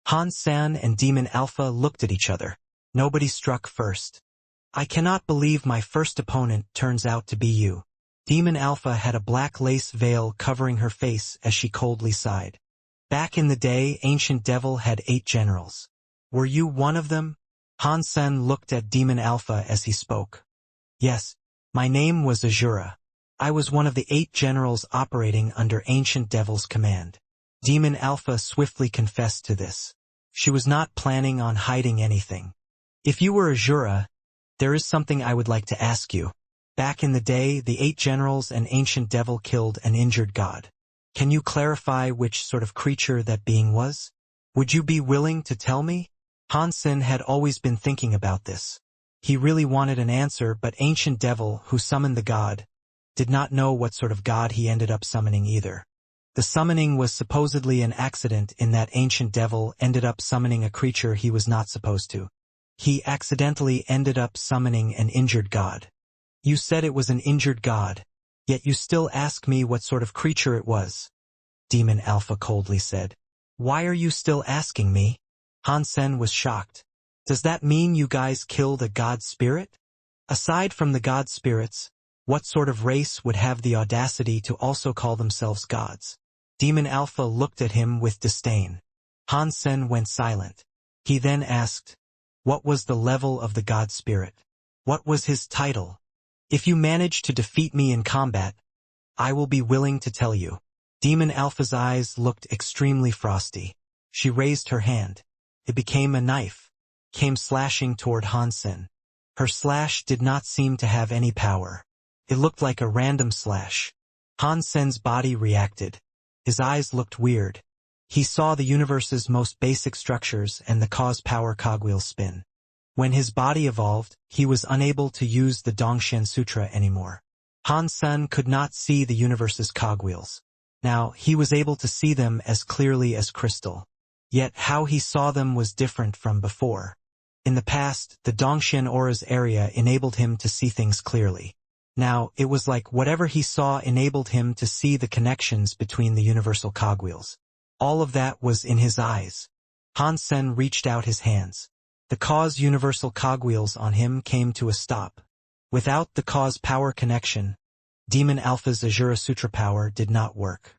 Han San and Demon Alpha looked at each other. Nobody struck first. I cannot believe my first opponent turns out to be you. Demon Alpha had a black lace veil covering her face as she coldly sighed. Back in the day, Ancient Devil had 8 generals. Were you one of them? Han Sen looked at Demon Alpha as he spoke. Yes, my name was Azura. I was one of the 8 generals operating under Ancient Devil's command. Demon Alpha swiftly confessed to this. She was not planning on hiding anything. If you were Azura, there is something I would like to ask you. Back in the day, the 8 generals and Ancient Devil killed an injured god. Can you clarify which sort of creature that being was? Would you be willing to tell me? Han Sen had always been thinking about this. He really wanted an answer, but Ancient Devil, who summoned the god, did not know what sort of god he ended up summoning either. The summoning was supposedly an accident in that Ancient Devil ended up summoning a creature he was not supposed to. He accidentally ended up summoning an injured god. You said it was an injured god, yet you still ask me what sort of creature it was. Demon Alpha coldly said. Why are you still asking me? Han Sen was shocked. Does that mean you guys killed a god spirit? Aside from the god spirits, what sort of race would have the audacity to also call themselves gods? Demon Alpha looked at him with disdain. Han Sen went silent. He then asked, what was the level of the god spirit? What was his title? If you manage to defeat me in combat, I will be willing to tell you. Demon Alpha's eyes looked extremely frosty. She raised her hand. It became a knife, came slashing toward Han Sen. Her slash did not seem to have any power. It looked like a random slash. Han Sen's body reacted. His eyes looked weird. He saw the universe's most basic structures and the cause-power cogwheel spin. When his body evolved, he was unable to use the Dongshan Sutra anymore. Han Sen could not see the universe's cogwheels. Now, he was able to see them as clearly as crystal. Yet how he saw them was different from before. In the past, the Dongshan Aura's area enabled him to see things clearly. Now, it was like whatever he saw enabled him to see the connections between the universal cogwheels. All of that was in his eyes. Han Sen reached out his hands. The cause universal cogwheels on him came to a stop. Without the cause-power connection, Demon Alpha's Azura Sutra power did not work.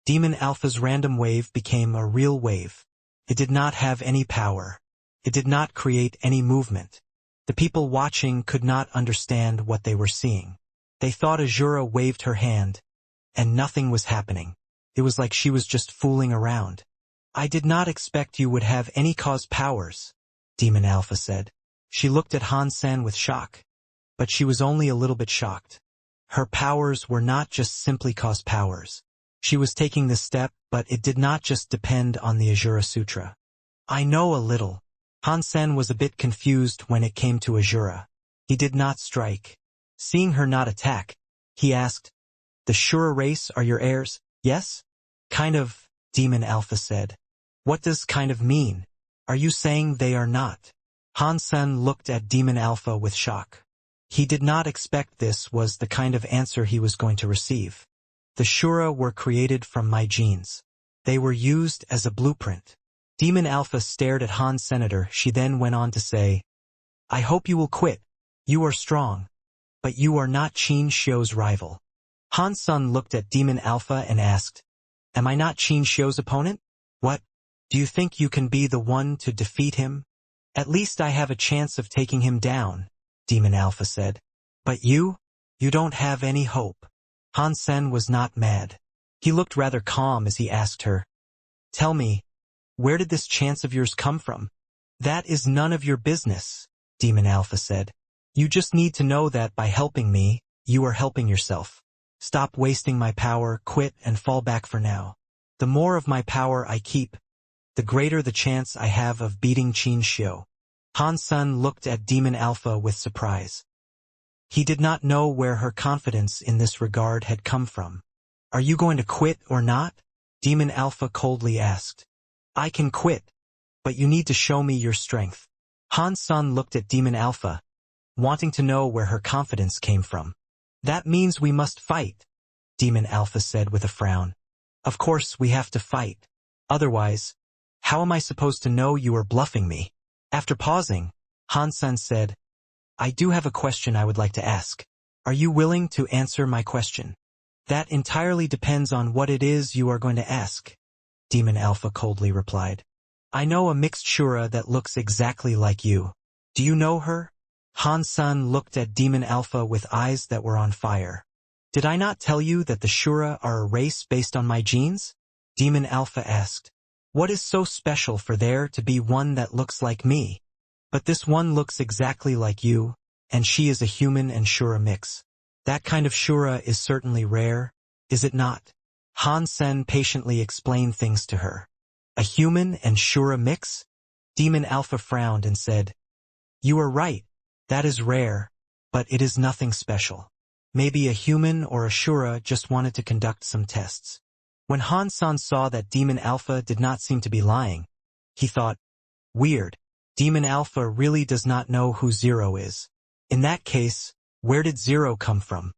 Demon Alpha's random wave became a real wave. It did not have any power. It did not create any movement. The people watching could not understand what they were seeing. They thought Azura waved her hand, and nothing was happening. It was like she was just fooling around. I did not expect you would have any cause powers, Demon Alpha said. She looked at Han Sen with shock. But she was only a little bit shocked. Her powers were not just simply cause powers. She was taking this step, but it did not just depend on the Azura Sutra. I know a little. Han Sen was a bit confused when it came to Azura. He did not strike. Seeing her not attack, he asked, the Shura race are your heirs, yes? Kind of, Demon Alpha said. What does kind of mean? Are you saying they are not? Han Sen looked at Demon Alpha with shock. He did not expect this was the kind of answer he was going to receive. The Shura were created from my genes. They were used as a blueprint. Demon Alpha stared at Han Senator. She then went on to say, I hope you will quit. You are strong. But you are not Qin Xiu's rival. Han Sun looked at Demon Alpha and asked, am I not Qin Xiu's opponent? What? Do you think you can be the one to defeat him? At least I have a chance of taking him down, Demon Alpha said. But you don't have any hope. Han Sen was not mad. He looked rather calm as he asked her, tell me, where did this chance of yours come from? That is none of your business, Demon Alpha said. You just need to know that by helping me, you are helping yourself. Stop wasting my power, quit and fall back for now. The more of my power I keep, the greater the chance I have of beating Qin Xiu. Han Sun looked at Demon Alpha with surprise. He did not know where her confidence in this regard had come from. Are you going to quit or not? Demon Alpha coldly asked. I can quit, but you need to show me your strength. Han Sun looked at Demon Alpha, wanting to know where her confidence came from. That means we must fight, Demon Alpha said with a frown. Of course we have to fight. Otherwise, How am I supposed to know you are bluffing me? After pausing, Han-sen said, I do have a question I would like to ask. Are you willing to answer my question? That entirely depends on what it is you are going to ask, Demon Alpha coldly replied. I know a mixed Shura that looks exactly like you. Do you know her? Han-sen looked at Demon Alpha with eyes that were on fire. Did I not tell you that the Shura are a race based on my genes? Demon Alpha asked. What is so special for there to be one that looks like me? But this one looks exactly like you, and she is a human and Shura mix. That kind of Shura is certainly rare, is it not? Han-sen patiently explained things to her. A human and Shura mix? Demon Alpha frowned and said, You are right, that is rare, but it is nothing special. Maybe a human or a Shura just wanted to conduct some tests. When Han-sen saw that Demon Alpha did not seem to be lying, he thought, weird, Demon Alpha really does not know who Zero is. In that case, where did Zero come from?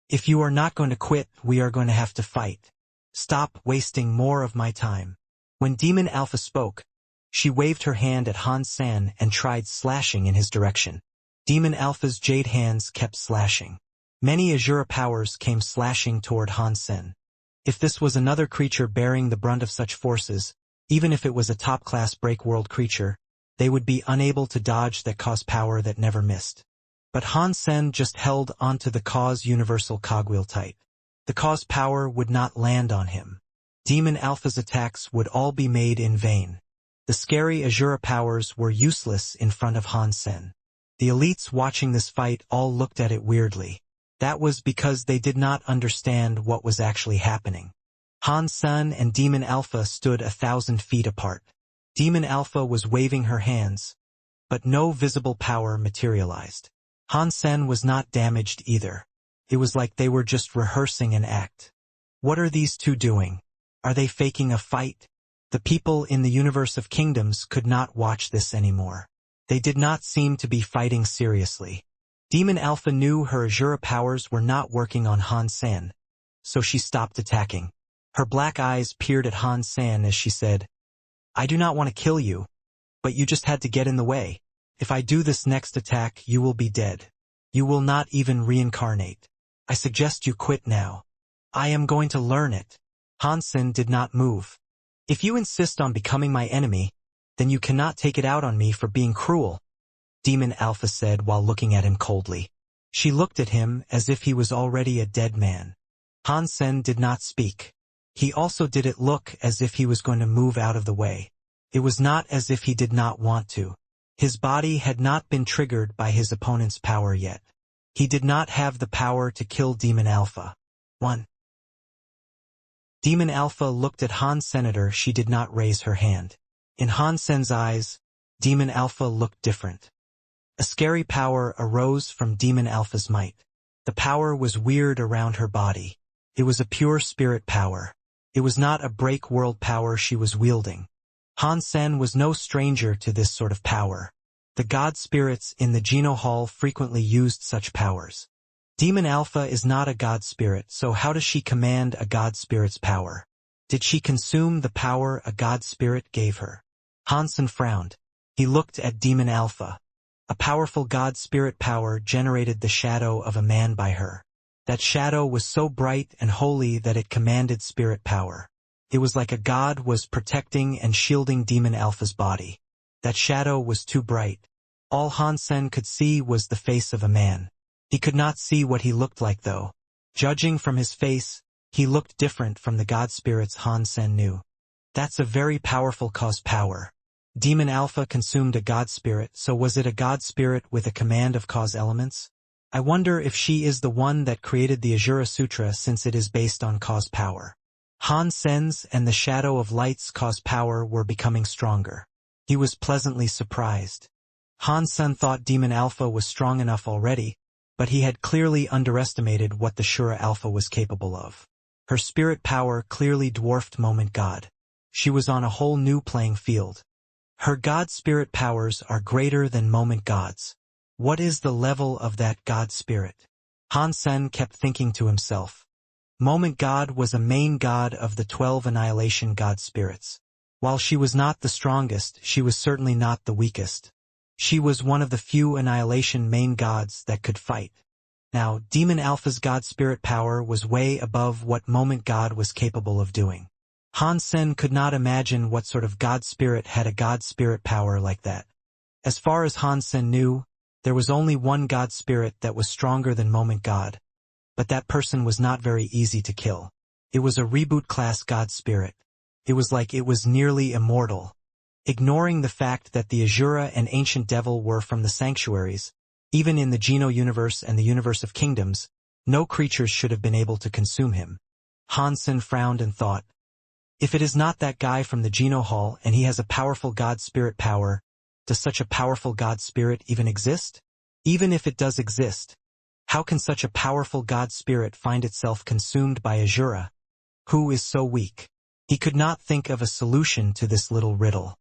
If you are not going to quit, we are going to have to fight. Stop wasting more of my time. When Demon Alpha spoke, she waved her hand at Han-sen and tried slashing in his direction. Demon Alpha's jade hands kept slashing. Many Azura powers came slashing toward Han-sen. If this was another creature bearing the brunt of such forces, even if it was a top-class break-world creature, they would be unable to dodge that cause power that never missed. But Han-sen just held onto the cause universal cogwheel tight. The cause power would not land on him. Demon Alpha's attacks would all be made in vain. The scary Azura powers were useless in front of Han-sen. The elites watching this fight all looked at it weirdly. That was because they did not understand what was actually happening. Han-sen and Demon Alpha stood 1,000 feet apart. Demon Alpha was waving her hands, but no visible power materialized. Han-sen was not damaged either. It was like they were just rehearsing an act. What are these two doing? Are they faking a fight? The people in the universe of kingdoms could not watch this anymore. They did not seem to be fighting seriously. Demon Alpha knew her Azura powers were not working on Han-sen, so she stopped attacking. Her black eyes peered at Han-sen as she said, I do not want to kill you, but you just had to get in the way. If I do this next attack, you will be dead. You will not even reincarnate. I suggest you quit now. I am going to learn it. Han-sen did not move. If you insist on becoming my enemy, then you cannot take it out on me for being cruel, Demon Alpha said while looking at him coldly. She looked at him as if he was already a dead man. Han-sen did not speak. He also didn't look as if he was going to move out of the way. It was not as if he did not want to. His body had not been triggered by his opponent's power yet. He did not have the power to kill Demon Alpha. 1. Demon Alpha looked at Han-Senator. She did not raise her hand. In Han-sen's eyes, Demon Alpha looked different. A scary power arose from Demon Alpha's might. The power was weird around her body. It was a pure spirit power. It was not a break-world power she was wielding. Han-sen was no stranger to this sort of power. The god spirits in the Geno Hall frequently used such powers. Demon Alpha is not a god spirit, so how does she command a god spirit's power? Did she consume the power a god spirit gave her? Han-sen frowned. He looked at Demon Alpha. A powerful god spirit power generated the shadow of a man by her. That shadow was so bright and holy that it commanded spirit power. It was like a god was protecting and shielding Demon Alpha's body. That shadow was too bright. All Han-sen could see was the face of a man. He could not see what he looked like though. Judging from his face, he looked different from the god spirits Han-sen knew. That's a very powerful cause power. Demon Alpha consumed a god spirit, so was it a god spirit with a command of cause elements? I wonder if she is the one that created the Azura Sutra since it is based on cause power. Han-sen's and the Shadow of Light's cause power were becoming stronger. He was pleasantly surprised. Han-sen thought Demon Alpha was strong enough already, but he had clearly underestimated what the Shura Alpha was capable of. Her spirit power clearly dwarfed Moment God. She was on a whole new playing field. Her god spirit powers are greater than Moment God's. What is the level of that god spirit? Han-sen kept thinking to himself. Moment God was a main god of the 12 annihilation god spirits. While she was not the strongest, she was certainly not the weakest. She was one of the few Annihilation main gods that could fight. Now, Demon Alpha's god spirit power was way above what Moment God was capable of doing. Han Sen could not imagine what sort of god spirit had a god spirit power like that. As far as Han Sen knew, there was only one god spirit that was stronger than Moment God. But that person was not very easy to kill. It was a reboot class god spirit. It was like it was nearly immortal. Ignoring the fact that the Asura and Ancient Devil were from the sanctuaries, even in the Geno universe and the universe of kingdoms, no creatures should have been able to consume him. Han Sen frowned and thought, if it is not that guy from the Geno Hall and he has a powerful god spirit power, does such a powerful god spirit even exist? Even if it does exist, how can such a powerful god spirit find itself consumed by Asura, who is so weak? He could not think of a solution to this little riddle.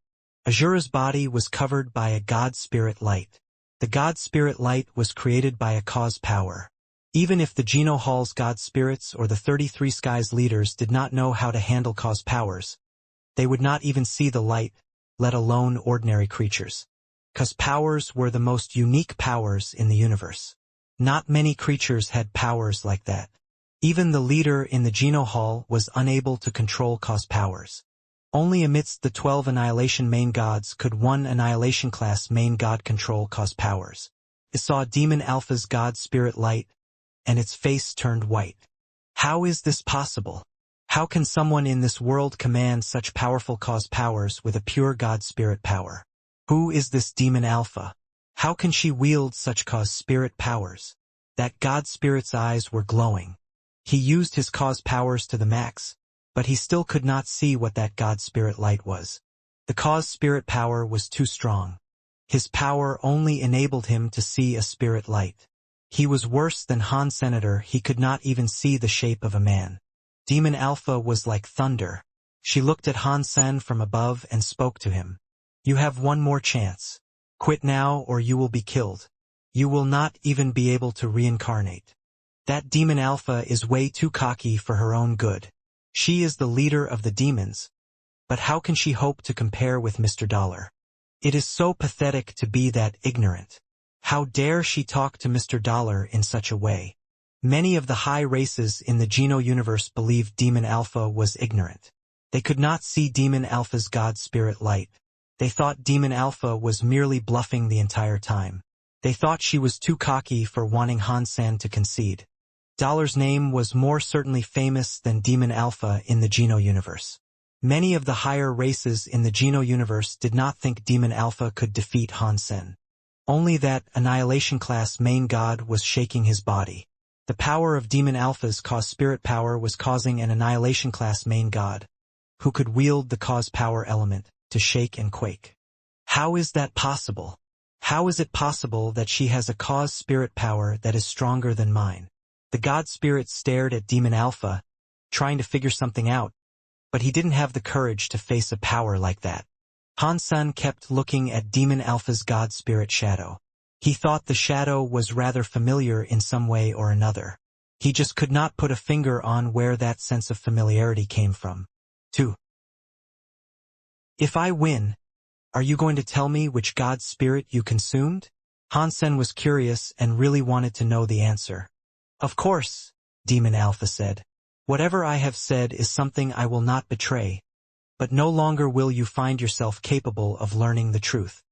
Asura's body was covered by a god spirit light. The god spirit light was created by a cause power. Even if the Geno Hall's god spirits or the 33 Skies leaders did not know how to handle cause powers, they would not even see the light, let alone ordinary creatures. Cause powers were the most unique powers in the universe. Not many creatures had powers like that. Even the leader in the Geno Hall was unable to control cause powers. Only amidst the 12 Annihilation main gods could one Annihilation class main god control cause powers. It saw Demon Alpha's god spirit light, and its face turned white. How is this possible? How can someone in this world command such powerful cause powers with a pure god spirit power? Who is this Demon Alpha? How can she wield such cause spirit powers? That god spirit's eyes were glowing. He used his cause powers to the max, but he still could not see what that god spirit light was. The cause spirit power was too strong. His power only enabled him to see a spirit light. He was worse than Han Senator, he could not even see the shape of a man. Demon Alpha was like thunder. She looked at Han Sen from above and spoke to him. You have one more chance. Quit now or you will be killed. You will not even be able to reincarnate. That Demon Alpha is way too cocky for her own good. She is the leader of the demons. But how can she hope to compare with Mr. Dollar? It is so pathetic to be that ignorant. How dare she talk to Mr. Dollar in such a way? Many of the high races in the Geno universe believed Demon Alpha was ignorant. They could not see Demon Alpha's god spirit light. They thought Demon Alpha was merely bluffing the entire time. They thought she was too cocky for wanting Han San to concede. Dollar's name was more certainly famous than Demon Alpha in the Geno universe. Many of the higher races in the Geno universe did not think Demon Alpha could defeat Han Sen. Only that Annihilation class main god was shaking his body. The power of Demon Alpha's cause spirit power was causing an Annihilation class main god, who could wield the cause power element, to shake and quake. How is that possible? How is it possible that she has a cause spirit power that is stronger than mine? The god spirit stared at Demon Alpha, trying to figure something out, but he didn't have the courage to face a power like that. Han Sen kept looking at Demon Alpha's god spirit shadow. He thought the shadow was rather familiar in some way or another. He just could not put a finger on where that sense of familiarity came from. 2. If I win, are you going to tell me which god spirit you consumed? Han Sen was curious and really wanted to know the answer. Of course, Demon Alpha said. Whatever I have said is something I will not betray, but no longer will you find yourself capable of learning the truth.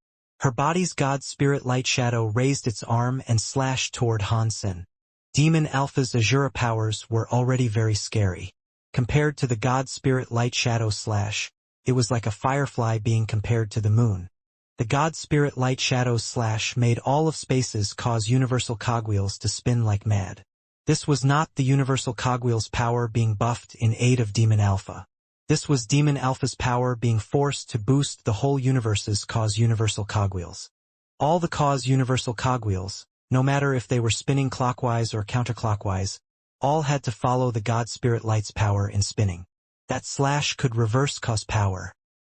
Her body's god spirit light shadow raised its arm and slashed toward Han Sen. Demon Alpha's Asura powers were already very scary. Compared to the god spirit light shadow slash, it was like a firefly being compared to the moon. The god spirit light shadow slash made all of spaces cause universal cogwheels to spin like mad. This was not the universal cogwheel's power being buffed in aid of Demon Alpha. This was Demon Alpha's power being forced to boost the whole universe's cause universal cogwheels. All the cause universal cogwheels, no matter if they were spinning clockwise or counterclockwise, all had to follow the god spirit light's power in spinning. That slash could reverse cause power.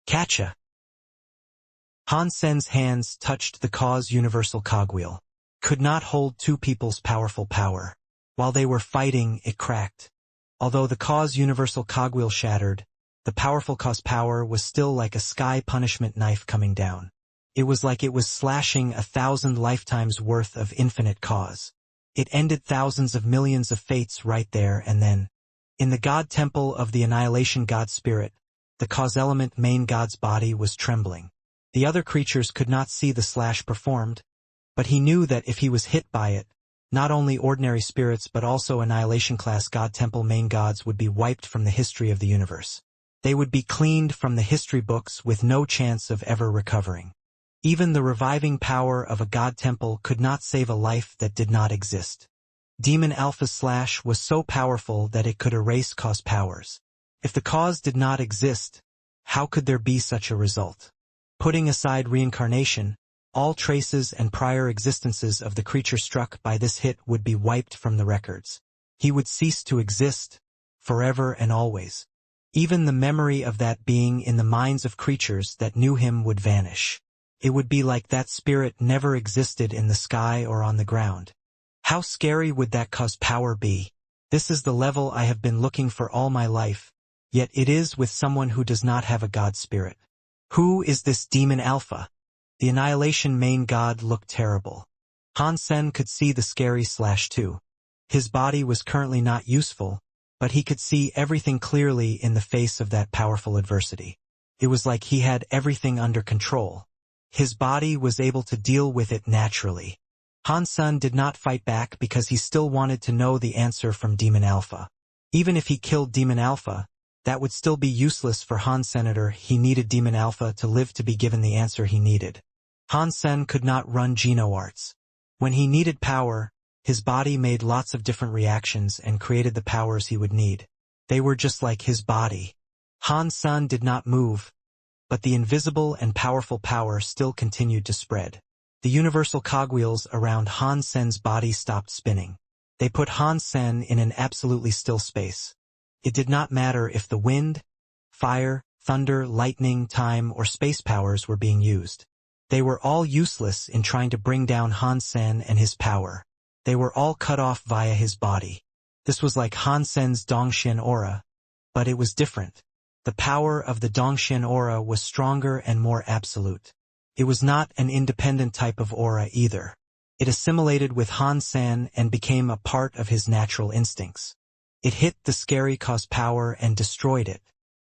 Catcha! Han Sen's hands touched the cause universal cogwheel. Could not hold two people's powerful power. While they were fighting, it cracked. Although the cause universal cogwheel shattered, The powerful cause power was still like a sky punishment knife coming down. It was like it was slashing 1,000 lifetimes worth of infinite cause. It ended thousands of millions of fates right there and then. In the god temple of the annihilation god spirit, the cause element main god's body was trembling. The other creatures could not see the slash performed, but he knew that if he was hit by it, not only ordinary spirits but also annihilation class god temple main gods would be wiped from the history of the universe. They would be cleaned from the history books with no chance of ever recovering. Even the reviving power of a god temple could not save a life that did not exist. Demon Alpha's slash was so powerful that it could erase cause powers. If the cause did not exist, how could there be such a result? Putting aside reincarnation, all traces and prior existences of the creature struck by this hit would be wiped from the records. He would cease to exist, forever and always. Even the memory of that being in the minds of creatures that knew him would vanish. It would be like that spirit never existed in the sky or on the ground. How scary would that cause power be? This is the level I have been looking for all my life, yet it is with someone who does not have a god spirit. Who is this Demon Alpha? The annihilation main god looked terrible. Han Sen could see the scary slash too. His body was currently not useful, but he could see everything clearly in the face of that powerful adversity. It was like he had everything under control. His body was able to deal with it naturally. Han Sen did not fight back because he still wanted to know the answer from Demon Alpha. Even if he killed Demon Alpha, that would still be useless for Han Senator. He needed Demon Alpha to live to be given the answer he needed. Han Sen could not run GenoArts. When he needed power, his body made lots of different reactions and created the powers he would need. They were just like his body. Han Sen did not move, but the invisible and powerful power still continued to spread. The universal cogwheels around Han Sen's body stopped spinning. They put Han Sen in an absolutely still space. It did not matter if the wind, fire, thunder, lightning, time, or space powers were being used. They were all useless in trying to bring down Han Sen and his power. They were all cut off via his body. This was like Han Sen's Dongxian aura, but it was different. The power of the Dongxian aura was stronger and more absolute. It was not an independent type of aura either. It assimilated with Han Sen and became a part of his natural instincts. It hit the scary cause power and destroyed it.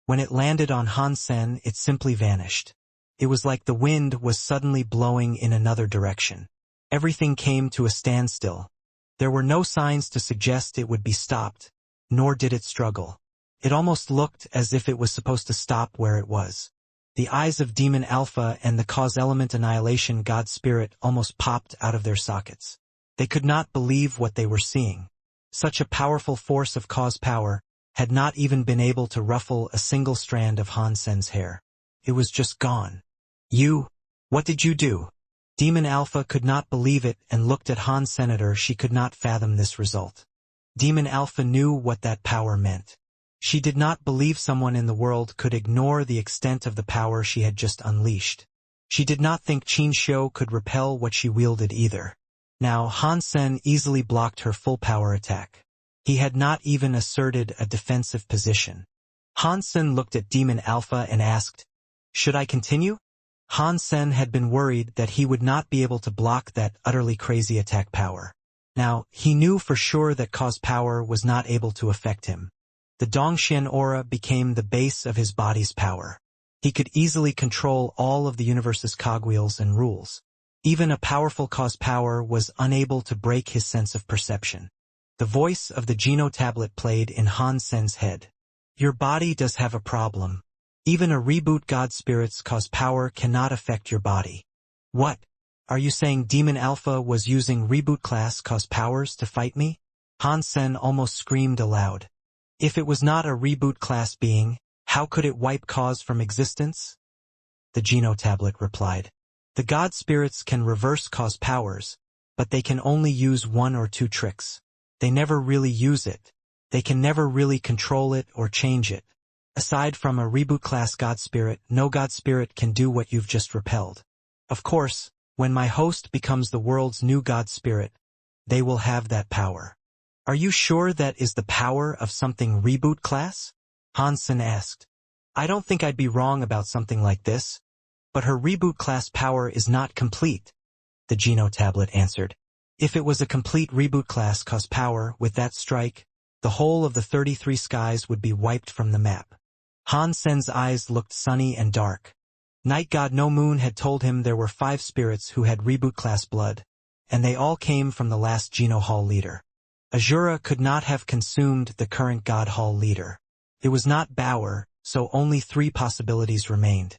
When it landed on Han Sen, it simply vanished. It was like the wind was suddenly blowing in another direction. Everything came to a standstill. There were no signs to suggest it would be stopped, nor did it struggle. It almost looked as if it was supposed to stop where it was. The eyes of Demon Alpha and the cause element annihilation god spirit almost popped out of their sockets. They could not believe what they were seeing. Such a powerful force of cause power had not even been able to ruffle a single strand of Han Sen's hair. It was just gone. What did you do? Demon Alpha could not believe it and looked at Han Senator. She could not fathom this result. Demon Alpha knew what that power meant. She did not believe someone in the world could ignore the extent of the power she had just unleashed. She did not think Qin Xiu could repel what she wielded either. Now Han Sen easily blocked her full power attack. He had not even asserted a defensive position. Han Sen looked at Demon Alpha and asked, "Should I continue?" Han Sen had been worried that he would not be able to block that utterly crazy attack power. Now, he knew for sure that cause power was not able to affect him. The Dongxian aura became the base of his body's power. He could easily control all of the universe's cogwheels and rules. Even a powerful cause power was unable to break his sense of perception. The voice of the Geno tablet played in Han Sen's head. "Your body does have a problem. Even a reboot god spirit's cause power cannot affect your body." "What? Are you saying Demon Alpha was using reboot class cause powers to fight me?" Han Sen almost screamed aloud. If it was not a reboot class being, how could it wipe cause from existence? The Geno tablet replied. The god spirits can reverse cause powers, but they can only use one or two tricks. They never really use it. They can never really control it or change it. Aside from a reboot class god spirit, no god spirit can do what you've just repelled. Of course, when my host becomes the world's new god spirit, they will have that power. Are you sure that is the power of something reboot class? Han Sen asked. I don't think I'd be wrong about something like this, but her reboot class power is not complete, the Geno tablet answered. If it was a complete reboot class cause power, with that strike, the whole of the 33 skies would be wiped from the map. Han Sen's eyes looked sunny and dark. Night God No Moon had told him there were 5 spirits who had reboot class blood, and they all came from the last Geno Hall leader. Azura could not have consumed the current God Hall leader. It was not Bauer, so only 3 possibilities remained.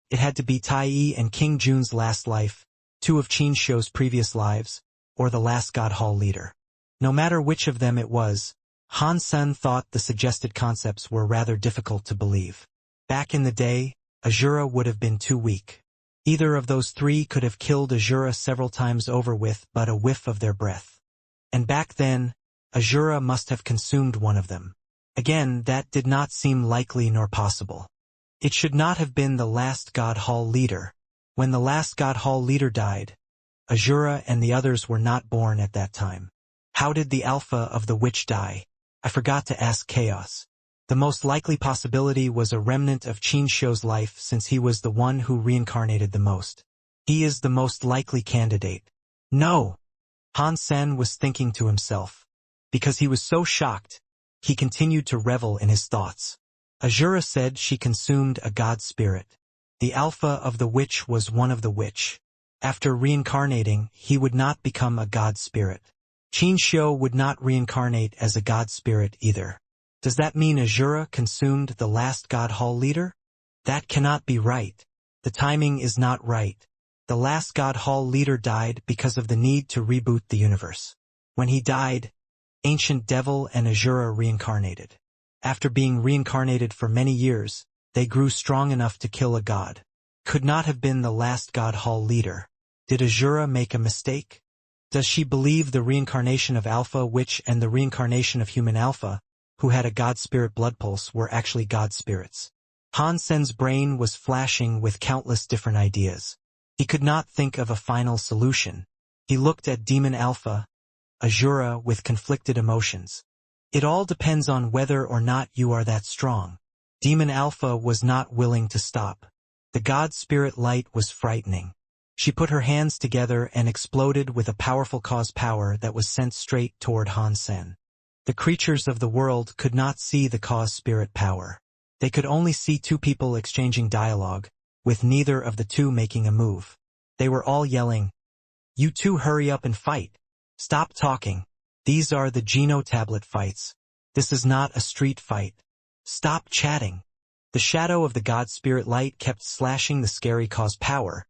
It had to be Tai Yi and King Jun's last life, 2 of Qin Shou's previous lives, or the last God Hall leader. No matter which of them it was, Han Sen thought the suggested concepts were rather difficult to believe. Back in the day, Azura would have been too weak. Either of those 3 could have killed Azura several times over with but a whiff of their breath. And back then, Azura must have consumed one of them. Again, that did not seem likely nor possible. It should not have been the last God Hall leader. When the last God Hall leader died, Azura and the others were not born at that time. How did the Alpha of the Witch die? I forgot to ask Chaos. The most likely possibility was a remnant of Qin Shou's life since he was the one who reincarnated the most. He is the most likely candidate. No! Han Sen was thinking to himself. Because he was so shocked, he continued to revel in his thoughts. Azura said she consumed a god spirit. The Alpha of the Witch was one of the witch. After reincarnating, he would not become a god spirit. Qin Shou would not reincarnate as a god spirit either. Does that mean Azura consumed the last God Hall leader? That cannot be right. The timing is not right. The last God Hall leader died because of the need to reboot the universe. When he died, Ancient Devil and Azura reincarnated. After being reincarnated for many years, they grew strong enough to kill a god. Could not have been the last God Hall leader. Did Azura make a mistake? Does she believe the reincarnation of Alpha Witch and the reincarnation of Human Alpha, who had a god spirit blood pulse, were actually god spirits? Han Sen's brain was flashing with countless different ideas. He could not think of a final solution. He looked at Demon Alpha, Azura, with conflicted emotions. It all depends on whether or not you are that strong. Demon Alpha was not willing to stop. The god spirit light was frightening. She put her hands together and exploded with a powerful cause power that was sent straight toward Han Sen. The creatures of the world could not see the cause spirit power. They could only see 2 people exchanging dialogue, with neither of the 2 making a move. They were all yelling, "You 2 hurry up and fight. Stop talking. These are the Geno tablet fights. This is not a street fight. Stop chatting." The shadow of the god spirit light kept slashing the scary cause power,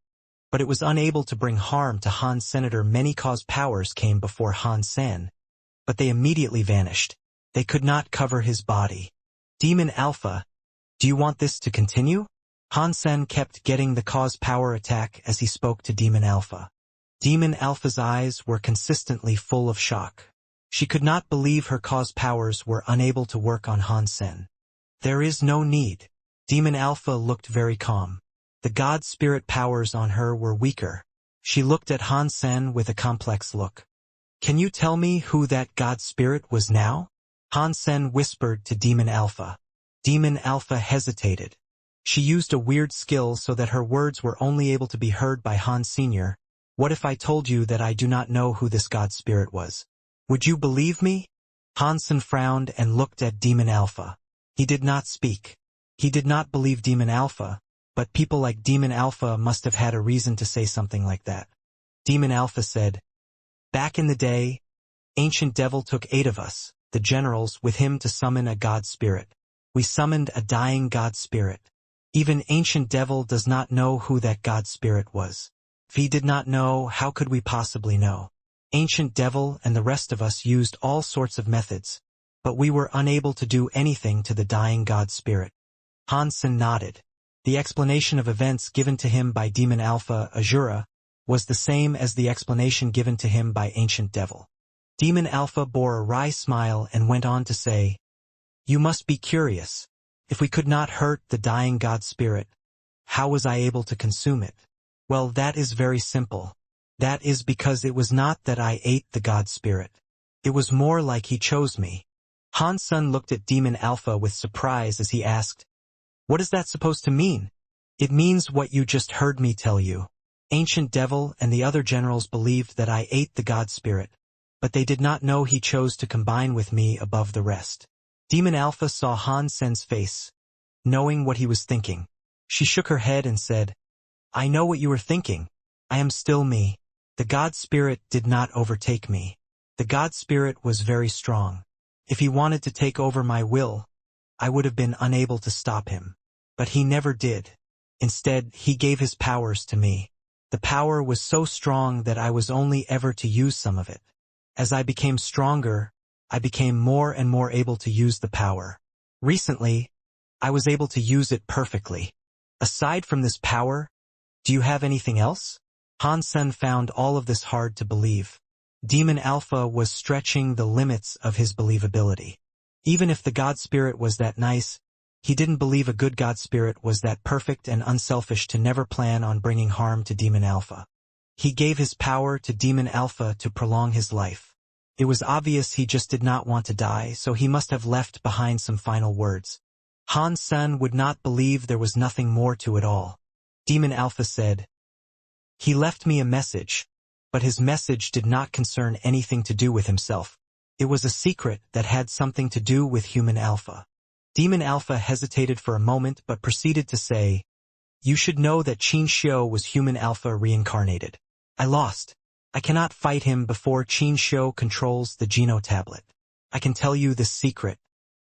but it was unable to bring harm to Han Senator. Many cause powers came before Han Sen, but they immediately vanished. They could not cover his body. Demon Alpha, do you want this to continue? Han Sen kept getting the cause power attack as he spoke to Demon Alpha. Demon Alpha's eyes were consistently full of shock. She could not believe her cause powers were unable to work on Han Sen. There is no need. Demon Alpha looked very calm. The god spirit powers on her were weaker. She looked at Han Sen with a complex look. Can you tell me who that god spirit was now? Han Sen whispered to Demon Alpha. Demon Alpha hesitated. She used a weird skill so that her words were only able to be heard by Han Sr. What if I told you that I do not know who this god spirit was? Would you believe me? Han Sen frowned and looked at Demon Alpha. He did not speak. He did not believe Demon Alpha, but people like Demon Alpha must have had a reason to say something like that. Demon Alpha said, "Back in the day, Ancient Devil took 8 of us, the generals, with him to summon a god spirit. We summoned a dying god spirit. Even Ancient Devil does not know who that god spirit was. If he did not know, how could we possibly know? Ancient Devil and the rest of us used all sorts of methods, but we were unable to do anything to the dying god spirit." Han Sen nodded. The explanation of events given to him by Demon Alpha, Azura, was the same as the explanation given to him by Ancient Devil. Demon Alpha bore a wry smile and went on to say, "You must be curious. If we could not hurt the dying god spirit, how was I able to consume it? Well, that is very simple. That is because it was not that I ate the god spirit. It was more like he chose me." Han Sen looked at Demon Alpha with surprise as he asked, What is that supposed to mean? It means what you just heard me tell you. Ancient Devil and the other generals believed that I ate the God Spirit, but they did not know he chose to combine with me above the rest. Demon Alpha saw Han Sen's face, knowing what he was thinking. She shook her head and said, I know what you were thinking. I am still me. The God Spirit did not overtake me. The God Spirit was very strong. If he wanted to take over my will, I would have been unable to stop him. But he never did. Instead, he gave his powers to me. The power was so strong that I was only ever to use some of it. As I became stronger, I became more and more able to use the power. Recently, I was able to use it perfectly. Aside from this power, do you have anything else? Han Sen found all of this hard to believe. Demon Alpha was stretching the limits of his believability. Even if the God Spirit was that nice, he didn't believe a good God Spirit was that perfect and unselfish to never plan on bringing harm to Demon Alpha. He gave his power to Demon Alpha to prolong his life. It was obvious he just did not want to die, so he must have left behind some final words. Han Sen would not believe there was nothing more to it all. Demon Alpha said, He left me a message, but his message did not concern anything to do with himself. It was a secret that had something to do with Human Alpha. Demon Alpha hesitated for a moment but proceeded to say, You should know that Qin Xiu was Human Alpha reincarnated. I lost. I cannot fight him before Qin Xiu controls the Geno tablet. I can tell you this secret.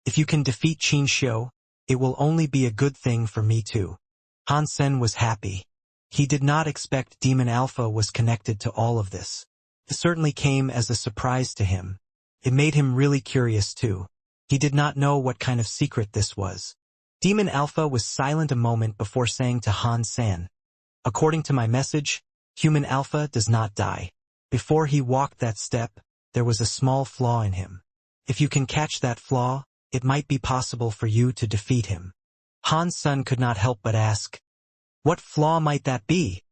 If you can defeat Qin Xiu, it will only be a good thing for me too. Han Sen was happy. He did not expect Demon Alpha was connected to all of this. It certainly came as a surprise to him. It made him really curious too. He did not know what kind of secret this was. Demon Alpha was silent a moment before saying to Han Sen, According to my message, Human Alpha does not die. Before he walked that step, there was a small flaw in him. If you can catch that flaw, it might be possible for you to defeat him. Han Sen could not help but ask, What flaw might that be?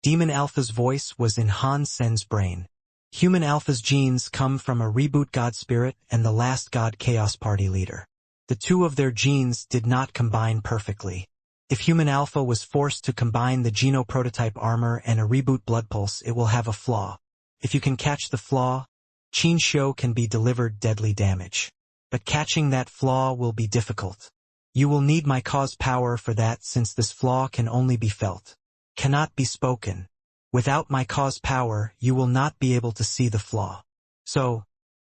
Demon Alpha's voice was in Han Sen's brain. Human Alpha's genes come from a reboot God Spirit and the last God Chaos Party leader. The two of their genes did not combine perfectly. If Human Alpha was forced to combine the Geno prototype armor and a reboot blood pulse, it will have a flaw. If you can catch the flaw, Qin Xiu can be delivered deadly damage. But catching that flaw will be difficult. You will need my cause power for that since this flaw can only be felt, cannot be spoken. Without my cause power, you will not be able to see the flaw. So,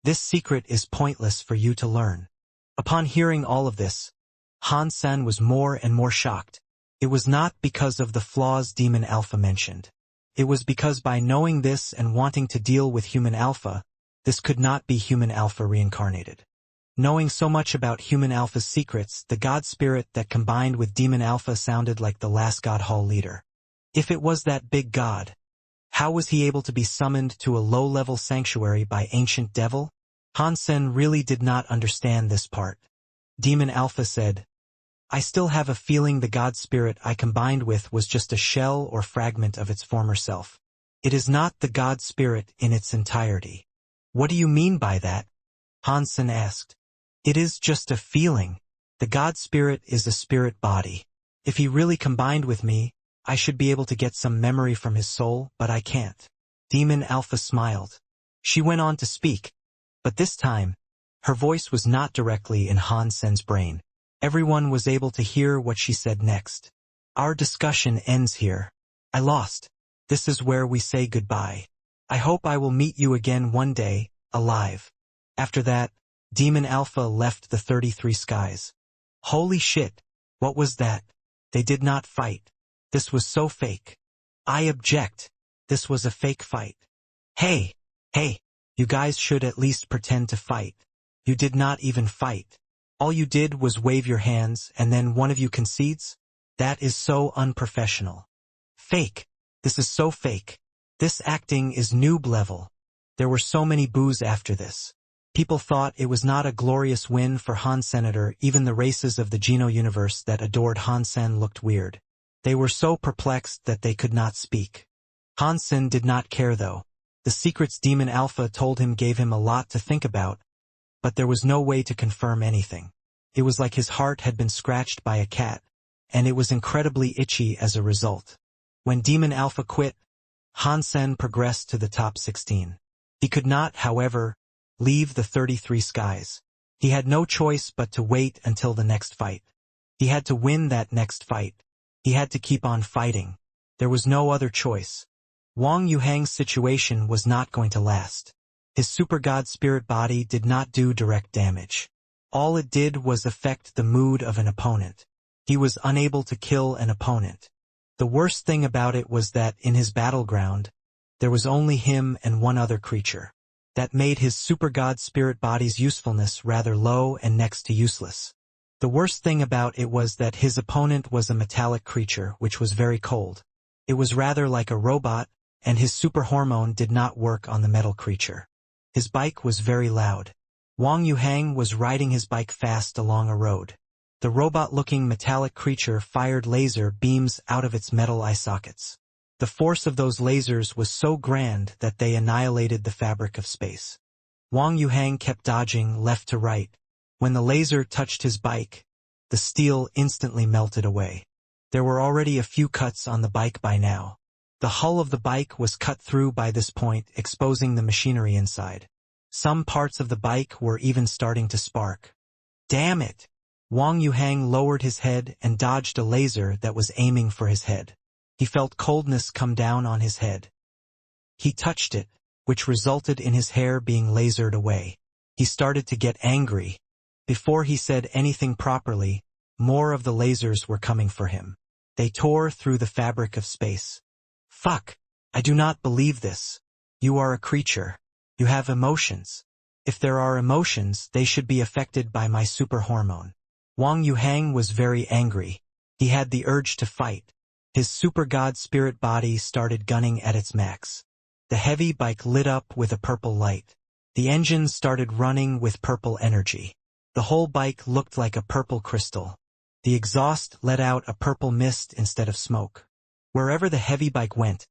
this secret is pointless for you to learn. Upon hearing all of this, Han Sen was more and more shocked. It was not because of the flaws Demon Alpha mentioned. It was because by knowing this and wanting to deal with Human Alpha, this could not be Human Alpha reincarnated. Knowing so much about Human Alpha's secrets, the God Spirit that combined with Demon Alpha sounded like the last God Hall leader. If it was that big God, how was he able to be summoned to a low-level sanctuary by Ancient Devil? Han Sen really did not understand this part. Demon Alpha said, I still have a feeling the God Spirit I combined with was just a shell or fragment of its former self. It is not the God Spirit in its entirety. What do you mean by that? Han Sen asked. It is just a feeling. The God Spirit is a spirit body. If he really combined with me, I should be able to get some memory from his soul, but I can't. Demon Alpha smiled. She went on to speak, but this time, her voice was not directly in Han Sen's brain. Everyone was able to hear what she said next. Our discussion ends here. I lost. This is where we say goodbye. I hope I will meet you again one day, alive. After that, Demon Alpha left the 33 skies. Holy shit, what was that? They did not fight. This was so fake. I object. This was a fake fight. Hey, you guys should at least pretend to fight. You did not even fight. All you did was wave your hands and then one of you concedes? That is so unprofessional. Fake. This is so fake. This acting is noob level. There were so many boos after this. People thought it was not a glorious win for Han Senator. Even the races of the Geno universe that adored Han Sen looked weird. They were so perplexed that they could not speak. Han Sen did not care though. The secrets Demon Alpha told him gave him a lot to think about, but there was no way to confirm anything. It was like his heart had been scratched by a cat, and it was incredibly itchy as a result. When Demon Alpha quit, Hansen progressed to the top 16. He could not, however, leave the 33 skies. He had no choice but to wait until the next fight. He had to win that next fight. He had to keep on fighting. There was no other choice. Wang Yuhang's situation was not going to last. His super god spirit body did not do direct damage. All it did was affect the mood of an opponent. He was unable to kill an opponent. The worst thing about it was that in his battleground, there was only him and one other creature. That made his super god spirit body's usefulness rather low and next to useless. The worst thing about it was that his opponent was a metallic creature which was very cold. It was rather like a robot, and his super hormone did not work on the metal creature. His bike was very loud. Wang Yuhang was riding his bike fast along a road. The robot-looking metallic creature fired laser beams out of its metal eye sockets. The force of those lasers was so grand that they annihilated the fabric of space. Wang Yuhang kept dodging left to right. When the laser touched his bike, the steel instantly melted away. There were already a few cuts on the bike by now. The hull of the bike was cut through by this point, exposing the machinery inside. Some parts of the bike were even starting to spark. Damn it! Wang Yuhang lowered his head and dodged a laser that was aiming for his head. He felt coldness come down on his head. He touched it, which resulted in his hair being lasered away. He started to get angry. Before he said anything properly, more of the lasers were coming for him. They tore through the fabric of space. Fuck! I do not believe this. You are a creature. You have emotions. If there are emotions, they should be affected by my super hormone. Wang Yuhang was very angry. He had the urge to fight. His super god spirit body started gunning at its max. The heavy bike lit up with a purple light. The engine started running with purple energy. The whole bike looked like a purple crystal. The exhaust let out a purple mist instead of smoke. Wherever the heavy bike went,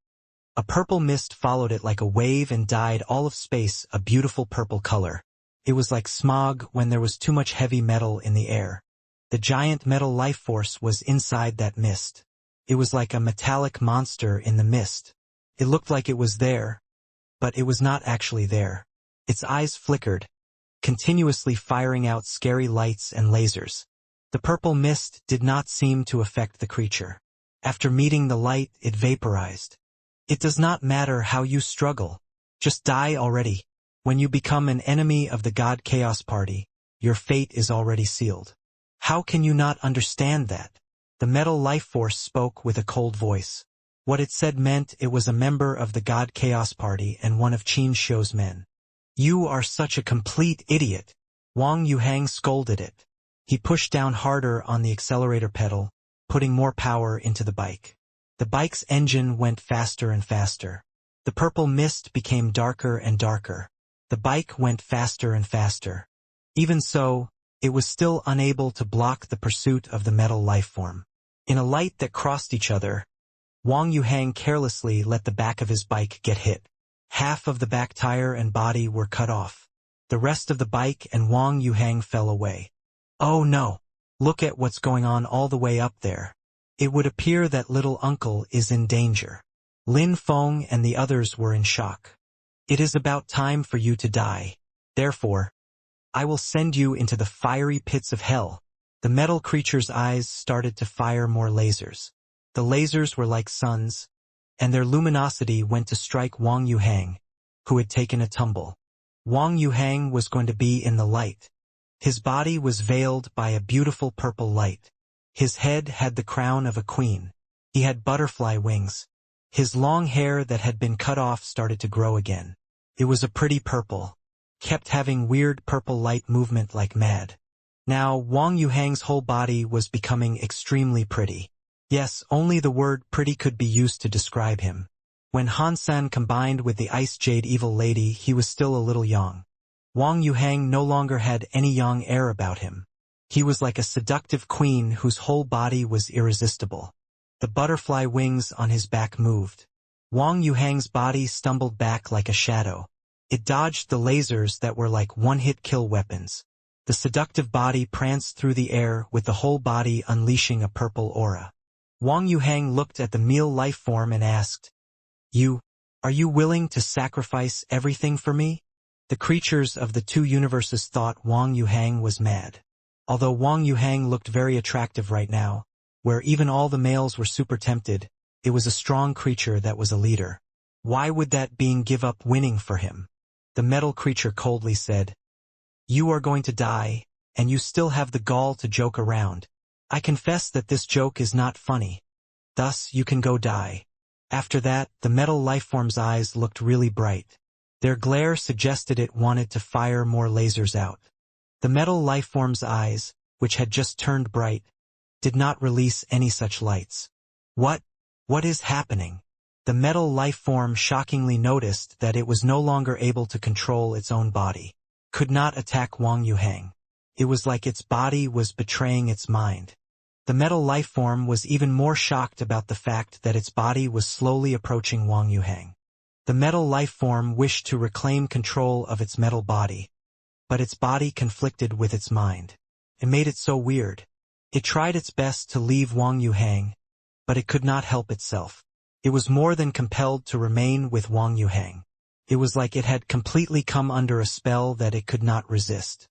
a purple mist followed it like a wave and dyed all of space a beautiful purple color. It was like smog when there was too much heavy metal in the air. The giant metal life force was inside that mist. It was like a metallic monster in the mist. It looked like it was there, but it was not actually there. Its eyes flickered, continuously firing out scary lights and lasers. The purple mist did not seem to affect the creature. After meeting the light, it vaporized. It does not matter how you struggle. Just die already. When you become an enemy of the God Chaos Party, your fate is already sealed. How can you not understand that? The metal life force spoke with a cold voice. What it said meant it was a member of the God Chaos Party and one of Qin Shou's men. You are such a complete idiot. Wang Yuhang scolded it. He pushed down harder on the accelerator pedal, putting more power into the bike. The bike's engine went faster and faster. The purple mist became darker and darker. The bike went faster and faster. Even so, it was still unable to block the pursuit of the metal lifeform. In a light that crossed each other, Wang Yuhang carelessly let the back of his bike get hit. Half of the back tire and body were cut off. The rest of the bike and Wang Yuhang fell away. Oh no! Look at what's going on all the way up there. It would appear that little uncle is in danger. Lin Feng and the others were in shock. It is about time for you to die. Therefore, I will send you into the fiery pits of hell. The metal creature's eyes started to fire more lasers. The lasers were like suns, and their luminosity went to strike Wang Yuhang, who had taken a tumble. Wang Yuhang was going to be in the light. His body was veiled by a beautiful purple light. His head had the crown of a queen. He had butterfly wings. His long hair that had been cut off started to grow again. It was a pretty purple. Kept having weird purple light movement like mad. Now Wang Yuhang's whole body was becoming extremely pretty. Yes, only the word pretty could be used to describe him. When Han San combined with the Ice Jade Evil Lady, he was still a little young. Wang Yuhang no longer had any young air about him. He was like a seductive queen whose whole body was irresistible. The butterfly wings on his back moved. Wang Yuhang's body stumbled back like a shadow. It dodged the lasers that were like one-hit kill weapons. The seductive body pranced through the air with the whole body unleashing a purple aura. Wang Yuhang looked at the meal life form and asked, Are you willing to sacrifice everything for me? The creatures of the two universes thought Wang Yuhang was mad. Although Wang Yuhang looked very attractive right now, where even all the males were super tempted, it was a strong creature that was a leader. Why would that being give up winning for him? The metal creature coldly said, You are going to die, and you still have the gall to joke around. I confess that this joke is not funny. Thus, you can go die. After that, the metal lifeform's eyes looked really bright. Their glare suggested it wanted to fire more lasers out. The metal lifeform's eyes, which had just turned bright, did not release any such lights. What is happening? The metal lifeform shockingly noticed that it was no longer able to control its own body. Could not attack Wang Yuhang. It was like its body was betraying its mind. The metal lifeform was even more shocked about the fact that its body was slowly approaching Wang Yuhang. The metal lifeform wished to reclaim control of its metal body, but its body conflicted with its mind. It made it so weird. It tried its best to leave Wang Yuhang, but it could not help itself. It was more than compelled to remain with Wang Yuhang. It was like it had completely come under a spell that it could not resist.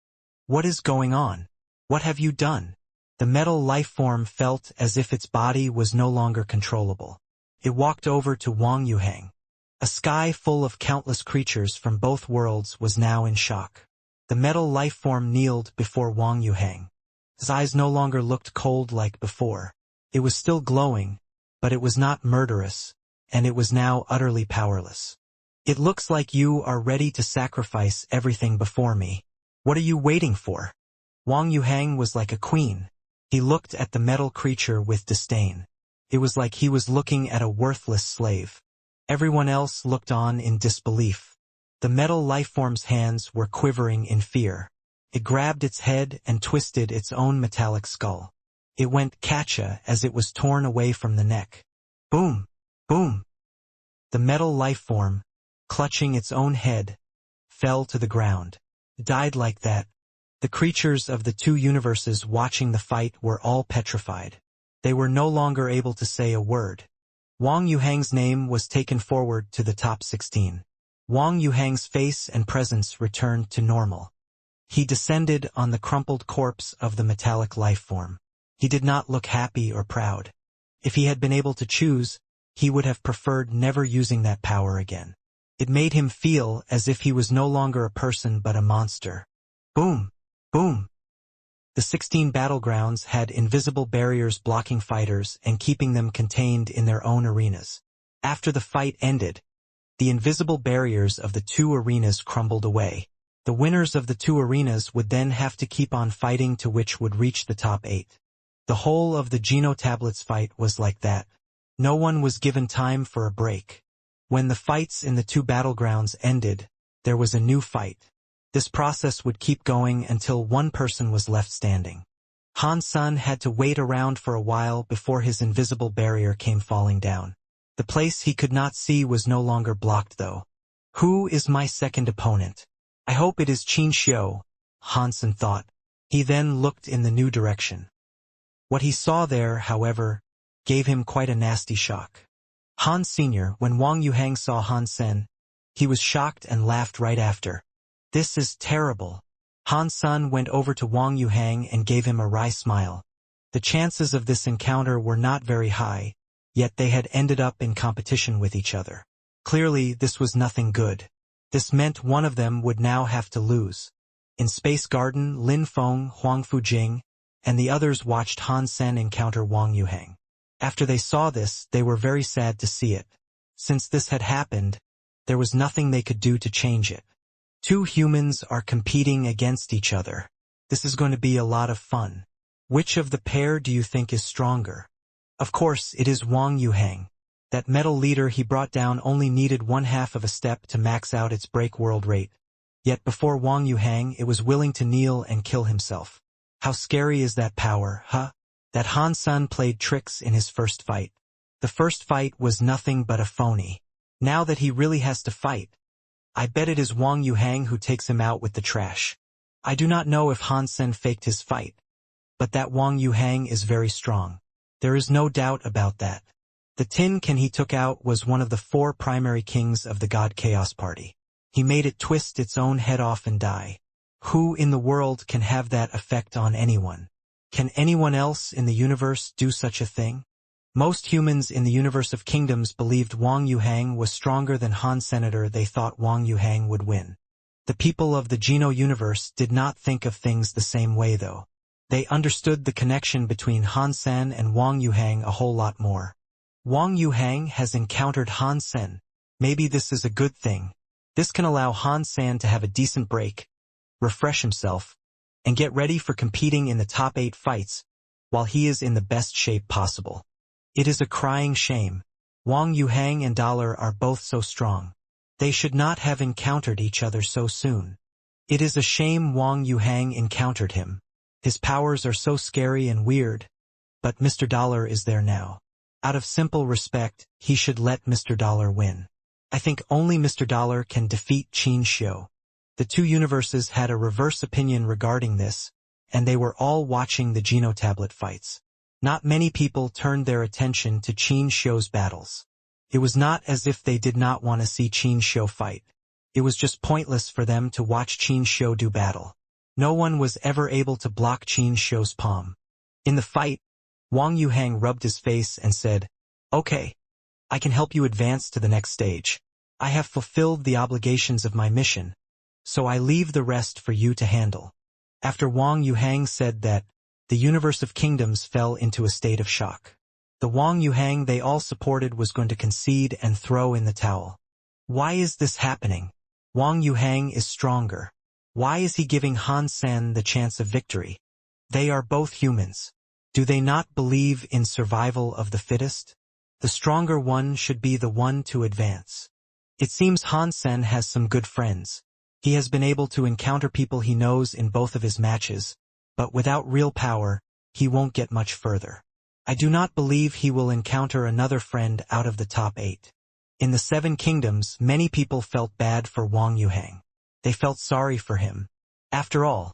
What is going on? What have you done? The metal lifeform felt as if its body was no longer controllable. It walked over to Wang Yuhang. A sky full of countless creatures from both worlds was now in shock. The metal lifeform kneeled before Wang Yuhang. His eyes no longer looked cold like before. It was still glowing, but it was not murderous, and it was now utterly powerless. It looks like you are ready to sacrifice everything before me. What are you waiting for? Wang Yuhang was like a queen. He looked at the metal creature with disdain. It was like he was looking at a worthless slave. Everyone else looked on in disbelief. The metal lifeform's hands were quivering in fear. It grabbed its head and twisted its own metallic skull. It went catcha as it was torn away from the neck. Boom! Boom! The metal lifeform, clutching its own head, fell to the ground. It died like that. The creatures of the two universes watching the fight were all petrified. They were no longer able to say a word. Wang Yuhang's name was taken forward to the top 16. Wang Yuhang's face and presence returned to normal. He descended on the crumpled corpse of the metallic lifeform. He did not look happy or proud. If he had been able to choose, he would have preferred never using that power again. It made him feel as if he was no longer a person but a monster. Boom! Boom! The 16 battlegrounds had invisible barriers blocking fighters and keeping them contained in their own arenas. After the fight ended, the invisible barriers of the two arenas crumbled away. The winners of the two arenas would then have to keep on fighting to which would reach the top 8. The whole of the Geno Tablets fight was like that. No one was given time for a break. When the fights in the two battlegrounds ended, there was a new fight. This process would keep going until one person was left standing. Han Sun had to wait around for a while before his invisible barrier came falling down. The place he could not see was no longer blocked though. Who is my second opponent? I hope it is Qin Xiu, Han Sun thought. He then looked in the new direction. What he saw there, however, gave him quite a nasty shock. Han Sr., when Wang Yuhang saw Han Sen, he was shocked and laughed right after. This is terrible. Han Sun went over to Wang Yuhang and gave him a wry smile. The chances of this encounter were not very high, yet they had ended up in competition with each other. Clearly, this was nothing good. This meant one of them would now have to lose. In Space Garden, Lin Feng, Huang Fujing, and the others watched Han Sen encounter Wang Yuhang. After they saw this, they were very sad to see it. Since this had happened, there was nothing they could do to change it. Two humans are competing against each other. This is going to be a lot of fun. Which of the pair do you think is stronger? Of course, it is Wang Yuhang. That metal leader he brought down only needed 1/2 of a step to max out its break world rate. Yet before Wang Yuhang, it was willing to kneel and kill himself. How scary is that power, huh? That Han Sun played tricks in his first fight. The first fight was nothing but a phony. Now that he really has to fight, I bet it is Wang Yuhang who takes him out with the trash. I do not know if Han Sen faked his fight, but that Wang Yuhang is very strong. There is no doubt about that. The tin can he took out was one of the 4 primary kings of the God Chaos Party. He made it twist its own head off and die. Who in the world can have that effect on anyone? Can anyone else in the universe do such a thing? Most humans in the universe of kingdoms believed Wang Yuhang was stronger than Han Senator. They thought Wang Yuhang would win. The people of the Geno universe did not think of things the same way though. They understood the connection between Han Sen and Wang Yuhang a whole lot more. Wang Yuhang has encountered Han Sen. Maybe this is a good thing. This can allow Han Sen to have a decent break, refresh himself, and get ready for competing in the top 8 fights, while he is in the best shape possible. It is a crying shame. Wang Yuhang and Dollar are both so strong. They should not have encountered each other so soon. It is a shame Wang Yuhang encountered him. His powers are so scary and weird. But Mr. Dollar is there now. Out of simple respect, he should let Mr. Dollar win. I think only Mr. Dollar can defeat Qin Xiu. The 2 universes had a reverse opinion regarding this, and they were all watching the Geno tablet fights. Not many people turned their attention to Qin Xiu's battles. It was not as if they did not want to see Qin Xiu fight. It was just pointless for them to watch Qin Xiu do battle. No one was ever able to block Qin Xiu's palm. In the fight, Wang Yuhang rubbed his face and said, "Okay, I can help you advance to the next stage. I have fulfilled the obligations of my mission, so I leave the rest for you to handle." After Wang Yuhang said that, the universe of kingdoms fell into a state of shock. The Wang Yuhang they all supported was going to concede and throw in the towel. Why is this happening? Wang Yuhang is stronger. Why is he giving Han Sen the chance of victory? They are both humans. Do they not believe in survival of the fittest? The stronger one should be the one to advance. It seems Han Sen has some good friends. He has been able to encounter people he knows in both of his matches, but without real power, he won't get much further. I do not believe he will encounter another friend out of the top 8. In the 7 kingdoms, many people felt bad for Wang Yuhang. They felt sorry for him. After all,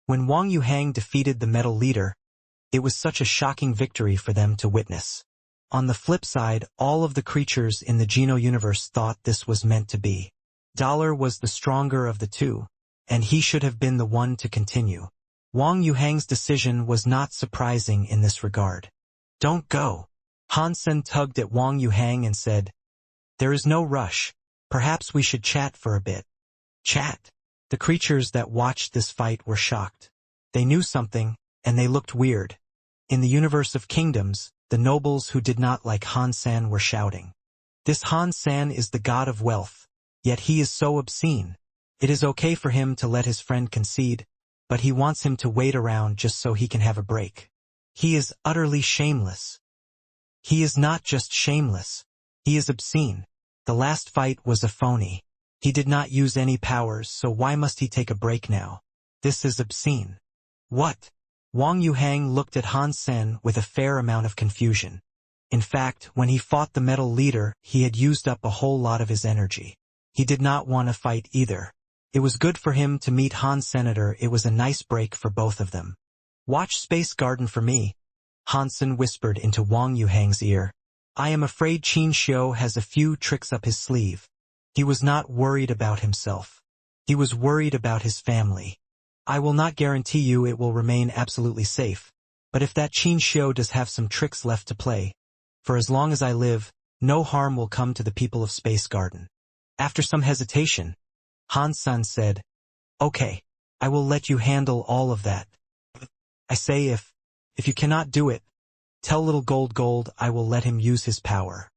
when Wang Yuhang defeated the metal leader, it was such a shocking victory for them to witness. On the flip side, all of the creatures in the Geno universe thought this was meant to be. Dollar was the stronger of the 2, and he should have been the one to continue. Wang Yuhang's decision was not surprising in this regard. "Don't go." Han Sen tugged at Wang Yuhang and said, "There is no rush. Perhaps we should chat for a bit." Chat? The creatures that watched this fight were shocked. They knew something, and they looked weird. In the universe of kingdoms, the nobles who did not like Han Sen were shouting, "This Han Sen is the god of wealth, yet he is so obscene. It is okay for him to let his friend concede, but he wants him to wait around just so he can have a break. He is utterly shameless." He is not just shameless. He is obscene. The last fight was a phony. He did not use any powers, so why must he take a break now? This is obscene. What? Wang Yuhang looked at Han Sen with a fair amount of confusion. In fact, when he fought the metal leader, he had used up a whole lot of his energy. He did not want to fight either. It was good for him to meet Han Senator. It was a nice break for both of them. "Watch Space Garden for me," Hansen whispered into Wang Yuhang's ear. "I am afraid Qin Xiu has a few tricks up his sleeve." He was not worried about himself. He was worried about his family. "I will not guarantee you it will remain absolutely safe, but if that Qin Xiu does have some tricks left to play, for as long as I live, no harm will come to the people of Space Garden." After some hesitation, Han Sen said, "Okay, I will let you handle all of that. I say if you cannot do it, tell little Gold I will let him use his power.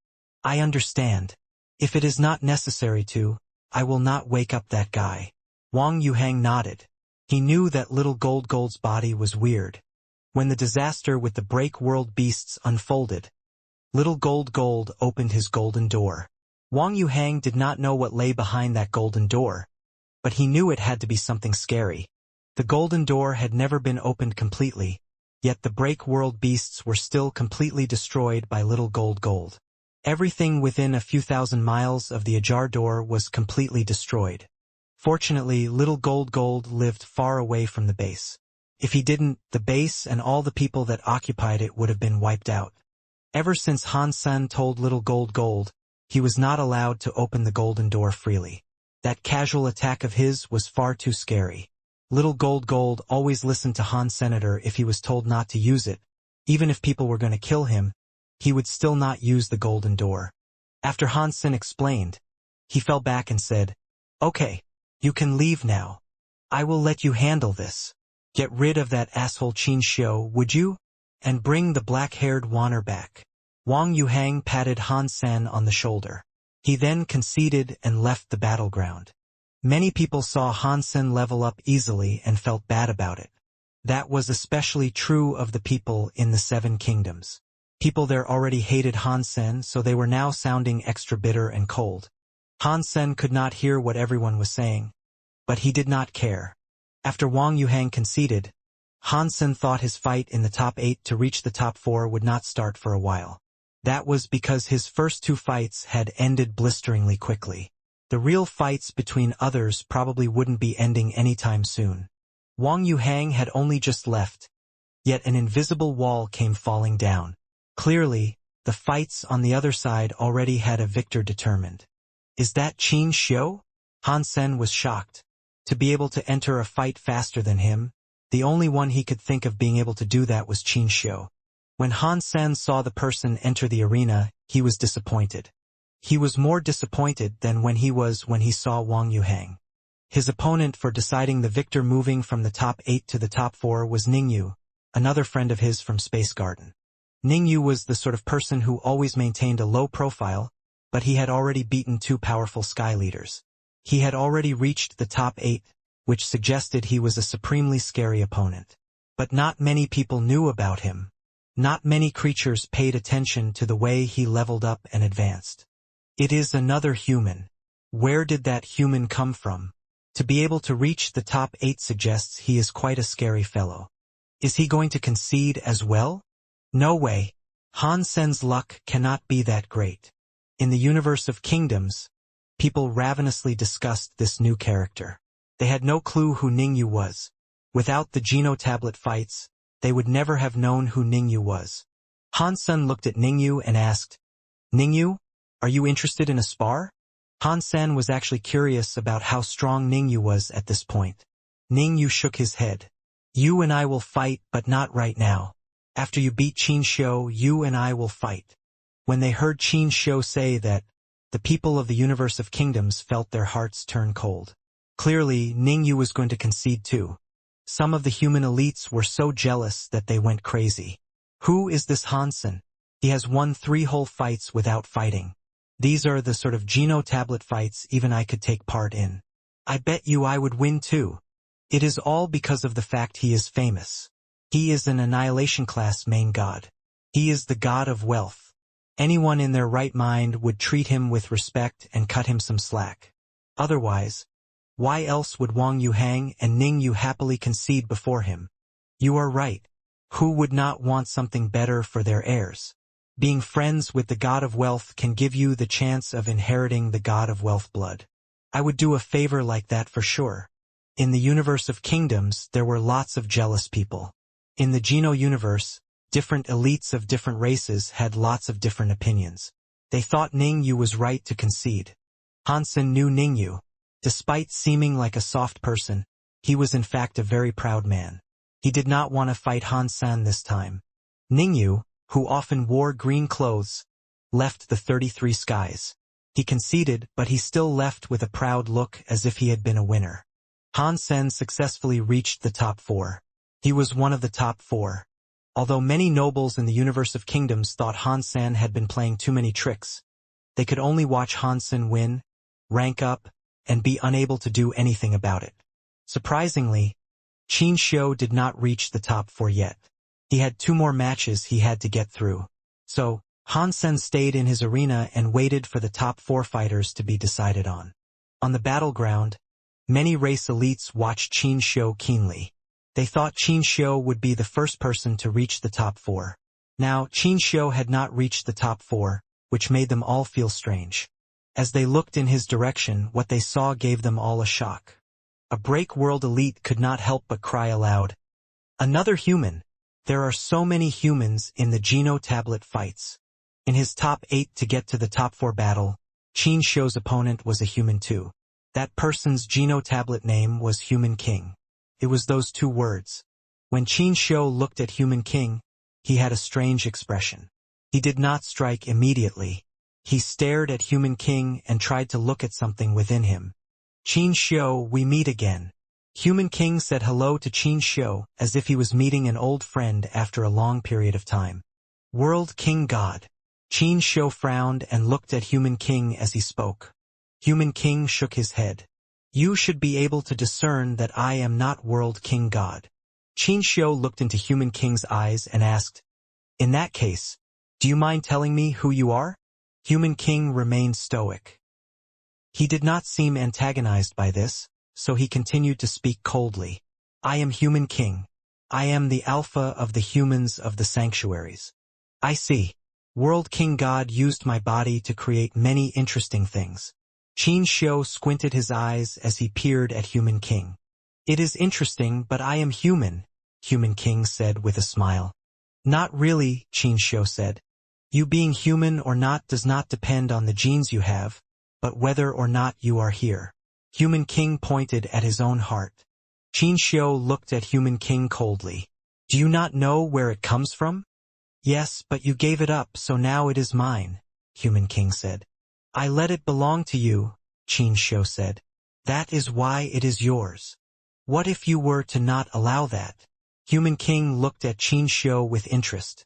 I understand. If it is not necessary to, I will not wake up that guy." Wang Yuhang nodded. He knew that little Gold's body was weird. When the disaster with the break world beasts unfolded, little Gold opened his golden door. Wang Yuhang did not know what lay behind that golden door, but he knew it had to be something scary. The golden door had never been opened completely, yet the break world beasts were still completely destroyed by little Gold. Everything within a few thousand miles of the ajar door was completely destroyed. Fortunately, little Gold lived far away from the base. If he didn't, the base and all the people that occupied it would have been wiped out. Ever since Han Sen told little Gold, he was not allowed to open the golden door freely. That casual attack of his was far too scary. Little Gold always listened to Han Senator if he was told not to use it. Even if people were going to kill him, he would still not use the golden door. After Han Sen explained, he fell back and said, "Okay, you can leave now. I will let you handle this. Get rid of that asshole Qin Xiu, would you? And bring the black-haired Wanner back." Wang Yuhang patted Han Sen on the shoulder. He then conceded and left the battleground. Many people saw Han Sen level up easily and felt bad about it. That was especially true of the people in the Seven Kingdoms. People there already hated Han Sen, so they were now sounding extra bitter and cold. Han Sen could not hear what everyone was saying, but he did not care. After Wang Yuhang conceded, Han Sen thought his fight in the top 8 to reach the top 4 would not start for a while. That was because his first 2 fights had ended blisteringly quickly. The real fights between others probably wouldn't be ending anytime soon. Wang Yuhang had only just left, yet an invisible wall came falling down. Clearly, the fights on the other side already had a victor determined. Is that Qin Xiu? Han Sen was shocked. To be able to enter a fight faster than him, the only one he could think of being able to do that was Qin Xiu. When Han Sen saw the person enter the arena, he was disappointed. He was more disappointed than when he saw Wang Yuhang. His opponent for deciding the victor moving from the top 8 to the top 4 was Ningyu, another friend of his from Space Garden. Ningyu was the sort of person who always maintained a low profile, but he had already beaten 2 powerful sky leaders. He had already reached the top 8, which suggested he was a supremely scary opponent. But not many people knew about him. Not many creatures paid attention to the way he leveled up and advanced. It is another human. Where did that human come from? To be able to reach the top 8 suggests he is quite a scary fellow. Is he going to concede as well? No way. Han Sen's luck cannot be that great. In the universe of kingdoms, people ravenously discussed this new character. They had no clue who Ningyu was. Without the Geno tablet fights, they would never have known who Ningyu was. Han Sen looked at Ningyu and asked, "Ningyu, are you interested in a spar?" Han Sen was actually curious about how strong Ningyu was at this point. Ningyu shook his head. "You and I will fight, but not right now. After you beat Qin Xiu, you and I will fight." When they heard Qin Xiu say that, the people of the universe of kingdoms felt their hearts turn cold. Clearly, Ningyu was going to concede too. Some of the human elites were so jealous that they went crazy. Who is this Han Sen? He has won 3 whole fights without fighting. These are the sort of Geno tablet fights even I could take part in. I bet you I would win too. It is all because of the fact he is famous. He is an annihilation class main god. He is the god of wealth. Anyone in their right mind would treat him with respect and cut him some slack. Otherwise, why else would Wang Yuhang and Ningyu happily concede before him? You are right. Who would not want something better for their heirs? Being friends with the god of wealth can give you the chance of inheriting the god of wealth blood. I would do a favor like that for sure. In the universe of kingdoms, there were lots of jealous people. In the Geno universe, different elites of different races had lots of different opinions. They thought Ningyu was right to concede. Han Sen knew Ningyu. Despite seeming like a soft person, he was in fact a very proud man. He did not want to fight Han Sen this time. Ningyu, who often wore green clothes, left the 33 skies. He conceded, but he still left with a proud look as if he had been a winner. Han Sen successfully reached the top 4. He was one of the top 4. Although many nobles in the universe of kingdoms thought Han Sen had been playing too many tricks, they could only watch Han Sen win, rank up, and be unable to do anything about it. Surprisingly, Qin Xiu did not reach the top 4 yet. He had 2 more matches he had to get through. So, Han Sen stayed in his arena and waited for the top 4 fighters to be decided on. On the battleground, many race elites watched Qin Xiu keenly. They thought Qin Xiu would be the first person to reach the top 4. Now, Qin Xiu had not reached the top 4, which made them all feel strange. As they looked in his direction, what they saw gave them all a shock. A break-world elite could not help but cry aloud. Another human! There are so many humans in the Geno tablet fights. In his top 8 to get to the top 4 battle, Qin Shou's opponent was a human too. That person's Geno tablet name was Human King. It was those 2 words. When Qin Shou looked at Human King, he had a strange expression. He did not strike immediately. He stared at Human King and tried to look at something within him. Qin Shou, we meet again. Human King said hello to Qin Shou as if he was meeting an old friend after a long period of time. World King God. Qin Shou frowned and looked at Human King as he spoke. Human King shook his head. You should be able to discern that I am not World King God. Qin Shou looked into Human King's eyes and asked, in that case, do you mind telling me who you are? Human King remained stoic. He did not seem antagonized by this, so he continued to speak coldly. I am Human King. I am the alpha of the humans of the sanctuaries. I see. World King God used my body to create many interesting things. Qin Shou squinted his eyes as he peered at Human King. It is interesting, but I am human, Human King said with a smile. Not really, Qin Shou said. You being human or not does not depend on the genes you have, but whether or not you are here. Human King pointed at his own heart. Qin Shou looked at Human King coldly. Do you not know where it comes from? Yes, but you gave it up, so now it is mine, Human King said. I let it belong to you, Qin Shou said. That is why it is yours. What if you were to not allow that? Human King looked at Qin Shou with interest.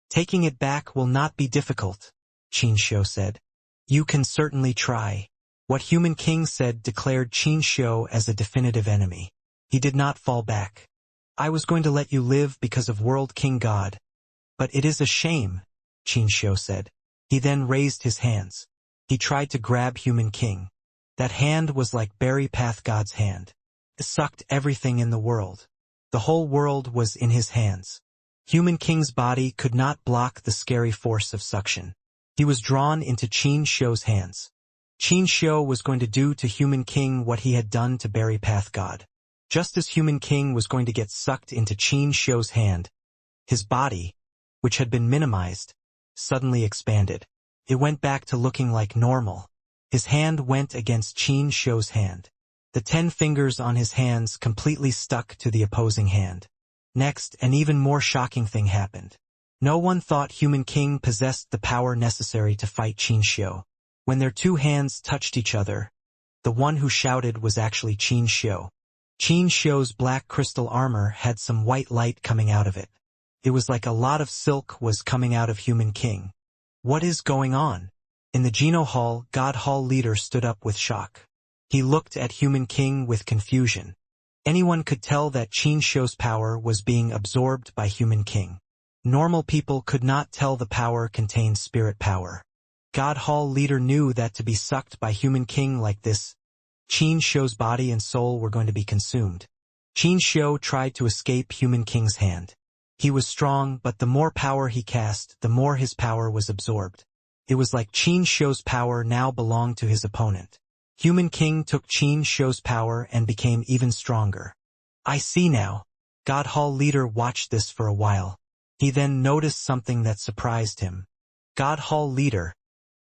Taking it back will not be difficult, Qin Shou said. You can certainly try. What Human King said declared Qin Shou as a definitive enemy. He did not fall back. I was going to let you live because of World King God. But it is a shame, Qin Shou said. He then raised his hands. He tried to grab Human King. That hand was like Berry Path God's hand. It sucked everything in the world. The whole world was in his hands. Human King's body could not block the scary force of suction. He was drawn into Qin Shou's hands. Qin Shou was going to do to Human King what he had done to Berry Path God. Just as Human King was going to get sucked into Qin Shou's hand, his body, which had been minimized, suddenly expanded. It went back to looking like normal. His hand went against Qin Shou's hand. The 10 fingers on his hands completely stuck to the opposing hand. Next, an even more shocking thing happened. No one thought Human King possessed the power necessary to fight Qin Shou. When their 2 hands touched each other, the one who shouted was actually Qin Shou. Qin Shou's black crystal armor had some white light coming out of it. It was like a lot of silk was coming out of Human King. What is going on? In the Geno Hall, God Hall leader stood up with shock. He looked at Human King with confusion. Anyone could tell that Qin Shou's power was being absorbed by Human King. Normal people could not tell the power contained spirit power. God Hall leader knew that to be sucked by Human King like this, Qin Shou's body and soul were going to be consumed. Qin Shou tried to escape Human King's hand. He was strong, but the more power he cast, the more his power was absorbed. It was like Qin Shou's power now belonged to his opponent. Human King took Qin Shou's power and became even stronger. I see now. God Hall leader watched this for a while. He then noticed something that surprised him. God Hall leader.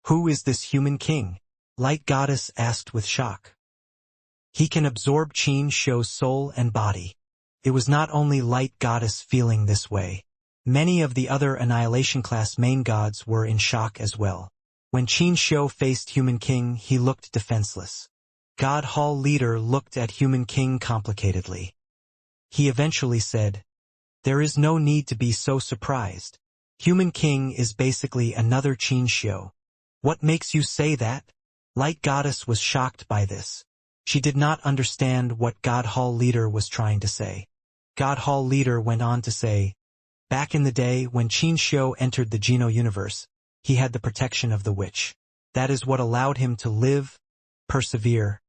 Who is this Human King? Light Goddess asked with shock. He can absorb Qin Shou's soul and body. It was not only Light Goddess feeling this way. Many of the other Annihilation class main gods were in shock as well. When Qin Shou faced Human King, he looked defenseless. God Hall leader looked at Human King complicatedly. He eventually said, there is no need to be so surprised. Human King is basically another Qin Shou. What makes you say that? Light Goddess was shocked by this. She did not understand what God Hall leader was trying to say. God Hall leader went on to say, back in the day when Qin Shou entered the Geno universe, he had the protection of the witch. That is what allowed him to live, persevere,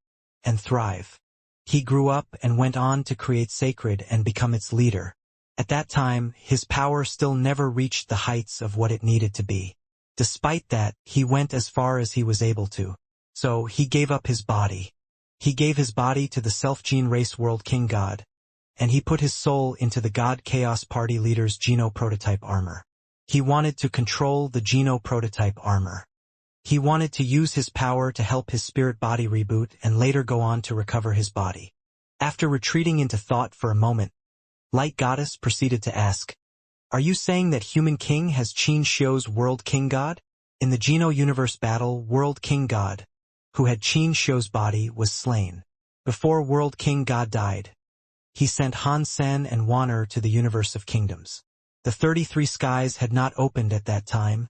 and thrive. He grew up and went on to create Sacred and become its leader. At that time, his power still never reached the heights of what it needed to be. Despite that, he went as far as he was able to. So he gave up his body. He gave his body to the self-gene race world king god, and he put his soul into the god chaos party leader's geno-prototype armor. He wanted to control the geno-prototype armor. He wanted to use his power to help his spirit body reboot and later go on to recover his body. After retreating into thought for a moment, Light Goddess proceeded to ask, "Are you saying that Human King has Qin Shou's World King God?" In the Geno-Universe battle, World King God, who had Qin Shou's body, was slain. Before World King God died, he sent Han Sen and Wan'er to the Universe of Kingdoms. The 33 skies had not opened at that time,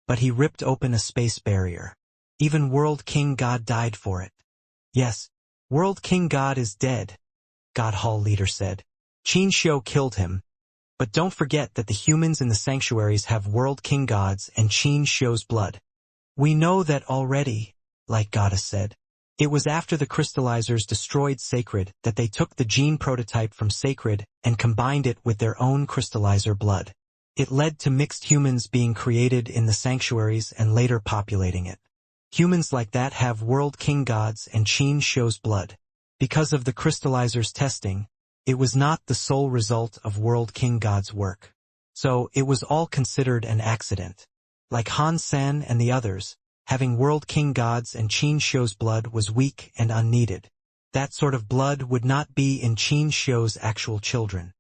but he ripped open a space barrier. Even World King God died for it. "Yes, World King God is dead," God Hall leader said. "Qin Shou killed him, but don't forget that the humans in the sanctuaries have World King Gods and Qin Shou's blood." "We know that already," Light Goddess said. "It was after the crystallizers destroyed Sacred that they took the gene prototype from Sacred and combined it with their own crystallizer blood. It led to mixed humans being created in the sanctuaries and later populating it. Humans like that have World King Gods and Qin Shou's blood. Because of the crystallizers testing, it was not the sole result of World King God's work. So it was all considered an accident. Like Han Sen and the others, having World King Gods and Qin Shou's blood was weak and unneeded. That sort of blood would not be in Qin Shou's actual children.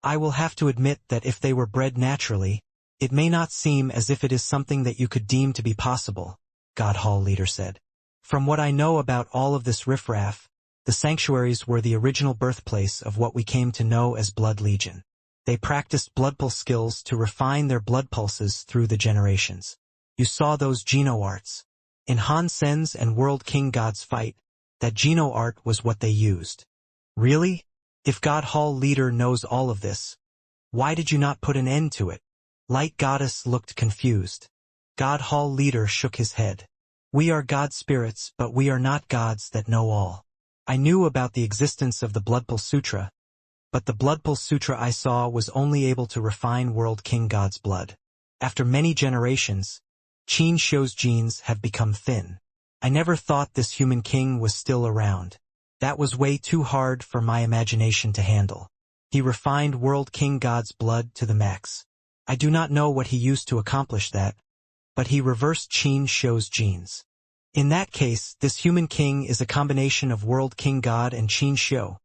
I will have to admit that if they were bred naturally, it may not seem as if it is something that you could deem to be possible," God Hall leader said. "From what I know about all of this riffraff, the sanctuaries were the original birthplace of what we came to know as Blood Legion. They practiced blood pulse skills to refine their blood pulses through the generations. You saw those geno-arts. In Han Sen's and World King God's fight, that geno-art was what they used." "Really? If God Hall leader knows all of this, why did you not put an end to it?" Light Goddess looked confused. God Hall leader shook his head. "We are God spirits, but we are not gods that know all. I knew about the existence of the Bloodpulse Sutra, but the Bloodpulse Sutra I saw was only able to refine World King God's blood. After many generations, Qin Shou's genes have become thin. I never thought this Human King was still around. That was way too hard for my imagination to handle. He refined World King God's blood to the max. I do not know what he used to accomplish that, but he reversed Qin Shou's genes. In that case, this Human King is a combination of World King God and Qin Shou,"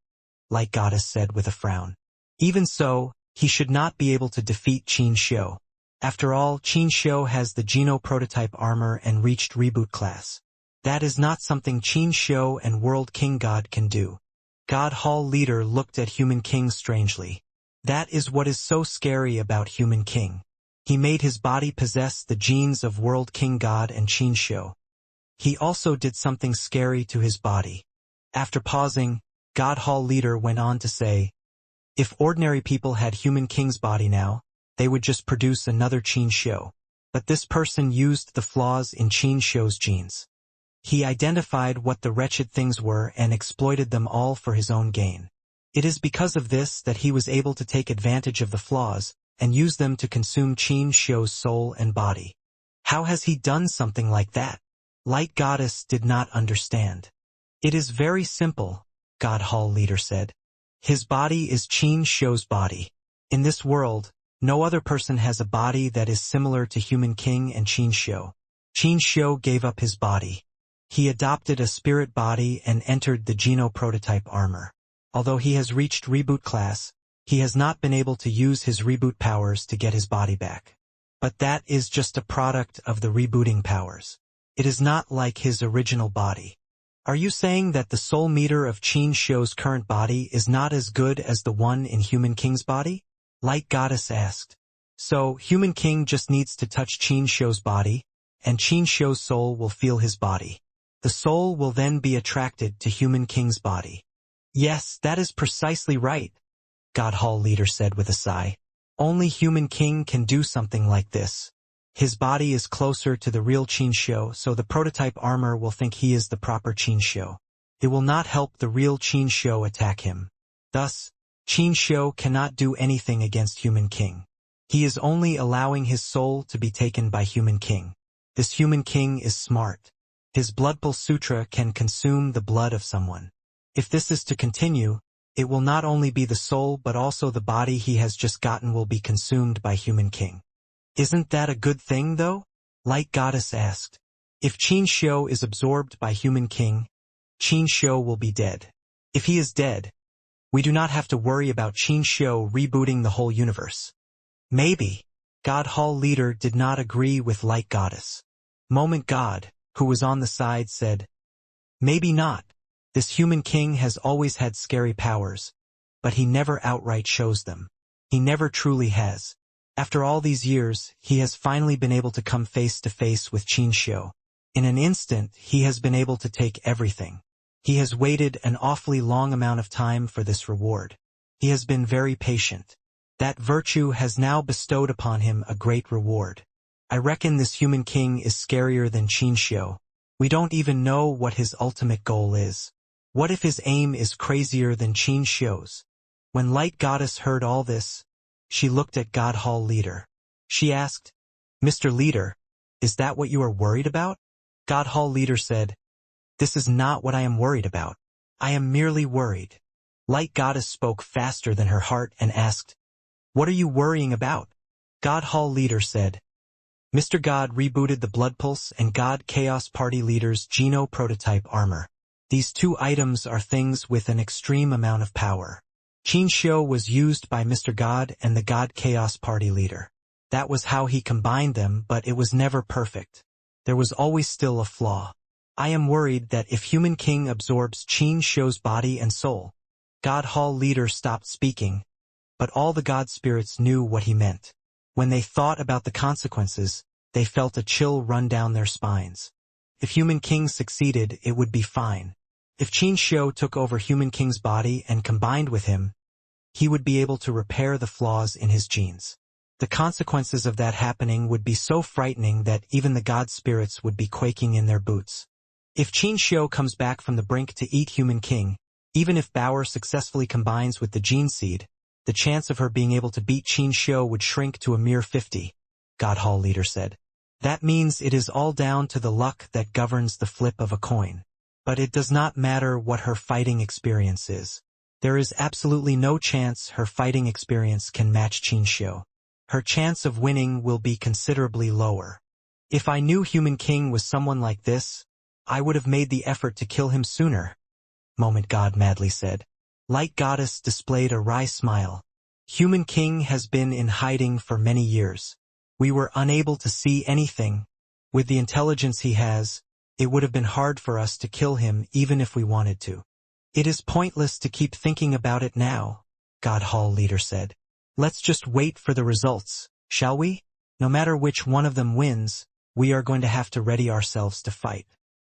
Light Goddess said with a frown. "Even so, he should not be able to defeat Qin Shou. After all, Qin Shou has the Geno-prototype armor and reached reboot class. That is not something Qin Shou and World King God can do." God Hall leader looked at Human King strangely. "That is what is so scary about Human King. He made his body possess the genes of World King God and Qin Shou. He also did something scary to his body." After pausing, God Hall leader went on to say, "If ordinary people had Human King's body now, they would just produce another Qin Shou. But this person used the flaws in Qin Shou's genes. He identified what the wretched things were and exploited them all for his own gain. It is because of this that he was able to take advantage of the flaws and use them to consume Qin Shou's soul and body. How has he done something like that?" Light Goddess did not understand. "It is very simple," God Hall leader said. "His body is Qin Shou's body. In this world, no other person has a body that is similar to Human King and Qin Shou. Qin Shou gave up his body. He adopted a spirit body and entered the Geno-prototype armor. Although he has reached reboot class, he has not been able to use his reboot powers to get his body back. But that is just a product of the rebooting powers. It is not like his original body." "Are you saying that the soul meter of Qin Shou's current body is not as good as the one in Human King's body?" Light Goddess asked. "So, Human King just needs to touch Qin Shou's body, and Qin Shou's soul will feel his body. The soul will then be attracted to Human King's body." "Yes, that is precisely right," God Hall leader said with a sigh. "Only Human King can do something like this. His body is closer to the real Qin Shou, so the prototype armor will think he is the proper Qin Shou. It will not help the real Qin Shou attack him. Thus, Qin Shou cannot do anything against Human King. He is only allowing his soul to be taken by Human King. This Human King is smart. His Bloodpulse Sutra can consume the blood of someone. If this is to continue, it will not only be the soul but also the body he has just gotten will be consumed by Human King. Isn't that a good thing, though? Light Goddess asked. If Qin Xiu is absorbed by Human King, Qin Xiu will be dead. If he is dead, we do not have to worry about Qin Xiu rebooting the whole universe. Maybe. God Hall leader did not agree with Light Goddess. Moment God, who was on the side, said, maybe not. This Human King has always had scary powers, but he never outright shows them. He never truly has. After all these years, he has finally been able to come face to face with Qin Xiu. In an instant, he has been able to take everything. He has waited an awfully long amount of time for this reward. He has been very patient. That virtue has now bestowed upon him a great reward. I reckon this Human King is scarier than Qin Xiu. We don't even know what his ultimate goal is. What if his aim is crazier than Qin Xiu's? When Light Goddess heard all this, she looked at God Hall leader. She asked, Mr. Leader, is that what you are worried about? God Hall leader said, this is not what I am worried about. I am merely worried. Light Goddess spoke faster than her heart and asked, what are you worrying about? God Hall leader said, Mr. God rebooted the Bloodpulse and God Chaos Party leader's Geno prototype armor. These two items are things with an extreme amount of power. Qin Xiu was used by Mr. God and the God Chaos Party leader. That was how he combined them, but it was never perfect. There was always still a flaw. I am worried that if Human King absorbs Qin Xiu's body and soul. God Hall leader stopped speaking, but all the God spirits knew what he meant. When they thought about the consequences, they felt a chill run down their spines. If Human King succeeded, it would be fine. If Qin Xiu took over Human King's body and combined with him, he would be able to repair the flaws in his genes. The consequences of that happening would be so frightening that even the God spirits would be quaking in their boots. If Qin Xiu comes back from the brink to eat Human King, even if Bauer successfully combines with the gene seed, the chance of her being able to beat Qin Xiu would shrink to a mere 50, God Hall leader said. That means it is all down to the luck that governs the flip of a coin. But it does not matter what her fighting experience is. There is absolutely no chance her fighting experience can match Qin Xiu. Her chance of winning will be considerably lower. If I knew Human King was someone like this, I would have made the effort to kill him sooner, Moment God madly said. Light Goddess displayed a wry smile. Human King has been in hiding for many years. We were unable to see anything. With the intelligence he has, it would have been hard for us to kill him even if we wanted to. It is pointless to keep thinking about it now, God Hall leader said. Let's just wait for the results, shall we? No matter which one of them wins, we are going to have to ready ourselves to fight.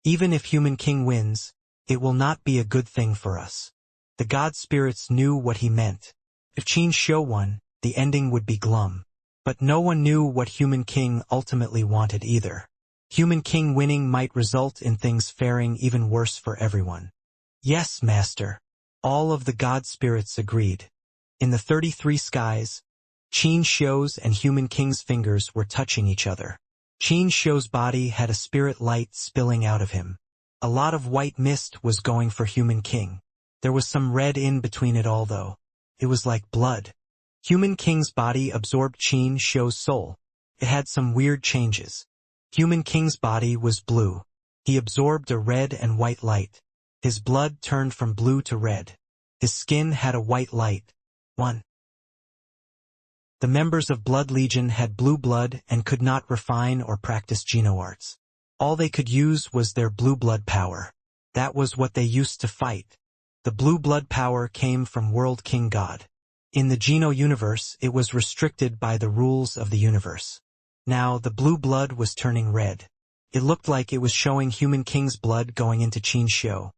Even if Human King wins, it will not be a good thing for us. The God spirits knew what he meant. If Qin Xiu won, the ending would be glum. But no one knew what Human King ultimately wanted either. Human King winning might result in things faring even worse for everyone. Yes, Master. All of the God spirits agreed. In the 33 skies, Qin Xiu's and Human King's fingers were touching each other. Qin Xiu's body had a spirit light spilling out of him. A lot of white mist was going for Human King. There was some red in between it all though. It was like blood. Human King's body absorbed Qin Xiu's soul. It had some weird changes. Human King's body was blue. He absorbed a red and white light. His blood turned from blue to red. His skin had a white light. 1. The members of Blood Legion had blue blood and could not refine or practice genoarts. All they could use was their blue blood power. That was what they used to fight. The blue blood power came from World King God. In the Geno universe, it was restricted by the rules of the universe. Now, the blue blood was turning red. It looked like it was showing Human King's blood going into Qin Xiu.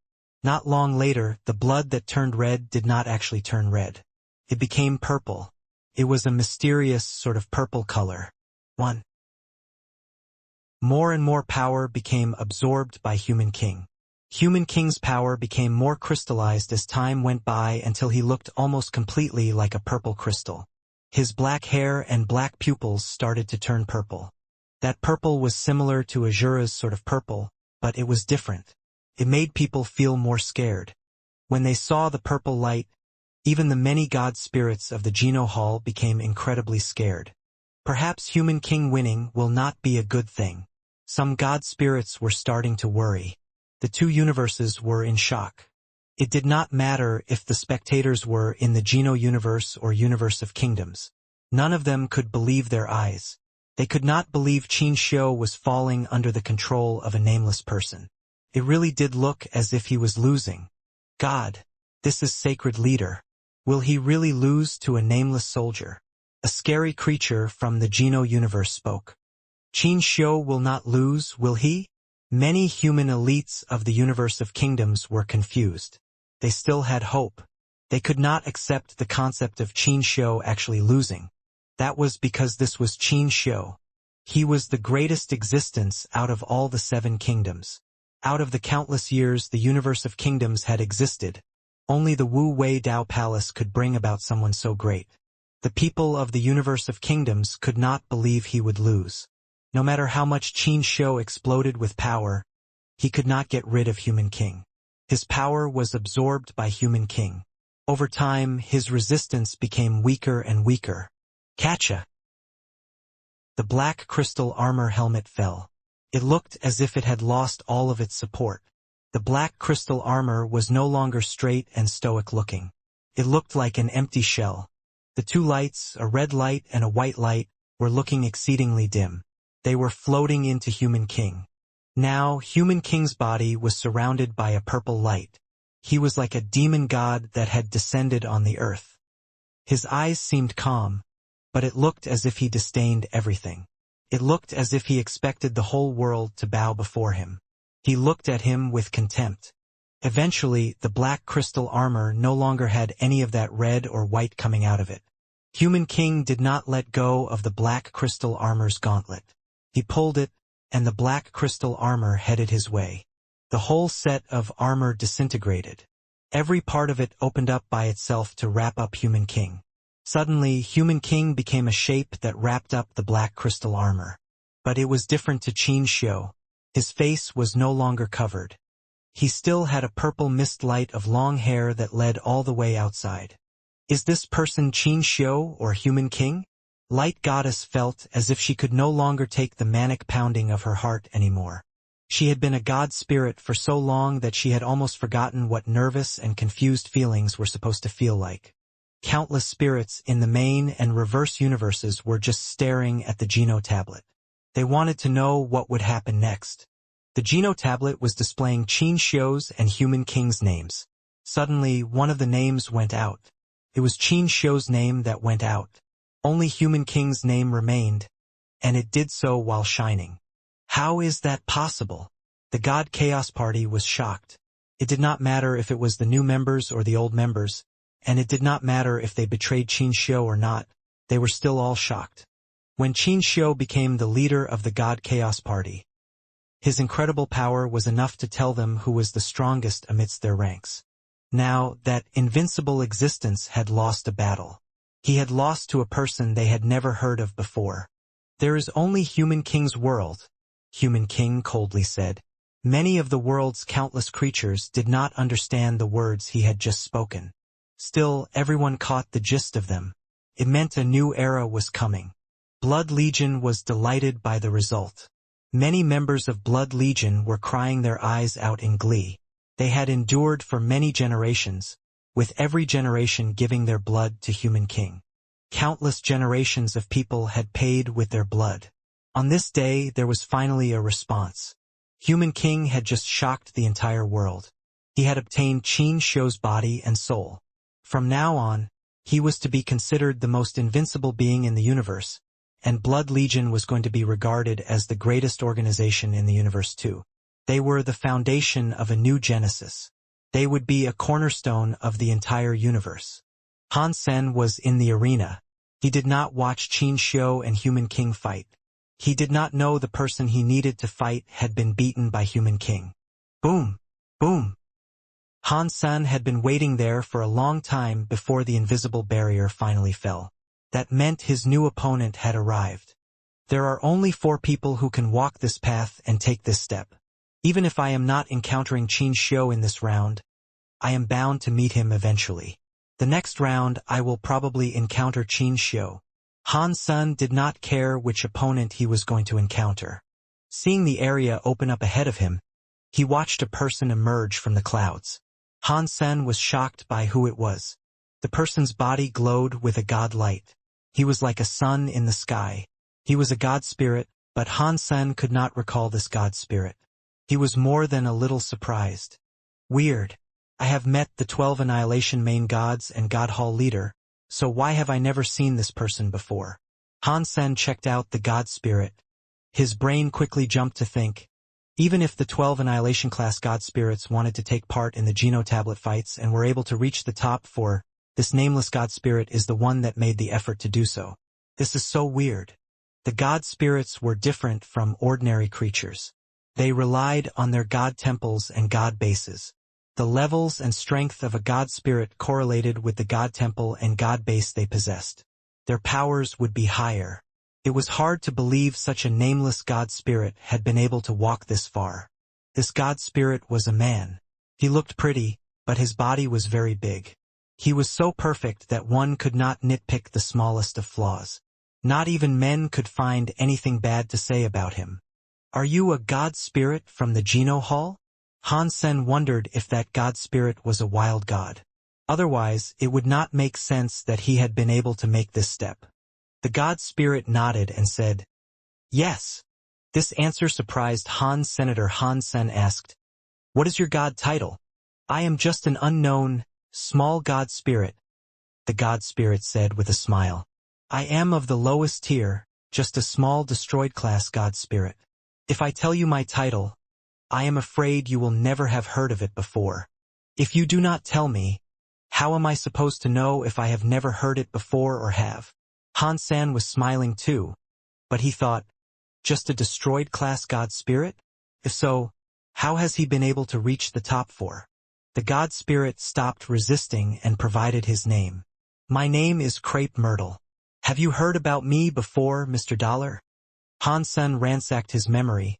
Not long later, the blood that turned red did not actually turn red. It became purple. It was a mysterious sort of purple color. 1. More and more power became absorbed by Human King. Human King's power became more crystallized as time went by until he looked almost completely like a purple crystal. His black hair and black pupils started to turn purple. That purple was similar to Azura's sort of purple, but it was different. It made people feel more scared. When they saw the purple light, even the many god spirits of the Geno Hall became incredibly scared. Perhaps Human King winning will not be a good thing. Some god spirits were starting to worry. The two universes were in shock. It did not matter if the spectators were in the Geno universe or universe of kingdoms. None of them could believe their eyes. They could not believe Qin Shou was falling under the control of a nameless person. It really did look as if he was losing. God, this is sacred leader. Will he really lose to a nameless soldier? A scary creature from the Geno universe spoke. Qin Shou will not lose, will he? Many human elites of the universe of kingdoms were confused. They still had hope. They could not accept the concept of Qin Shou actually losing. That was because this was Qin Shou. He was the greatest existence out of all the 7 kingdoms. Out of the countless years the universe of kingdoms had existed, only the Wu Wei Dao Palace could bring about someone so great. The people of the universe of kingdoms could not believe he would lose. No matter how much Qin Shou exploded with power, he could not get rid of Human King. His power was absorbed by Human King. Over time, his resistance became weaker and weaker. Catcha! The black crystal armor helmet fell. It looked as if it had lost all of its support. The black crystal armor was no longer straight and stoic looking. It looked like an empty shell. The two lights, a red light and a white light, were looking exceedingly dim. They were floating into Human King. Now, Human King's body was surrounded by a purple light. He was like a demon god that had descended on the earth. His eyes seemed calm, but it looked as if he disdained everything. It looked as if he expected the whole world to bow before him. He looked at him with contempt. Eventually, the black crystal armor no longer had any of that red or white coming out of it. Human King did not let go of the black crystal armor's gauntlet. He pulled it, and the black crystal armor headed his way. The whole set of armor disintegrated. Every part of it opened up by itself to wrap up Human King. Suddenly, Human King became a shape that wrapped up the black crystal armor. But it was different to Qin Shou. His face was no longer covered. He still had a purple mist light of long hair that led all the way outside. Is this person Qin Shou or Human King? Light Goddess felt as if she could no longer take the manic pounding of her heart anymore. She had been a god spirit for so long that she had almost forgotten what nervous and confused feelings were supposed to feel like. Countless spirits in the main and reverse universes were just staring at the Geno tablet. They wanted to know what would happen next. The Geno tablet was displaying Qin Shou's and Human King's names. Suddenly, one of the names went out. It was Qin Shou's name that went out. Only Human King's name remained, and it did so while shining. How is that possible? The God Chaos Party was shocked. It did not matter if it was the new members or the old members, and it did not matter if they betrayed Qin Shou or not, they were still all shocked. When Qin Shou became the leader of the God Chaos Party, his incredible power was enough to tell them who was the strongest amidst their ranks. Now, that invincible existence had lost a battle. He had lost to a person they had never heard of before. There is only Human King's world, Human King coldly said. Many of the world's countless creatures did not understand the words he had just spoken. Still, everyone caught the gist of them. It meant a new era was coming. Blood Legion was delighted by the result. Many members of Blood Legion were crying their eyes out in glee. They had endured for many generations, with every generation giving their blood to Human King. Countless generations of people had paid with their blood. On this day, there was finally a response. Human King had just shocked the entire world. He had obtained Qin Shou's body and soul. From now on, he was to be considered the most invincible being in the universe, and Blood Legion was going to be regarded as the greatest organization in the universe too. They were the foundation of a new genesis. They would be a cornerstone of the entire universe. Han Sen was in the arena. He did not watch Qin Shou and Human King fight. He did not know the person he needed to fight had been beaten by Human King. Boom! Boom! Han Sen had been waiting there for a long time before the invisible barrier finally fell. That meant his new opponent had arrived. There are only 4 people who can walk this path and take this step. Even if I am not encountering Qin Xiu in this round, I am bound to meet him eventually. The next round I will probably encounter Qin Xiu. Han Sen did not care which opponent he was going to encounter. Seeing the area open up ahead of him, he watched a person emerge from the clouds. Han Sen was shocked by who it was. The person's body glowed with a god light. He was like a sun in the sky. He was a god spirit, but Han Sen could not recall this god spirit. He was more than a little surprised. Weird. I have met the 12 Annihilation main gods and God Hall leader, so why have I never seen this person before? Han Sen checked out the god spirit. His brain quickly jumped to think, even if the 12 Annihilation class god spirits wanted to take part in the Geno tablet fights and were able to reach the top 4, this nameless god spirit is the one that made the effort to do so. This is so weird. The god spirits were different from ordinary creatures. They relied on their god temples and god bases. The levels and strength of a god spirit correlated with the god temple and god base they possessed. Their powers would be higher. It was hard to believe such a nameless god spirit had been able to walk this far. This god spirit was a man. He looked pretty, but his body was very big. He was so perfect that one could not nitpick the smallest of flaws. Not even men could find anything bad to say about him. Are you a god spirit from the Geno Hall? Han Sen wondered if that god spirit was a wild god. Otherwise, it would not make sense that he had been able to make this step. The god spirit nodded and said, "Yes." This answer surprised Han. Senator Han Sen asked, "What is your god title?" "I am just an unknown, small god spirit," the god spirit said with a smile. "I am of the lowest tier, just a small destroyed class god spirit. If I tell you my title, I am afraid you will never have heard of it before. If you do not tell me, how am I supposed to know if I have never heard it before or have?" Han Sen was smiling too, but he thought, just a destroyed class god spirit? If so, how has he been able to reach the top 4? The god spirit stopped resisting and provided his name. "My name is Crepe Myrtle. Have you heard about me before, Mr. Dollar?" Han Sen ransacked his memory,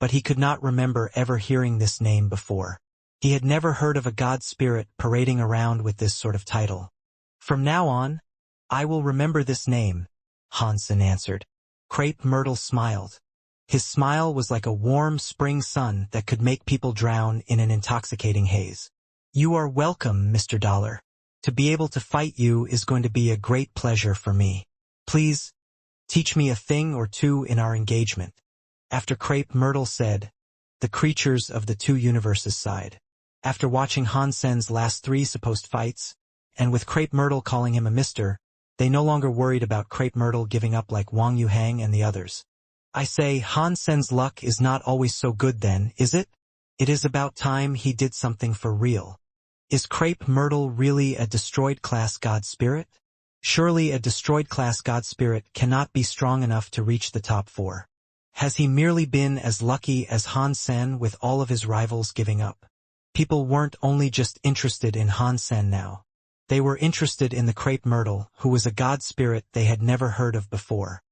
but he could not remember ever hearing this name before. He had never heard of a god spirit parading around with this sort of title. "From now on, I will remember this name," Han Sen answered. Crepe Myrtle smiled. His smile was like a warm spring sun that could make people drown in an intoxicating haze. "You are welcome, Mr. Dollar. To be able to fight you is going to be a great pleasure for me. Please, teach me a thing or two in our engagement." After Crepe Myrtle said, the creatures of the two universes sighed. After watching Han Sen's last 3 supposed fights, and with Crepe Myrtle calling him a mister, they no longer worried about Crepe Myrtle giving up like Wang Yuhang and the others. "I say, Han Sen's luck is not always so good then, is it? It is about time he did something for real. Is Crepe Myrtle really a destroyed class god spirit? Surely a destroyed class god spirit cannot be strong enough to reach the top 4. Has he merely been as lucky as Han Sen with all of his rivals giving up?" People weren't only just interested in Han Sen now. They were interested in the Crepe Myrtle, who was a god spirit they had never heard of before.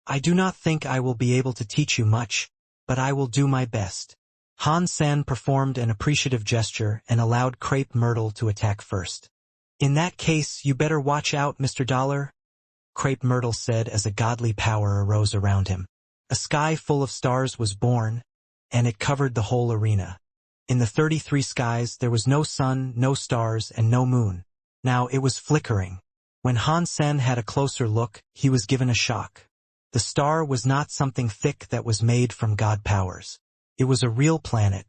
"I do not think I will be able to teach you much, but I will do my best." Han Sen performed an appreciative gesture and allowed Crepe Myrtle to attack first. "In that case, you better watch out, Mr. Dollar," Crepe Myrtle said as a godly power arose around him. A sky full of stars was born, and it covered the whole arena. In the 33 skies there was no sun, no stars, and no moon. Now it was flickering. When Han Sen had a closer look, he was given a shock. The star was not something thick that was made from god powers. It was a real planet.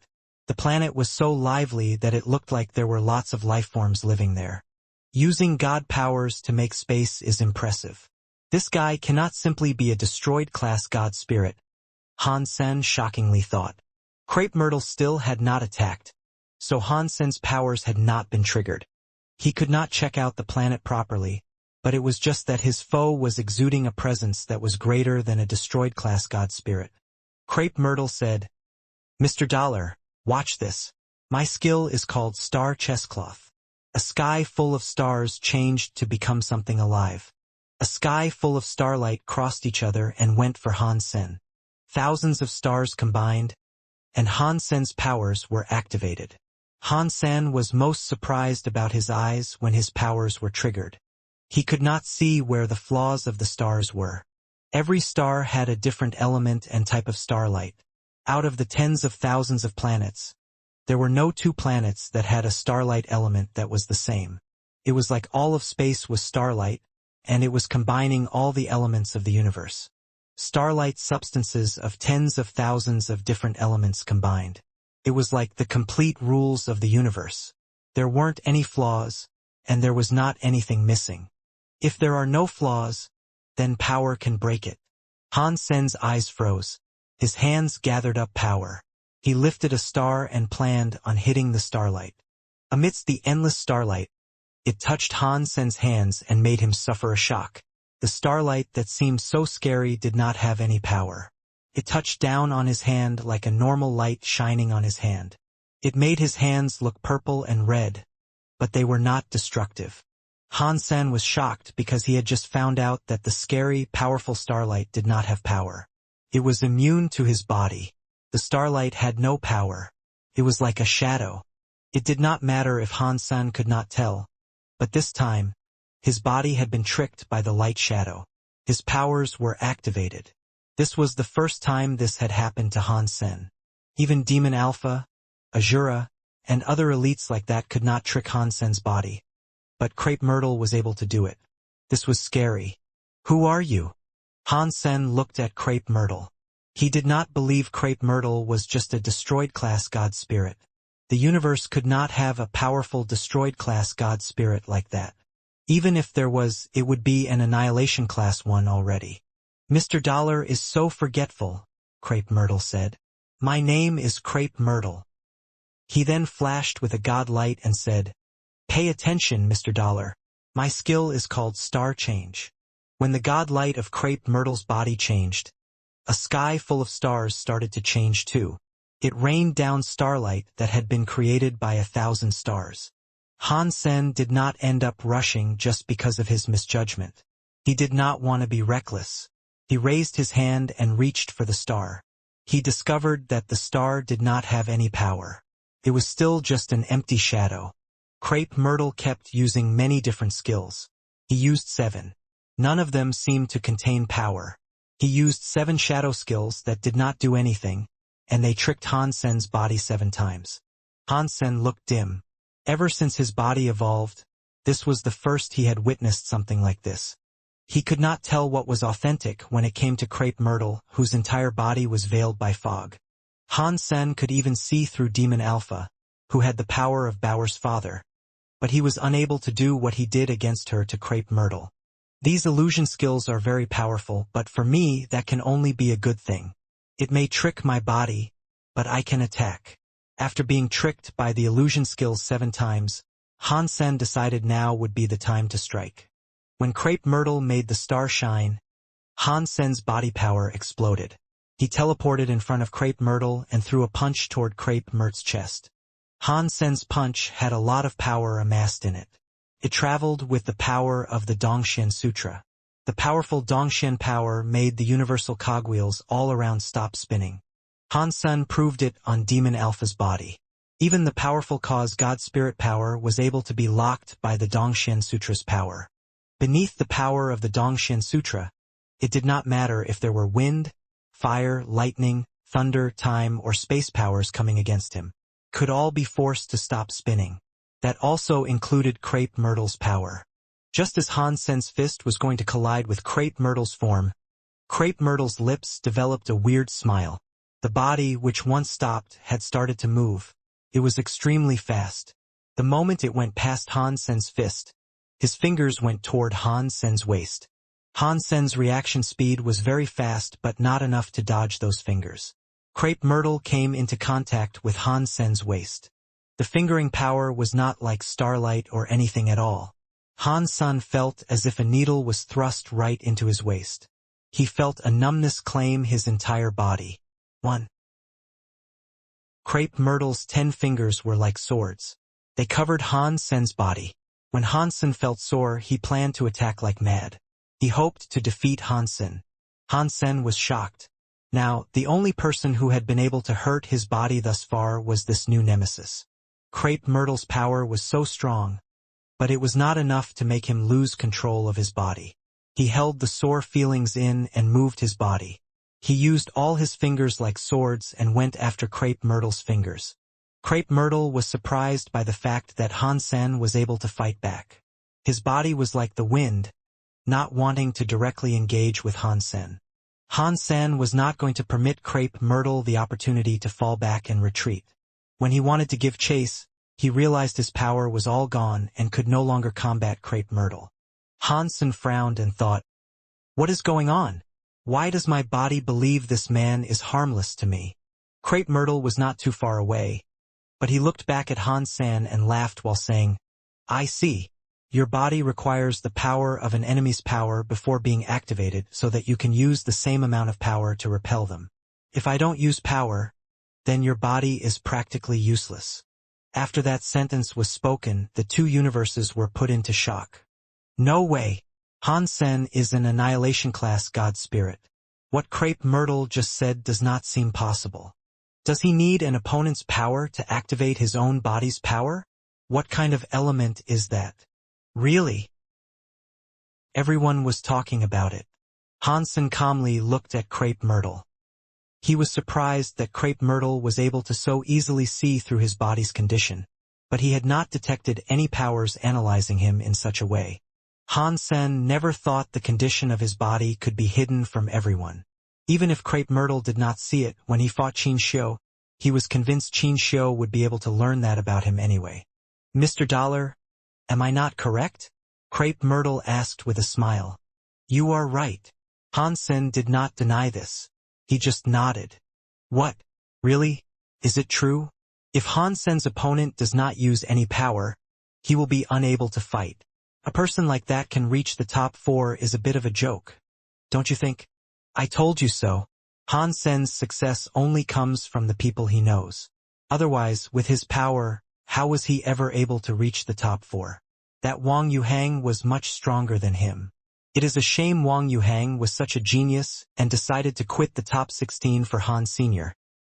The planet was so lively that it looked like there were lots of life forms living there. Using god powers to make space is impressive. This guy cannot simply be a destroyed class god spirit, Han Sen shockingly thought. Crepe Myrtle still had not attacked, so Han Sen's powers had not been triggered. He could not check out the planet properly, but it was just that his foe was exuding a presence that was greater than a destroyed class god spirit. Crepe Myrtle said, "Mr. Dollar, watch this. My skill is called Star Chesscloth." A sky full of stars changed to become something alive. A sky full of starlight crossed each other and went for Han Sen. Thousands of stars combined, and Han Sen's powers were activated. Han Sen was most surprised about his eyes when his powers were triggered. He could not see where the flaws of the stars were. Every star had a different element and type of starlight. Out of the tens of thousands of planets, there were no two planets that had a starlight element that was the same. It was like all of space was starlight, and it was combining all the elements of the universe. Starlight substances of tens of thousands of different elements combined. It was like the complete rules of the universe. There weren't any flaws, and there was not anything missing. If there are no flaws, then power can break it. Han Sen's eyes froze. His hands gathered up power. He lifted a star and planned on hitting the starlight. Amidst the endless starlight, it touched Han Sen's hands and made him suffer a shock. The starlight that seemed so scary did not have any power. It touched down on his hand like a normal light shining on his hand. It made his hands look purple and red, but they were not destructive. Han Sen was shocked because he had just found out that the scary, powerful starlight did not have power. It was immune to his body. The starlight had no power. It was like a shadow. It did not matter if Han Sen could not tell, but this time, his body had been tricked by the light shadow. His powers were activated. This was the first time this had happened to Han Sen. Even Demon Alpha, Azura, and other elites like that could not trick Han Sen's body. But Crepe Myrtle was able to do it. This was scary. Who are you? Han Sen looked at Crepe Myrtle. He did not believe Crepe Myrtle was just a destroyed-class god spirit. The universe could not have a powerful destroyed-class god spirit like that. Even if there was, it would be an Annihilation Class 1 already. Mr. Dollar is so forgetful, Crepe Myrtle said. My name is Crepe Myrtle. He then flashed with a god light and said, Pay attention, Mr. Dollar. My skill is called Star Change. When the god light of Crepe Myrtle's body changed, a sky full of stars started to change too. It rained down starlight that had been created by 1,000 stars. Han Sen did not end up rushing just because of his misjudgment. He did not want to be reckless. He raised his hand and reached for the star. He discovered that the star did not have any power. It was still just an empty shadow. Crepe Myrtle kept using many different skills. He used 7. None of them seemed to contain power. He used 7 shadow skills that did not do anything, and they tricked Han Sen's body 7 times. Han Sen looked dim. Ever since his body evolved, this was the first he had witnessed something like this. He could not tell what was authentic when it came to Crepe Myrtle, whose entire body was veiled by fog. Han Sen could even see through Demon Alpha, who had the power of Baoer's father, but he was unable to do what he did against her to Crepe Myrtle. These illusion skills are very powerful, but for me that can only be a good thing. It may trick my body, but I can attack. After being tricked by the illusion skills 7 times, Han Sen decided now would be the time to strike. When Crepe Myrtle made the star shine, Han Sen's body power exploded. He teleported in front of Crepe Myrtle and threw a punch toward Crepe Myrtle's chest. Han Sen's punch had a lot of power amassed in it. It traveled with the power of the Dongxian Sutra. The powerful Dongxian power made the universal cogwheels all around stop spinning. Han Sen proved it on Demon Alpha's body. Even the powerful cause God Spirit power was able to be locked by the Dongxian Sutra's power. Beneath the power of the Dongxian Sutra, it did not matter if there were wind, fire, lightning, thunder, time, or space powers coming against him. Could all be forced to stop spinning. That also included Crepe Myrtle's power. Just as Han Sen's fist was going to collide with Crepe Myrtle's form, Crepe Myrtle's lips developed a weird smile. The body, which once stopped, had started to move. It was extremely fast. The moment it went past Han Sen's fist, his fingers went toward Han Sen's waist. Han Sen's reaction speed was very fast but not enough to dodge those fingers. Crepe Myrtle came into contact with Han Sen's waist. The fingering power was not like starlight or anything at all. Han Sen felt as if a needle was thrust right into his waist. He felt a numbness claim his entire body. 1. Crepe Myrtle's 10 fingers were like swords. They covered Han Sen's body. When Han Sen felt sore, he planned to attack like mad. He hoped to defeat Han Sen. Han Sen was shocked. Now, the only person who had been able to hurt his body thus far was this new nemesis. Crepe Myrtle's power was so strong, but it was not enough to make him lose control of his body. He held the sore feelings in and moved his body. He used all his fingers like swords and went after Crepe Myrtle's fingers. Crepe Myrtle was surprised by the fact that Hansen was able to fight back. His body was like the wind, not wanting to directly engage with Hansen. Hansen was not going to permit Crepe Myrtle the opportunity to fall back and retreat. When he wanted to give chase, he realized his power was all gone and could no longer combat Crepe Myrtle. Hansen frowned and thought, "What is going on? Why does my body believe this man is harmless to me?" Crepe Myrtle was not too far away, but he looked back at Hansen and laughed while saying, "I see. Your body requires the power of an enemy's power before being activated so that you can use the same amount of power to repel them. If I don't use power, then your body is practically useless." After that sentence was spoken, the two universes were put into shock. No way. Hansen is an Annihilation class god spirit. What Crepe Myrtle just said does not seem possible. Does he need an opponent's power to activate his own body's power? What kind of element is that? Really? Everyone was talking about it. Hansen calmly looked at Crepe Myrtle. He was surprised that Crepe Myrtle was able to so easily see through his body's condition, but he had not detected any powers analyzing him in such a way. Hansen never thought the condition of his body could be hidden from everyone. Even if Crepe Myrtle did not see it when he fought Qin Xiu, he was convinced Qin Xiu would be able to learn that about him anyway. "Mr. Dollar, am I not correct?" Crepe Myrtle asked with a smile. "You are right." Hansen did not deny this. He just nodded. "What? Really? Is it true? If Hansen's opponent does not use any power, he will be unable to fight. A person like that can reach the top 4 is a bit of a joke. Don't you think? I told you so. Hansen's success only comes from the people he knows. Otherwise, with his power, how was he ever able to reach the top 4? That Wang Yuhang was much stronger than him. It is a shame Wang Yuhang was such a genius and decided to quit the top 16 for Han Sr.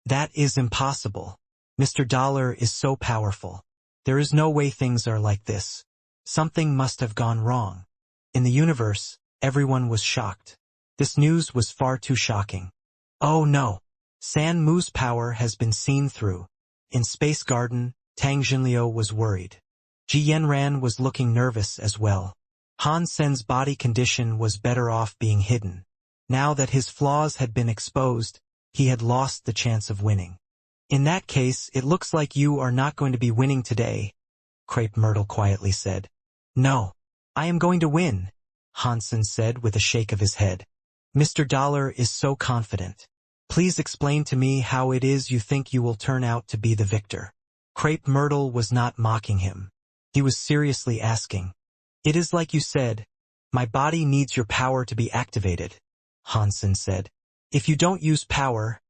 That is impossible. Mr. Dollar is so powerful. There is no way things are like this. Something must have gone wrong. In the universe, everyone was shocked. This news was far too shocking. Oh no! San Mu's power has been seen through. In Space Garden, Tang Jinliu was worried. Ji Yanran was looking nervous as well. Hansen's body condition was better off being hidden. Now that his flaws had been exposed, he had lost the chance of winning. "In that case, it looks like you are not going to be winning today," Crepe Myrtle quietly said. "No, I am going to win," Hansen said with a shake of his head. "Mr. Dollar is so confident. Please explain to me how it is you think you will turn out to be the victor." Crepe Myrtle was not mocking him. He was seriously asking. "It is like you said, my body needs your power to be activated," Hansen said. "If you don't use power,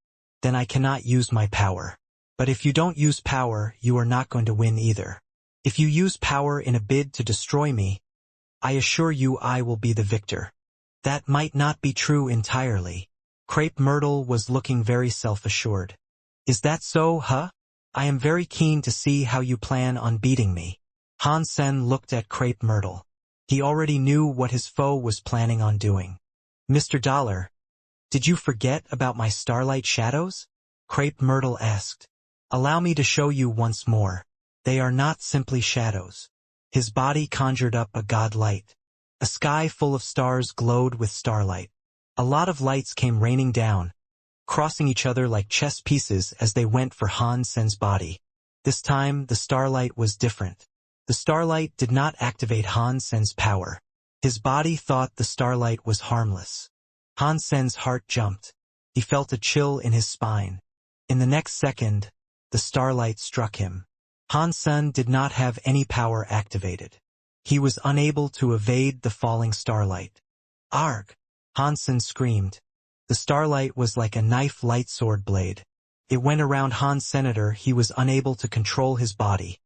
then I cannot use my power. But if you don't use power, you are not going to win either. If you use power in a bid to destroy me, I assure you I will be the victor." That might not be true entirely. Crepe Myrtle was looking very self-assured. "Is that so, huh? I am very keen to see how you plan on beating me." Hansen looked at Crepe Myrtle. He already knew what his foe was planning on doing. "Mr. Dollar, did you forget about my starlight shadows?" Crepe Myrtle asked. "Allow me to show you once more. They are not simply shadows." His body conjured up a god light. A sky full of stars glowed with starlight. A lot of lights came raining down, crossing each other like chess pieces as they went for Hansen's body. This time, the starlight was different. The starlight did not activate Hansen's power. His body thought the starlight was harmless. Hansen's heart jumped. He felt a chill in his spine. In the next second, the starlight struck him. Hansen did not have any power activated. He was unable to evade the falling starlight. "Arg!" Hansen screamed. The starlight was like a knife light sword blade. It went around Senator. He was unable to control his body,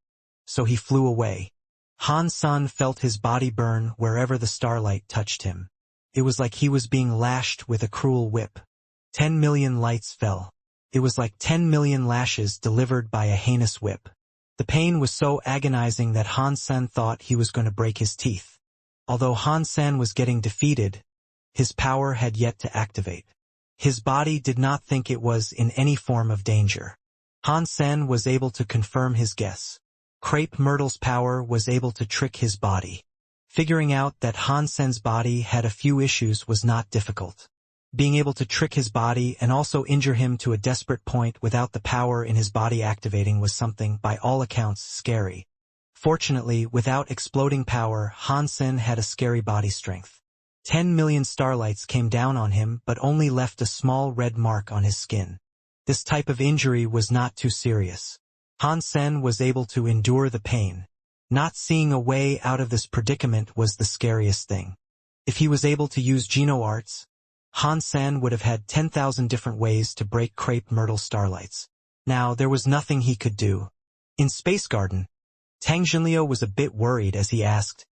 so he flew away. Hansen felt his body burn wherever the starlight touched him. It was like he was being lashed with a cruel whip. 10 million lights fell. It was like 10 million lashes delivered by a heinous whip. The pain was so agonizing that Han Sen thought he was going to break his teeth. Although Han Sen was getting defeated, his power had yet to activate. His body did not think it was in any form of danger. Han Sen was able to confirm his guess. Crepe Myrtle's power was able to trick his body. Figuring out that Han Sen's body had a few issues was not difficult. Being able to trick his body and also injure him to a desperate point without the power in his body activating was something, by all accounts, scary. Fortunately, without exploding power, Han Sen had a scary body strength. 10 million starlights came down on him but only left a small red mark on his skin. This type of injury was not too serious. Han Sen was able to endure the pain. Not seeing a way out of this predicament was the scariest thing. If he was able to use Geno arts, Han Sen would have had 10,000 different ways to break Crepe Myrtle starlights. Now, there was nothing he could do. In Space Garden, Tang Jinliu was a bit worried as he asked,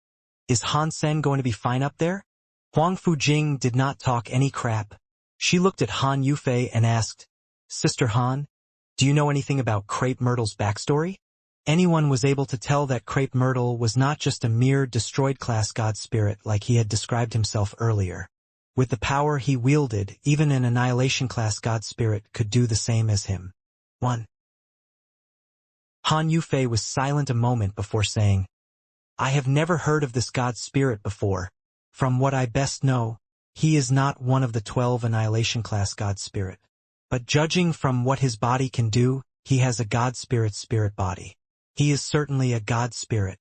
"Is Han Sen going to be fine up there?" Huang Fujing did not talk any crap. She looked at Han Yufei and asked, "Sister Han, do you know anything about Crepe Myrtle's backstory?" Anyone was able to tell that Crepe Myrtle was not just a mere destroyed-class god spirit like he had described himself earlier. With the power he wielded, even an Annihilation-class god spirit could do the same as him. 1. Han Yufei was silent a moment before saying, "I have never heard of this god spirit before. From what I best know, he is not one of the 12 Annihilation-class god spirit. But judging from what his body can do, he has a god spirit body. He is certainly a god spirit.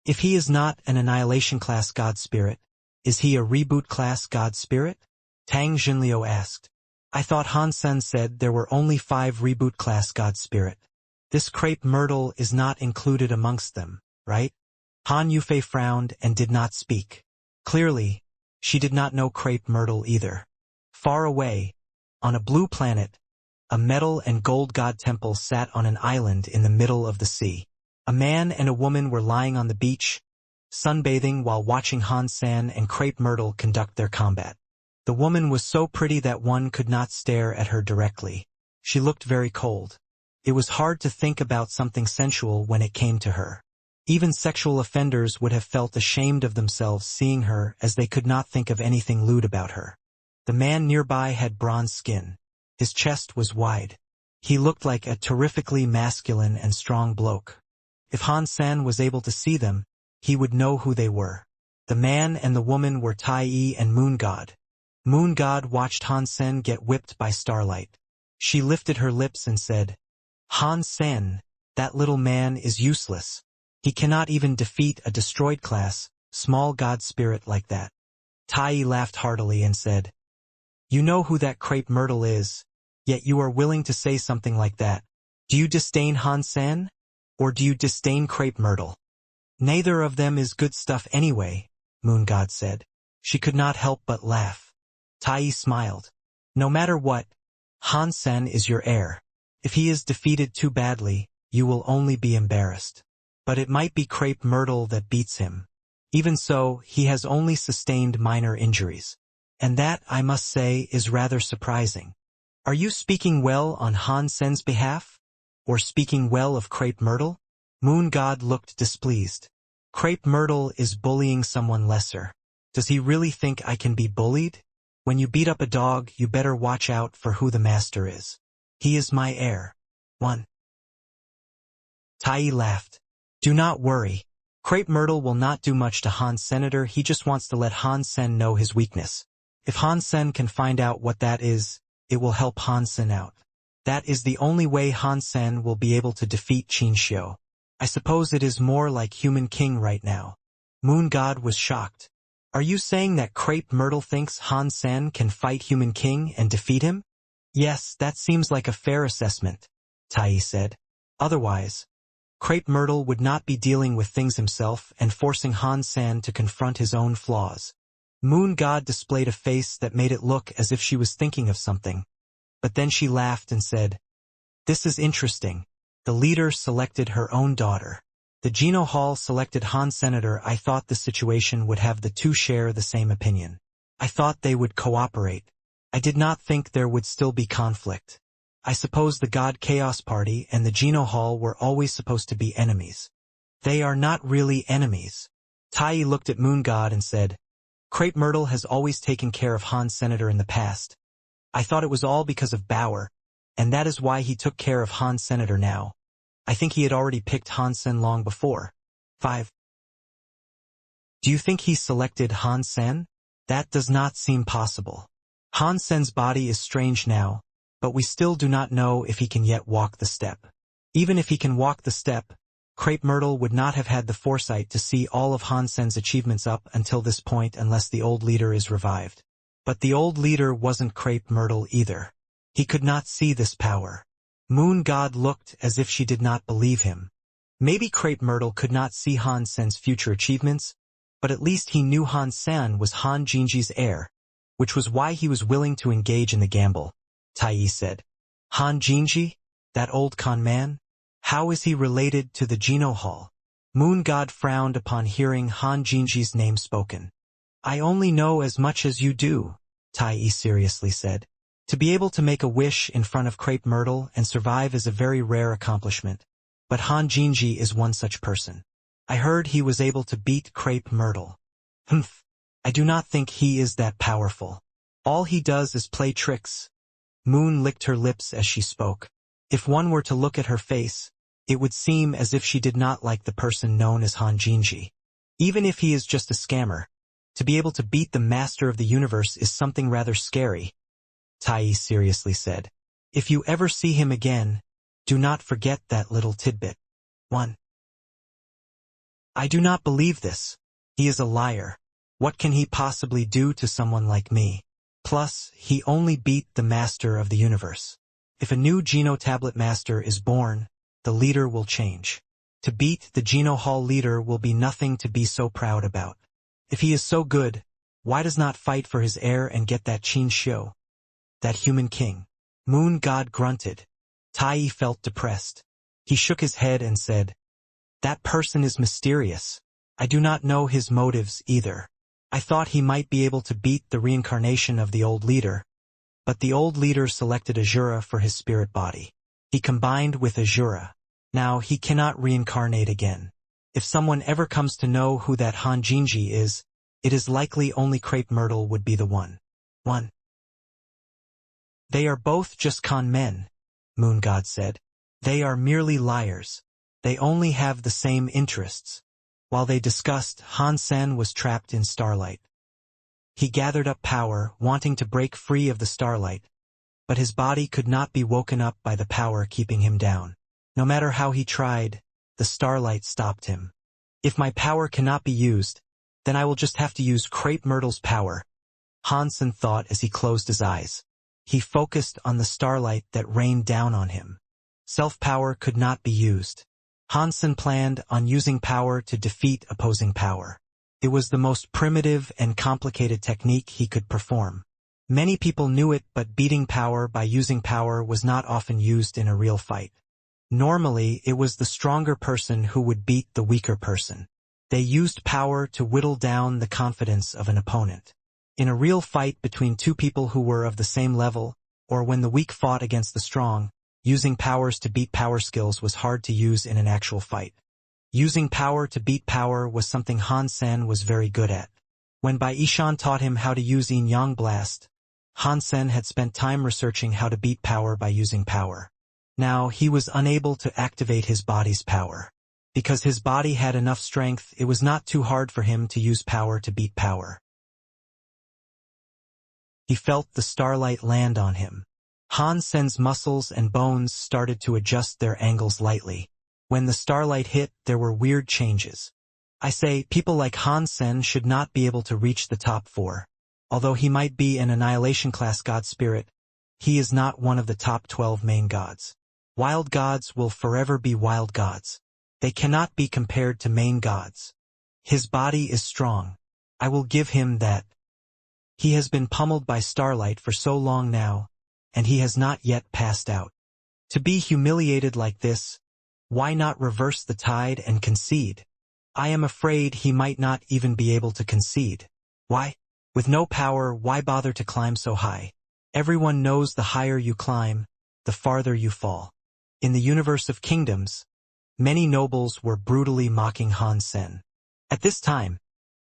If he is not an Annihilation-class god spirit, is he a reboot-class god spirit?" Tang Jinliu asked. "I thought Han Sen said there were only 5 reboot-class god spirit. This Crepe Myrtle is not included amongst them, right?" Han Yufei frowned and did not speak. Clearly, she did not know Crepe Myrtle either. Far away, on a blue planet, a metal and gold god temple sat on an island in the middle of the sea. A man and a woman were lying on the beach, sunbathing while watching Han Sen and Crepe Myrtle conduct their combat. The woman was so pretty that one could not stare at her directly. She looked very cold. It was hard to think about something sensual when it came to her. Even sexual offenders would have felt ashamed of themselves seeing her, as they could not think of anything lewd about her. The man nearby had bronze skin. His chest was wide. He looked like a terrifically masculine and strong bloke. If Han Sen was able to see them, he would know who they were. The man and the woman were Tai Yi and Moon God. Moon God watched Han Sen get whipped by starlight. She lifted her lips and said, "Han Sen, that little man is useless. He cannot even defeat a destroyed-class, small god spirit like that." Tai Yi laughed heartily and said, "You know who that Crepe Myrtle is, yet you are willing to say something like that. Do you disdain Han Sen, or do you disdain Crepe Myrtle?" "Neither of them is good stuff anyway," Moon God said. She could not help but laugh. Tai Yi smiled. "No matter what, Han Sen is your heir. If he is defeated too badly, you will only be embarrassed. But it might be Crepe Myrtle that beats him. Even so, he has only sustained minor injuries. And that, I must say, is rather surprising. Are you speaking well on Han Sen's behalf? Or speaking well of Crepe Myrtle?" Moon God looked displeased. "Crepe Myrtle is bullying someone lesser. Does he really think I can be bullied? When you beat up a dog, you better watch out for who the master is. He is my heir." 1. Tai Yi laughed. "Do not worry. Crepe Myrtle will not do much to Han Senator. He just wants to let Han Sen know his weakness. If Han Sen can find out what that is, it will help Han Sen out. That is the only way Han Sen will be able to defeat Qin Xiu. I suppose it is more like Human King right now." Moon God was shocked. "Are you saying that Crepe Myrtle thinks Han Sen can fight Human King and defeat him?" "Yes, that seems like a fair assessment," Tai Yi said. "Otherwise, Crepe Myrtle would not be dealing with things himself and forcing Han Sen to confront his own flaws." Moon God displayed a face that made it look as if she was thinking of something. But then she laughed and said, "This is interesting. The leader selected her own daughter. The Geno Hall selected Han Senator. I thought the situation would have the two share the same opinion. I thought they would cooperate. I did not think there would still be conflict. I suppose the God Chaos Party and the Geno Hall were always supposed to be enemies. They are not really enemies. Tai looked at Moon God and said, Crepe Myrtle has always taken care of Han Senator in the past. I thought it was all because of Bauer, and that is why he took care of Han Senator now. I think he had already picked Han Sen long before. 5. Do you think he selected Han Sen? That does not seem possible. Han Sen's body is strange now, but we still do not know if he can yet walk the step. Even if he can walk the step, Crepe Myrtle would not have had the foresight to see all of Han Sen's achievements up until this point unless the old leader is revived. But the old leader wasn't Crepe Myrtle either. He could not see this power. Moon God looked as if she did not believe him. Maybe Crepe Myrtle could not see Han Sen's future achievements, but at least he knew Han Sen was Han Jinji's heir, which was why he was willing to engage in the gamble. Tai said, Han Jinji? That old con man? How is he related to the Geno Hall? Moon God frowned upon hearing Han Jinji's name spoken. I only know as much as you do, Tai seriously said. To be able to make a wish in front of Crepe Myrtle and survive is a very rare accomplishment. But Han Jinji is one such person. I heard he was able to beat Crepe Myrtle. Humph. I do not think he is that powerful. All he does is play tricks. Moon licked her lips as she spoke. If one were to look at her face, it would seem as if she did not like the person known as Han Jinji. Even if he is just a scammer, to be able to beat the master of the universe is something rather scary. Tai seriously said, if you ever see him again, do not forget that little tidbit. 1. I do not believe this. He is a liar. What can he possibly do to someone like me? Plus, he only beat the master of the universe. If a new Geno Tablet master is born, the leader will change. To beat the Geno Hall leader will be nothing to be so proud about. If he is so good, why does not fight for his heir and get that Qin Shou? That human king. Moon God grunted. Tai felt depressed. He shook his head and said, that person is mysterious. I do not know his motives either. I thought he might be able to beat the reincarnation of the old leader, but the old leader selected Azura for his spirit body. He combined with Azura. Now he cannot reincarnate again. If someone ever comes to know who that Han Jinji is, it is likely only Crepe Myrtle would be the one. 1. They are both just con men, Moon God said. They are merely liars. They only have the same interests. While they discussed, Han Sen was trapped in starlight. He gathered up power, wanting to break free of the starlight, but his body could not be woken up by the power keeping him down. No matter how he tried, the starlight stopped him. If my power cannot be used, then I will just have to use Crepe Myrtle's power, Han Sen thought as he closed his eyes. He focused on the starlight that rained down on him. Self-power could not be used. Han Sen planned on using power to defeat opposing power. It was the most primitive and complicated technique he could perform. Many people knew it, but beating power by using power was not often used in a real fight. Normally, it was the stronger person who would beat the weaker person. They used power to whittle down the confidence of an opponent. In a real fight between two people who were of the same level, or when the weak fought against the strong, using powers to beat power skills was hard to use in an actual fight. Using power to beat power was something Han Sen was very good at. When Bai Yishan taught him how to use Yin Yang Blast, Han Sen had spent time researching how to beat power by using power. Now, he was unable to activate his body's power. Because his body had enough strength, it was not too hard for him to use power to beat power. He felt the starlight land on him. Han Sen's muscles and bones started to adjust their angles lightly. When the starlight hit, there were weird changes. I say, people like Han Sen should not be able to reach the top 4. Although he might be an Annihilation-class god spirit, he is not one of the top 12 main gods. Wild gods will forever be wild gods. They cannot be compared to main gods. His body is strong. I will give him that. He has been pummeled by starlight for so long now, and he has not yet passed out. To be humiliated like this, why not reverse the tide and concede? I am afraid he might not even be able to concede. Why? With no power, why bother to climb so high? Everyone knows the higher you climb, the farther you fall. In the universe of kingdoms, many nobles were brutally mocking Han Sen. At this time,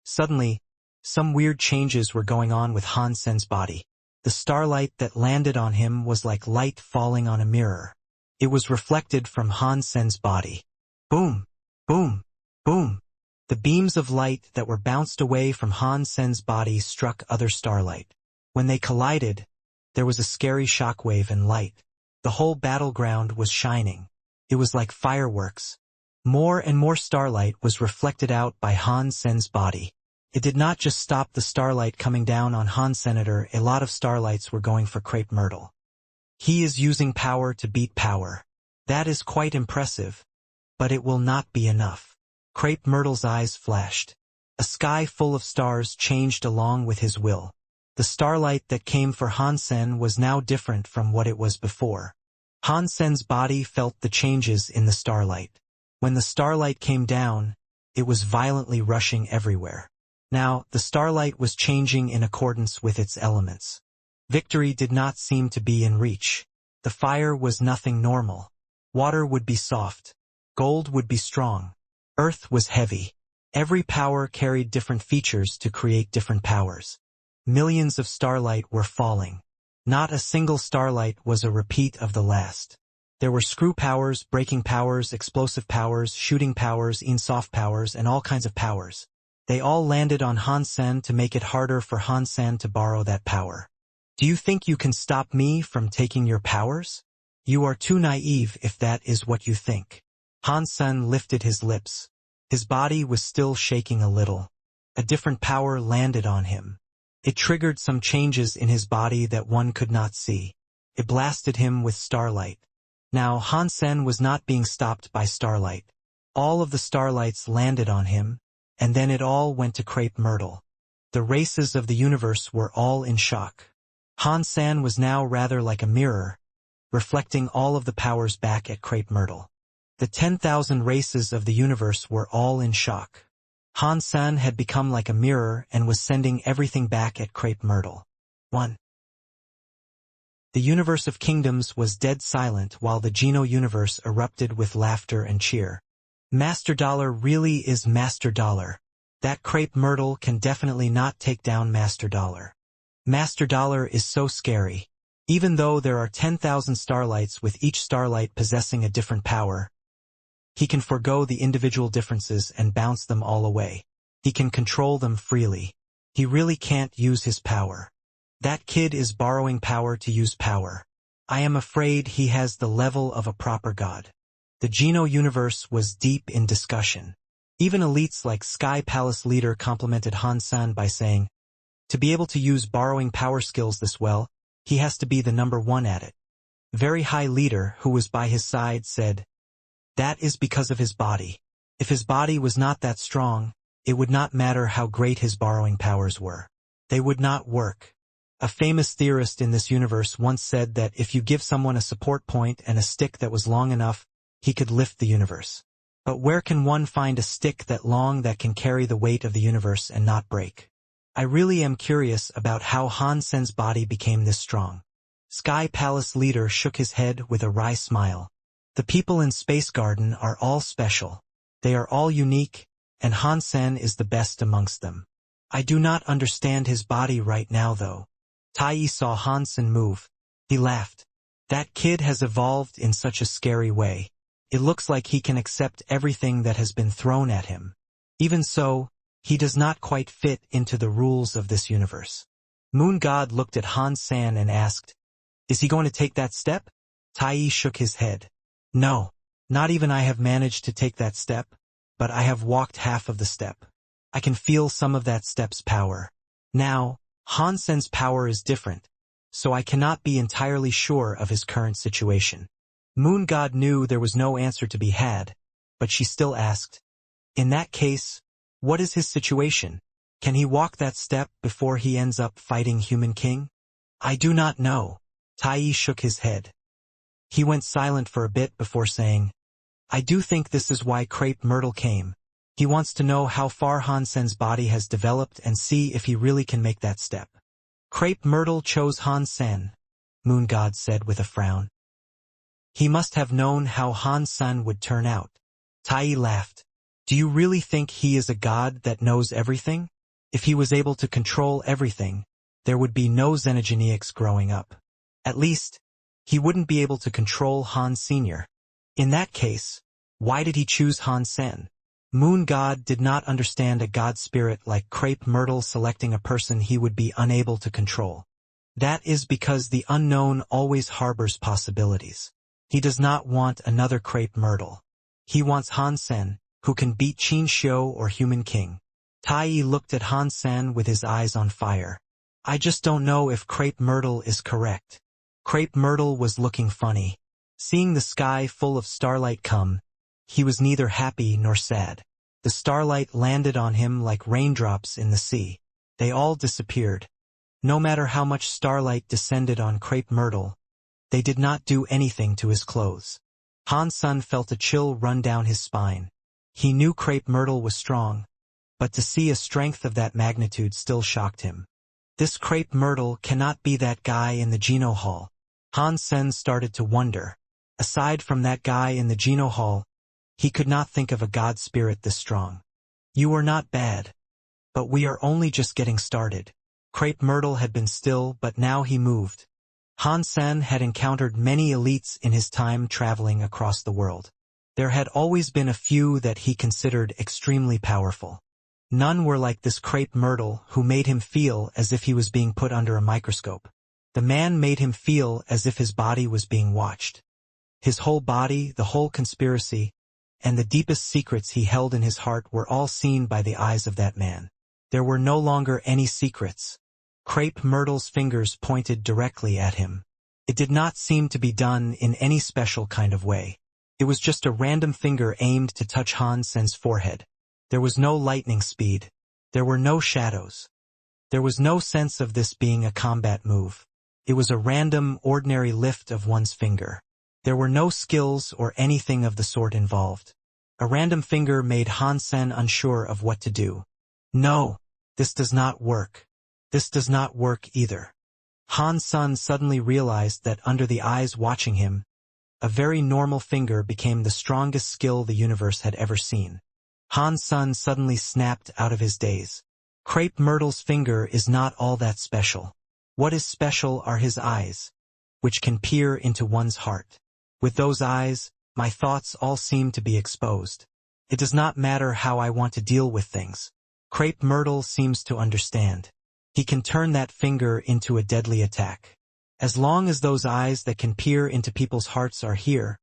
suddenly, some weird changes were going on with Han Sen's body. The starlight that landed on him was like light falling on a mirror. It was reflected from Han Sen's body. Boom! Boom! Boom! The beams of light that were bounced away from Han Sen's body struck other starlight. When they collided, there was a scary shockwave and light. The whole battleground was shining. It was like fireworks. More and more starlight was reflected out by Han Sen's body. It did not just stop the starlight coming down on Han Senator, a lot of starlights were going for Crepe Myrtle. He is using power to beat power. That is quite impressive. But it will not be enough. Crepe Myrtle's eyes flashed. A sky full of stars changed along with his will. The starlight that came for Han Sen was now different from what it was before. Han Sen's body felt the changes in the starlight. When the starlight came down, it was violently rushing everywhere. Now, the starlight was changing in accordance with its elements. Victory did not seem to be in reach. The fire was nothing normal. Water would be soft. Gold would be strong. Earth was heavy. Every power carried different features to create different powers. Millions of starlight were falling. Not a single starlight was a repeat of the last. There were screw powers, breaking powers, explosive powers, shooting powers, soft powers, and all kinds of powers. They all landed on Han Sen to make it harder for Han Sen to borrow that power. Do you think you can stop me from taking your powers? You are too naive if that is what you think. Han Sen lifted his lips. His body was still shaking a little. A different power landed on him. It triggered some changes in his body that one could not see. It blasted him with starlight. Now Han Sen was not being stopped by starlight. All of the starlights landed on him, and then it all went to Crepe Myrtle. The races of the universe were all in shock. Han Sen was now rather like a mirror, reflecting all of the powers back at Crepe Myrtle. The 10,000 races of the universe were all in shock. Han Sen had become like a mirror and was sending everything back at Crepe Myrtle. 1. The universe of kingdoms was dead silent while the Geno universe erupted with laughter and cheer. Master Dollar really is Master Dollar. That Crepe Myrtle can definitely not take down Master Dollar. Master Dollar is so scary. Even though there are 10,000 starlights with each starlight possessing a different power, he can forego the individual differences and bounce them all away. He can control them freely. He really can't use his power. That kid is borrowing power to use power. I am afraid he has the level of a proper god. The Geno universe was deep in discussion. Even elites like Sky Palace leader complimented Han Sen by saying, to be able to use borrowing power skills this well, he has to be the #1 at it. Very high leader who was by his side said, that is because of his body. If his body was not that strong, it would not matter how great his borrowing powers were. They would not work. A famous theorist in this universe once said that if you give someone a support point and a stick that was long enough, he could lift the universe. But where can one find a stick that long that can carry the weight of the universe and not break? I really am curious about how Han Sen's body became this strong. Sky Palace leader shook his head with a wry smile. The people in Space Garden are all special. They are all unique, and Han Sen is the best amongst them. I do not understand his body right now though. Tai saw Han Sen move. He laughed. That kid has evolved in such a scary way. It looks like he can accept everything that has been thrown at him. Even so, he does not quite fit into the rules of this universe. Moon God looked at Han Sen and asked, is he going to take that step? Tai shook his head. No, not even I have managed to take that step, but I have walked half of the step. I can feel some of that step's power. Now, Han Sen's power is different, so I cannot be entirely sure of his current situation. Moon God knew there was no answer to be had, but she still asked, in that case, what is his situation? Can he walk that step before he ends up fighting Human King? I do not know. Tai shook his head. He went silent for a bit before saying, I do think this is why Crepe Myrtle came. He wants to know how far Han Sen's body has developed and see if he really can make that step. Crepe Myrtle chose Han Sen, Moon God said with a frown. He must have known how Han-san would turn out. Tai laughed. Do you really think he is a god that knows everything? If he was able to control everything, there would be no xenogeneics growing up. At least, he wouldn't be able to control Han Sr. In that case, why did he choose Han-sen? Moon God did not understand a god spirit like Crepe Myrtle selecting a person he would be unable to control. That is because the unknown always harbors possibilities. He does not want another Crepe Myrtle. He wants Han-sen, who can beat Qin Xiu or Human King. Tai looked at Han-sen with his eyes on fire. I just don't know if Crepe Myrtle is correct. Crepe Myrtle was looking funny. Seeing the sky full of starlight come, he was neither happy nor sad. The starlight landed on him like raindrops in the sea. They all disappeared. No matter how much starlight descended on Crepe Myrtle, they did not do anything to his clothes. Han-sen felt a chill run down his spine. He knew Crepe Myrtle was strong, but to see a strength of that magnitude still shocked him. This Crepe Myrtle cannot be that guy in the Geno Hall. Han-sen started to wonder. Aside from that guy in the Geno Hall, he could not think of a god spirit this strong. You are not bad. But we are only just getting started. Crepe Myrtle had been still, but now he moved. Han-sen had encountered many elites in his time traveling across the world. There had always been a few that he considered extremely powerful. None were like this Crepe Myrtle, who made him feel as if he was being put under a microscope. The man made him feel as if his body was being watched. His whole body, the whole conspiracy, and the deepest secrets he held in his heart were all seen by the eyes of that man. There were no longer any secrets. Crepe Myrtle's fingers pointed directly at him. It did not seem to be done in any special kind of way. It was just a random finger aimed to touch Han-sen's forehead. There was no lightning speed. There were no shadows. There was no sense of this being a combat move. It was a random, ordinary lift of one's finger. There were no skills or anything of the sort involved. A random finger made Han-sen unsure of what to do. No, this does not work. This does not work either. Han-sen suddenly realized that under the eyes watching him, a very normal finger became the strongest skill the universe had ever seen. Han-sen suddenly snapped out of his daze. Crepe Myrtle's finger is not all that special. What is special are his eyes, which can peer into one's heart. With those eyes, my thoughts all seem to be exposed. It does not matter how I want to deal with things. Crepe Myrtle seems to understand. He can turn that finger into a deadly attack. As long as those eyes that can peer into people's hearts are here,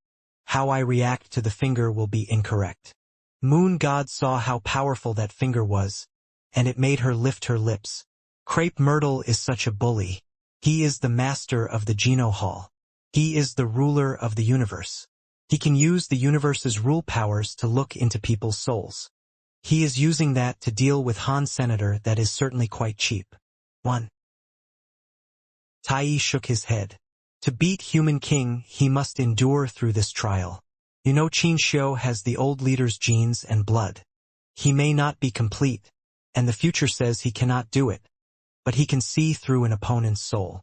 how I react to the finger will be incorrect. Moon God saw how powerful that finger was, and it made her lift her lips. Crepe Myrtle is such a bully. He is the master of the Geno Hall. He is the ruler of the universe. He can use the universe's rule powers to look into people's souls. He is using that to deal with Han Senator. That is certainly quite cheap. 1. Tai shook his head. To beat Human King, he must endure through this trial. You know Qin Xiu has the old leader's genes and blood. He may not be complete, and the future says he cannot do it, but he can see through an opponent's soul.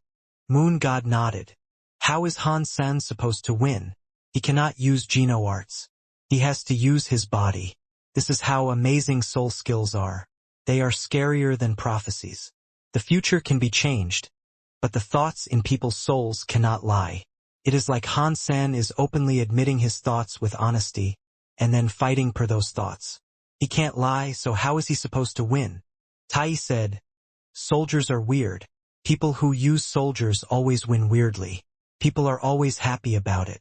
Moon God nodded. How is Han-sen supposed to win? He cannot use Geno arts. He has to use his body. This is how amazing soul skills are. They are scarier than prophecies. The future can be changed, but the thoughts in people's souls cannot lie. It is like Han-sen is openly admitting his thoughts with honesty, and then fighting per those thoughts. He can't lie, so how is he supposed to win? Tai said, soldiers are weird. People who use soldiers always win weirdly. People are always happy about it.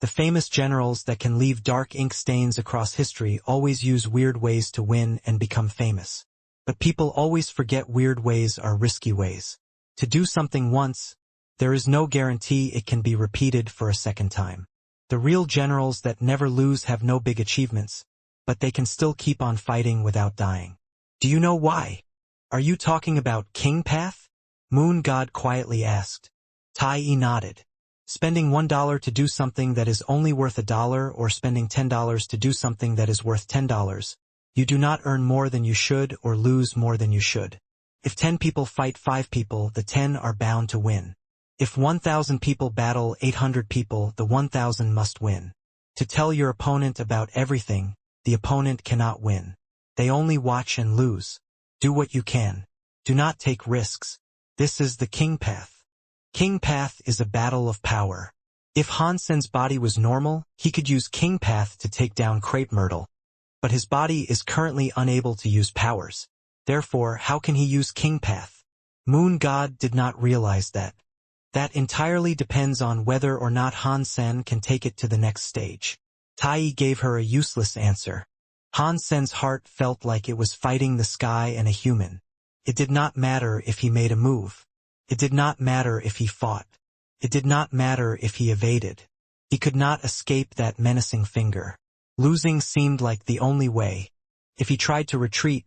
The famous generals that can leave dark ink stains across history always use weird ways to win and become famous. But people always forget weird ways are risky ways. To do something once, there is no guarantee it can be repeated for a second time. The real generals that never lose have no big achievements, but they can still keep on fighting without dying. Do you know why? Are you talking about King Path? Moon God quietly asked. Tai nodded. Spending $1 to do something that is only worth $1 or spending $10 to do something that is worth $10. You do not earn more than you should or lose more than you should. If 10 people fight 5 people, the 10 are bound to win. If 1,000 people battle 800 people, the 1,000 must win. To tell your opponent about everything, the opponent cannot win. They only watch and lose. Do what you can. Do not take risks. This is the king path. King path is a battle of power. If Hansen's body was normal, he could use king path to take down Crepe Myrtle. But his body is currently unable to use powers. Therefore, how can he use king path? Moon God did not realize that. That entirely depends on whether or not Hansen can take it to the next stage. Tai gave her a useless answer. Hansen's heart felt like it was fighting the sky and a human. It did not matter if he made a move. It did not matter if he fought. It did not matter if he evaded. He could not escape that menacing finger. Losing seemed like the only way. If he tried to retreat,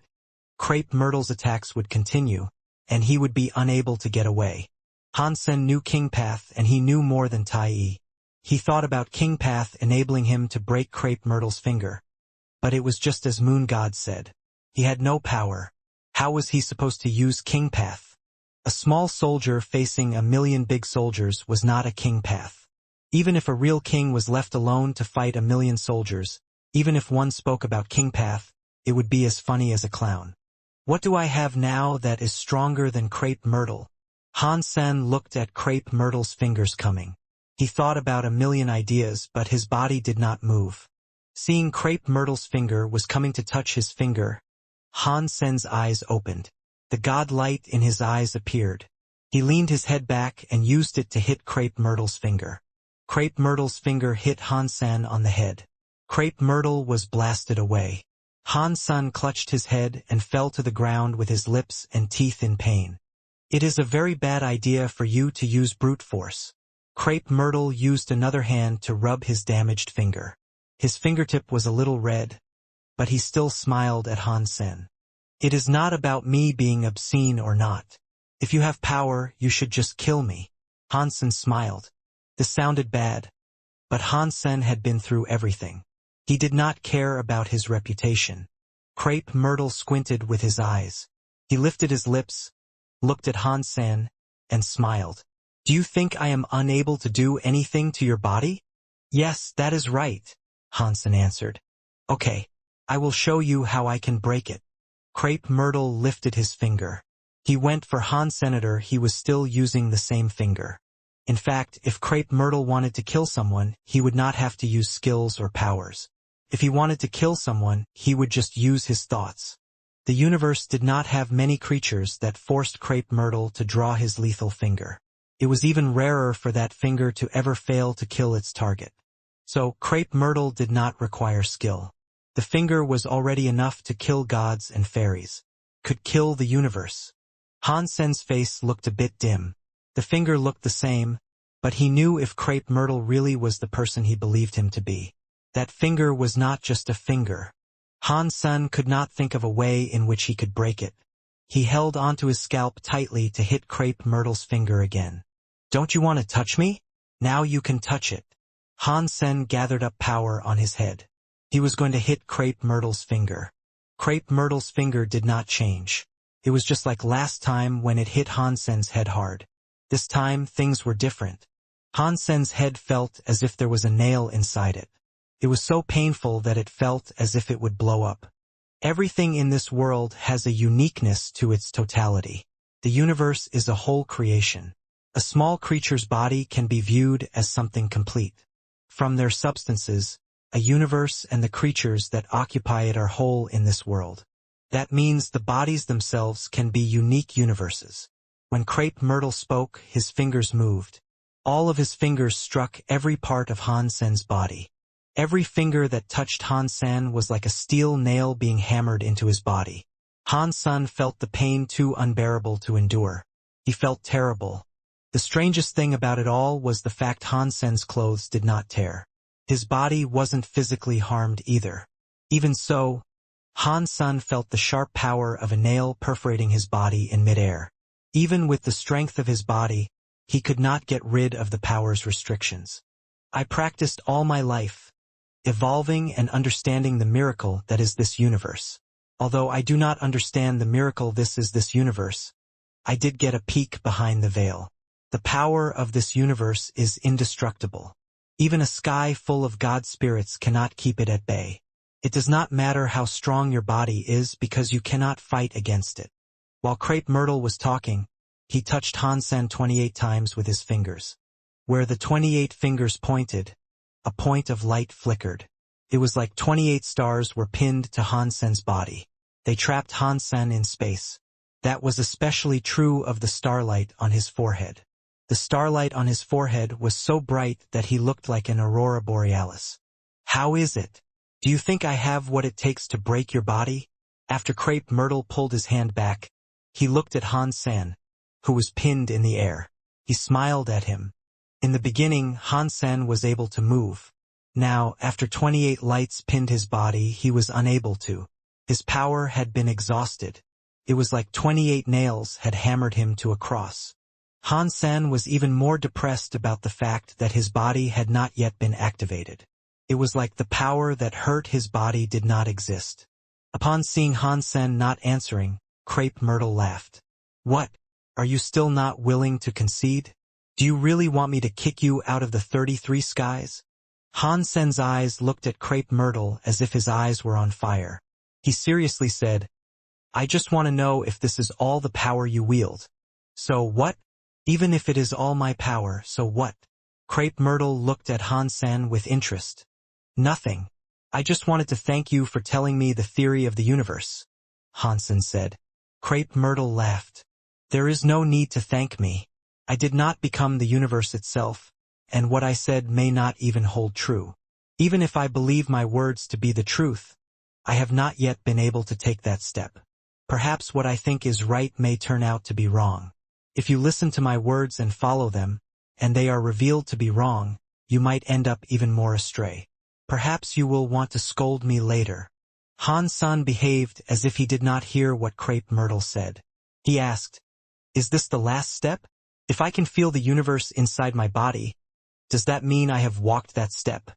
Crepe Myrtle's attacks would continue, and he would be unable to get away. Hansen knew King Path, and he knew more than Tai. He thought about King Path enabling him to break Crepe Myrtle's finger. But it was just as Moon God said. He had no power. How was he supposed to use King Path? A small soldier facing 1,000,000 big soldiers was not a King Path. Even if a real king was left alone to fight 1,000,000 soldiers, even if one spoke about King Path, it would be as funny as a clown. What do I have now that is stronger than Crepe Myrtle? Hansen looked at Crepe Myrtle's fingers coming. He thought about 1,000,000 ideas, but his body did not move. Seeing Crepe Myrtle's finger was coming to touch his finger, Hansen's eyes opened. The god light in his eyes appeared. He leaned his head back and used it to hit Crepe Myrtle's finger. Crepe Myrtle's finger hit Hansen on the head. Crepe Myrtle was blasted away. Hansen clutched his head and fell to the ground with his lips and teeth in pain. It is a very bad idea for you to use brute force. Crepe Myrtle used another hand to rub his damaged finger. His fingertip was a little red, but he still smiled at Hansen. It is not about me being obscene or not. If you have power, you should just kill me. Hansen smiled. This sounded bad, but Hansen had been through everything. He did not care about his reputation. Crepe Myrtle squinted with his eyes. He lifted his lips, looked at Hansen, and smiled. Do you think I am unable to do anything to your body? Yes, that is right, Hansen answered. Okay, I will show you how I can break it. Crepe Myrtle lifted his finger. He went for Hansenator. He was still using the same finger. In fact, if Crepe Myrtle wanted to kill someone, he would not have to use skills or powers. If he wanted to kill someone, he would just use his thoughts. The universe did not have many creatures that forced Crepe Myrtle to draw his lethal finger. It was even rarer for that finger to ever fail to kill its target. So, Crepe Myrtle did not require skill. The finger was already enough to kill gods and fairies. Could kill the universe. Hansen's face looked a bit dim. The finger looked the same, but he knew if Crepe Myrtle really was the person he believed him to be. That finger was not just a finger. Hansen could not think of a way in which he could break it. He held onto his scalp tightly to hit Crepe Myrtle's finger again. Don't you want to touch me? Now you can touch it. Hansen gathered up power on his head. He was going to hit Crepe Myrtle's finger. Crepe Myrtle's finger did not change. It was just like last time when it hit Hansen's head hard. This time, things were different. Hansen's head felt as if there was a nail inside it. It was so painful that it felt as if it would blow up. Everything in this world has a uniqueness to its totality. The universe is a whole creation. A small creature's body can be viewed as something complete. From their substances, a universe and the creatures that occupy it are whole in this world. That means the bodies themselves can be unique universes. When Crepe Myrtle spoke, his fingers moved. All of his fingers struck every part of Hansen's body. Every finger that touched Hansen was like a steel nail being hammered into his body. Hansen felt the pain too unbearable to endure. He felt terrible. The strangest thing about it all was the fact Hansen's clothes did not tear. His body wasn't physically harmed either. Even so, Hansen felt the sharp power of a nail perforating his body in midair. Even with the strength of his body, he could not get rid of the power's restrictions. I practiced all my life, evolving and understanding the miracle that is this universe. Although I do not understand the miracle this is this universe, I did get a peek behind the veil. The power of this universe is indestructible. Even a sky full of God spirits cannot keep it at bay. It does not matter how strong your body is because you cannot fight against it. While Crepe Myrtle was talking, he touched Hansen 28 times with his fingers. Where the 28 fingers pointed, a point of light flickered. It was like 28 stars were pinned to Hansen's body. They trapped Hansen in space. That was especially true of the starlight on his forehead. The starlight on his forehead was so bright that he looked like an aurora borealis. How is it? Do you think I have what it takes to break your body? After Crepe Myrtle pulled his hand back, he looked at Hansen, who was pinned in the air. He smiled at him. In the beginning, Hansen was able to move. Now, after 28 lights pinned his body, he was unable to. His power had been exhausted. It was like 28 nails had hammered him to a cross. Hansen was even more depressed about the fact that his body had not yet been activated. It was like the power that hurt his body did not exist. Upon seeing Hansen not answering, Crepe Myrtle laughed. What? Are you still not willing to concede? Do you really want me to kick you out of the 33 skies? Hansen's eyes looked at Crepe Myrtle as if his eyes were on fire. He seriously said, I just want to know if this is all the power you wield. So what? Even if it is all my power, so what? Crepe Myrtle looked at Hansen with interest. Nothing. I just wanted to thank you for telling me the theory of the universe, Hansen said. Crepe Myrtle laughed. There is no need to thank me. I did not become the universe itself, and what I said may not even hold true. Even if I believe my words to be the truth, I have not yet been able to take that step. Perhaps what I think is right may turn out to be wrong. If you listen to my words and follow them, and they are revealed to be wrong, you might end up even more astray. Perhaps you will want to scold me later. Hansen behaved as if he did not hear what Crepe Myrtle said. He asked, Is this the last step? If I can feel the universe inside my body, does that mean I have walked that step?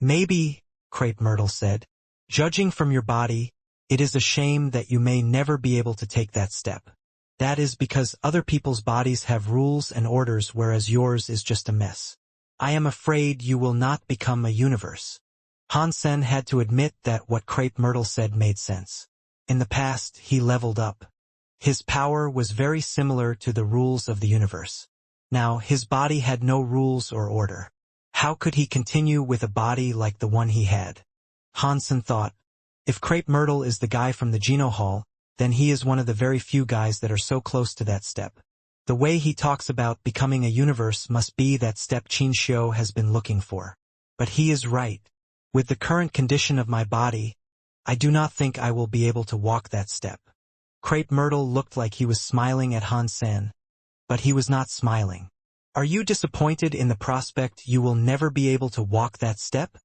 Maybe, Crepe Myrtle said. Judging from your body, it is a shame that you may never be able to take that step. That is because other people's bodies have rules and orders whereas yours is just a mess. I am afraid you will not become a universe. Hansen had to admit that what Crepe Myrtle said made sense. In the past, he leveled up. His power was very similar to the rules of the universe. Now, his body had no rules or order. How could he continue with a body like the one he had? Hansen thought, if Crepe Myrtle is the guy from the Geno Hall, then he is one of the very few guys that are so close to that step. The way he talks about becoming a universe must be that step Chinshio has been looking for. But he is right. With the current condition of my body, I do not think I will be able to walk that step. Crepe Myrtle looked like he was smiling at Hansen, but he was not smiling. Are you disappointed in the prospect you will never be able to walk that step?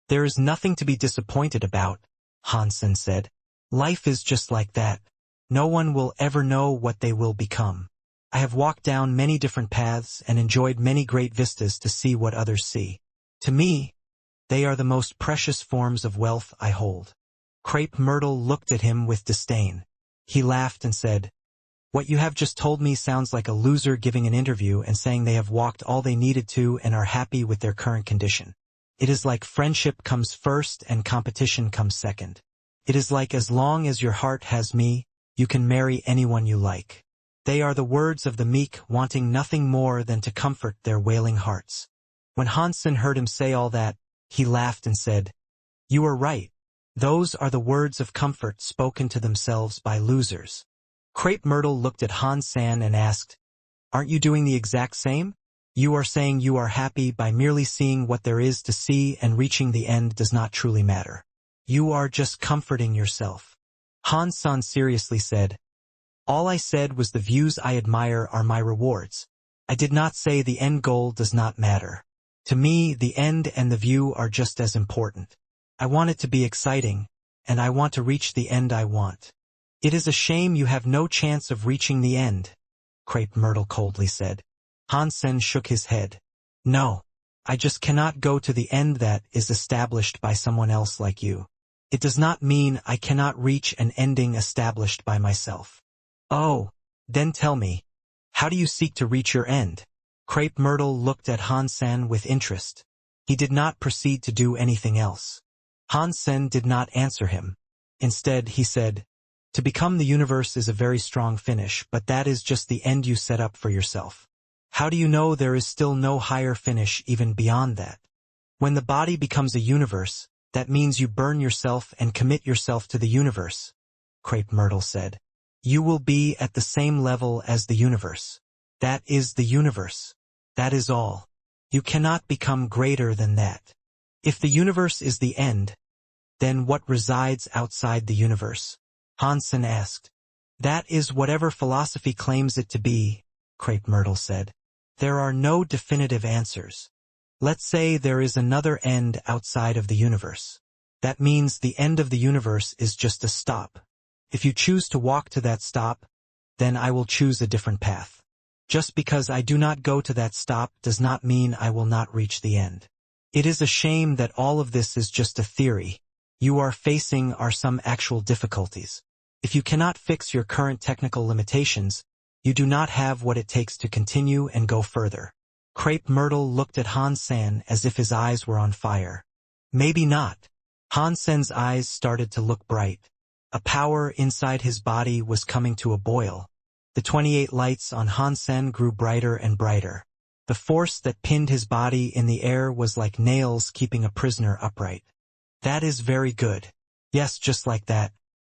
There is nothing to be disappointed about, Hansen said. Life is just like that. No one will ever know what they will become. I have walked down many different paths and enjoyed many great vistas to see what others see. To me, they are the most precious forms of wealth I hold. Crepe Myrtle looked at him with disdain. He laughed and said, What you have just told me sounds like a loser giving an interview and saying they have walked all they needed to and are happy with their current condition. It is like friendship comes first and competition comes second. It is like as long as your heart has me, you can marry anyone you like. They are the words of the meek wanting nothing more than to comfort their wailing hearts. When Hansen heard him say all that, he laughed and said, You are right. Those are the words of comfort spoken to themselves by losers. Crepe Myrtle looked at Hansen and asked, Aren't you doing the exact same? You are saying you are happy by merely seeing what there is to see and reaching the end does not truly matter. You are just comforting yourself. Hansen seriously said, All I said was the views I admire are my rewards. I did not say the end goal does not matter. To me, the end and the view are just as important. I want it to be exciting, and I want to reach the end I want. It is a shame you have no chance of reaching the end, Crepe Myrtle coldly said. Hansen shook his head. No, I just cannot go to the end that is established by someone else like you. It does not mean I cannot reach an ending established by myself. Oh, then tell me, how do you seek to reach your end? Crepe Myrtle looked at Han-sen with interest. He did not proceed to do anything else. Han-sen did not answer him. Instead, he said, "To become the universe is a very strong finish, but that is just the end you set up for yourself. How do you know there is still no higher finish even beyond that? When the body becomes a universe, that means you burn yourself and commit yourself to the universe," Crepe Myrtle said. "You will be at the same level as the universe. That is the universe. That is all. You cannot become greater than that. If the universe is the end, then what resides outside the universe?" Han-sen asked. "That is whatever philosophy claims it to be," Crepe Myrtle said. "There are no definitive answers. Let's say there is another end outside of the universe. That means the end of the universe is just a stop. If you choose to walk to that stop, then I will choose a different path. Just because I do not go to that stop does not mean I will not reach the end. It is a shame that all of this is just a theory. You are facing are some actual difficulties. If you cannot fix your current technical limitations, you do not have what it takes to continue and go further." Crepe Myrtle looked at Han-sen as if his eyes were on fire. "Maybe not." Han-sen's eyes started to look bright. A power inside his body was coming to a boil. The 28 lights on Han-sen grew brighter and brighter. The force that pinned his body in the air was like nails keeping a prisoner upright. "That is very good. Yes, just like that.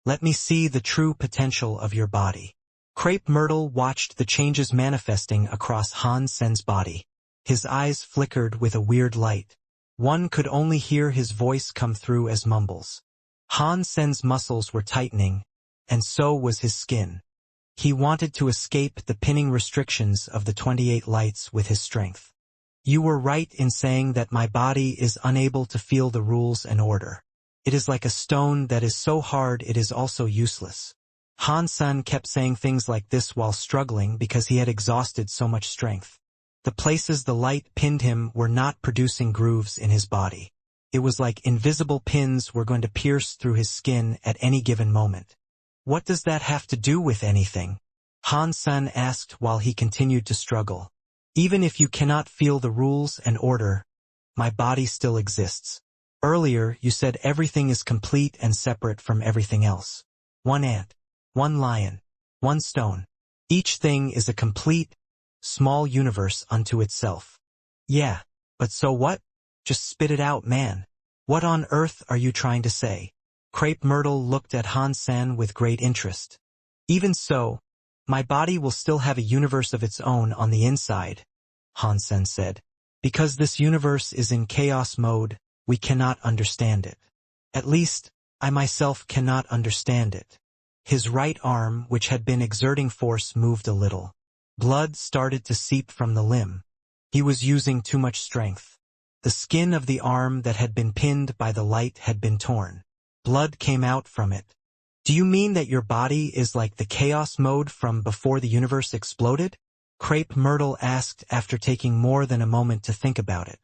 Let me see the true potential of your body." Crepe Myrtle watched the changes manifesting across Han-sen's body. His eyes flickered with a weird light. One could only hear his voice come through as mumbles. Han-sen's muscles were tightening, and so was his skin. He wanted to escape the pinning restrictions of the 28 lights with his strength. "You were right in saying that my body is unable to feel the rules and order. It is like a stone that is so hard it is also useless." Han-sen kept saying things like this while struggling because he had exhausted so much strength. The places the light pinned him were not producing grooves in his body. It was like invisible pins were going to pierce through his skin at any given moment. "What does that have to do with anything?" Han-sen asked while he continued to struggle. "Even if you cannot feel the rules and order, my body still exists. Earlier, you said everything is complete and separate from everything else. One ant, one lion, one stone. Each thing is a complete, small universe unto itself." "Yeah, but so what? Just spit it out, man. What on earth are you trying to say?" Crepe Myrtle looked at Han-sen with great interest. "Even so, my body will still have a universe of its own on the inside," Han-sen said. "Because this universe is in chaos mode, we cannot understand it. At least, I myself cannot understand it." His right arm, which had been exerting force, moved a little. Blood started to seep from the limb. He was using too much strength. The skin of the arm that had been pinned by the light had been torn. Blood came out from it. "Do you mean that your body is like the chaos mode from before the universe exploded?" Crepe Myrtle asked after taking more than a moment to think about it.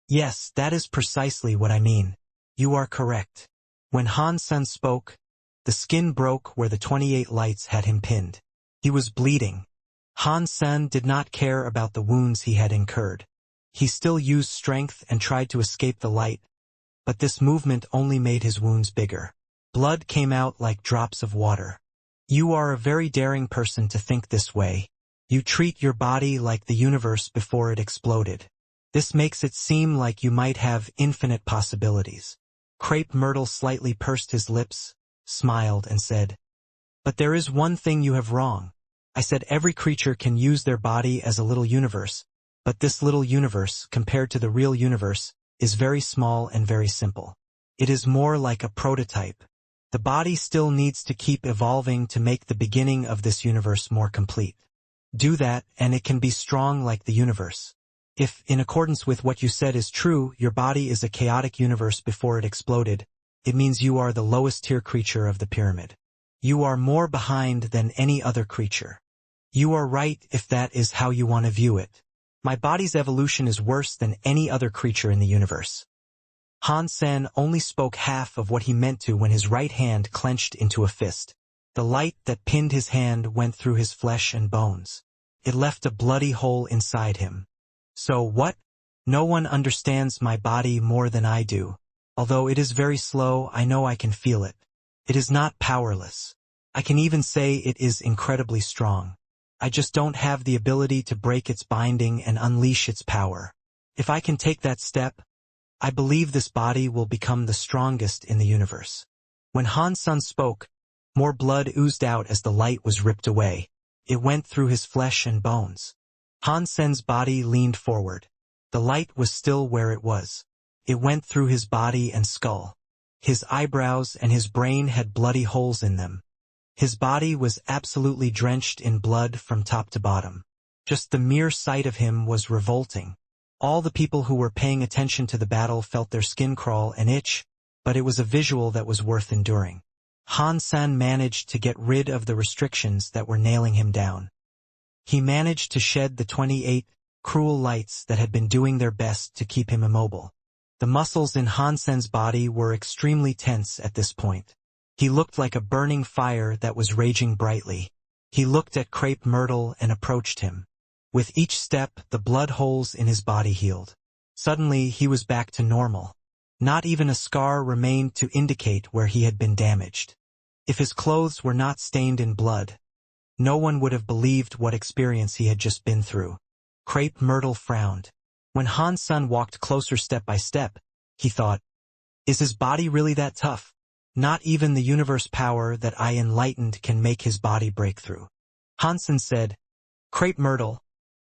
"Yes, that is precisely what I mean. You are correct." When Han-sen spoke, the skin broke where the 28 lights had him pinned. He was bleeding. Han-sen did not care about the wounds he had incurred. He still used strength and tried to escape the light, but this movement only made his wounds bigger. Blood came out like drops of water. "You are a very daring person to think this way. You treat your body like the universe before it exploded. This makes it seem like you might have infinite possibilities." Crepe Myrtle slightly pursed his lips, smiled, and said, "But there is one thing you have wrong. I said every creature can use their body as a little universe, but this little universe, compared to the real universe, is very small and very simple. It is more like a prototype. The body still needs to keep evolving to make the beginning of this universe more complete. Do that, and it can be strong like the universe. If, in accordance with what you said is true, your body is a chaotic universe before it exploded, it means you are the lowest tier creature of the pyramid. You are more behind than any other creature. You are right if that is how you want to view it. My body's evolution is worse than any other creature in the universe." Han-sen only spoke half of what he meant to when his right hand clenched into a fist. The light that pinned his hand went through his flesh and bones. It left a bloody hole inside him. So what? No one understands my body more than I do. Although it is very slow, I know I can feel it. It is not powerless. I can even say it is incredibly strong. I just don't have the ability to break its binding and unleash its power. If I can take that step, I believe this body will become the strongest in the universe. When Han Sen spoke, more blood oozed out as the light was ripped away. It went through his flesh and bones. Han Sen's body leaned forward. The light was still where it was. It went through his body and skull. His eyebrows and his brain had bloody holes in them. His body was absolutely drenched in blood from top to bottom. Just the mere sight of him was revolting. All the people who were paying attention to the battle felt their skin crawl and itch, but it was a visual that was worth enduring. Han Sen managed to get rid of the restrictions that were nailing him down. He managed to shed the 28 cruel lights that had been doing their best to keep him immobile. The muscles in Han Sen's body were extremely tense at this point. He looked like a burning fire that was raging brightly. He looked at Crepe Myrtle and approached him. With each step, the blood holes in his body healed. Suddenly, he was back to normal. Not even a scar remained to indicate where he had been damaged. If his clothes were not stained in blood, no one would have believed what experience he had just been through. Crepe Myrtle frowned. When Han Sen walked closer step by step, he thought, is his body really that tough? Not even the universe power that I enlightened can make his body break through. Han Sen said, Crepe Myrtle,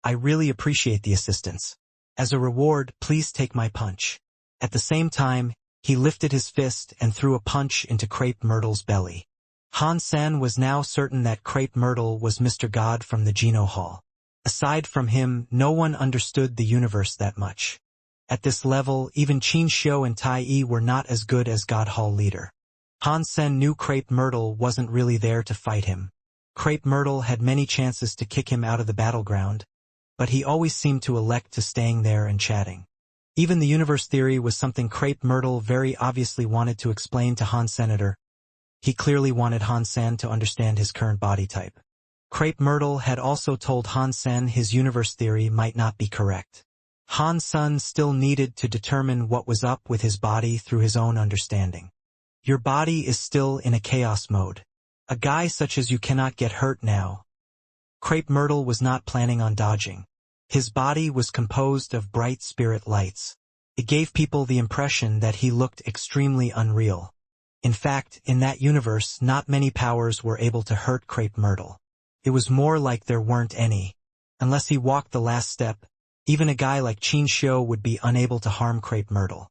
I really appreciate the assistance. As a reward, please take my punch. At the same time, he lifted his fist and threw a punch into Crepe Myrtle's belly. Han Sen was now certain that Crepe Myrtle was Mr. God from the Geno Hall. Aside from him, no one understood the universe that much. At this level, even Qin Xiu and Tai Yi were not as good as God Hall leader. Han Sen knew Crepe Myrtle wasn't really there to fight him. Crepe Myrtle had many chances to kick him out of the battleground, but he always seemed to elect to staying there and chatting. Even the universe theory was something Crepe Myrtle very obviously wanted to explain to Han Senator. He clearly wanted Han Sen to understand his current body type. Crepe Myrtle had also told Han Sen his universe theory might not be correct. Han Sen still needed to determine what was up with his body through his own understanding. Your body is still in a chaos mode. A guy such as you cannot get hurt now. Crepe Myrtle was not planning on dodging. His body was composed of bright spirit lights. It gave people the impression that he looked extremely unreal. In fact, in that universe, not many powers were able to hurt Crepe Myrtle. It was more like there weren't any. Unless he walked the last step, even a guy like Qin Xiu would be unable to harm Crepe Myrtle.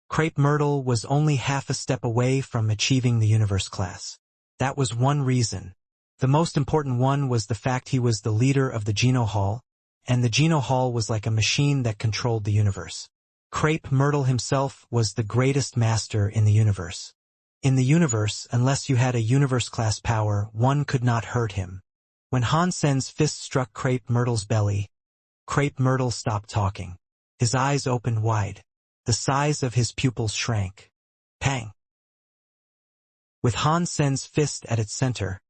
Crepe Myrtle was only half a step away from achieving the universe class. That was one reason. The most important one was the fact he was the leader of the Geno Hall, and the Geno Hall was like a machine that controlled the universe. Crepe Myrtle himself was the greatest master in the universe. In the universe, unless you had a universe-class power, one could not hurt him. When Han Sen's fist struck Crepe Myrtle's belly, Crepe Myrtle stopped talking. His eyes opened wide. The size of his pupils shrank. Pang! With Han Sen's fist at its center,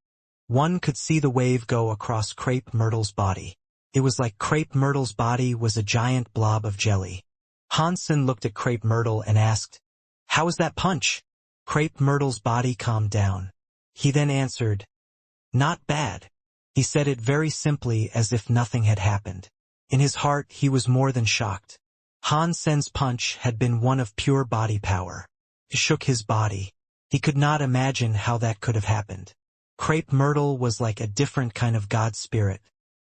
one could see the wave go across Crepe Myrtle's body. It was like Crepe Myrtle's body was a giant blob of jelly. Han Sen looked at Crepe Myrtle and asked, "How was that punch?" Crepe Myrtle's body calmed down. He then answered, "Not bad." He said it very simply as if nothing had happened. In his heart, he was more than shocked. Han Sen's punch had been one of pure body power. It shook his body. He could not imagine how that could have happened. Crepe Myrtle was like a different kind of god spirit.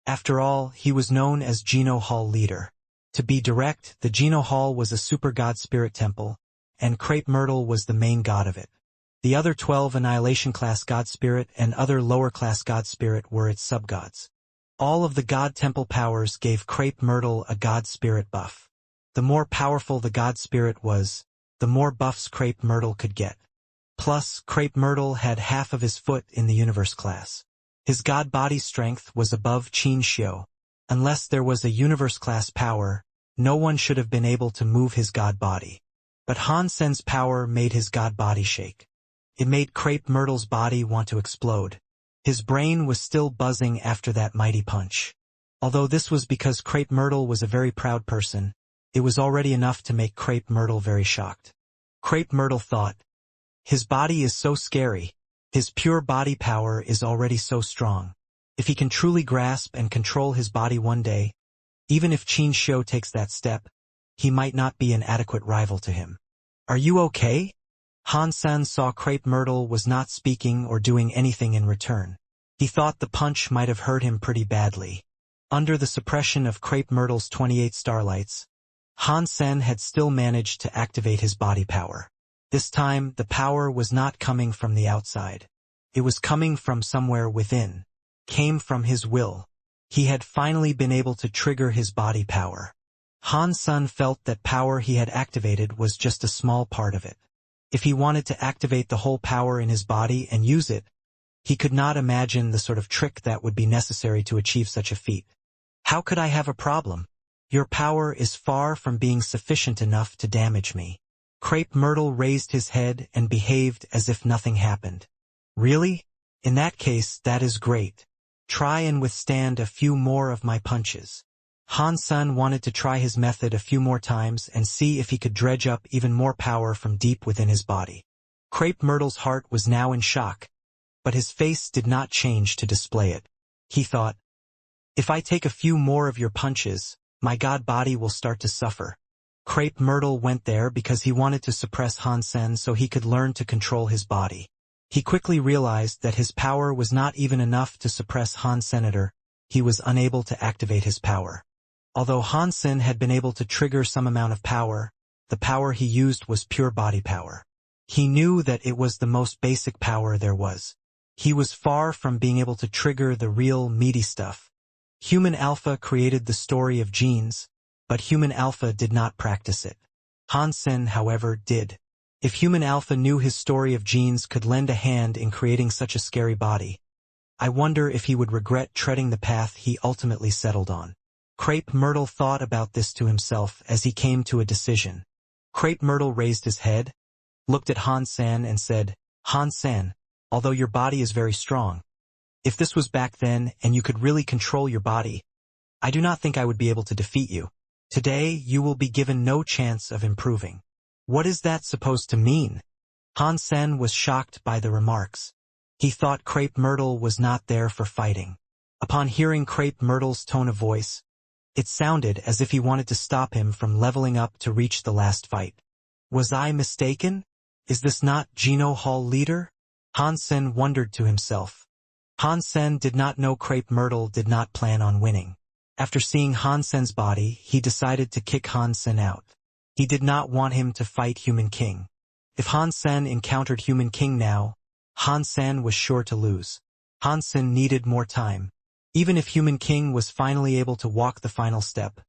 After all, he was known as Geno Hall leader. To be direct, the Geno Hall was a super god spirit temple, and Crepe Myrtle was the main god of it. The other 12 Annihilation-class god spirit and other lower-class god spirit were its subgods. All of the god temple powers gave Crepe Myrtle a god spirit buff. The more powerful the god spirit was, the more buffs Crepe Myrtle could get. Plus, Crepe Myrtle had half of his foot in the universe class. His god body strength was above Qin Xiu. Unless there was a universe class power, no one should have been able to move his god body. But Han Sen's power made his god body shake. It made Crepe Myrtle's body want to explode. His brain was still buzzing after that mighty punch. Although this was because Crepe Myrtle was a very proud person, it was already enough to make Crepe Myrtle very shocked. Crepe Myrtle thought, his body is so scary. His pure body power is already so strong. If he can truly grasp and control his body one day, even if Qin Xiu takes that step, he might not be an adequate rival to him. Are you okay? Han Sen saw Crepe Myrtle was not speaking or doing anything in return. He thought the punch might have hurt him pretty badly. Under the suppression of Crepe Myrtle's 28 starlights, Han Sen had still managed to activate his body power. This time, the power was not coming from the outside. It was coming from somewhere within. Came from his will. He had finally been able to trigger his body power. Han Sen felt that power he had activated was just a small part of it. If he wanted to activate the whole power in his body and use it, he could not imagine the sort of trick that would be necessary to achieve such a feat. How could I have a problem? Your power is far from being sufficient enough to damage me. Crepe Myrtle raised his head and behaved as if nothing happened. Really? In that case, that is great. Try and withstand a few more of my punches. Han Sen wanted to try his method a few more times and see if he could dredge up even more power from deep within his body. Crepe Myrtle's heart was now in shock, but his face did not change to display it. He thought, if I take a few more of your punches, my god body will start to suffer. Crepe Myrtle went there because he wanted to suppress Han Sen so he could learn to control his body. He quickly realized that his power was not even enough to suppress Han Senator. He was unable to activate his power. Although Han Sen had been able to trigger some amount of power, the power he used was pure body power. He knew that it was the most basic power there was. He was far from being able to trigger the real meaty stuff. Human Alpha created the story of genes, but Human Alpha did not practice it. Han Sen, however, did. If Human Alpha knew his story of genes could lend a hand in creating such a scary body, I wonder if he would regret treading the path he ultimately settled on. Crepe Myrtle thought about this to himself as he came to a decision. Crepe Myrtle raised his head, looked at Han Sen and said, Han Sen, although your body is very strong, if this was back then and you could really control your body, I do not think I would be able to defeat you. Today you will be given no chance of improving. What is that supposed to mean? Han Sen was shocked by the remarks. He thought Crepe Myrtle was not there for fighting. Upon hearing Crepe Myrtle's tone of voice, it sounded as if he wanted to stop him from leveling up to reach the last fight. Was I mistaken? Is this not Geno Hall leader? Han Sen wondered to himself. Han Sen did not know Crepe Myrtle did not plan on winning. After seeing Han Sen's body, he decided to kick Han Sen out. He did not want him to fight Human King. If Han Sen encountered Human King now, Han Sen was sure to lose. Han Sen needed more time. Even if Human King was finally able to walk the final step,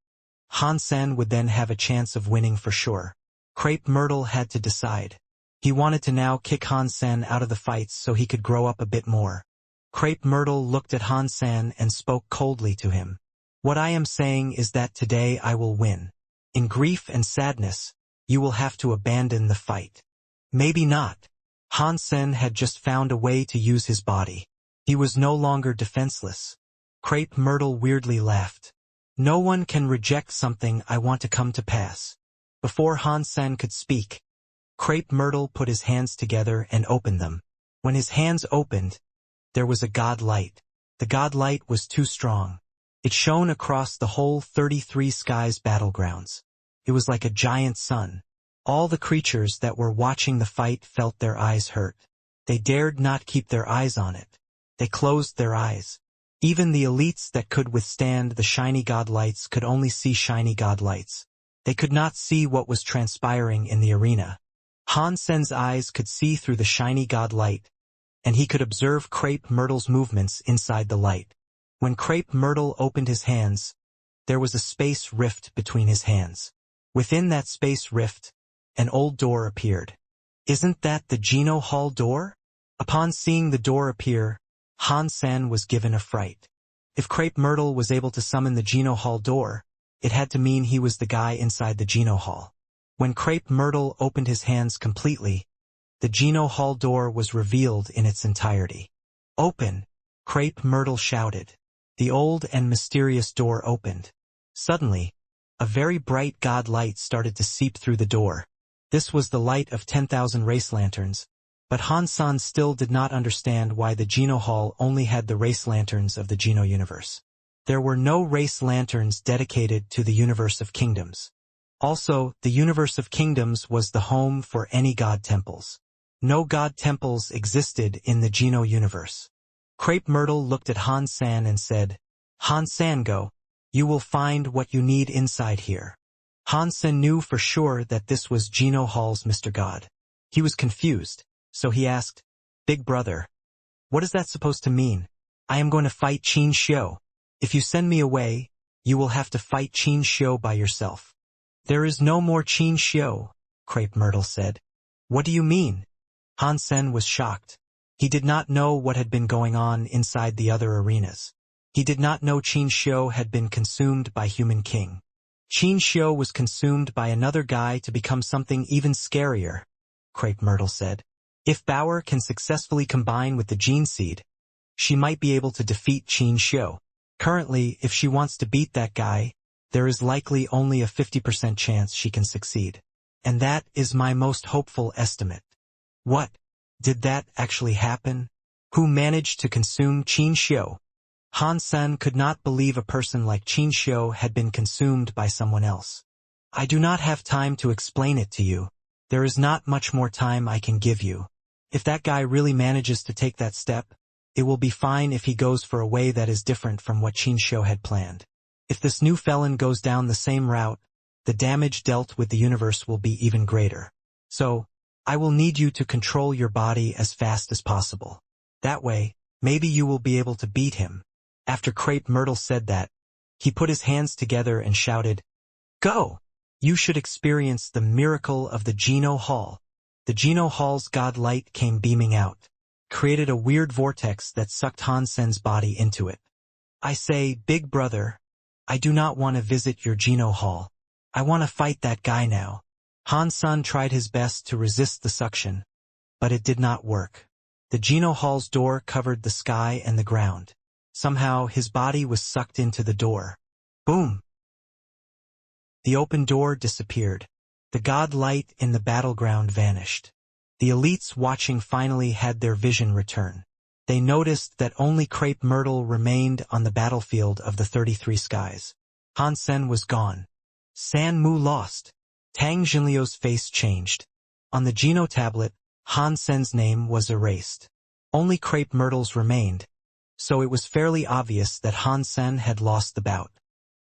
Han Sen would then have a chance of winning for sure. Crepe Myrtle had to decide. He wanted to now kick Han Sen out of the fights so he could grow up a bit more. Crepe Myrtle looked at Han Sen and spoke coldly to him. What I am saying is that today I will win. In grief and sadness, you will have to abandon the fight. Maybe not. Han Sen had just found a way to use his body. He was no longer defenseless. Crepe Myrtle weirdly laughed. No one can reject something I want to come to pass. Before Han Sen could speak, Crepe Myrtle put his hands together and opened them. When his hands opened, there was a god light. The god light was too strong. It shone across the whole 33 skies battlegrounds. It was like a giant sun. All the creatures that were watching the fight felt their eyes hurt. They dared not keep their eyes on it. They closed their eyes. Even the elites that could withstand the shiny god lights could only see shiny god lights. They could not see what was transpiring in the arena. Han Sen's eyes could see through the shiny god light, and he could observe Crepe Myrtle's movements inside the light. When Crepe Myrtle opened his hands, there was a space rift between his hands. Within that space rift, an old door appeared. Isn't that the Geno Hall door? Upon seeing the door appear, Han Sen was given a fright. If Crepe Myrtle was able to summon the Geno Hall door, it had to mean he was the guy inside the Geno Hall. When Crepe Myrtle opened his hands completely, the Geno Hall door was revealed in its entirety. Open! Crepe Myrtle shouted. The old and mysterious door opened. Suddenly, a very bright god light started to seep through the door. This was the light of 10,000 race lanterns, but Han-san still did not understand why the Geno Hall only had the race lanterns of the Geno universe. There were no race lanterns dedicated to the universe of kingdoms. Also, the universe of kingdoms was the home for any god temples. No god temples existed in the Geno universe. Crepe Myrtle looked at Han-san and said, "Han-san, go. You will find what you need inside here." Han-san knew for sure that this was Geno Hall's Mr. God. He was confused, so he asked, "Big brother, what is that supposed to mean? I am going to fight Qin Xiu. If you send me away, you will have to fight Qin Xiu by yourself." "There is no more Qin Xiu," Crepe Myrtle said. "What do you mean?" Han-sen was shocked. He did not know what had been going on inside the other arenas. He did not know Qin Xiu had been consumed by Human King. Qin Xiu was consumed by another guy to become something even scarier, Crepe Myrtle said. If Bauer can successfully combine with the gene seed, she might be able to defeat Qin Xiu. Currently, if she wants to beat that guy, there is likely only a 50% chance she can succeed. And that is my most hopeful estimate. What? Did that actually happen? Who managed to consume Qin Xiu? Han-sen could not believe a person like Qin Xiu had been consumed by someone else. I do not have time to explain it to you. There is not much more time I can give you. If that guy really manages to take that step, it will be fine if he goes for a way that is different from what Qin Xiu had planned. If this new felon goes down the same route, the damage dealt with the universe will be even greater. So, I will need you to control your body as fast as possible. That way, maybe you will be able to beat him. After Crepe Myrtle said that, he put his hands together and shouted, "Go! You should experience the miracle of the Geno Hall." The Geno Hall's god light came beaming out, created a weird vortex that sucked Han-sen's body into it. I say, "Big brother, I do not want to visit your Geno Hall. I want to fight that guy now." Han-san tried his best to resist the suction, but it did not work. The Geno Hall's door covered the sky and the ground. Somehow, his body was sucked into the door. Boom! The open door disappeared. The god light in the battleground vanished. The elites watching finally had their vision return. They noticed that only Crepe Myrtle remained on the battlefield of the 33 skies. Han-sen was gone. San Mu lost. Tang Jinliu's face changed. On the Geno tablet, Han-sen's name was erased. Only Crepe Myrtle's remained, so it was fairly obvious that Han-sen had lost the bout.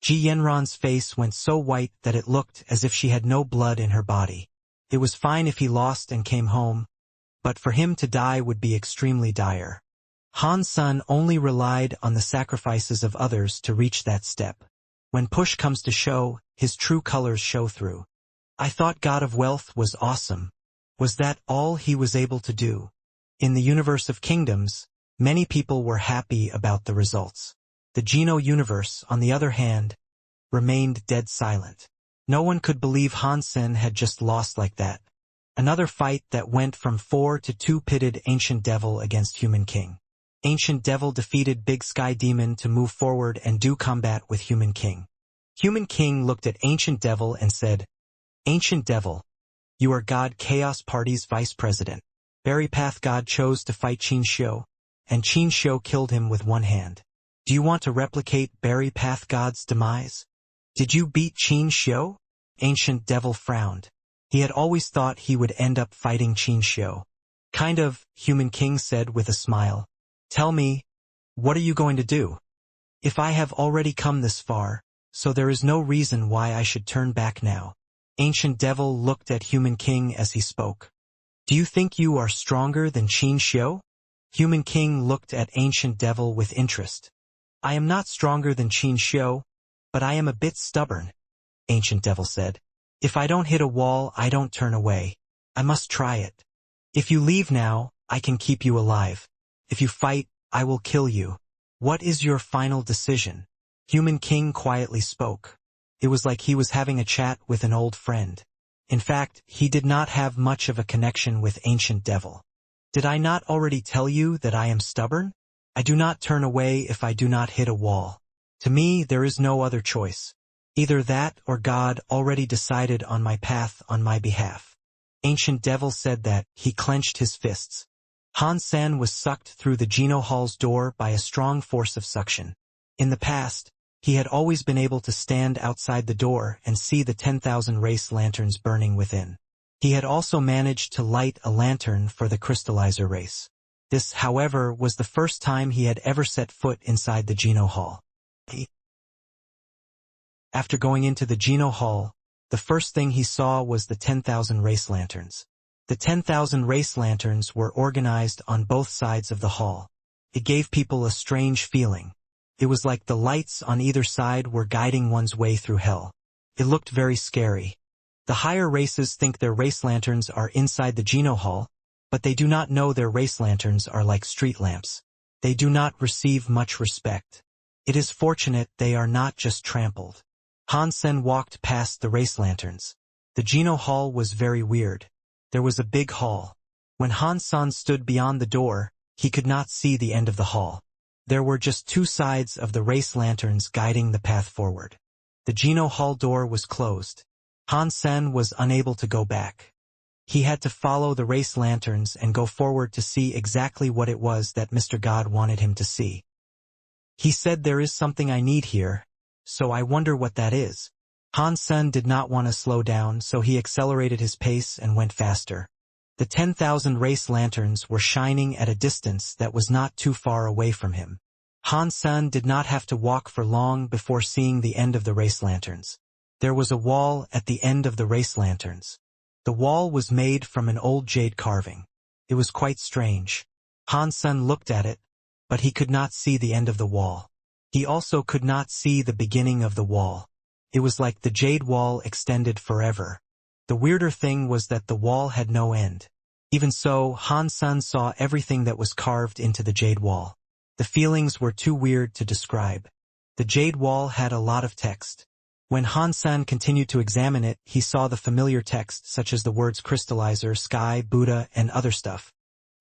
Ji Yenron's face went so white that it looked as if she had no blood in her body. It was fine if he lost and came home, but for him to die would be extremely dire. Han-sen only relied on the sacrifices of others to reach that step. When push comes to shove, his true colors show through. I thought God of Wealth was awesome. Was that all he was able to do? In the universe of kingdoms, many people were happy about the results. The Geno universe, on the other hand, remained dead silent. No one could believe Han-sen had just lost like that. Another fight that went from 4 to 2 pitted Ancient Devil against Human King. Ancient Devil defeated Big Sky Demon to move forward and do combat with Human King. Human King looked at Ancient Devil and said, "Ancient Devil, you are God Chaos Party's vice president. Berry Path God chose to fight Qin Xiu, and Qin Xiu killed him with one hand. Do you want to replicate Berry Path God's demise? Did you beat Qin Xiu?" Ancient Devil frowned. He had always thought he would end up fighting Qin Xiu. Kind of, Human King said with a smile. "Tell me, what are you going to do? If I have already come this far, so there is no reason why I should turn back now." Ancient Devil looked at Human King as he spoke. "Do you think you are stronger than Qin Xiu?" Human King looked at Ancient Devil with interest. "I am not stronger than Qin Xiu, but I am a bit stubborn," Ancient Devil said. "If I don't hit a wall, I don't turn away. I must try it. If you leave now, I can keep you alive. If you fight, I will kill you. What is your final decision?" Human King quietly spoke. It was like he was having a chat with an old friend. In fact, he did not have much of a connection with Ancient Devil. "Did I not already tell you that I am stubborn?" I do not turn away if I do not hit a wall. To me, there is no other choice. Either that or God already decided on my path on my behalf. Ancient Devil said that. He clenched his fists. Han Sen was sucked through the Geno Hall's door by a strong force of suction. In the past, he had always been able to stand outside the door and see the 10,000 race lanterns burning within. He had also managed to light a lantern for the crystallizer race. This, however, was the first time he had ever set foot inside the Geno Hall. After going into the Geno Hall, the first thing he saw was the 10,000 race lanterns. The 10,000 race lanterns were organized on both sides of the hall. It gave people a strange feeling. It was like the lights on either side were guiding one's way through hell. It looked very scary. The higher races think their race lanterns are inside the Geno Hall, but they do not know their race lanterns are like street lamps. They do not receive much respect. It is fortunate they are not just trampled. Han Sen walked past the race lanterns. The Geno Hall was very weird. There was a big hall. When Han Sen stood beyond the door, he could not see the end of the hall. There were just two sides of the race lanterns guiding the path forward. The Geno Hall door was closed. Han Sen was unable to go back. He had to follow the race lanterns and go forward to see exactly what it was that Mr. God wanted him to see. He said, "There is something I need here, so I wonder what that is." Han Sen did not want to slow down, so he accelerated his pace and went faster. The 10,000 race lanterns were shining at a distance that was not too far away from him. Han Sen did not have to walk for long before seeing the end of the race lanterns. There was a wall at the end of the race lanterns. The wall was made from an old jade carving. It was quite strange. Han Sen looked at it, but he could not see the end of the wall. He also could not see the beginning of the wall. It was like the jade wall extended forever. The weirder thing was that the wall had no end. Even so, Han Sen saw everything that was carved into the jade wall. The feelings were too weird to describe. The jade wall had a lot of text. When Han Sen continued to examine it, he saw the familiar text such as the words crystallizer, sky, Buddha, and other stuff.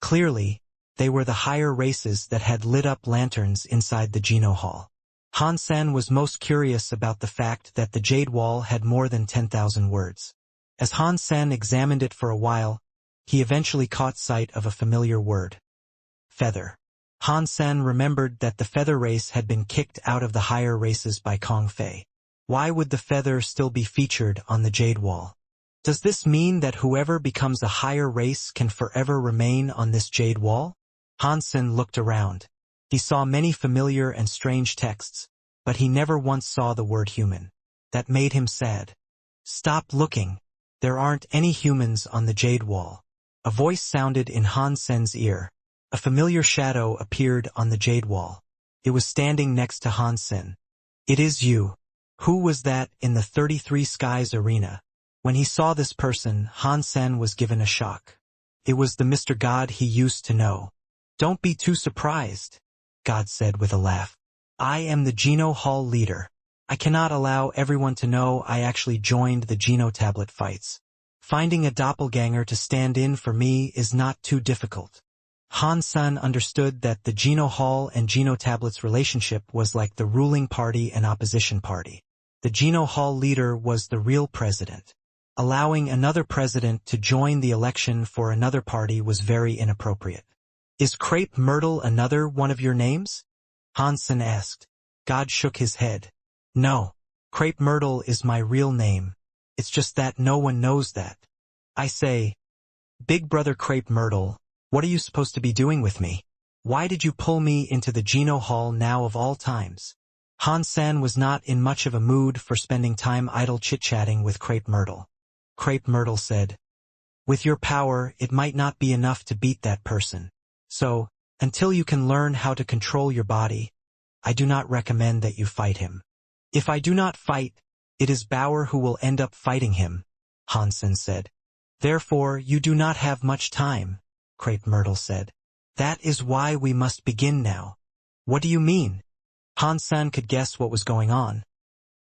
Clearly, they were the higher races that had lit up lanterns inside the Geno Hall. Han Sen was most curious about the fact that the jade wall had more than 10,000 words. As Han Sen examined it for a while, he eventually caught sight of a familiar word. Feather. Han Sen remembered that the feather race had been kicked out of the higher races by Kong Fei. Why would the feather still be featured on the jade wall? Does this mean that whoever becomes a higher race can forever remain on this jade wall? Han Sen looked around. He saw many familiar and strange texts, but he never once saw the word human. That made him sad. "Stop looking. There aren't any humans on the jade wall." A voice sounded in Han Sen's ear. A familiar shadow appeared on the jade wall. It was standing next to Han Sen. "It is you." Who was that in the 33 Skies arena? When he saw this person, Han Sen was given a shock. It was the Mr. God he used to know. "Don't be too surprised," God said with a laugh. "I am the Geno Hall leader. I cannot allow everyone to know I actually joined the Geno tablet fights. Finding a doppelganger to stand in for me is not too difficult." Han Sen understood that the Geno Hall and Geno tablets relationship was like the ruling party and opposition party. The Geno Hall leader was the real president. Allowing another president to join the election for another party was very inappropriate. "Is Crepe Myrtle another one of your names?" Han Sen asked. God shook his head. "No, Crepe Myrtle is my real name. It's just that no one knows that. I say, Big Brother Crepe Myrtle, what are you supposed to be doing with me? Why did you pull me into the Geno Hall now of all times?" Han Sen was not in much of a mood for spending time idle chit-chatting with Crepe Myrtle. Crepe Myrtle said, "With your power, it might not be enough to beat that person. So, until you can learn how to control your body, I do not recommend that you fight him." "If I do not fight, it is Bauer who will end up fighting him," Han Sen said. "Therefore, you do not have much time," Crepe Myrtle said. "That is why we must begin now." "What do you mean?" Han Sen could guess what was going on,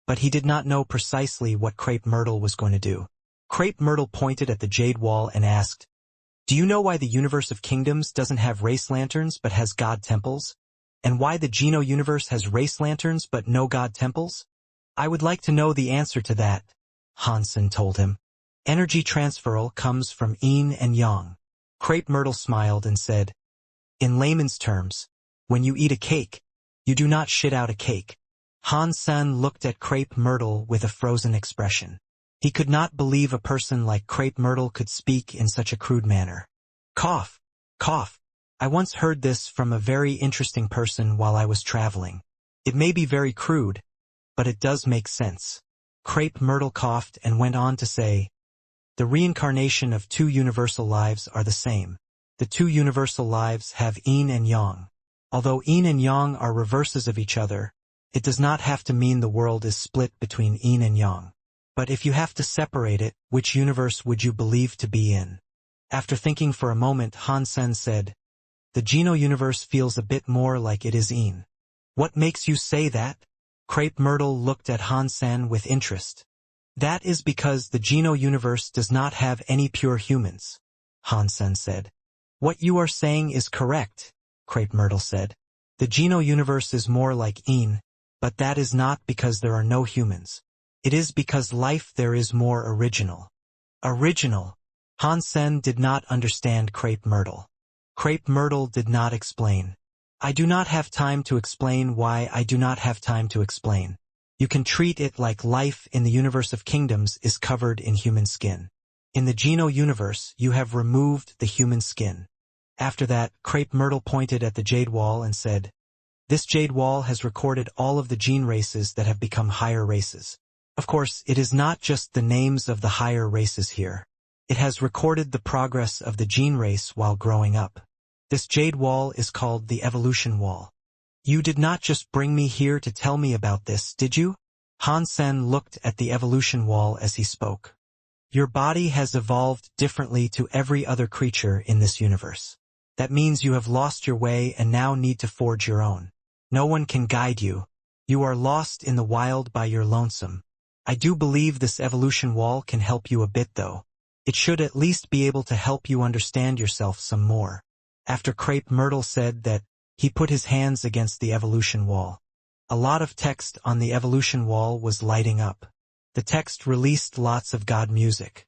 but he did not know precisely what Crepe Myrtle was going to do. Crepe Myrtle pointed at the jade wall and asked, "Do you know why the universe of kingdoms doesn't have race lanterns but has god temples?" And why the Geno universe has race lanterns but no god temples? I would like to know the answer to that, Hansen told him. Energy transferal comes from yin and yang. Crepe Myrtle smiled and said, in layman's terms, when you eat a cake, you do not shit out a cake. Hansen looked at Crepe Myrtle with a frozen expression. He could not believe a person like Crepe Myrtle could speak in such a crude manner. Cough, cough. I once heard this from a very interesting person while I was traveling. It may be very crude, but it does make sense. Crepe Myrtle coughed and went on to say, the reincarnation of two universal lives are the same. The two universal lives have yin and yang. Although yin and yang are reverses of each other, it does not have to mean the world is split between yin and yang. But if you have to separate it, which universe would you believe to be in? After thinking for a moment, Hansen said, the Geno universe feels a bit more like it is yin. What makes you say that? Crepe Myrtle looked at Hansen with interest. That is because the Geno universe does not have any pure humans, Hansen said. What you are saying is correct, Crepe Myrtle said. The Geno universe is more like yin, but that is not because there are no humans. It is because life there is more original. Original. Hansen did not understand Crepe Myrtle. Crepe Myrtle did not explain. I do not have time to explain why I do not have time to explain. You can treat it like life in the universe of kingdoms is covered in human skin. In the Geno universe, you have removed the human skin. After that, Crepe Myrtle pointed at the jade wall and said, this jade wall has recorded all of the gene races that have become higher races. Of course, it is not just the names of the higher races here. It has recorded the progress of the gene race while growing up. This jade wall is called the evolution wall. You did not just bring me here to tell me about this, did you? Hansen looked at the evolution wall as he spoke. Your body has evolved differently to every other creature in this universe. That means you have lost your way and now need to forge your own. No one can guide you. You are lost in the wild by your lonesome. I do believe this evolution wall can help you a bit though. It should at least be able to help you understand yourself some more. After Crepe Myrtle said that, he put his hands against the evolution wall. A lot of text on the evolution wall was lighting up. The text released lots of God music.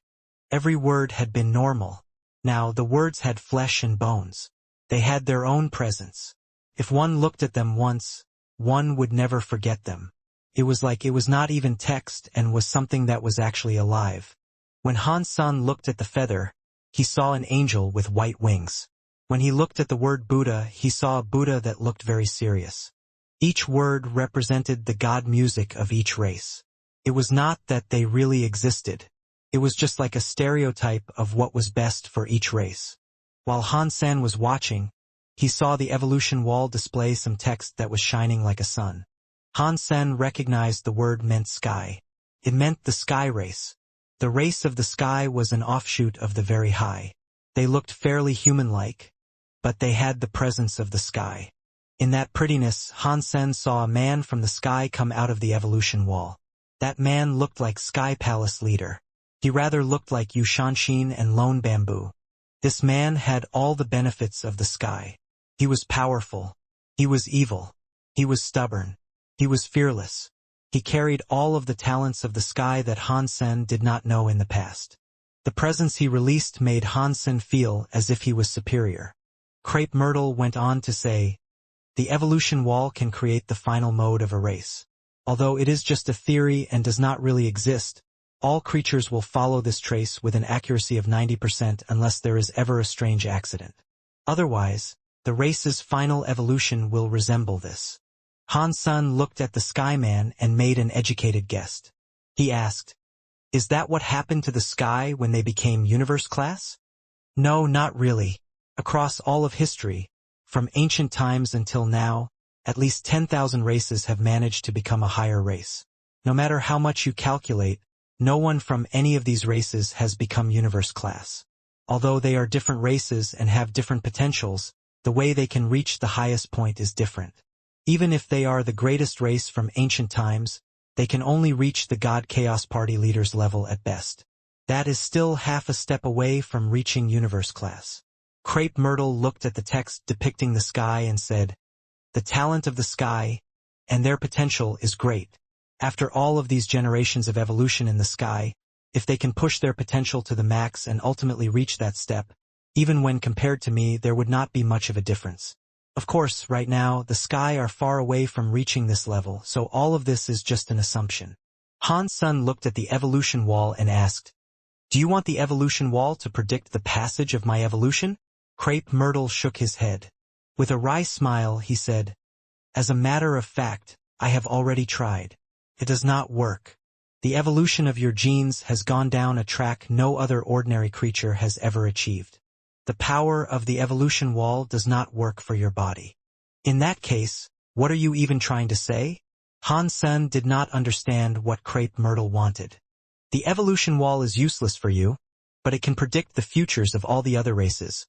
Every word had been normal. Now the words had flesh and bones. They had their own presence. If one looked at them once, one would never forget them. It was like it was not even text and was something that was actually alive. When Hansen looked at the feather, he saw an angel with white wings. When he looked at the word Buddha, he saw a Buddha that looked very serious. Each word represented the God music of each race. It was not that they really existed. It was just like a stereotype of what was best for each race. While Hansen was watching, he saw the evolution wall display some text that was shining like a sun. Hansen recognized the word meant sky. It meant the sky race. The race of the sky was an offshoot of the very high. They looked fairly human-like, but they had the presence of the sky. In that prettiness, Hansen saw a man from the sky come out of the evolution wall. That man looked like Sky Palace leader. He rather looked like Yushanshin and Lone Bamboo. This man had all the benefits of the sky. He was powerful. He was evil. He was stubborn. He was fearless. He carried all of the talents of the sky that Hansen did not know in the past. The presence he released made Hansen feel as if he was superior. Crepe Myrtle went on to say, the evolution wall can create the final mode of a race. Although it is just a theory and does not really exist, all creatures will follow this trace with an accuracy of 90% unless there is ever a strange accident. Otherwise, the race's final evolution will resemble this. Hansen looked at the Skyman and made an educated guess. He asked, is that what happened to the sky when they became universe class? No, not really. Across all of history, from ancient times until now, at least 10,000 races have managed to become a higher race. No matter how much you calculate, no one from any of these races has become universe class. Although they are different races and have different potentials, the way they can reach the highest point is different. Even if they are the greatest race from ancient times, they can only reach the God Chaos Party leader's level at best. That is still half a step away from reaching universe class. Crepe Myrtle looked at the text depicting the sky and said, the talent of the sky, and their potential is great. After all of these generations of evolution in the sky, if they can push their potential to the max and ultimately reach that step, even when compared to me, there would not be much of a difference. Of course, right now, the sky are far away from reaching this level, so all of this is just an assumption. Han Sen looked at the evolution wall and asked, "Do you want the evolution wall to predict the passage of my evolution?" Crepe Myrtle shook his head. With a wry smile, he said, "As a matter of fact, I have already tried. It does not work. The evolution of your genes has gone down a track no other ordinary creature has ever achieved. The power of the evolution wall does not work for your body. In that case, what are you even trying to say?" Han Sen did not understand what Crepe Myrtle wanted. "The evolution wall is useless for you, but it can predict the futures of all the other races."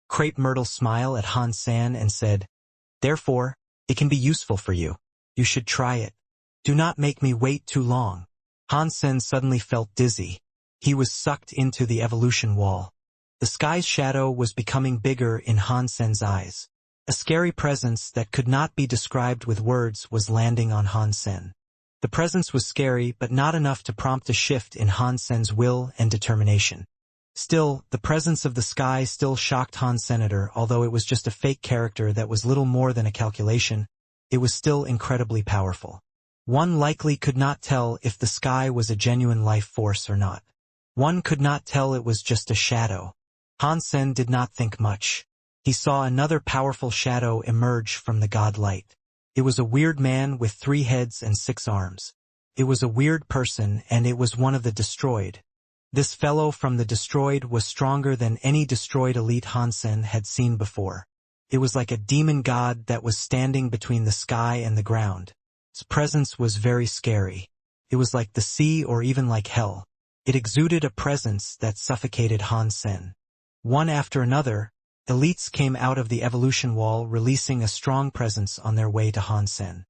Crepe Myrtle smiled at Han Sen and said, "Therefore, it can be useful for you. You should try it. Do not make me wait too long." Han Sen suddenly felt dizzy. He was sucked into the evolution wall. The sky's shadow was becoming bigger in Han Sen's eyes. A scary presence that could not be described with words was landing on Han Sen. The presence was scary, but not enough to prompt a shift in Han Sen's will and determination. Still, the presence of the sky still shocked Han Senator, although it was just a fake character that was little more than a calculation. It was still incredibly powerful. One likely could not tell if the sky was a genuine life force or not. One could not tell it was just a shadow. Han Sen did not think much. He saw another powerful shadow emerge from the godlight. It was a weird man with 3 heads and 6 arms. It was a weird person, and it was one of the destroyed. This fellow from the destroyed was stronger than any destroyed elite Han Sen had seen before. It was like a demon god that was standing between the sky and the ground. Its presence was very scary. It was like the sea or even like hell. It exuded a presence that suffocated Han Sen. One after another, elites came out of the evolution wall, releasing a strong presence on their way to Han Sen.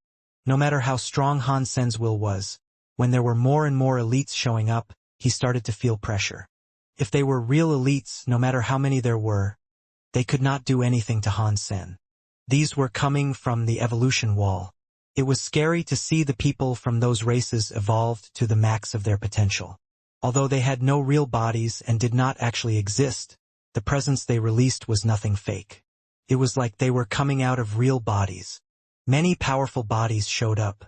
No matter how strong Han Sen's will was, when there were more and more elites showing up, he started to feel pressure. If they were real elites, no matter how many there were, they could not do anything to Han Sen. These were coming from the evolution wall. It was scary to see the people from those races evolved to the max of their potential. Although they had no real bodies and did not actually exist, the presence they released was nothing fake. It was like they were coming out of real bodies. Many powerful bodies showed up.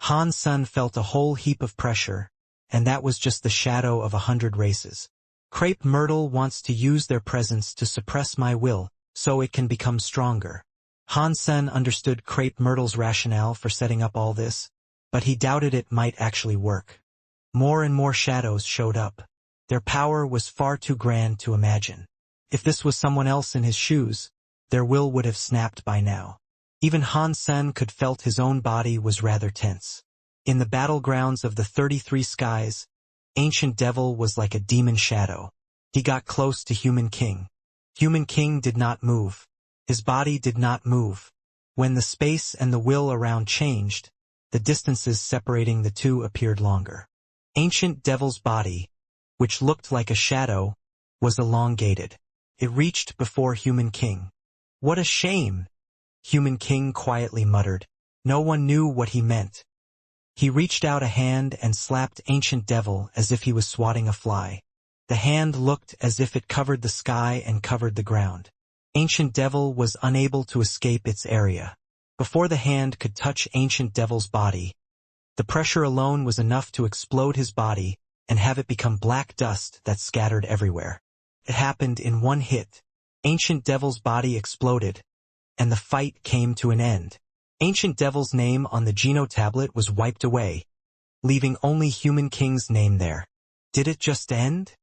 Han Sen felt a whole heap of pressure, and that was just the shadow of 100 races. Crepe Myrtle wants to use their presence to suppress my will, so it can become stronger. Han Sen understood Crepe Myrtle's rationale for setting up all this, but he doubted it might actually work. More and more shadows showed up. Their power was far too grand to imagine. If this was someone else in his shoes, their will would have snapped by now. Even Han Sen could felt his own body was rather tense. In the battlegrounds of the 33 skies, Ancient Devil was like a demon shadow. He got close to Human King. Human King did not move. His body did not move. When the space and the will around changed, the distances separating the two appeared longer. Ancient Devil's body, which looked like a shadow, was elongated. It reached before Human King. "What a shame!" Human King quietly muttered. No one knew what he meant. He reached out a hand and slapped Ancient Devil as if he was swatting a fly. The hand looked as if it covered the sky and covered the ground. Ancient Devil was unable to escape its area. Before the hand could touch Ancient Devil's body, the pressure alone was enough to explode his body and have it become black dust that scattered everywhere. It happened in one hit. Ancient Devil's body exploded, and the fight came to an end. Ancient Devil's name on the Geno tablet was wiped away, leaving only Human King's name there. Did it just end?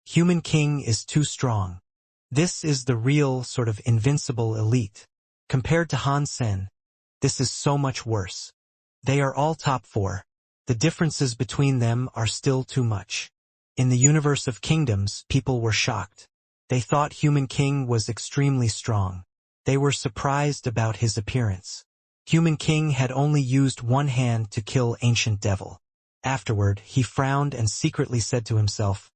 Human King is too strong. This is the real sort of invincible elite. Compared to Han Sen, this is so much worse. They are all top 4. The differences between them are still too much. In the universe of kingdoms, people were shocked. They thought Human King was extremely strong. They were surprised about his appearance. Human King had only used one hand to kill Ancient Devil. Afterward, he frowned and secretly said to himself,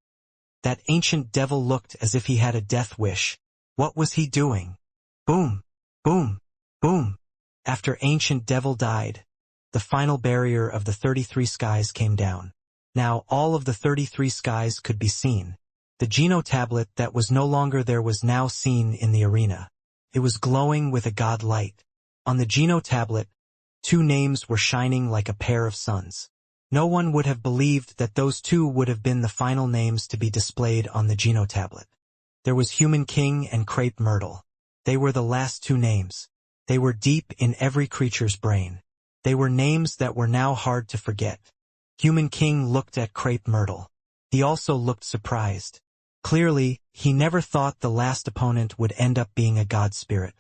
"That Ancient Devil looked as if he had a death wish. What was he doing?" Boom! Boom! Boom! After Ancient Devil died, the final barrier of the 33 skies came down. Now all of the 33 skies could be seen. The Geno tablet that was no longer there was now seen in the arena. It was glowing with a god light. On the Geno tablet, 2 names were shining like a pair of suns. No one would have believed that those 2 would have been the final names to be displayed on the Geno tablet. There was Human King and Crepe Myrtle. They were the last 2 names. They were deep in every creature's brain. They were names that were now hard to forget. Human King looked at Crepe Myrtle. He also looked surprised. Clearly, he never thought the last opponent would end up being a god spirit.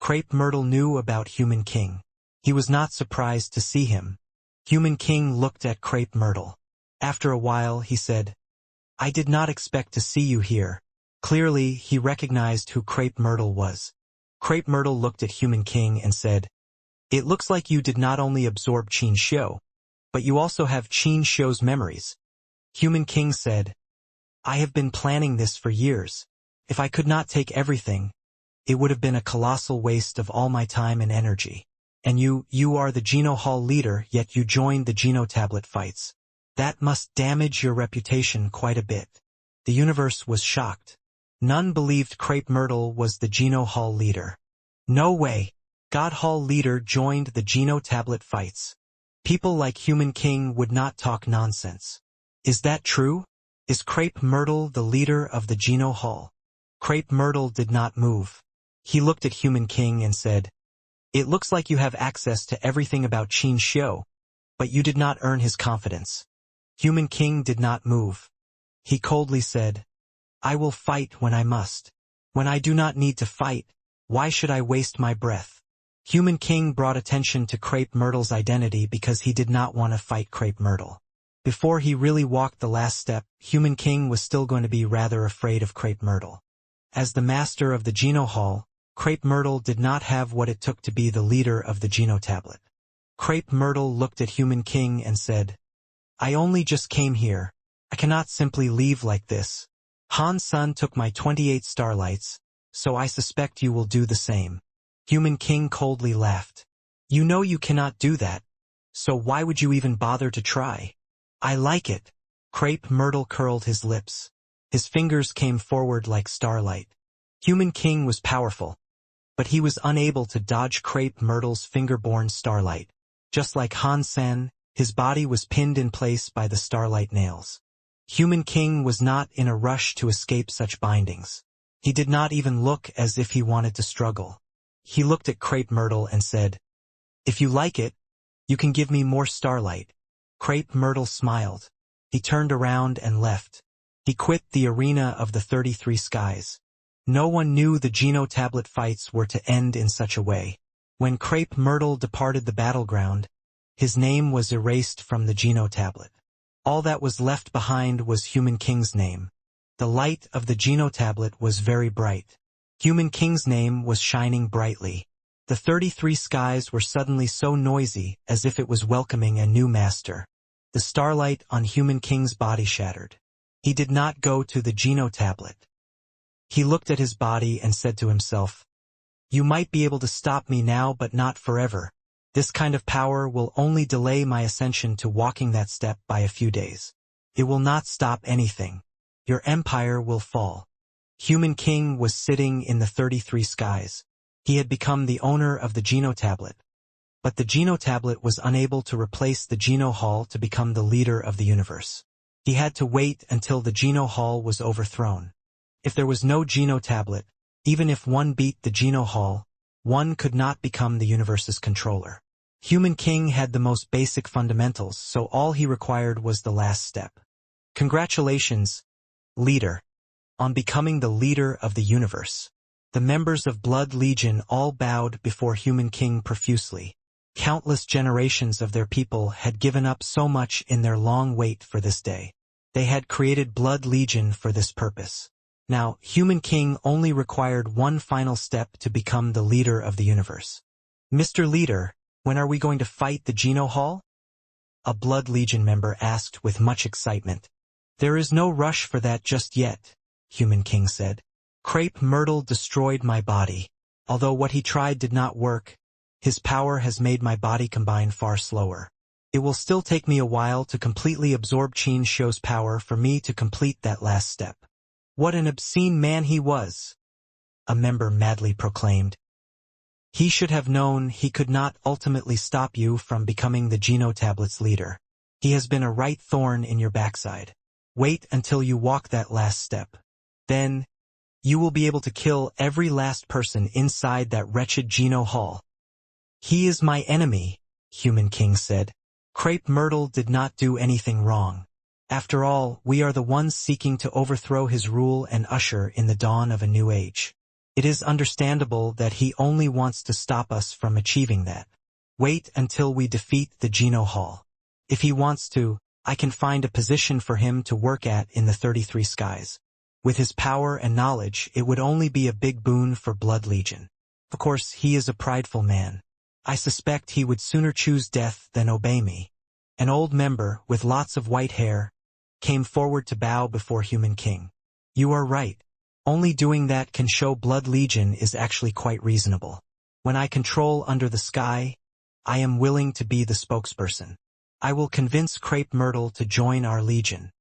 Crepe Myrtle knew about Human King. He was not surprised to see him. Human King looked at Crepe Myrtle. After a while, he said, "I did not expect to see you here." Clearly, he recognized who Crepe Myrtle was. Crepe Myrtle looked at Human King and said, "It looks like you did not only absorb Qin Shou, but you also have Qin Shou's memories." Human King said, "I have been planning this for years. If I could not take everything, it would have been a colossal waste of all my time and energy. And you are the Geno Hall leader, yet you joined the Geno tablet fights. That must damage your reputation quite a bit." The universe was shocked. None believed Crepe Myrtle was the Geno Hall leader. No way! God Hall leader joined the Geno tablet fights. People like Human King would not talk nonsense. Is that true? Is Crepe Myrtle the leader of the Geno Hall? Crepe Myrtle did not move. He looked at Human King and said, "It looks like you have access to everything about Qin Shou, but you did not earn his confidence." Human King did not move. He coldly said, "I will fight when I must. When I do not need to fight, why should I waste my breath?" Human King brought attention to Crepe Myrtle's identity because he did not want to fight Crepe Myrtle. Before he really walked the last step, Human King was still going to be rather afraid of Crepe Myrtle. As the master of the Geno Hall, Crepe Myrtle did not have what it took to be the leader of the Geno tablet. Crepe Myrtle looked at Human King and said, "I only just came here. I cannot simply leave like this. Han Sun took my 28 starlights, so I suspect you will do the same." Human King coldly laughed. "You know you cannot do that, so why would you even bother to try?" "I like it." Crepe Myrtle curled his lips. His fingers came forward like starlight. Human King was powerful, but he was unable to dodge Crepe Myrtle's finger-borne starlight. Just like Han Sen, his body was pinned in place by the starlight nails. Human King was not in a rush to escape such bindings. He did not even look as if he wanted to struggle. He looked at Crepe Myrtle and said, "If you like it, you can give me more starlight." Crepe Myrtle smiled. He turned around and left. He quit the arena of the 33 skies. No one knew the Geno tablet fights were to end in such a way. When Crepe Myrtle departed the battleground, his name was erased from the Geno tablet. All that was left behind was Human King's name. The light of the Geno tablet was very bright. Human King's name was shining brightly. The 33 skies were suddenly so noisy, as if it was welcoming a new master. The starlight on Human King's body shattered. He did not go to the Geno tablet. He looked at his body and said to himself, "You might be able to stop me now, but not forever. This kind of power will only delay my ascension to walking that step by a few days. It will not stop anything. Your empire will fall." Human King was sitting in the 33 skies. He had become the owner of the Geno tablet. But the Geno tablet was unable to replace the Geno Hall to become the leader of the universe. He had to wait until the Geno Hall was overthrown. If there was no Geno tablet, even if one beat the Geno Hall, one could not become the universe's controller. Human King had the most basic fundamentals, so all he required was the last step. Congratulations, leader, on becoming the leader of the universe. The members of Blood Legion all bowed before Human King profusely. Countless generations of their people had given up so much in their long wait for this day. They had created Blood Legion for this purpose. Now, Human King only required one final step to become the leader of the universe. "Mr. Leader, when are we going to fight the Geno Hall?" A Blood Legion member asked with much excitement. "There is no rush for that just yet," Human King said. "Crepe Myrtle destroyed my body. Although what he tried did not work, His power has made my body combine far slower. It will still take me a while to completely absorb Qin Shou's power for me to complete that last step. What an obscene man he was, a member madly proclaimed. He should have known he could not ultimately stop you from becoming the Genotablet's leader. He has been a right thorn in your backside. Wait until you walk that last step. Then, you will be able to kill every last person inside that wretched Geno Hall. He is my enemy, Human King said. Crepe Myrtle did not do anything wrong. After all, we are the ones seeking to overthrow his rule and usher in the dawn of a new age. It is understandable that he only wants to stop us from achieving that. Wait until we defeat the Geno Hall. If he wants to, I can find a position for him to work at in the 33 skies. With his power and knowledge, it would only be a big boon for Blood Legion. Of course, he is a prideful man. I suspect he would sooner choose death than obey me. An old member, with lots of white hair, came forward to bow before Human King. You are right. Only doing that can show Blood Legion is actually quite reasonable. When I control under the sky, I am willing to be the spokesperson. I will convince Crepe Myrtle to join our legion.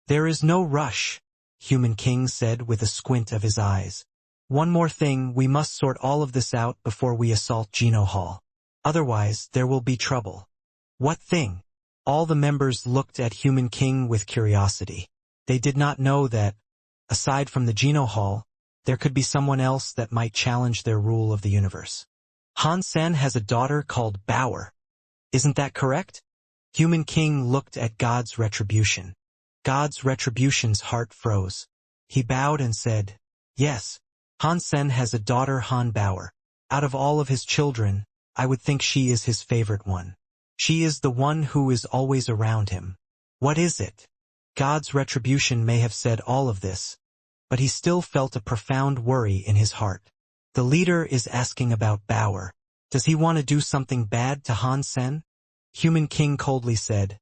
There is no rush, Human King said with a squint of his eyes. One more thing, we must sort all of this out before we assault Geno Hall. Otherwise, there will be trouble. What thing? All the members looked at Human King with curiosity. They did not know that, aside from the Geno Hall, there could be someone else that might challenge their rule of the universe. Han Sen has a daughter called Bauer. Isn't that correct? Human King looked at God's Retribution. God's Retribution's heart froze. He bowed and said, yes, Han Sen has a daughter, Han Bauer. Out of all of his children, I would think she is his favorite one. She is the one who is always around him. What is it? God's Retribution may have said all of this, but he still felt a profound worry in his heart. The leader is asking about Bauer. Does he want to do something bad to Han Sen? Human King coldly said,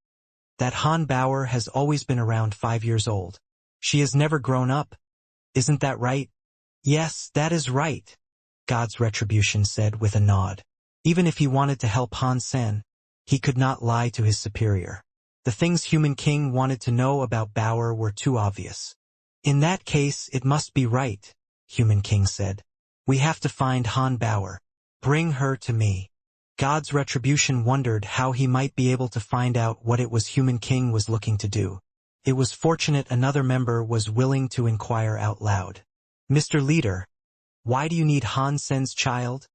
that Han Bauer has always been around 5 years old. She has never grown up. Isn't that right? Yes, that is right, God's Retribution said with a nod. Even if he wanted to help Han Sen, he could not lie to his superior. The things Human King wanted to know about Bauer were too obvious. In that case, it must be right, Human King said. We have to find Han Bauer. Bring her to me. God's Retribution wondered how he might be able to find out what it was Human King was looking to do. It was fortunate another member was willing to inquire out loud. Mr. Leader, why do you need Han Sen's child?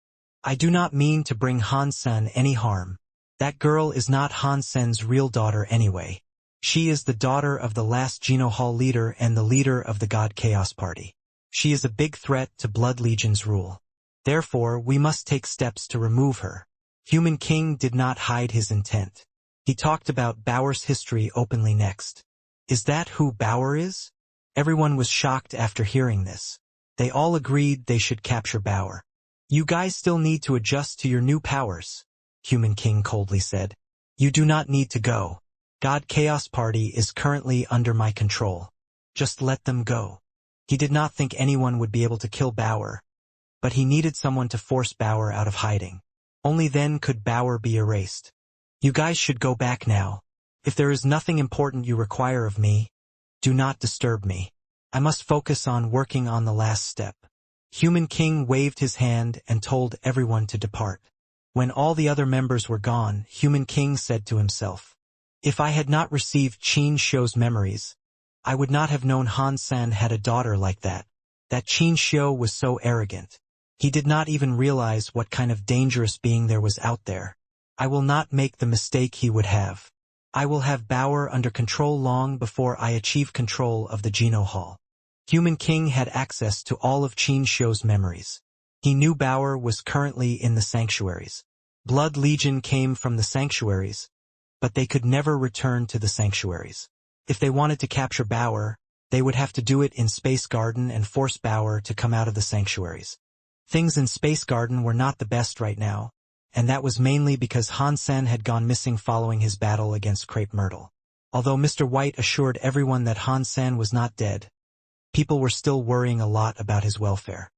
I do not mean to bring Han Sen any harm. That girl is not Han Sen's real daughter anyway. She is the daughter of the last Geno Hall leader and the leader of the God Chaos Party. She is a big threat to Blood Legion's rule. Therefore, we must take steps to remove her. Human King did not hide his intent. He talked about Bauer's history openly next. Is that who Bauer is? Everyone was shocked after hearing this. They all agreed they should capture Bauer. You guys still need to adjust to your new powers, Human King coldly said. You do not need to go. God Chaos Party is currently under my control. Just let them go. He did not think anyone would be able to kill Bauer, but he needed someone to force Bauer out of hiding. Only then could Bauer be erased. You guys should go back now. If there is nothing important you require of me, do not disturb me. I must focus on working on the last step. Human King waved his hand and told everyone to depart. When all the other members were gone, Human King said to himself, if I had not received Qin Shou's memories, I would not have known Han Sen had a daughter like that. That Qin Shou was so arrogant. He did not even realize what kind of dangerous being there was out there. I will not make the mistake he would have. I will have Bauer under control long before I achieve control of the Geno Hall. Human King had access to all of Qin Shou's memories. He knew Bauer was currently in the sanctuaries. Blood Legion came from the sanctuaries, but they could never return to the sanctuaries. If they wanted to capture Bauer, they would have to do it in Space Garden and force Bauer to come out of the sanctuaries. Things in Space Garden were not the best right now, and that was mainly because Han Sen had gone missing following his battle against Crepe Myrtle. Although Mr. White assured everyone that Han Sen was not dead, people were still worrying a lot about his welfare.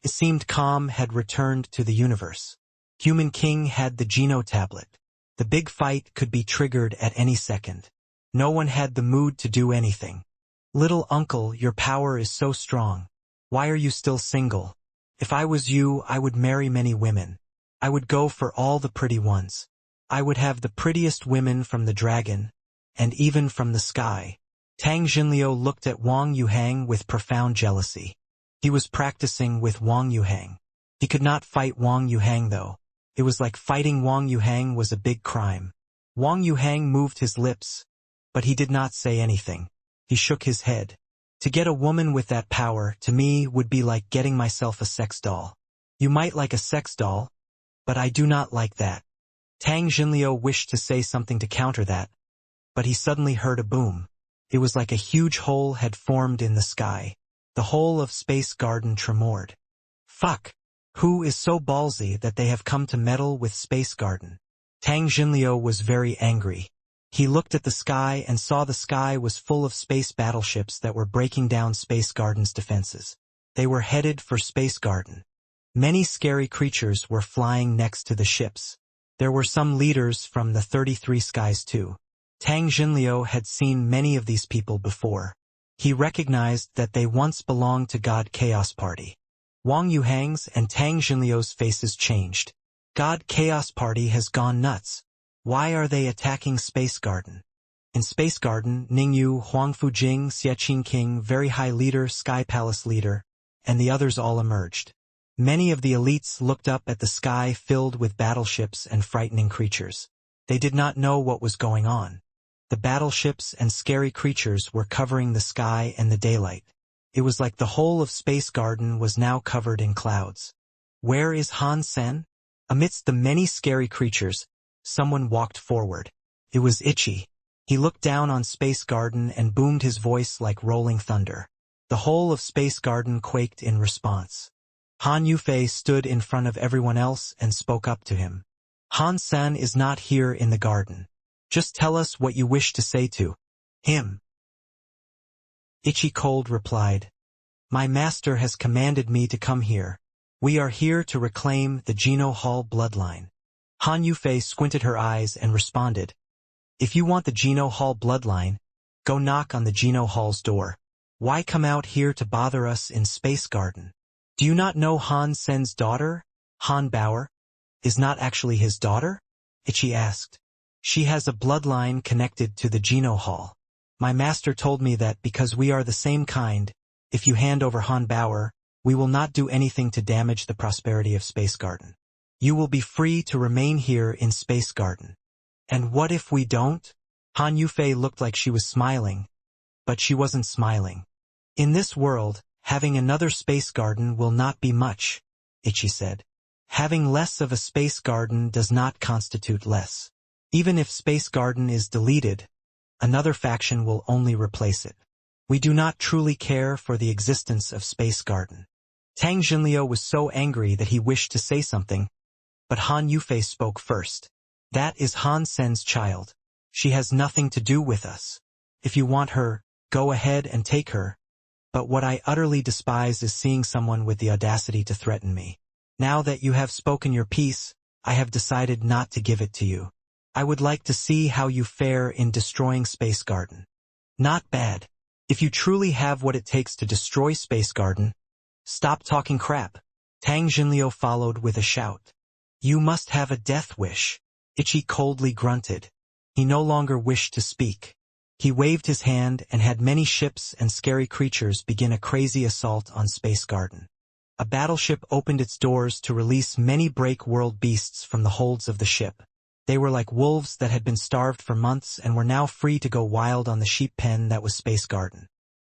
It seemed calm had returned to the universe. Human King had the Geno tablet. The big fight could be triggered at any second. No one had the mood to do anything. Little uncle, your power is so strong. Why are you still single? If I was you, I would marry many women. I would go for all the pretty ones. I would have the prettiest women from the dragon, and even from the sky. Tang Jinliu looked at Wang Yuhang with profound jealousy. He was practicing with Wang Yuhang. He could not fight Wang Yuhang though. It was like fighting Wang Yuhang was a big crime. Wang Yuhang moved his lips, but he did not say anything. He shook his head. To get a woman with that power, to me, would be like getting myself a sex doll. You might like a sex doll, but I do not like that. Tang Jinliu wished to say something to counter that, but he suddenly heard a boom. It was like a huge hole had formed in the sky. The whole of Space Garden tremored. Fuck! Who is so ballsy that they have come to meddle with Space Garden? Tang Jinliu was very angry. He looked at the sky and saw the sky was full of space battleships that were breaking down Space Garden's defenses. They were headed for Space Garden. Many scary creatures were flying next to the ships. There were some leaders from the 33 skies too. Tang Jinliu had seen many of these people before. He recognized that they once belonged to God Chaos Party. Wang Yuhang's and Tang Jinliu's faces changed. God Chaos Party has gone nuts. Why are they attacking Space Garden? In Space Garden, Ningyu, Huang Fujing, Xie King, Very High Leader, Sky Palace Leader, and the others all emerged. Many of the elites looked up at the sky filled with battleships and frightening creatures. They did not know what was going on. The battleships and scary creatures were covering the sky and the daylight. It was like the whole of Space Garden was now covered in clouds. Where is Han Sen? Amidst the many scary creatures, someone walked forward. It was Ichi. He looked down on Space Garden and boomed his voice like rolling thunder. The whole of Space Garden quaked in response. Han Yufei stood in front of everyone else and spoke up to him. Han Sen is not here in the garden. Just tell us what you wish to say to him. Ichi Cold replied, My master has commanded me to come here. We are here to reclaim the Geno Hall bloodline. Han Yufei squinted her eyes and responded, If you want the Geno Hall bloodline, go knock on the Geno Hall's door. Why come out here to bother us in Space Garden? Do you not know Han Sen's daughter, Han Bauer, is not actually his daughter? Ichi asked. She has a bloodline connected to the Geno Hall. My master told me that because we are the same kind, if you hand over Han Bauer, we will not do anything to damage the prosperity of Space Garden. You will be free to remain here in Space Garden. And what if we don't? Han Yufei looked like she was smiling, but she wasn't smiling. In this world, having another Space Garden will not be much, Ichi said. Having less of a Space Garden does not constitute less. Even if Space Garden is deleted, another faction will only replace it. We do not truly care for the existence of Space Garden. Tang Jinliu was so angry that he wished to say something, but Han Yufei spoke first. That is Han Sen's child. She has nothing to do with us. If you want her, go ahead and take her. But what I utterly despise is seeing someone with the audacity to threaten me. Now that you have spoken your piece, I have decided not to give it to you. I would like to see how you fare in destroying Space Garden. Not bad. If you truly have what it takes to destroy Space Garden, stop talking crap. Tang Jinliu followed with a shout. You must have a death wish. Ichi coldly grunted. He no longer wished to speak. He waved his hand and had many ships and scary creatures begin a crazy assault on Space Garden. A battleship opened its doors to release many break world beasts from the holds of the ship. They were like wolves that had been starved for months and were now free to go wild on the sheep pen that was Space Garden.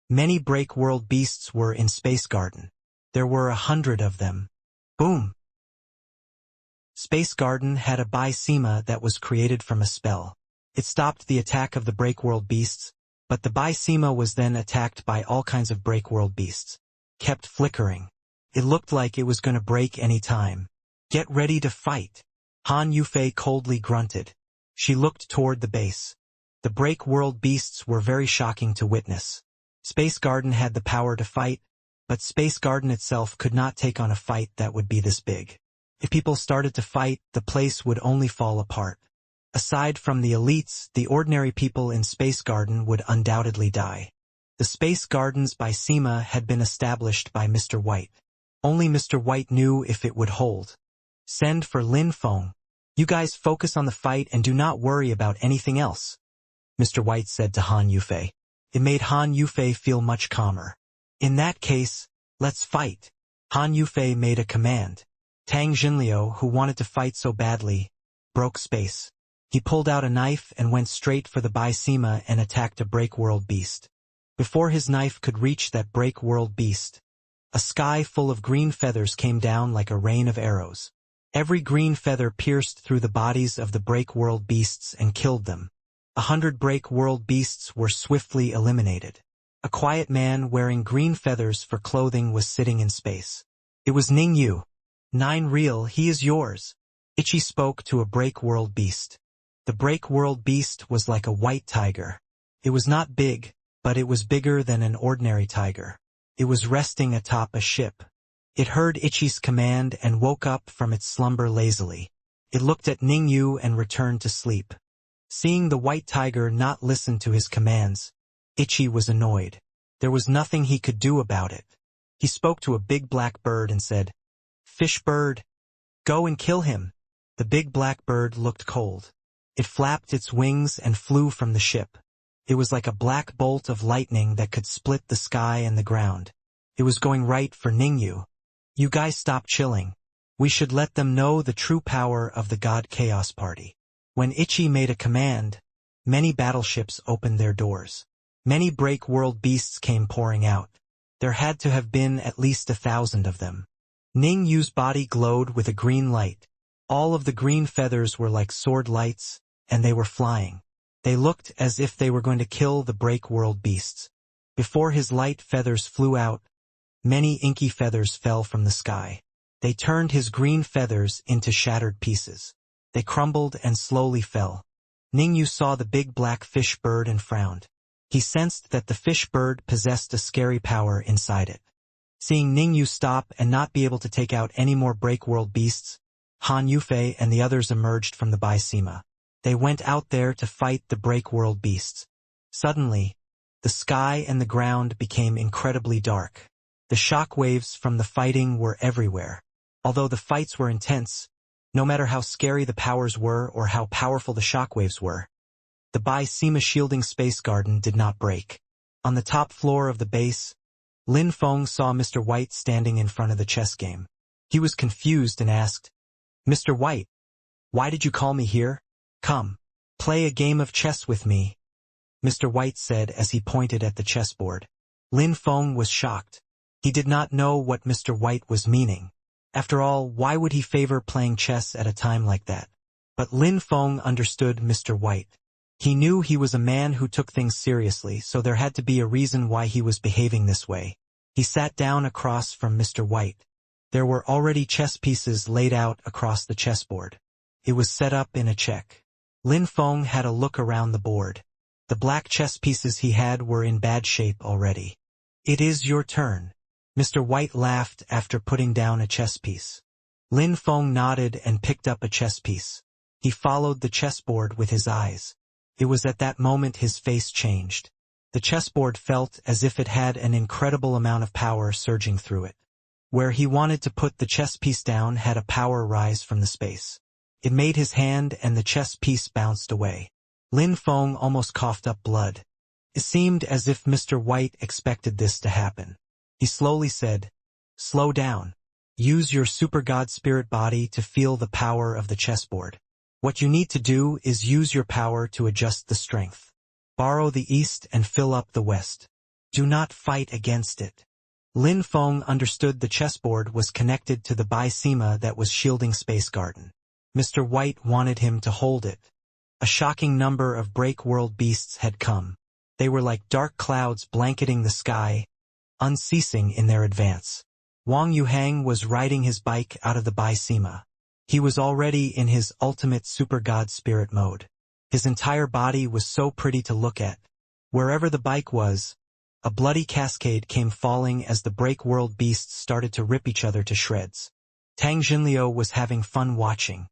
Many break world beasts were in Space Garden. There were 100 of them. Boom! Space Garden had a Bisema that was created from a spell. It stopped the attack of the break world beasts, but the Bisema was then attacked by all kinds of break world beasts. Kept flickering. It looked like it was going to break any time. Get ready to fight. Han Yufei coldly grunted. She looked toward the base. The break world beasts were very shocking to witness. Space Garden had the power to fight, but Space Garden itself could not take on a fight that would be this big. If people started to fight, the place would only fall apart. Aside from the elites, the ordinary people in Space Garden would undoubtedly die. The Space Gardens by Sima had been established by Mr. White. Only Mr. White knew if it would hold. Send for Lin Feng. You guys focus on the fight and do not worry about anything else, Mr. White said to Han Yufei. It made Han Yufei feel much calmer. In that case, let's fight. Han Yufei made a command. Tang Xinliu, who wanted to fight so badly, broke space. He pulled out a knife and went straight for the Bai Sima and attacked a break-world beast. Before his knife could reach that break-world beast, a sky full of green feathers came down like a rain of arrows. Every green feather pierced through the bodies of the break-world beasts and killed them. 100 break-world beasts were swiftly eliminated. A quiet man wearing green feathers for clothing was sitting in space. It was Ning Yu. 9 real, he is yours. Ichi spoke to a break-world beast. The break-world beast was like a white tiger. It was not big, but it was bigger than an ordinary tiger. It was resting atop a ship. It heard Ichi's command and woke up from its slumber lazily. It looked at Ning Yu and returned to sleep. Seeing the white tiger not listen to his commands, Ichi was annoyed. There was nothing he could do about it. He spoke to a big black bird and said, "Fish bird, go and kill him." The big black bird looked cold. It flapped its wings and flew from the ship. It was like a black bolt of lightning that could split the sky and the ground. It was going right for Ning Yu. You guys stop chilling. We should let them know the true power of the God Chaos Party. When Ichi made a command, many battleships opened their doors. Many break-world beasts came pouring out. There had to have been at least 1,000 of them. Ning Yu's body glowed with a green light. All of the green feathers were like sword lights, and they were flying. They looked as if they were going to kill the break-world beasts. Before his light feathers flew out, many inky feathers fell from the sky. They turned his green feathers into shattered pieces. They crumbled and slowly fell. Ning Yu saw the big black fish bird and frowned. He sensed that the fish bird possessed a scary power inside it. Seeing Ning Yu stop and not be able to take out any more break-world beasts, Han Yufei and the others emerged from the Bai Sima. They went out there to fight the break-world beasts. Suddenly, the sky and the ground became incredibly dark. The shock waves from the fighting were everywhere. Although the fights were intense, no matter how scary the powers were or how powerful the shockwaves were, the Bai Sima shielding space garden did not break. On the top floor of the base, Lin Feng saw Mr. White standing in front of the chess game. He was confused and asked, "Mr. White, why did you call me here? Come, play a game of chess with me," Mr. White said as he pointed at the chessboard. Lin Feng was shocked. He did not know what Mr. White was meaning. After all, why would he favor playing chess at a time like that? But Lin Feng understood Mr. White. He knew he was a man who took things seriously, so there had to be a reason why he was behaving this way. He sat down across from Mr. White. There were already chess pieces laid out across the chessboard. It was set up in a check. Lin Feng had a look around the board. The black chess pieces he had were in bad shape already. "It is your turn." Mr. White laughed after putting down a chess piece. Lin Feng nodded and picked up a chess piece. He followed the chessboard with his eyes. It was at that moment his face changed. The chessboard felt as if it had an incredible amount of power surging through it. Where he wanted to put the chess piece down had a power rise from the space. It made his hand and the chess piece bounced away. Lin Feng almost coughed up blood. It seemed as if Mr. White expected this to happen. He slowly said, "Slow down. Use your super god spirit body to feel the power of the chessboard. What you need to do is use your power to adjust the strength. Borrow the east and fill up the west. Do not fight against it." Lin Feng understood the chessboard was connected to the Bai Sima that was shielding Space Garden. Mr. White wanted him to hold it. A shocking number of break-world beasts had come. They were like dark clouds blanketing the sky, unceasing in their advance. Wang Yuhang was riding his bike out of the Bai Sima. He was already in his ultimate super god spirit mode. His entire body was so pretty to look at. Wherever the bike was, a bloody cascade came falling as the break-world beasts started to rip each other to shreds. Tang Jinliu was having fun watching.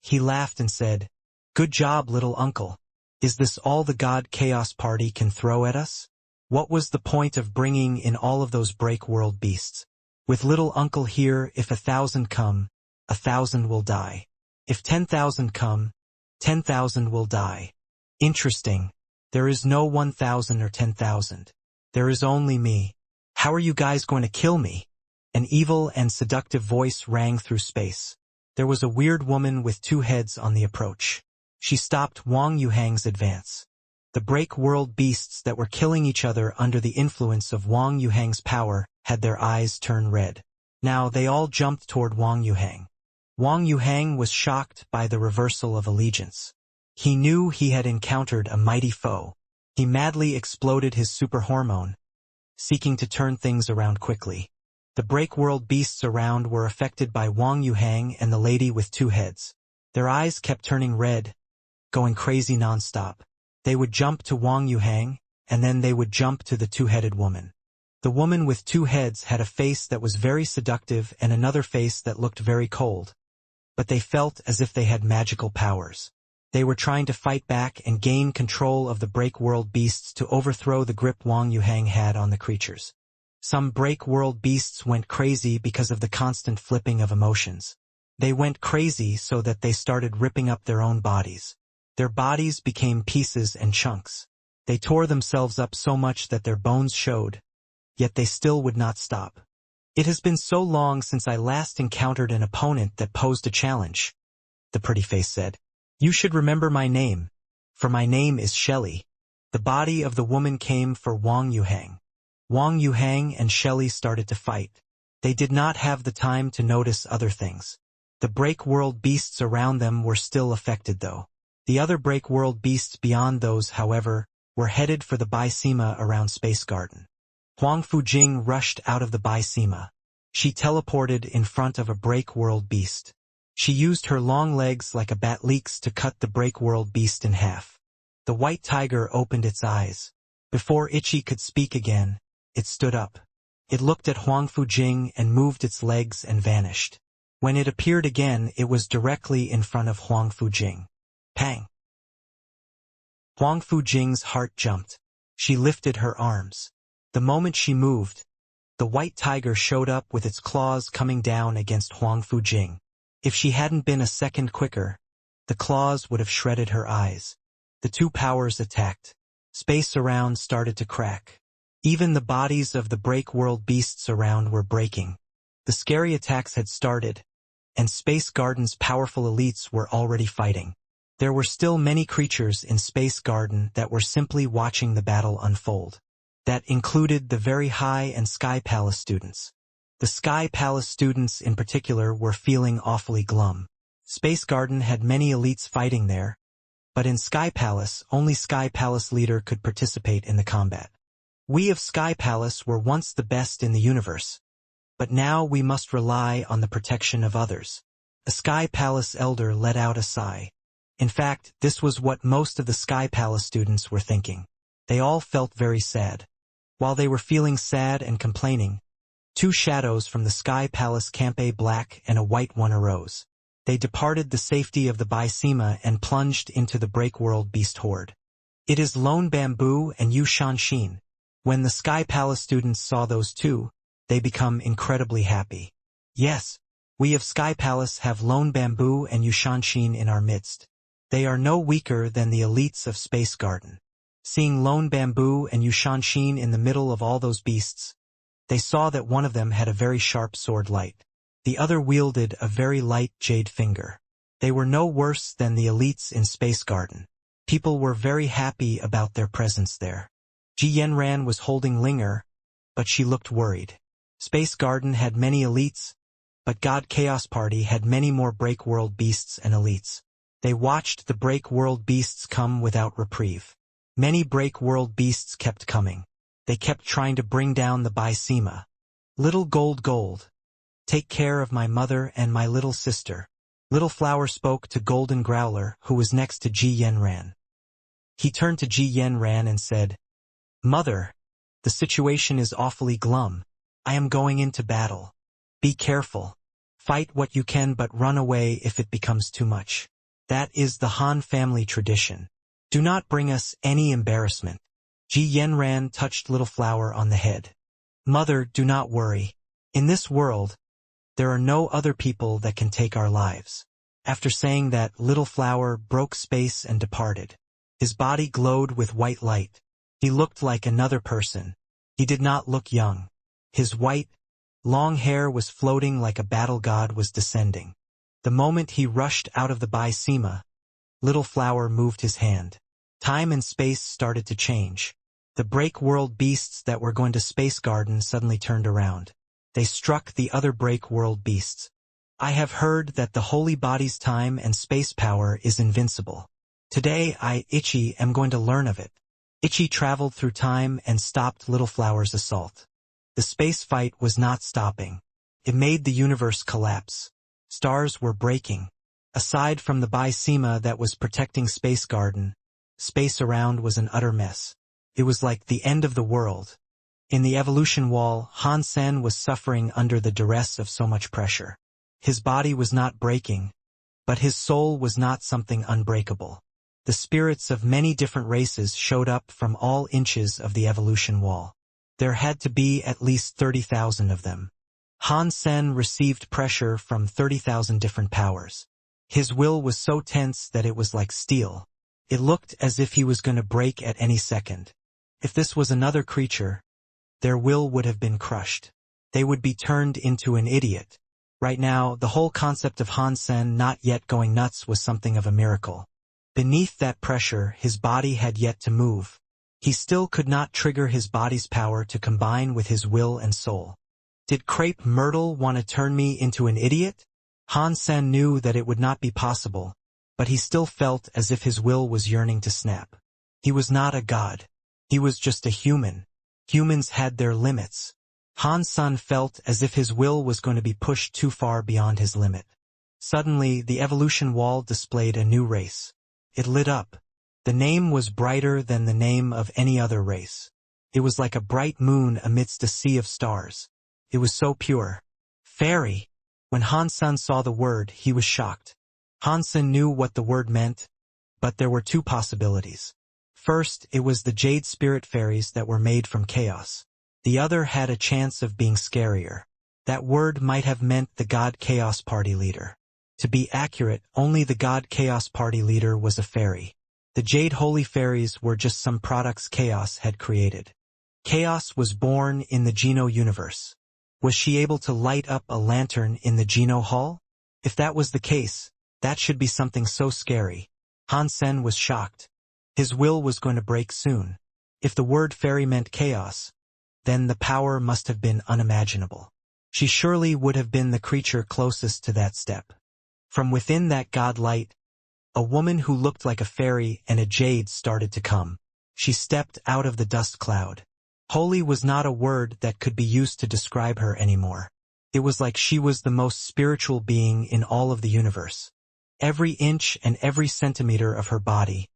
He laughed and said, "Good job, little uncle. Is this all the God Chaos Party can throw at us? What was the point of bringing in all of those break world beasts? With little uncle here, if 1,000 come, 1,000 will die. If 10,000 come, 10,000 will die. Interesting. There is no 1,000 or 10,000. There is only me. How are you guys going to kill me?" An evil and seductive voice rang through space. There was a weird woman with 2 heads on the approach. She stopped Wang Yuhang's advance. The break world beasts that were killing each other under the influence of Wang Yuhang's power had their eyes turn red. Now they all jumped toward Wang Yuhang. Wang Yuhang was shocked by the reversal of allegiance. He knew he had encountered a mighty foe. He madly exploded his super hormone, seeking to turn things around quickly. The break world beasts around were affected by Wang Yuhang and the lady with 2 heads. Their eyes kept turning red, going crazy non-stop. They would jump to Wang Yuhang, and then they would jump to the 2-headed woman. The woman with 2 heads had a face that was very seductive and another face that looked very cold. But they felt as if they had magical powers. They were trying to fight back and gain control of the break world beasts to overthrow the grip Wang Yuhang had on the creatures. Some break world beasts went crazy because of the constant flipping of emotions. They went crazy so that they started ripping up their own bodies. Their bodies became pieces and chunks. They tore themselves up so much that their bones showed, yet they still would not stop. "It has been so long since I last encountered an opponent that posed a challenge," the pretty face said. "You should remember my name, for my name is Shelley." The body of the woman came for Wang Yuhang. Wang Yuhang and Shelley started to fight. They did not have the time to notice other things. The break world beasts around them were still affected though. The other break world beasts beyond those, however, were headed for the Bysema around Space Garden. Huang Fujing rushed out of the Bysema. She teleported in front of a break world beast. She used her long legs like a bat leaks to cut the break world beast in half. The white tiger opened its eyes. Before Ichi could speak again, it stood up. It looked at Huang Fujing and moved its legs and vanished. When it appeared again, it was directly in front of Huang Fujing. Pang! Huang Fujing's heart jumped. She lifted her arms. The moment she moved, the white tiger showed up with its claws coming down against Huang Fujing. If she hadn't been a second quicker, the claws would have shredded her eyes. The 2 powers attacked. Space around started to crack. Even the bodies of the break world beasts around were breaking. The scary attacks had started, and Space Garden's powerful elites were already fighting. There were still many creatures in Space Garden that were simply watching the battle unfold. That included the very high and Sky Palace students. The Sky Palace students in particular were feeling awfully glum. Space Garden had many elites fighting there, but in Sky Palace, only Sky Palace leader could participate in the combat. "We of Sky Palace were once the best in the universe, but now we must rely on the protection of others." A Sky Palace elder let out a sigh. In fact, this was what most of the Sky Palace students were thinking. They all felt very sad. While they were feeling sad and complaining, 2 shadows from the Sky Palace camp, a black and a white one, arose. They departed the safety of the Bysema and plunged into the break world beast horde. It is Lone Bamboo and Yu Shanshin. When the Sky Palace students saw those 2, they become incredibly happy. "Yes, we of Sky Palace have Lone Bamboo and Yu Shanshin in our midst. They are no weaker than the elites of Space Garden." Seeing Lone Bamboo and Yu Shanshin in the middle of all those beasts, they saw that one of them had a very sharp sword light. The other wielded a very light jade finger. They were no worse than the elites in Space Garden. People were very happy about their presence there. Ji Yanran was holding Linger, but she looked worried. Space Garden had many elites, but God Chaos Party had many more break world beasts and elites. They watched the break world beasts come without reprieve. Many break world beasts kept coming. They kept trying to bring down the Bysema. "Little Gold, take care of my mother and my little sister." Little Flower spoke to Golden Growler, who was next to Ji Yanran. He turned to Ji Yanran and said, "Mother, the situation is awfully glum. I am going into battle. Be careful." Fight what you can but run away if it becomes too much. That is the Han family tradition. Do not bring us any embarrassment. Ji Yanran touched Little Flower on the head. Mother, do not worry. In this world, there are no other people that can take our lives. After saying that, Little Flower broke space and departed. His body glowed with white light. He looked like another person. He did not look young. His white, long hair was floating like a battle god was descending. The moment he rushed out of the Bysema, Little Flower moved his hand. Time and space started to change. The break world beasts that were going to Space Garden suddenly turned around. They struck the other break world beasts. I have heard that the holy body's time and space power is invincible. Today I, Ichi, am going to learn of it. Ichi traveled through time and stopped Little Flower's assault. The space fight was not stopping. It made the universe collapse. Stars were breaking. Aside from the Bysema that was protecting Space Garden, space around was an utter mess. It was like the end of the world. In the evolution wall, Han Sen was suffering under the duress of so much pressure. His body was not breaking, but his soul was not something unbreakable. The spirits of many different races showed up from all inches of the evolution wall. There had to be at least 30,000 of them. Han Sen received pressure from 30,000 different powers. His will was so tense that it was like steel. It looked as if he was going to break at any second. If this was another creature, their will would have been crushed. They would be turned into an idiot. Right now, the whole concept of Han Sen not yet going nuts was something of a miracle. Beneath that pressure, his body had yet to move. He still could not trigger his body's power to combine with his will and soul. Did Crepe Myrtle want to turn me into an idiot? Han Sen knew that it would not be possible, but he still felt as if his will was yearning to snap. He was not a god. He was just a human. Humans had their limits. Han Sen felt as if his will was going to be pushed too far beyond his limit. Suddenly, the evolution wall displayed a new race. It lit up. The name was brighter than the name of any other race. It was like a bright moon amidst a sea of stars. It was so pure. Fairy. When Han Sen saw the word, he was shocked. Han Sen knew what the word meant, but there were two possibilities. First, it was the Jade Spirit Fairies that were made from chaos. The other had a chance of being scarier. That word might have meant the God Chaos Party leader. To be accurate, only the God Chaos Party leader was a fairy. The Jade Holy Fairies were just some products Chaos had created. Chaos was born in the Geno universe. Was she able to light up a lantern in the Geno Hall? If that was the case, that should be something so scary. Han Sen was shocked. His will was going to break soon. If the word fairy meant chaos, then the power must have been unimaginable. She surely would have been the creature closest to that step. From within that god light, a woman who looked like a fairy and a jade started to come. She stepped out of the dust cloud. Holy was not a word that could be used to describe her anymore. It was like she was the most spiritual being in all of the universe. Every inch and every centimeter of her body,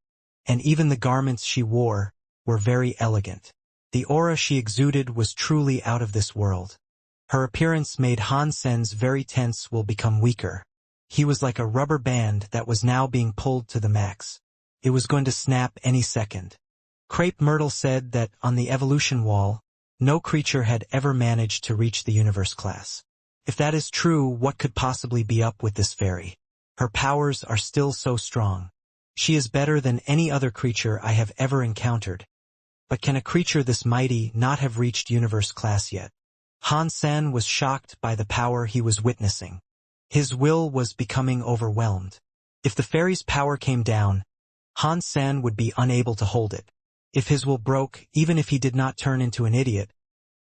and even the garments she wore, were very elegant. The aura she exuded was truly out of this world. Her appearance made Han Sen's very tense will become weaker. He was like a rubber band that was now being pulled to the max. It was going to snap any second. Crepe Myrtle said that on the evolution wall, no creature had ever managed to reach the universe class. If that is true, what could possibly be up with this fairy? Her powers are still so strong. She is better than any other creature I have ever encountered. But can a creature this mighty not have reached universe class yet? Han Sen was shocked by the power he was witnessing. His will was becoming overwhelmed. If the fairy's power came down, Han Sen would be unable to hold it. If his will broke, even if he did not turn into an idiot,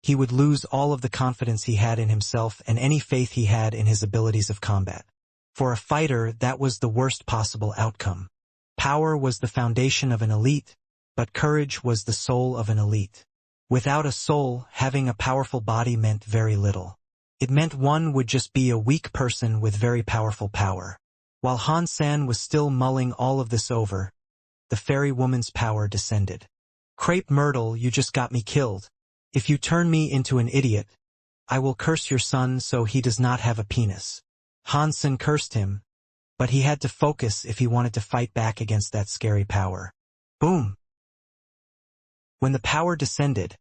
he would lose all of the confidence he had in himself and any faith he had in his abilities of combat. For a fighter, that was the worst possible outcome. Power was the foundation of an elite, but courage was the soul of an elite. Without a soul, having a powerful body meant very little. It meant one would just be a weak person with very powerful power. While Han Sen was still mulling all of this over, the fairy woman's power descended. Crepe Myrtle, you just got me killed. If you turn me into an idiot, I will curse your son so he does not have a penis. Hansen cursed him, but he had to focus if he wanted to fight back against that scary power. Boom! When the power descended,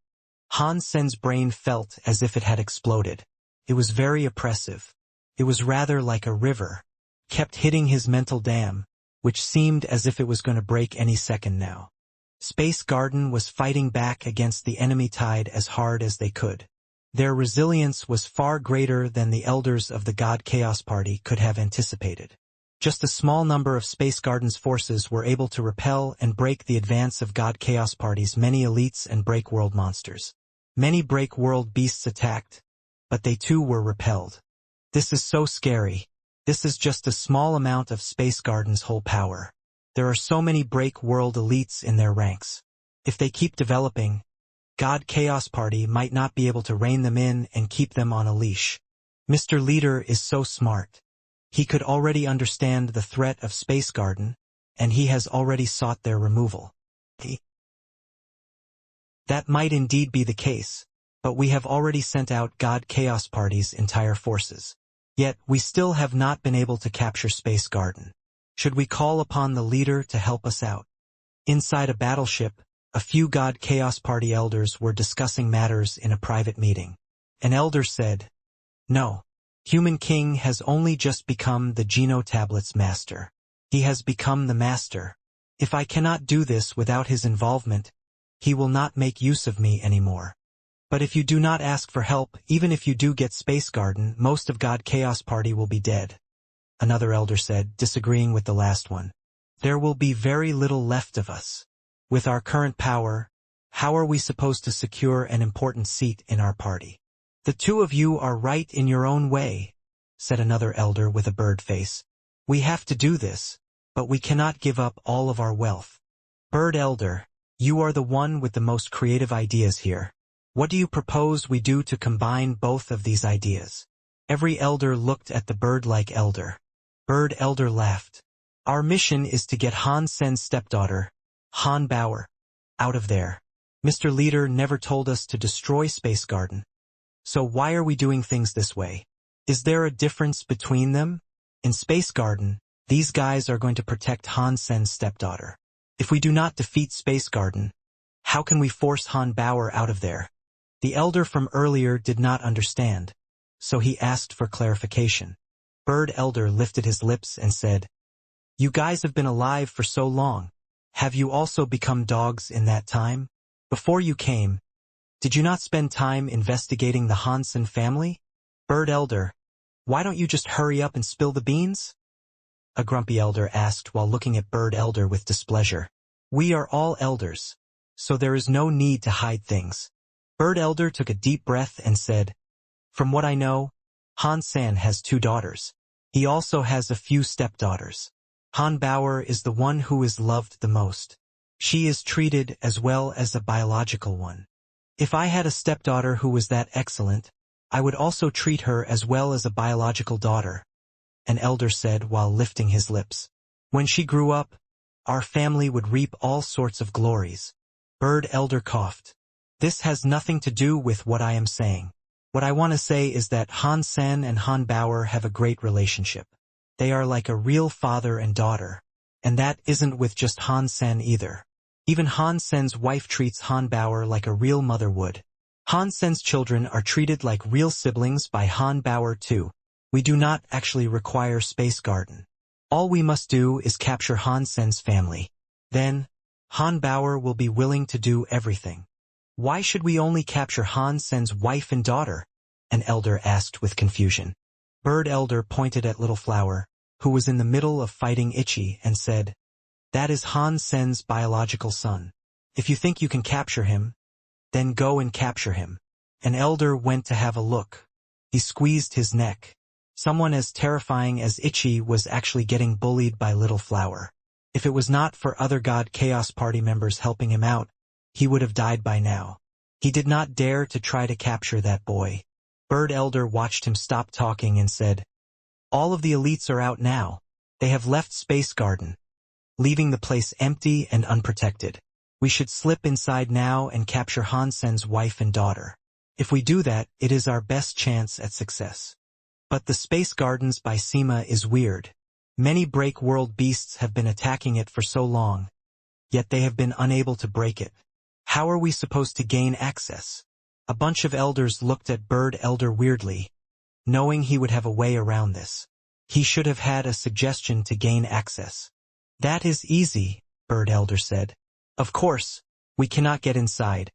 Hansen's brain felt as if it had exploded. It was very oppressive. It was rather like a river, kept hitting his mental dam, which seemed as if it was going to break any second now. Space Garden was fighting back against the enemy tide as hard as they could. Their resilience was far greater than the elders of the God Chaos Party could have anticipated. Just a small number of Space Garden's forces were able to repel and break the advance of God Chaos Party's many elites and break-world monsters. Many break-world beasts attacked, but they too were repelled. This is so scary. This is just a small amount of Space Garden's whole power. There are so many break-world elites in their ranks. If they keep developing, God Chaos Party might not be able to rein them in and keep them on a leash. Mr. Leader is so smart. He could already understand the threat of Space Garden, and he has already sought their removal. That might indeed be the case, but we have already sent out God Chaos Party's entire forces. Yet, we still have not been able to capture Space Garden. Should we call upon the leader to help us out? Inside a battleship, a few God Chaos Party elders were discussing matters in a private meeting. An elder said, "No. Human King has only just become the Geno Tablet's master. He has become the master. If I cannot do this without his involvement, he will not make use of me anymore. But if you do not ask for help, even if you do get Space Garden, most of God Chaos Party will be dead." Another elder said, disagreeing with the last one. "There will be very little left of us. With our current power, how are we supposed to secure an important seat in our party?" "The two of you are right in your own way," said another elder with a bird face. "We have to do this, but we cannot give up all of our wealth." "Bird Elder, you are the one with the most creative ideas here. What do you propose we do to combine both of these ideas?" Every elder looked at the bird-like elder. Bird Elder laughed. "Our mission is to get Han Sen's stepdaughter, Han Bauer, out of there. Mr. Leader never told us to destroy Space Garden. So why are we doing things this way? Is there a difference between them? In Space Garden, these guys are going to protect Han Sen's stepdaughter. If we do not defeat Space Garden, how can we force Han Bauer out of there?" The elder from earlier did not understand, so he asked for clarification. Bird Elder lifted his lips and said, "You guys have been alive for so long. Have you also become dogs in that time? Before you came, did you not spend time investigating the Hansen family? Bird Elder, why don't you just hurry up and spill the beans?" A grumpy elder asked while looking at Bird Elder with displeasure. "We are all elders, so there is no need to hide things." Bird Elder took a deep breath and said, "From what I know, Han Sen has 2 daughters. He also has a few stepdaughters. Han Bauer is the one who is loved the most. She is treated as well as a biological one. If I had a stepdaughter who was that excellent, I would also treat her as well as a biological daughter," an elder said while lifting his lips. "When she grew up, our family would reap all sorts of glories." Bird Elder coughed. "This has nothing to do with what I am saying. What I want to say is that Han Sen and Han Bauer have a great relationship. They are like a real father and daughter. And that isn't with just Han Sen either. Even Han Sen's wife treats Han Bauer like a real mother would. Han Sen's children are treated like real siblings by Han Bauer too. We do not actually require Space Garden. All we must do is capture Han Sen's family. Then, Han Bauer will be willing to do everything." "Why should we only capture Han Sen's wife and daughter?" an elder asked with confusion. Bird Elder pointed at Little Flower, who was in the middle of fighting Itchy, and said, "That is Han Sen's biological son. If you think you can capture him, then go and capture him." An elder went to have a look. He squeezed his neck. Someone as terrifying as Itchy was actually getting bullied by Little Flower. If it was not for other God Chaos Party members helping him out, he would have died by now. He did not dare to try to capture that boy. Bird Elder watched him stop talking and said, "All of the elites are out now. They have left Space Garden, leaving the place empty and unprotected. We should slip inside now and capture Han Sen's wife and daughter. If we do that, it is our best chance at success." But the space gardens by Sima is weird. Many break world beasts have been attacking it for so long, yet they have been unable to break it. How are we supposed to gain access? A bunch of elders looked at Bird Elder weirdly, knowing he would have a way around this. He should have had a suggestion to gain access. That is easy, Bird Elder said. Of course, we cannot get inside.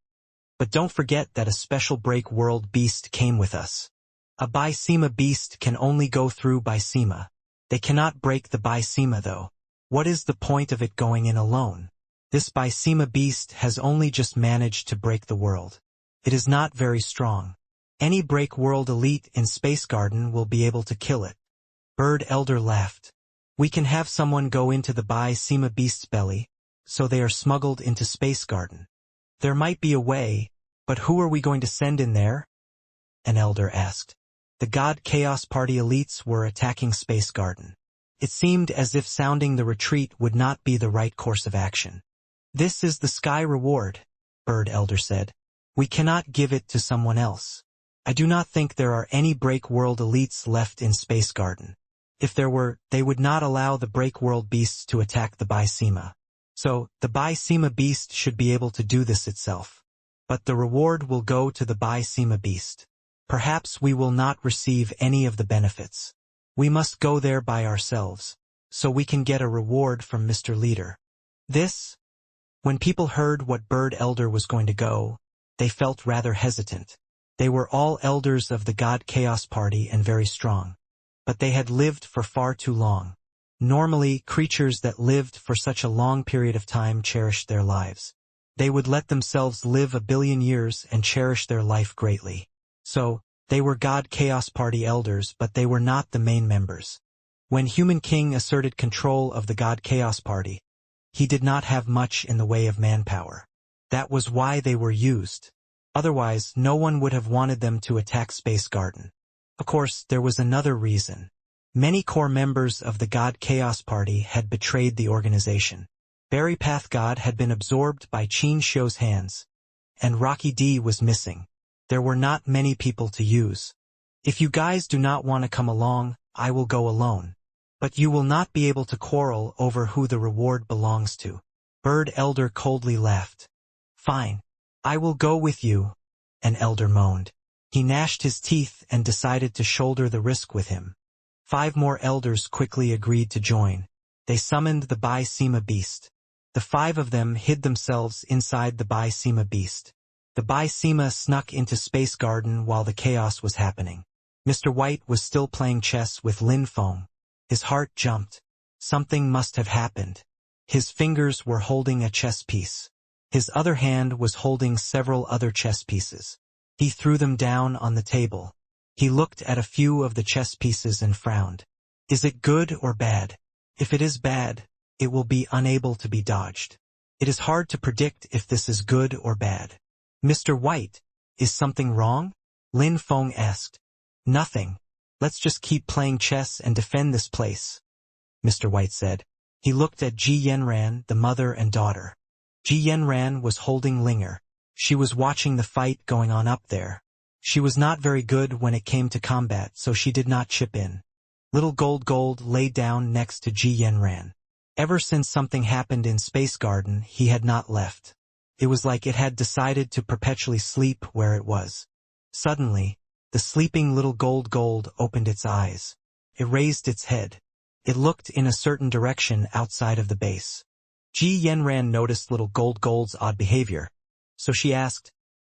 But don't forget that a special break world beast came with us. A Bysema beast can only go through Bysema. They cannot break the Bysema though. What is the point of it going in alone? This Bysema beast has only just managed to break the world. It is not very strong. Any break world elite in Space Garden will be able to kill it. Bird Elder laughed. We can have someone go into the Bysema beast's belly, so they are smuggled into Space Garden. There might be a way, but who are we going to send in there? An elder asked. The God Chaos Party elites were attacking Space Garden. It seemed as if sounding the retreat would not be the right course of action. This is the sky reward, Bird Elder said. We cannot give it to someone else. I do not think there are any break world elites left in Space Garden. If there were, they would not allow the break world beasts to attack the Bysema. So, the Bysema beast should be able to do this itself. But the reward will go to the Bysema beast. Perhaps we will not receive any of the benefits. We must go there by ourselves, so we can get a reward from Mr. Leader. When people heard what Bird Elder was going to go, they felt rather hesitant. They were all elders of the God Chaos Party and very strong. But they had lived for far too long. Normally, creatures that lived for such a long period of time cherished their lives. They would let themselves live 1 billion years and cherish their life greatly. So, they were God Chaos Party elders, but they were not the main members. When Human King asserted control of the God Chaos Party, he did not have much in the way of manpower. That was why they were used. Otherwise, no one would have wanted them to attack Space Garden. Of course, there was another reason. Many core members of the God Chaos Party had betrayed the organization. Berry Path God had been absorbed by Qin Xiu's hands, and Rocky D was missing. There were not many people to use. If you guys do not want to come along, I will go alone. But you will not be able to quarrel over who the reward belongs to. Bird Elder coldly laughed. Fine. I will go with you, an elder moaned. He gnashed his teeth and decided to shoulder the risk with him. 5 more elders quickly agreed to join. They summoned the Bysema beast. The 5 of them hid themselves inside the Bysema beast. The Bysema snuck into Space Garden while the chaos was happening. Mr. White was still playing chess with Lin Feng. His heart jumped. Something must have happened. His fingers were holding a chess piece. His other hand was holding several other chess pieces. He threw them down on the table. He looked at a few of the chess pieces and frowned. Is it good or bad? If it is bad, it will be unable to be dodged. It is hard to predict if this is good or bad. Mr. White, is something wrong? Lin Feng asked. Nothing. Let's just keep playing chess and defend this place, Mr. White said. He looked at Ji Yanran, the mother and daughter. Ji Yanran was holding Linger. She was watching the fight going on up there. She was not very good when it came to combat, so she did not chip in. Little Gold lay down next to Ji Yanran. Ever since something happened in Space Garden, he had not left. It was like it had decided to perpetually sleep where it was. Suddenly, the sleeping little Gold opened its eyes. It raised its head. It looked in a certain direction outside of the base. Ji Yanran noticed little Gold's odd behavior. So she asked,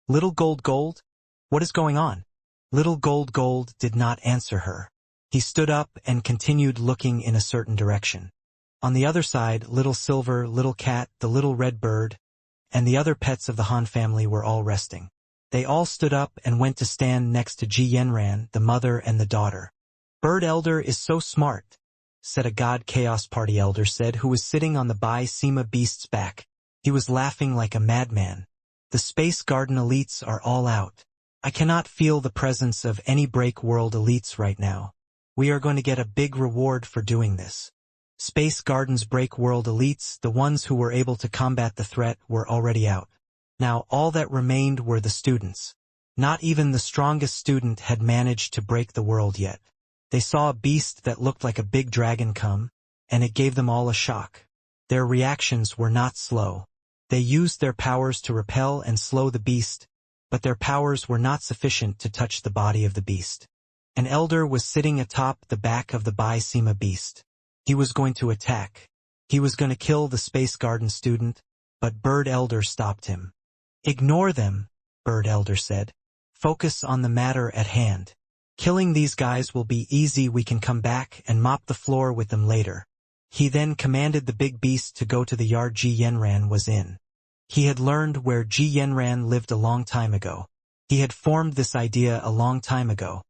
Little Gold, what is going on? Little Gold did not answer her. He stood up and continued looking in a certain direction. On the other side, Little Silver, Little Cat, the Little Red Bird, and the other pets of the Han family were all resting. They all stood up and went to stand next to Ji Yanran, the mother and the daughter. Bird Elder is so smart, said a God Chaos Party elder said who was sitting on the Bysema beast's back. He was laughing like a madman. The Space Garden elites are all out. I cannot feel the presence of any break world elites right now. We are going to get a big reward for doing this. Space Garden's break world elites, the ones who were able to combat the threat, were already out. Now all that remained were the students. Not even the strongest student had managed to break the world yet. They saw a beast that looked like a big dragon come, and it gave them all a shock. Their reactions were not slow. They used their powers to repel and slow the beast, but their powers were not sufficient to touch the body of the beast. An elder was sitting atop the back of the Bysema beast. He was going to attack. He was going to kill the Space Garden student, but Bird Elder stopped him. "Ignore them," Bird Elder said. "Focus on the matter at hand. Killing these guys will be easy. We can come back and mop the floor with them later." He then commanded the big beast to go to the yard Ji Yenran was in. He had learned where Ji Yenran lived a long time ago. He had formed this idea a long time ago.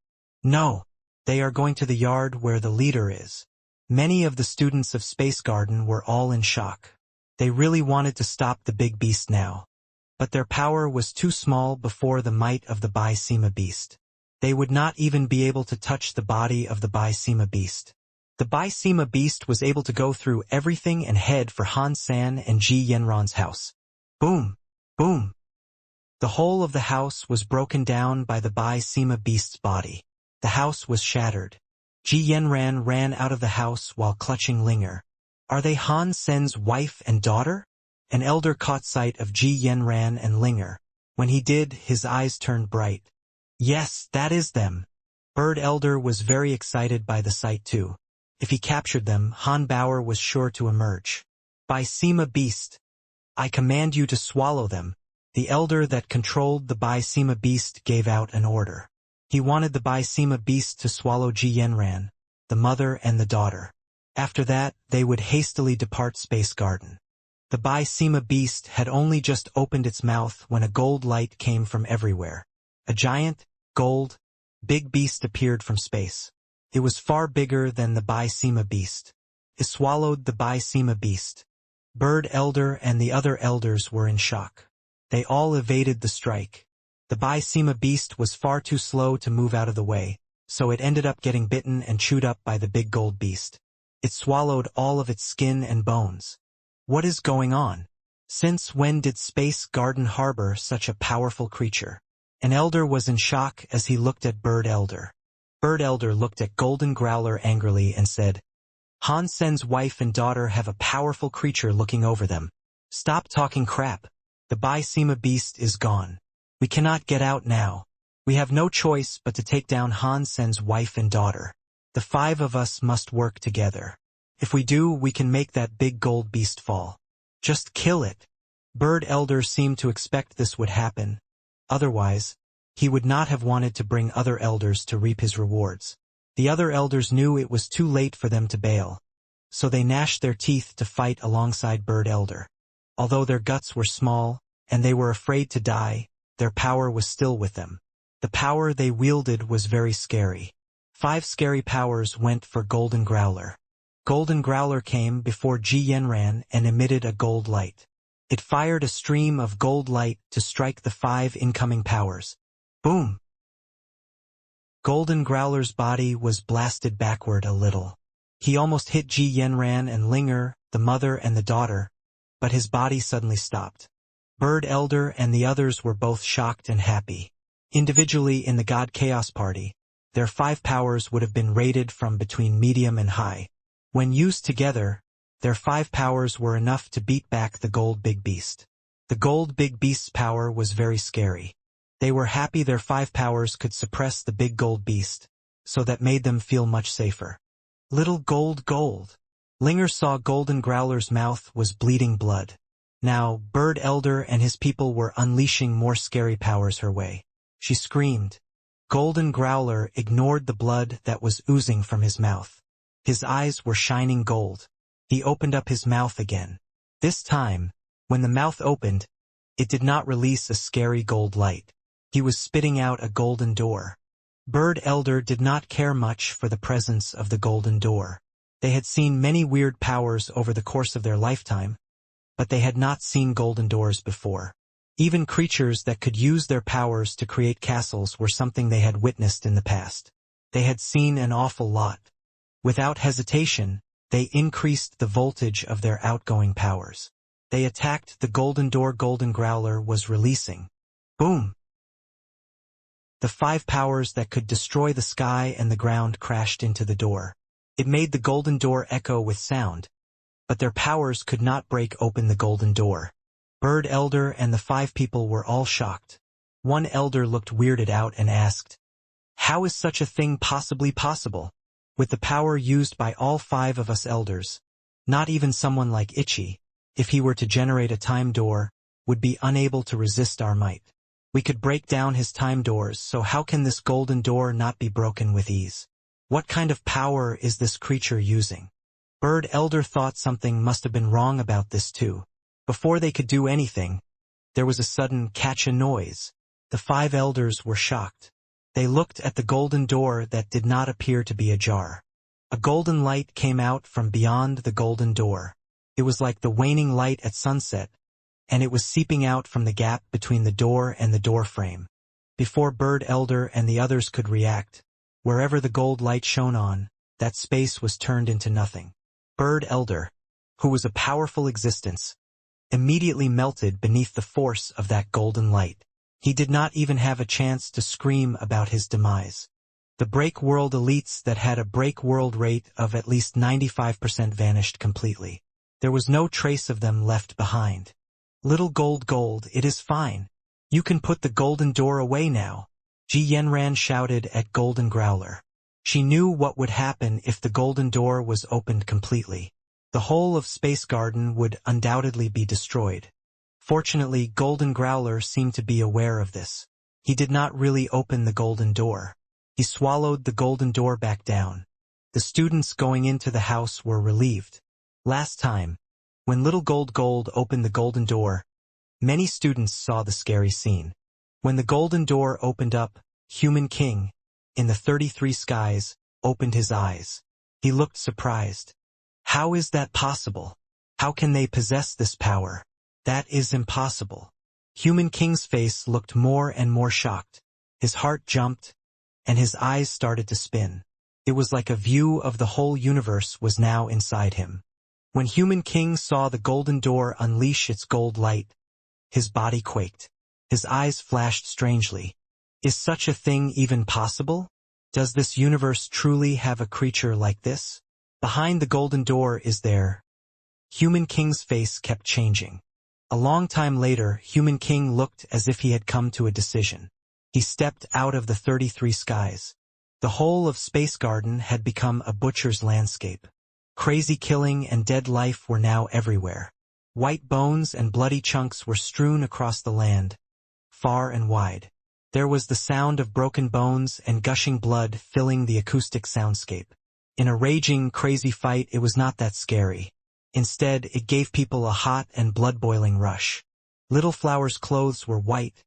No, they are going to the yard where the leader is. Many of the students of Space Garden were all in shock. They really wanted to stop the big beast now. But their power was too small before the might of the Bysema beast. They would not even be able to touch the body of the Bysema beast. The Bysema beast was able to go through everything and head for Han San and Ji Yenran's house. Boom! Boom! The whole of the house was broken down by the Bysema beast's body. The house was shattered. Ji Yenran ran out of the house while clutching Linger. Are they Han Sen's wife and daughter? An elder caught sight of Ji Yenran and Linger. When he did, his eyes turned bright. Yes, that is them. Bird Elder was very excited by the sight too. If he captured them, Han Bauer was sure to emerge. Bysema beast, I command you to swallow them. The elder that controlled the Bysema beast gave out an order. He wanted the Bysema beast to swallow Ji Yenran, the mother and the daughter. After that, they would hastily depart Space Garden. The Bysema beast had only just opened its mouth when a gold light came from everywhere. A giant, gold, big beast appeared from space. It was far bigger than the Bysema beast. It swallowed the Bysema beast. Bird Elder and the other elders were in shock. They all evaded the strike. The Bysema beast was far too slow to move out of the way, so it ended up getting bitten and chewed up by the big gold beast. It swallowed all of its skin and bones. What is going on? Since when did Space Garden harbor such a powerful creature? An elder was in shock as he looked at Bird Elder. Bird Elder looked at Golden Growler angrily and said, Han Sen's wife and daughter have a powerful creature looking over them. Stop talking crap. The Bysema beast is gone. We cannot get out now. We have no choice but to take down Han Sen's wife and daughter. The 5 of us must work together. If we do, we can make that big gold beast fall. Just kill it. Bird Elder seemed to expect this would happen. Otherwise, he would not have wanted to bring other elders to reap his rewards. The other elders knew it was too late for them to bail. So they gnashed their teeth to fight alongside Bird Elder. Although their guts were small, and they were afraid to die, their power was still with them. The power they wielded was very scary. 5 scary powers went for Golden Growler. Golden Growler came before Ji Yenran and emitted a gold light. It fired a stream of gold light to strike the 5 incoming powers. Boom! Golden Growler's body was blasted backward a little. He almost hit Ji Yenran and Linger, the mother and the daughter, but his body suddenly stopped. Bird Elder and the others were both shocked and happy. Individually in the God Chaos Party, their 5 powers would have been rated from between medium and high. When used together, their 5 powers were enough to beat back the Gold Big Beast. The Gold Big Beast's power was very scary. They were happy their 5 powers could suppress the Big Gold Beast, so that made them feel much safer. Little gold. Linger saw Golden Growler's mouth was bleeding blood. Now, Bird Elder and his people were unleashing more scary powers her way. She screamed. Golden Growler ignored the blood that was oozing from his mouth. His eyes were shining gold. He opened up his mouth again. This time, when the mouth opened, it did not release a scary gold light. He was spitting out a golden door. Bird Elder did not care much for the presence of the golden door. They had seen many weird powers over the course of their lifetime, but they had not seen golden doors before. Even creatures that could use their powers to create castles were something they had witnessed in the past. They had seen an awful lot. Without hesitation, they increased the voltage of their outgoing powers. They attacked the golden door Golden Growler was releasing. Boom! The 5 powers that could destroy the sky and the ground crashed into the door. It made the golden door echo with sound, but their powers could not break open the golden door. Bird Elder and the 5 people were all shocked. One elder looked weirded out and asked, "How is such a thing possibly possible? With the power used by all 5 of us elders, not even someone like Ichi, if he were to generate a time door, would be unable to resist our might. We could break down his time doors, so how can this golden door not be broken with ease? What kind of power is this creature using?" Bird Elder thought something must have been wrong about this too. Before they could do anything, there was a sudden catch a noise. The 5 elders were shocked. They looked at the golden door that did not appear to be ajar. A golden light came out from beyond the golden door. It was like the waning light at sunset, and it was seeping out from the gap between the door and the door frame. Before Bird Elder and the others could react, wherever the gold light shone on, that space was turned into nothing. Bird Elder, who was a powerful existence, immediately melted beneath the force of that golden light. He did not even have a chance to scream about his demise. The Break World elites that had a break world rate of at least 95% vanished completely. There was no trace of them left behind. "Little gold, it is fine. You can put the golden door away now," Ji Yenran shouted at Golden Growler. She knew what would happen if the golden door was opened completely. The whole of Space Garden would undoubtedly be destroyed. Fortunately, Golden Growler seemed to be aware of this. He did not really open the golden door. He swallowed the golden door back down. The students going into the house were relieved. Last time, when Little Gold opened the golden door, many students saw the scary scene. When the golden door opened up, Human King, in the 33 skies, opened his eyes. He looked surprised. How is that possible? How can they possess this power? That is impossible. Human King's face looked more and more shocked. His heart jumped, and his eyes started to spin. It was like a view of the whole universe was now inside him. When Human King saw the golden door unleash its gold light, his body quaked. His eyes flashed strangely. Is such a thing even possible? Does this universe truly have a creature like this? Behind the golden door is there? Human King's face kept changing. A long time later, Human King looked as if he had come to a decision. He stepped out of the 33 skies. The whole of Space Garden had become a butcher's landscape. Crazy killing and dead life were now everywhere. White bones and bloody chunks were strewn across the land, far and wide. There was the sound of broken bones and gushing blood filling the acoustic soundscape. In a raging, crazy fight, it was not that scary. Instead, it gave people a hot and blood-boiling rush. Little Flower's clothes were white,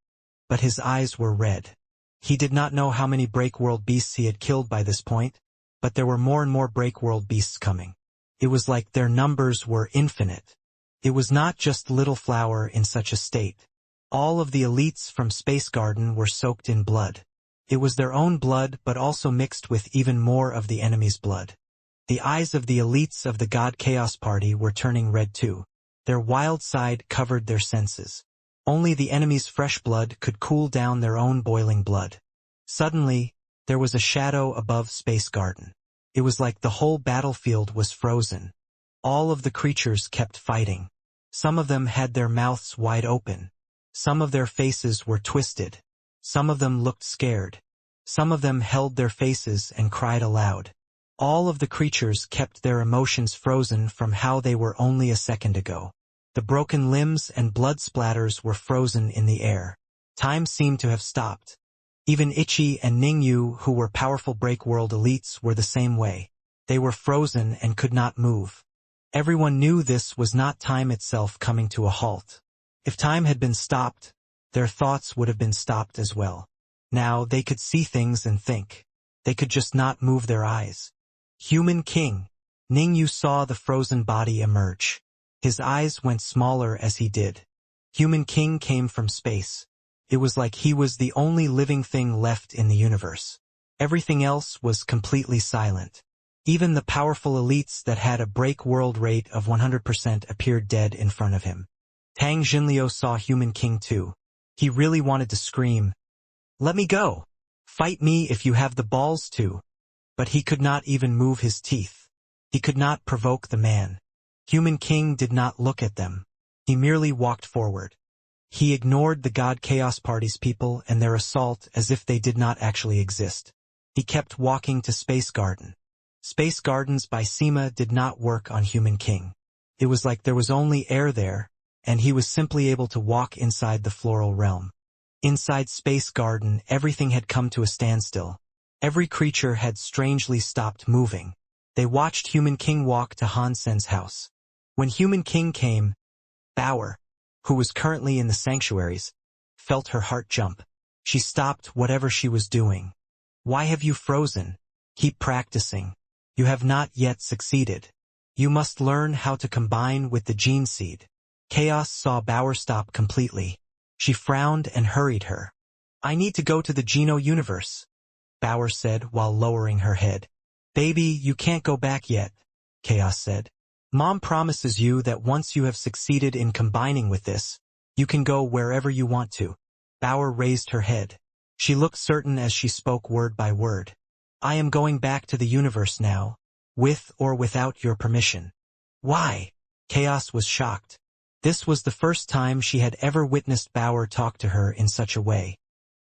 but his eyes were red. He did not know how many break-world beasts he had killed by this point, but there were more and more break-world beasts coming. It was like their numbers were infinite. It was not just Little Flower in such a state. All of the elites from Space Garden were soaked in blood. It was their own blood, but also mixed with even more of the enemy's blood. The eyes of the elites of the God Chaos Party were turning red too. Their wild side covered their senses. Only the enemy's fresh blood could cool down their own boiling blood. Suddenly, there was a shadow above Space Garden. It was like the whole battlefield was frozen. All of the creatures kept fighting. Some of them had their mouths wide open. Some of their faces were twisted. Some of them looked scared. Some of them held their faces and cried aloud. All of the creatures kept their emotions frozen from how they were only a second ago. The broken limbs and blood splatters were frozen in the air. Time seemed to have stopped. Even Ichi and Ningyu, who were powerful break-world elites, were the same way. They were frozen and could not move. Everyone knew this was not time itself coming to a halt. If time had been stopped, their thoughts would have been stopped as well. Now they could see things and think. They could just not move their eyes. Human King. Ningyu saw the frozen body emerge. His eyes went smaller as he did. Human King came from space. It was like he was the only living thing left in the universe. Everything else was completely silent. Even the powerful elites that had a break world rate of 100% appeared dead in front of him. Tang Xinliu saw Human King too. He really wanted to scream, "Let me go! Fight me if you have the balls to. But he could not even move his teeth. He could not provoke the man. Human King did not look at them. He merely walked forward. He ignored the God Chaos Party's people and their assault as if they did not actually exist. He kept walking to Space Garden. Space Gardens by Seema did not work on Human King. It was like there was only air there, and he was simply able to walk inside the floral realm. Inside Space Garden, everything had come to a standstill. Every creature had strangely stopped moving. They watched Human King walk to Han Sen's house. When Human King came, Bauer, who was currently in the sanctuaries, felt her heart jump. She stopped whatever she was doing. Why have you frozen? Keep practicing. You have not yet succeeded. You must learn how to combine with the gene seed. Chaos saw Bauer stop completely. She frowned and hurried her. I need to go to the Geno universe, Bauer said while lowering her head. Baby, you can't go back yet, Chaos said. Mom promises you that once you have succeeded in combining with this, you can go wherever you want to. Bauer raised her head. She looked certain as she spoke word by word. I am going back to the universe now, with or without your permission. Why? Chaos was shocked. This was the first time she had ever witnessed Bauer talk to her in such a way.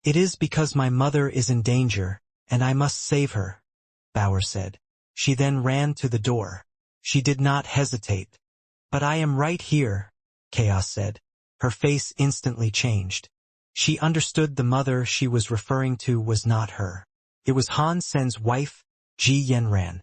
It is because my mother is in danger, and I must save her, Bauer said. She then ran to the door. She did not hesitate. But I am right here, Chaos said. Her face instantly changed. She understood the mother she was referring to was not her. It was Han Sen's wife, Ji Yenran.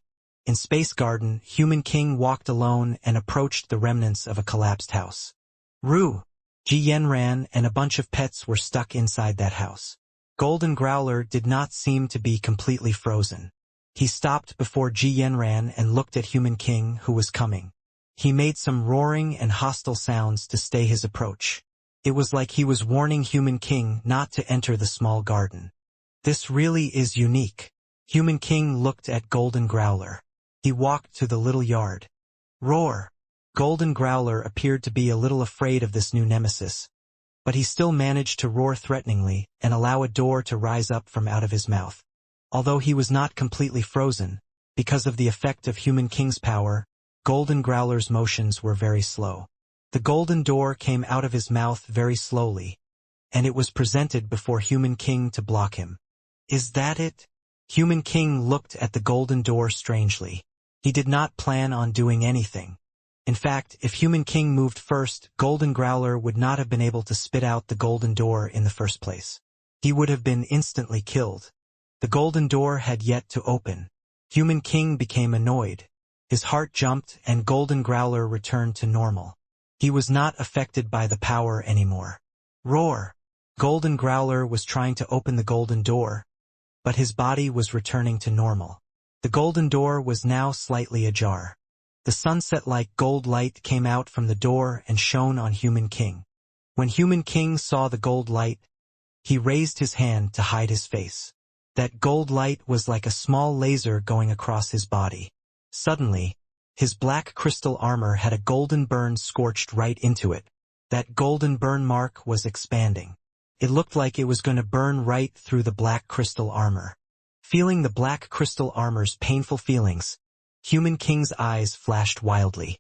In Space Garden, Human King walked alone and approached the remnants of a collapsed house. Rue! Ji Yenran and a bunch of pets were stuck inside that house. Golden Growler did not seem to be completely frozen. He stopped before Ji Yenran and looked at Human King, who was coming. He made some roaring and hostile sounds to stay his approach. It was like he was warning Human King not to enter the small garden. This really is unique. Human King looked at Golden Growler. He walked to the little yard. Roar! Golden Growler appeared to be a little afraid of this new nemesis. But he still managed to roar threateningly and allow a door to rise up from out of his mouth. Although he was not completely frozen, because of the effect of Human King's power, Golden Growler's motions were very slow. The golden door came out of his mouth very slowly, and it was presented before Human King to block him. Is that it? Human King looked at the golden door strangely. He did not plan on doing anything. In fact, if Human King moved first, Golden Growler would not have been able to spit out the golden door in the first place. He would have been instantly killed. The golden door had yet to open. Human King became annoyed. His heart jumped and Golden Growler returned to normal. He was not affected by the power anymore. Roar! Golden Growler was trying to open the golden door, but his body was returning to normal. The golden door was now slightly ajar. The sunset-like gold light came out from the door and shone on Human King. When Human King saw the gold light, he raised his hand to hide his face. That gold light was like a small laser going across his body. Suddenly, his black crystal armor had a golden burn scorched right into it. That golden burn mark was expanding. It looked like it was going to burn right through the black crystal armor. Feeling the black crystal armor's painful feelings, Human King's eyes flashed wildly.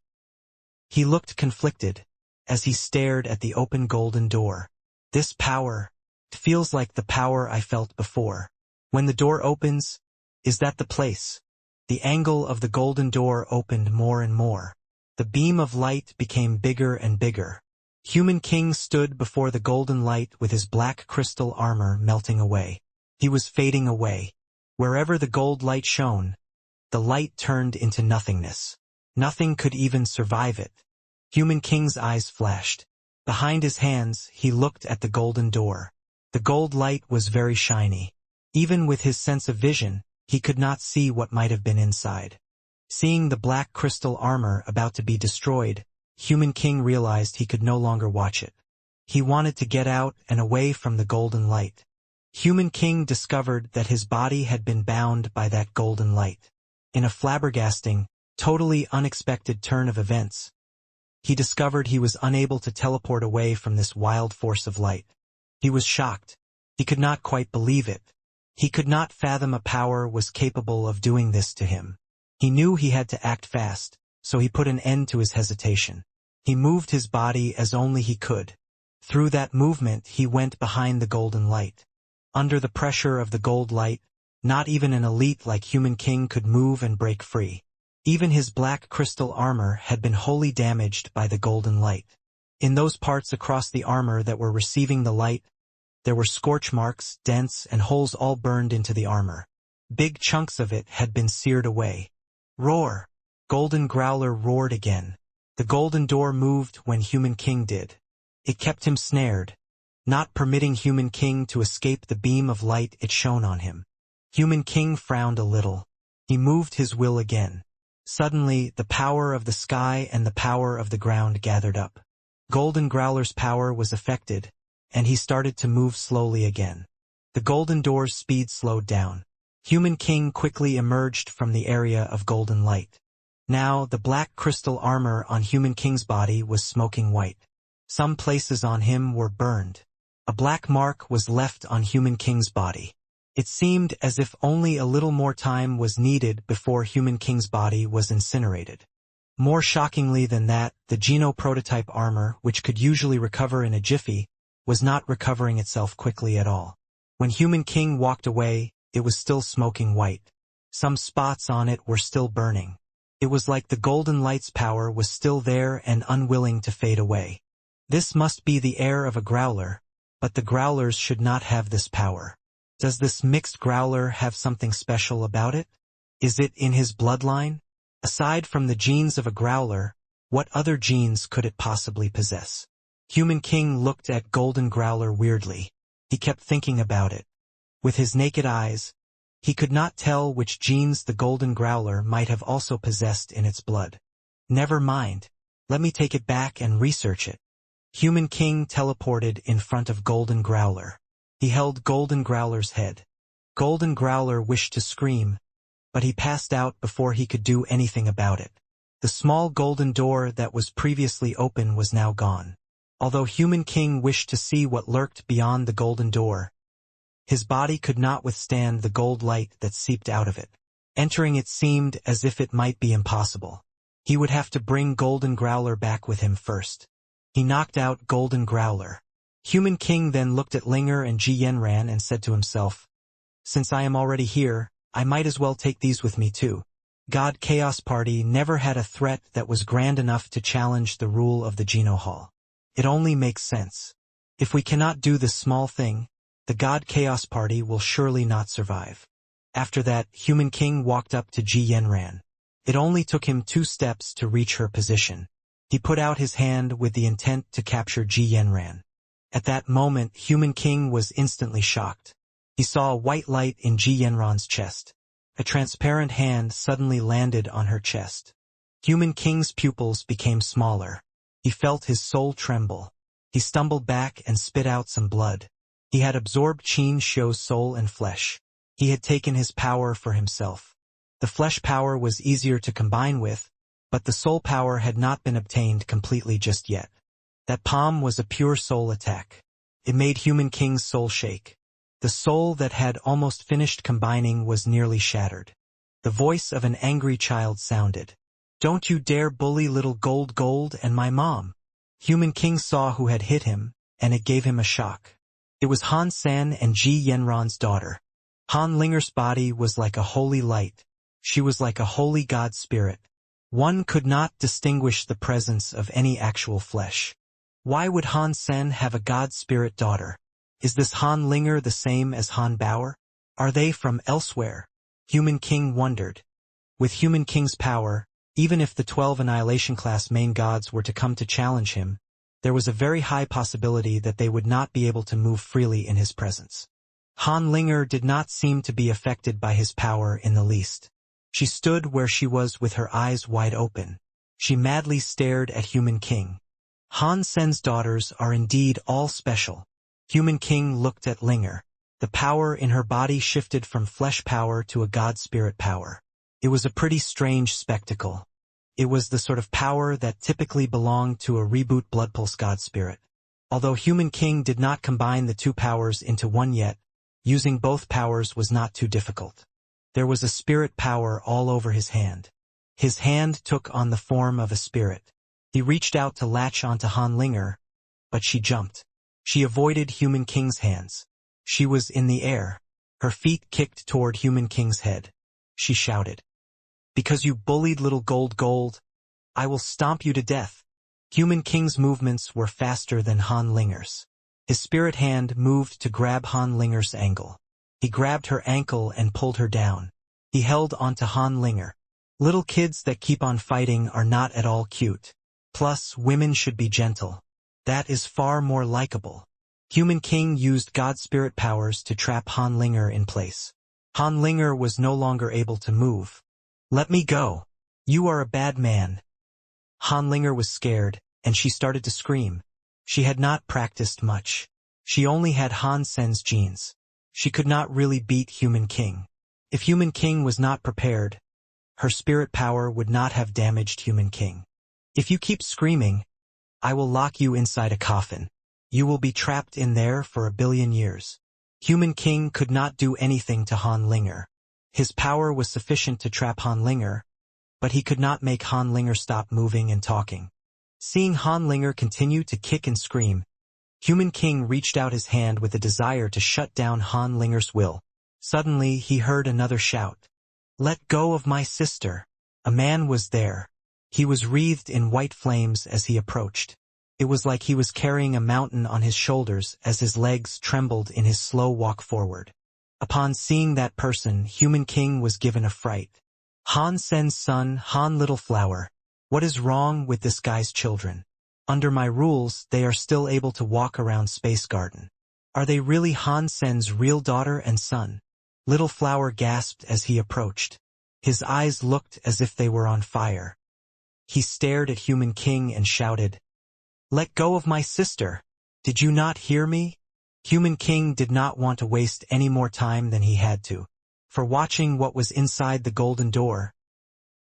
He looked conflicted as he stared at the open golden door. This power, it feels like the power I felt before. When the door opens, is that the place? The angle of the golden door opened more and more. The beam of light became bigger and bigger. Human King stood before the golden light with his black crystal armor melting away. He was fading away. Wherever the gold light shone, the light turned into nothingness. Nothing could even survive it. Human King's eyes flashed. Behind his hands, he looked at the golden door. The gold light was very shiny. Even with his sense of vision, he could not see what might have been inside. Seeing the black crystal armor about to be destroyed, Human King realized he could no longer watch it. He wanted to get out and away from the golden light. Human King discovered that his body had been bound by that golden light. In a flabbergasting, totally unexpected turn of events, he discovered he was unable to teleport away from this wild force of light. He was shocked. He could not quite believe it. He could not fathom a power was capable of doing this to him. He knew he had to act fast, so he put an end to his hesitation. He moved his body as only he could. Through that movement he went behind the golden light. Under the pressure of the gold light, not even an elite like Human King could move and break free. Even his black crystal armor had been wholly damaged by the golden light. In those parts across the armor that were receiving the light, there were scorch marks, dents, and holes all burned into the armor. Big chunks of it had been seared away. Roar! Golden Growler roared again. The golden door moved when Human King did. It kept him snared, not permitting Human King to escape the beam of light it shone on him. Human King frowned a little. He moved his will again. Suddenly, the power of the sky and the power of the ground gathered up. Golden Growler's power was affected, and he started to move slowly again. The golden door's speed slowed down. Human King quickly emerged from the area of golden light. Now, the black crystal armor on Human King's body was smoking white. Some places on him were burned. A black mark was left on Human King's body. It seemed as if only a little more time was needed before Human King's body was incinerated. More shockingly than that, the Geno prototype armor, which could usually recover in a jiffy, was not recovering itself quickly at all. When Human King walked away, it was still smoking white. Some spots on it were still burning. It was like the golden light's power was still there and unwilling to fade away. This must be the air of a growler, but the growlers should not have this power. Does this mixed growler have something special about it? Is it in his bloodline? Aside from the genes of a growler, what other genes could it possibly possess? Human King looked at Golden Growler weirdly. He kept thinking about it. With his naked eyes, he could not tell which genes the Golden Growler might have also possessed in its blood. Never mind. Let me take it back and research it. Human King teleported in front of Golden Growler. He held Golden Growler's head. Golden Growler wished to scream, but he passed out before he could do anything about it. The small golden door that was previously open was now gone. Although Human King wished to see what lurked beyond the golden door, his body could not withstand the gold light that seeped out of it. Entering it seemed as if it might be impossible. He would have to bring Golden Growler back with him first. He knocked out Golden Growler. Human King then looked at Linger and Ji Yanran and said to himself, "Since I am already here, I might as well take these with me too." God Chaos Party never had a threat that was grand enough to challenge the rule of the Geno Hall. It only makes sense. If we cannot do this small thing, the God Chaos Party will surely not survive. After that, Human King walked up to Ji Yanran. It only took him 2 steps to reach her position. He put out his hand with the intent to capture Ji Yanran. At that moment, Human King was instantly shocked. He saw a white light in Ji Yanran's chest. A transparent hand suddenly landed on her chest. Human King's pupils became smaller. He felt his soul tremble. He stumbled back and spit out some blood. He had absorbed Qin Shou's soul and flesh. He had taken his power for himself. The flesh power was easier to combine with, but the soul power had not been obtained completely just yet. That palm was a pure soul attack. It made Human King's soul shake. The soul that had almost finished combining was nearly shattered. The voice of an angry child sounded. "Don't you dare bully little Gold and my mom." Human King saw who had hit him, and it gave him a shock. It was Han San and Ji Yanran's daughter. Han Linger's body was like a holy light. She was like a holy god spirit. One could not distinguish the presence of any actual flesh. Why would Han Sen have a god spirit daughter? Is this Han Linger the same as Han Bauer? Are they from elsewhere? Human King wondered. With Human King's power, even if the 12 Annihilation class main gods were to come to challenge him, there was a very high possibility that they would not be able to move freely in his presence. Han Linger did not seem to be affected by his power in the least. She stood where she was with her eyes wide open. She madly stared at Human King. Han Sen's daughters are indeed all special. Human King looked at Linger. The power in her body shifted from flesh power to a god spirit power. It was a pretty strange spectacle. It was the sort of power that typically belonged to a reboot Blood Pulse god spirit. Although Human King did not combine the 2 powers into one yet, Using both powers was not too difficult. There was a spirit power all over his hand. His hand took on the form of a spirit. He reached out to latch onto Han Linger, but she jumped. She avoided Human King's hands. She was in the air. Her feet kicked toward Human King's head. She shouted, "Because you bullied little gold, I will stomp you to death." Human King's movements were faster than Han Linger's. His spirit hand moved to grab Han Linger's ankle. He grabbed her ankle and pulled her down. He held onto Han Linger. Little kids that keep on fighting are not at all cute. Plus, women should be gentle. That is far more likable. Human King used God spirit powers to trap Han Linger in place. Han Linger was no longer able to move. "Let me go. You are a bad man." Han Linger was scared, and she started to scream. She had not practiced much. She only had Han Sen's genes. She could not really beat Human King. If Human King was not prepared, her spirit power would not have damaged Human King. "If you keep screaming, I will lock you inside a coffin. You will be trapped in there for 1,000,000,000 years. Human King could not do anything to Han Linger. His power was sufficient to trap Han Linger, but he could not make Han Linger stop moving and talking. Seeing Han Linger continue to kick and scream, Human King reached out his hand with a desire to shut down Han Linger's will. Suddenly, he heard another shout. "Let go of my sister." A man was there. He was wreathed in white flames as he approached. It was like he was carrying a mountain on his shoulders as his legs trembled in his slow walk forward. Upon seeing that person, Human King was given a fright. "Han Sen's son, Han Little Flower. What is wrong with this guy's children? Under my rules, they are still able to walk around Space Garden. Are they really Han Sen's real daughter and son?" Little Flower gasped as he approached. His eyes looked as if they were on fire. He stared at Human King and shouted, "Let go of my sister! Did you not hear me?" Human King did not want to waste any more time than he had to. For watching what was inside the golden door,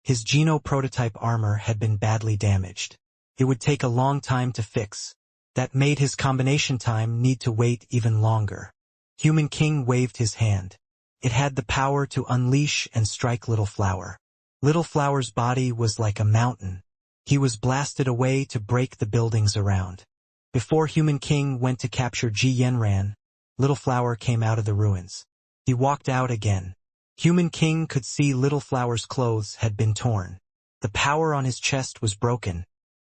his Geno prototype armor had been badly damaged. It would take a long time to fix. That made his combination time need to wait even longer. Human King waved his hand. It had the power to unleash and strike Little Flower. Little Flower's body was like a mountain. He was blasted away to break the buildings around. Before Human King went to capture Ji Yanran, Little Flower came out of the ruins. He walked out again. Human King could see Little Flower's clothes had been torn. The power on his chest was broken.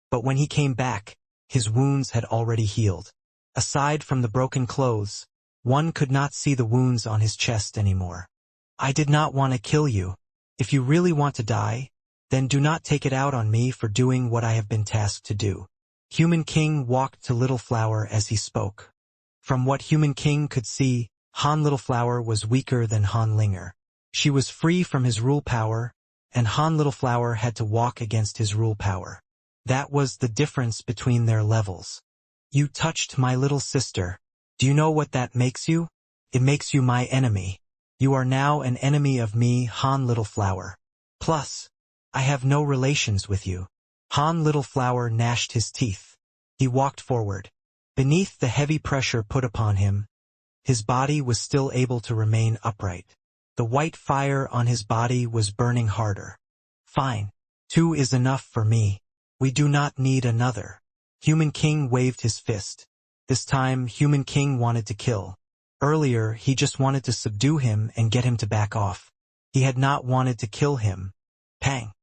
But when he came back, his wounds had already healed. Aside from the broken clothes, one could not see the wounds on his chest anymore. "I did not want to kill you. If you really want to die, then do not take it out on me for doing what I have been tasked to do." Human King walked to Little Flower as he spoke. From what Human King could see, Han Little Flower was weaker than Han Linger. She was free from his rule power, and Han Little Flower had to walk against his rule power. That was the difference between their levels. "You touched my little sister. Do you know what that makes you? It makes you my enemy. You are now an enemy of me, Han Little Flower. Plus, I have no relations with you." Han Little Flower gnashed his teeth. He walked forward. Beneath the heavy pressure put upon him, his body was still able to remain upright. The white fire on his body was burning harder. "Fine. 2 is enough for me. We do not need another." Human King waved his fist. This time, Human King wanted to kill. Earlier, he just wanted to subdue him and get him to back off. He had not wanted to kill him. Pang!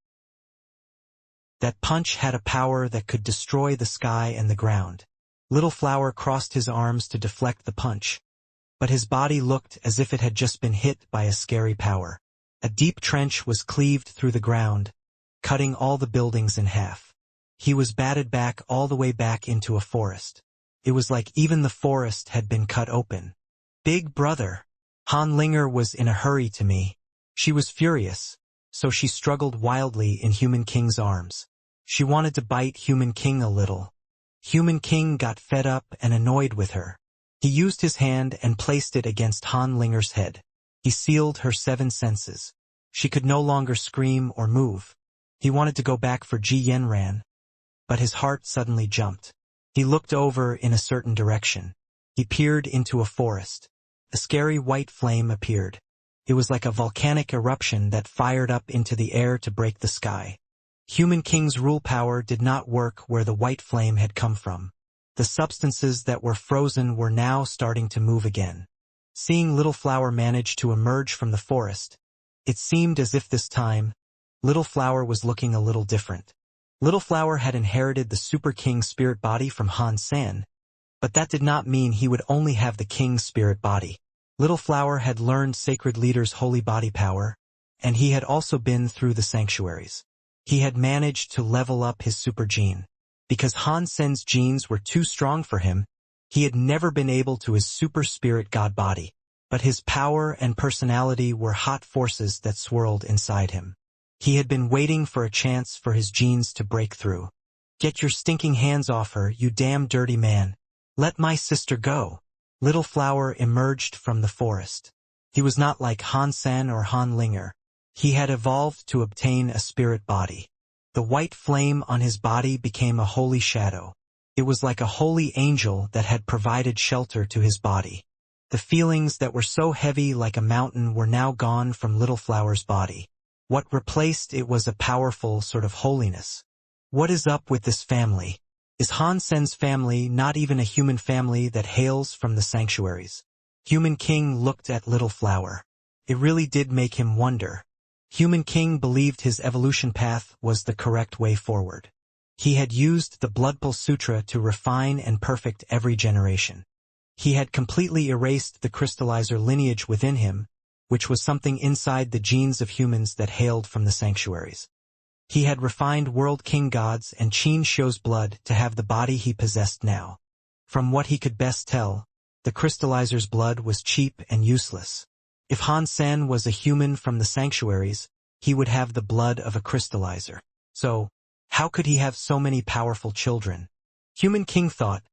That punch had a power that could destroy the sky and the ground. Little Flower crossed his arms to deflect the punch, but his body looked as if it had just been hit by a scary power. A deep trench was cleaved through the ground, cutting all the buildings in half. He was batted back all the way back into a forest. It was like even the forest had been cut open. "Big brother." Han Linger was in a hurry to me. She was furious, so she struggled wildly in Human King's arms. She wanted to bite Human King a little. Human King got fed up and annoyed with her. He used his hand and placed it against Han Linger's head. He sealed her 7 senses. She could no longer scream or move. He wanted to go back for Ji Yanran, but his heart suddenly jumped. He looked over in a certain direction. He peered into a forest. a scary white flame appeared. It was like a volcanic eruption that fired up into the air to break the sky. Human King's rule power did not work where the white flame had come from. The substances that were frozen were now starting to move again. Seeing Little Flower manage to emerge from the forest, it seemed as if this time, Little Flower was looking a little different. Little Flower had inherited the Super King's spirit body from Han San, but that did not mean he would only have the King's spirit body. Little Flower had learned Sacred Leader's holy body power, and he had also been through the sanctuaries. He had managed to level up his super gene. Because Han Sen's genes were too strong for him, he had never been able to his super spirit god body, but his power and personality were hot forces that swirled inside him. He had been waiting for a chance for his genes to break through. "Get your stinking hands off her, you damn dirty man. Let my sister go." Little Flower emerged from the forest. He was not like Han San or Han Linger. He had evolved to obtain a spirit body. The white flame on his body became a holy shadow. It was like a holy angel that had provided shelter to his body. The feelings that were so heavy like a mountain were now gone from Little Flower's body. What replaced it was a powerful sort of holiness. What is up with this family? Is Han Sen's family not even a human family that hails from the sanctuaries? Human King looked at Little Flower. It really did make him wonder. Human King believed his evolution path was the correct way forward. He had used the Bloodpool Sutra to refine and perfect every generation. He had completely erased the crystallizer lineage within him, which was something inside the genes of humans that hailed from the sanctuaries. He had refined World King gods and Qin Shou's blood to have the body he possessed now. From what he could best tell, the crystallizer's blood was cheap and useless. If Han Sen was a human from the sanctuaries, he would have the blood of a crystallizer. So, how could he have so many powerful children? Human King thought,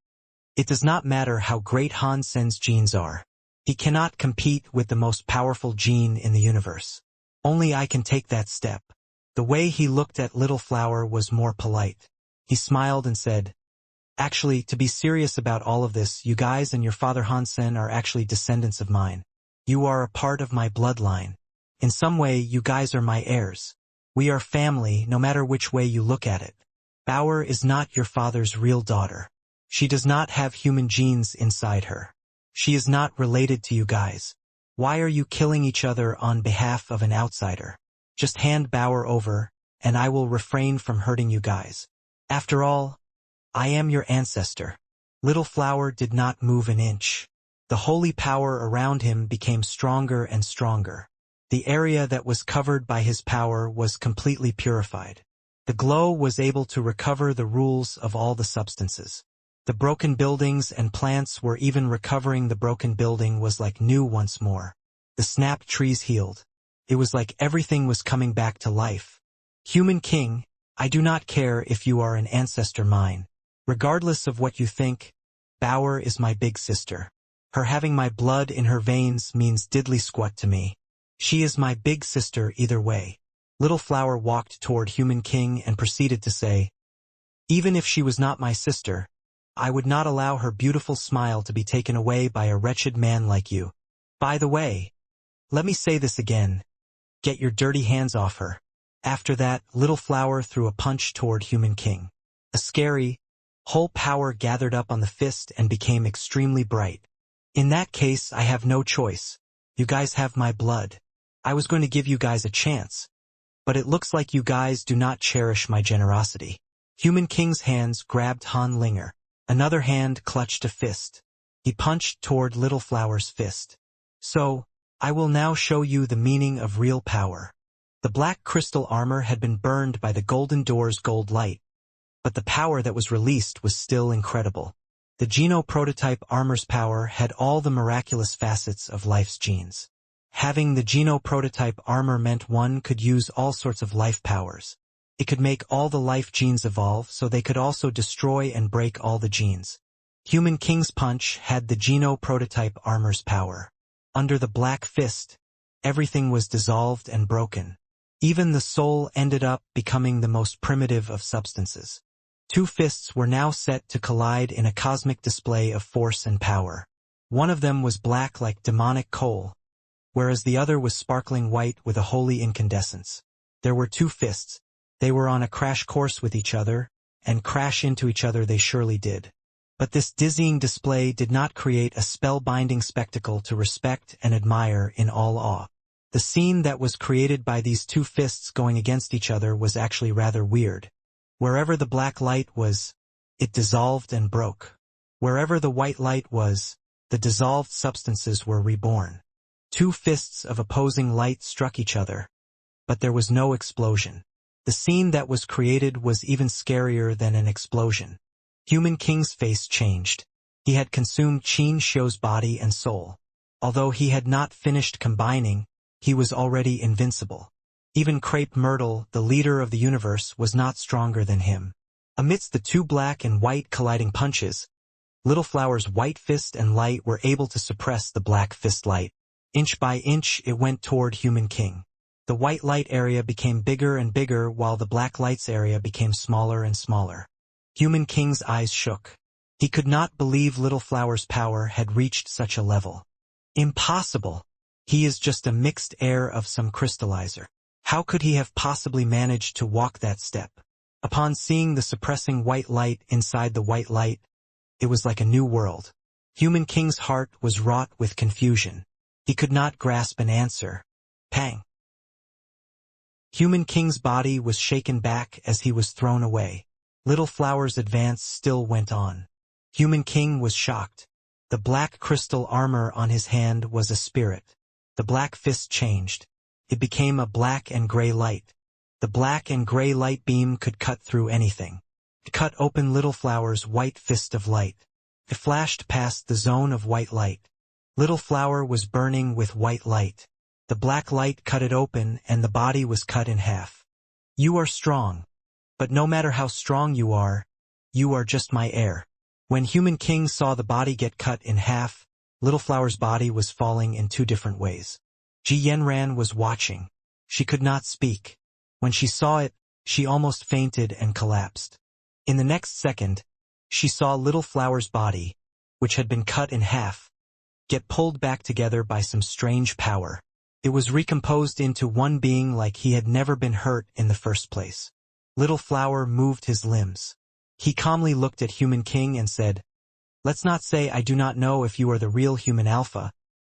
it does not matter how great Han Sen's genes are. He cannot compete with the most powerful gene in the universe. Only I can take that step. The way he looked at Little Flower was more polite. He smiled and said, "Actually, to be serious about all of this, you guys and your father Han Sen are actually descendants of mine. You are a part of my bloodline. In some way, you guys are my heirs. We are family, no matter which way you look at it. Bower is not your father's real daughter. She does not have human genes inside her. She is not related to you guys. Why are you killing each other on behalf of an outsider? Just hand Bower over, and I will refrain from hurting you guys. After all, I am your ancestor." Little Flower did not move an inch. The holy power around him became stronger and stronger. The area that was covered by his power was completely purified. The glow was able to recover the rules of all the substances. The broken buildings and plants were even recovering. The broken building was like new once more. The snapped trees healed. It was like everything was coming back to life. Human King, I do not care if you are an ancestor mine. Regardless of what you think, Bower is my big sister. Her having my blood in her veins means diddly squat to me. She is my big sister either way. Little Flower walked toward Human King and proceeded to say, "Even if she was not my sister, I would not allow her beautiful smile to be taken away by a wretched man like you. By the way, let me say this again. Get your dirty hands off her." After that, Little Flower threw a punch toward Human King. A scary, whole power gathered up on the fist and became extremely bright. "In that case, I have no choice. You guys have my blood. I was going to give you guys a chance. But it looks like you guys do not cherish my generosity." Human King's hands grabbed Han Linger. Another hand clutched a fist. He punched toward Little Flower's fist. "So, I will now show you the meaning of real power." The black crystal armor had been burned by the golden door's gold light, but the power that was released was still incredible. The Geno prototype armor's power had all the miraculous facets of life's genes. Having the Geno prototype armor meant one could use all sorts of life powers. It could make all the life genes evolve, so they could also destroy and break all the genes. Human King's punch had the Geno prototype armor's power. Under the black fist, everything was dissolved and broken. Even the soul ended up becoming the most primitive of substances. Two fists were now set to collide in a cosmic display of force and power. One of them was black like demonic coal, whereas the other was sparkling white with a holy incandescence. There were two fists. They were on a crash course with each other, and crash into each other they surely did. But this dizzying display did not create a spellbinding spectacle to respect and admire in all awe. The scene that was created by these two fists going against each other was actually rather weird. Wherever the black light was, it dissolved and broke. Wherever the white light was, the dissolved substances were reborn. Two fists of opposing light struck each other, but there was no explosion. The scene that was created was even scarier than an explosion. Human King's face changed. He had consumed Qin Xiu's body and soul. Although he had not finished combining, he was already invincible. Even Crepe Myrtle, the leader of the universe, was not stronger than him. Amidst the two black and white colliding punches, Little Flower's white fist and light were able to suppress the black fist light. Inch by inch it went toward Human King. The white light area became bigger and bigger while the black light's area became smaller and smaller. Human King's eyes shook. He could not believe Little Flower's power had reached such a level. Impossible! He is just a mixed air of some crystallizer. How could he have possibly managed to walk that step? Upon seeing the suppressing white light inside the white light, it was like a new world. Human King's heart was wrought with confusion. He could not grasp an answer. Pang! Human King's body was shaken back as he was thrown away. Little Flower's advance still went on. Human King was shocked. The black crystal armor on his hand was a spirit. The black fist changed. It became a black and gray light. The black and gray light beam could cut through anything. It cut open Little Flower's white fist of light. It flashed past the zone of white light. Little Flower was burning with white light. The black light cut it open and the body was cut in half. You are strong. But no matter how strong you are just my heir. When Human King saw the body get cut in half, Little Flower's body was falling in two different ways. Ji Yanran was watching. She could not speak. When she saw it, she almost fainted and collapsed. In the next second, she saw Little Flower's body, which had been cut in half, get pulled back together by some strange power. It was recomposed into one being like he had never been hurt in the first place. Little Flower moved his limbs. He calmly looked at Human King and said, "Let's not say I do not know if you are the real human alpha,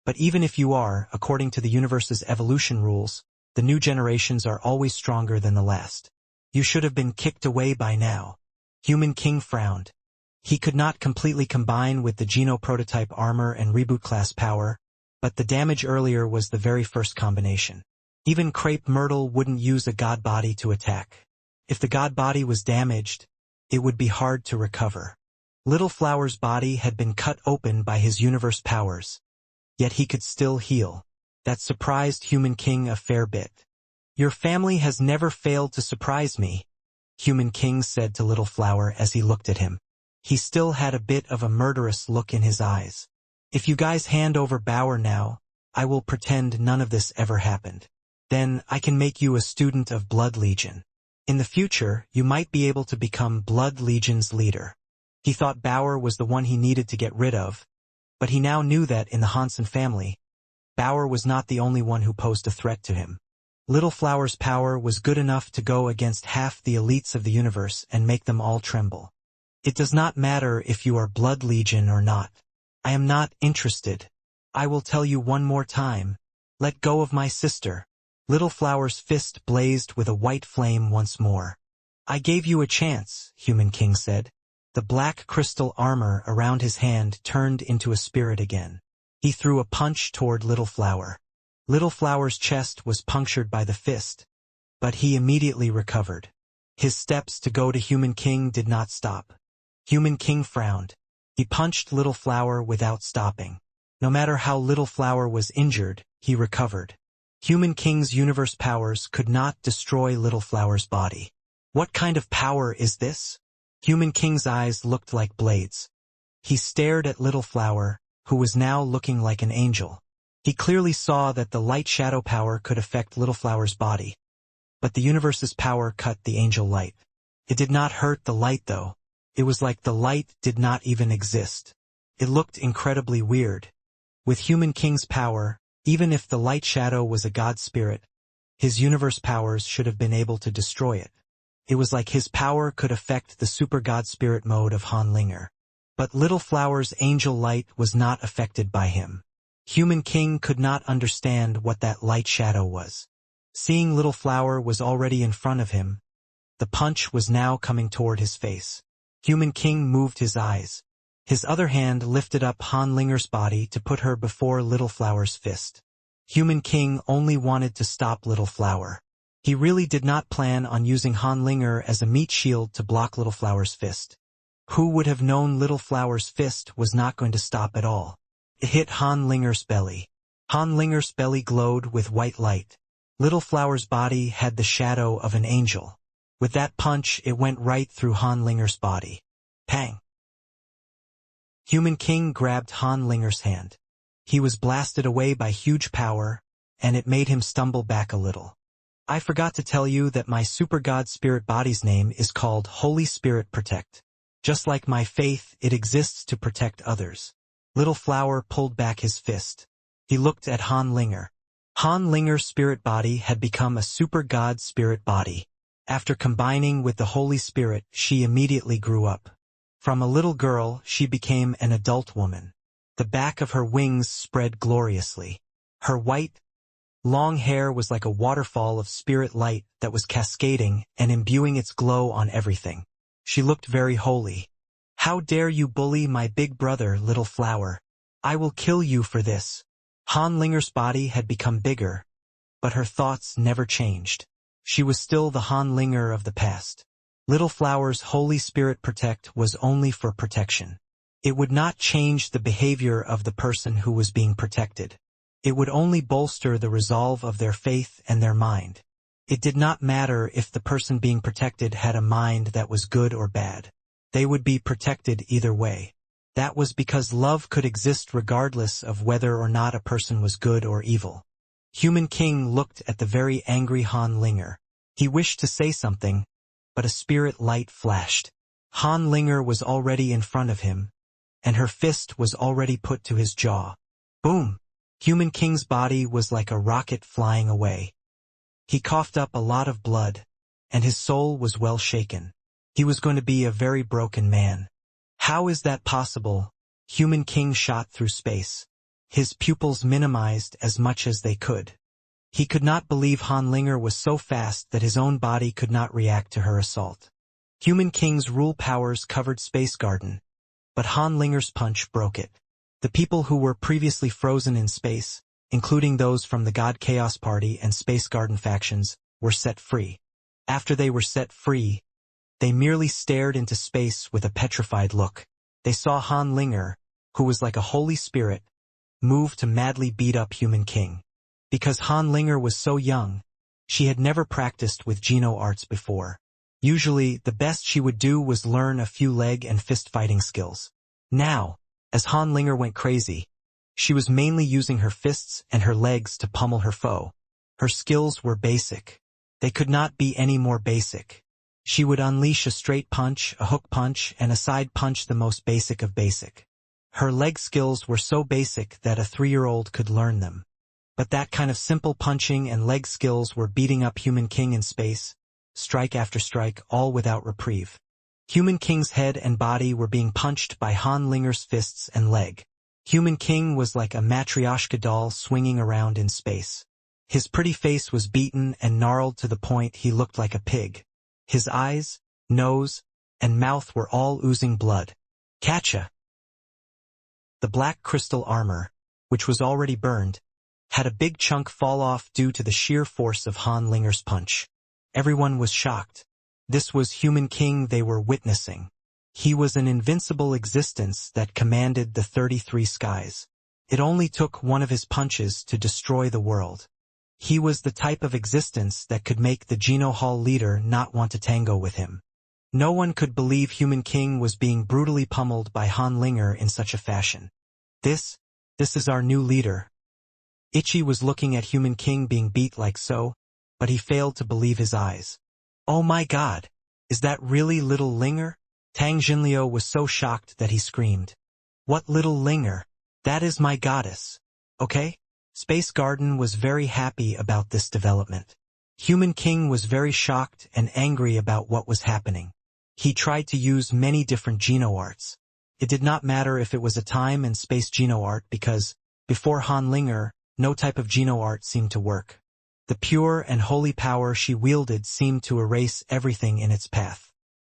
but even if you are, according to the universe's evolution rules, the new generations are always stronger than the last. You should have been kicked away by now." Human King frowned. He could not completely combine with the Geno prototype armor and reboot class power, but the damage earlier was the very first combination. Even Crepe Myrtle wouldn't use a god body to attack. If the god body was damaged, it would be hard to recover. Little Flower's body had been cut open by his universe powers, yet he could still heal. That surprised Human King a fair bit. "Your family has never failed to surprise me," Human King said to Little Flower as he looked at him. He still had a bit of a murderous look in his eyes. "If you guys hand over Bower now, I will pretend none of this ever happened. Then I can make you a student of Blood Legion. In the future, you might be able to become Blood Legion's leader." He thought Bower was the one he needed to get rid of, but he now knew that in the Hansen family, Bower was not the only one who posed a threat to him. Little Flower's power was good enough to go against half the elites of the universe and make them all tremble. "It does not matter if you are Blood Legion or not. I am not interested. I will tell you one more time. Let go of my sister." Little Flower's fist blazed with a white flame once more. "I gave you a chance," Human King said. The black crystal armor around his hand turned into a spirit again. He threw a punch toward Little Flower. Little Flower's chest was punctured by the fist, but he immediately recovered. His steps to go to Human King did not stop. Human King frowned. He punched Little Flower without stopping. No matter how Little Flower was injured, he recovered. Human King's universe powers could not destroy Little Flower's body. What kind of power is this? Human King's eyes looked like blades. He stared at Little Flower, who was now looking like an angel. He clearly saw that the light shadow power could affect Little Flower's body, but the universe's power cut the angel light. It did not hurt the light though. It was like the light did not even exist. It looked incredibly weird. With Human King's power, even if the light shadow was a god spirit, his universe powers should have been able to destroy it. It was like his power could affect the super god spirit mode of Han Linger. But Little Flower's angel light was not affected by him. Human King could not understand what that light shadow was. Seeing Little Flower was already in front of him, the punch was now coming toward his face. Human King moved his eyes. His other hand lifted up Han Linger's body to put her before Little Flower's fist. Human King only wanted to stop Little Flower. He really did not plan on using Han Linger as a meat shield to block Little Flower's fist. Who would have known Little Flower's fist was not going to stop at all? It hit Han Linger's belly. Han Linger's belly glowed with white light. Little Flower's body had the shadow of an angel. With that punch, it went right through Han Linger's body. Pang! Human King grabbed Han Linger's hand. He was blasted away by huge power, and it made him stumble back a little. I forgot to tell you that my super god spirit body's name is called Holy Spirit Protect. Just like my faith, it exists to protect others. Little Flower pulled back his fist. He looked at Han Linger. Han Linger's spirit body had become a super god spirit body. After combining with the Holy Spirit, she immediately grew up. From a little girl, she became an adult woman. The back of her wings spread gloriously. Her white, long hair was like a waterfall of spirit light that was cascading and imbuing its glow on everything. She looked very holy. How dare you bully my big brother, Little Flower? I will kill you for this. Han Linger's body had become bigger, but her thoughts never changed. She was still the Han Linger of the past. Little Flower's Holy Spirit Protect was only for protection. It would not change the behavior of the person who was being protected. It would only bolster the resolve of their faith and their mind. It did not matter if the person being protected had a mind that was good or bad. They would be protected either way. That was because love could exist regardless of whether or not a person was good or evil. Human King looked at the very angry Han Linger. He wished to say something, but a spirit light flashed. Han Linger was already in front of him, and her fist was already put to his jaw. Boom! Human King's body was like a rocket flying away. He coughed up a lot of blood, and his soul was well shaken. He was going to be a very broken man. How is that possible? Human King shot through space. His pupils minimized as much as they could. He could not believe Han Linger was so fast that his own body could not react to her assault. Human King's rule powers covered Space Garden, but Han Linger's punch broke it. The people who were previously frozen in space, including those from the God Chaos Party and Space Garden factions, were set free. After they were set free, they merely stared into space with a petrified look. They saw Han Linger, who was like a holy spirit, move to madly beat up Human King. Because Han Linger was so young, she had never practiced with Geno arts before. Usually, the best she would do was learn a few leg and fist fighting skills. Now, as Han Linger went crazy, she was mainly using her fists and her legs to pummel her foe. Her skills were basic. They could not be any more basic. She would unleash a straight punch, a hook punch, and a side punch, the most basic of basic. Her leg skills were so basic that a 3-year-old could learn them. But that kind of simple punching and leg skills were beating up Human King in space, strike after strike, all without reprieve. Human King's head and body were being punched by Han Linger's fists and leg. Human King was like a matryoshka doll swinging around in space. His pretty face was beaten and gnarled to the point he looked like a pig. His eyes, nose, and mouth were all oozing blood. Catcha! The black crystal armor, which was already burned, had a big chunk fall off due to the sheer force of Han Linger's punch. Everyone was shocked. This was Human King they were witnessing. He was an invincible existence that commanded the 33 skies. It only took one of his punches to destroy the world. He was the type of existence that could make the Geno Hall leader not want to tango with him. No one could believe Human King was being brutally pummeled by Han Linger in such a fashion. This is our new leader. Ichi was looking at Human King being beat like so, but he failed to believe his eyes. Oh my god! Is that really little Linger? Tang Jinliu was so shocked that he screamed. What little linger? That is my goddess. Okay? Space Garden was very happy about this development. Human King was very shocked and angry about what was happening. He tried to use many different geno-arts. It did not matter if it was a time and space geno-art because, before Han Linger, no type of geno-art seemed to work. The pure and holy power she wielded seemed to erase everything in its path.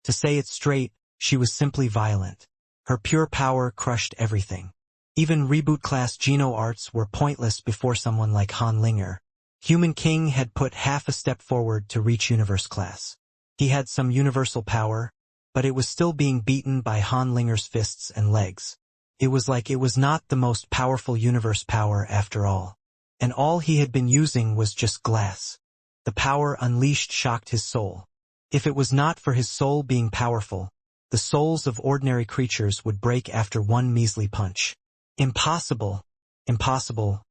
To say it straight, she was simply violent. Her pure power crushed everything. Even reboot-class geno-arts were pointless before someone like Han Linger. Human King had put half a step forward to reach universe class. He had some universal power, but it was still being beaten by Han Linger's fists and legs. It was like it was not the most powerful universe power after all. And all he had been using was just glass. The power unleashed shocked his soul. If it was not for his soul being powerful, the souls of ordinary creatures would break after one measly punch. Impossible. Impossible.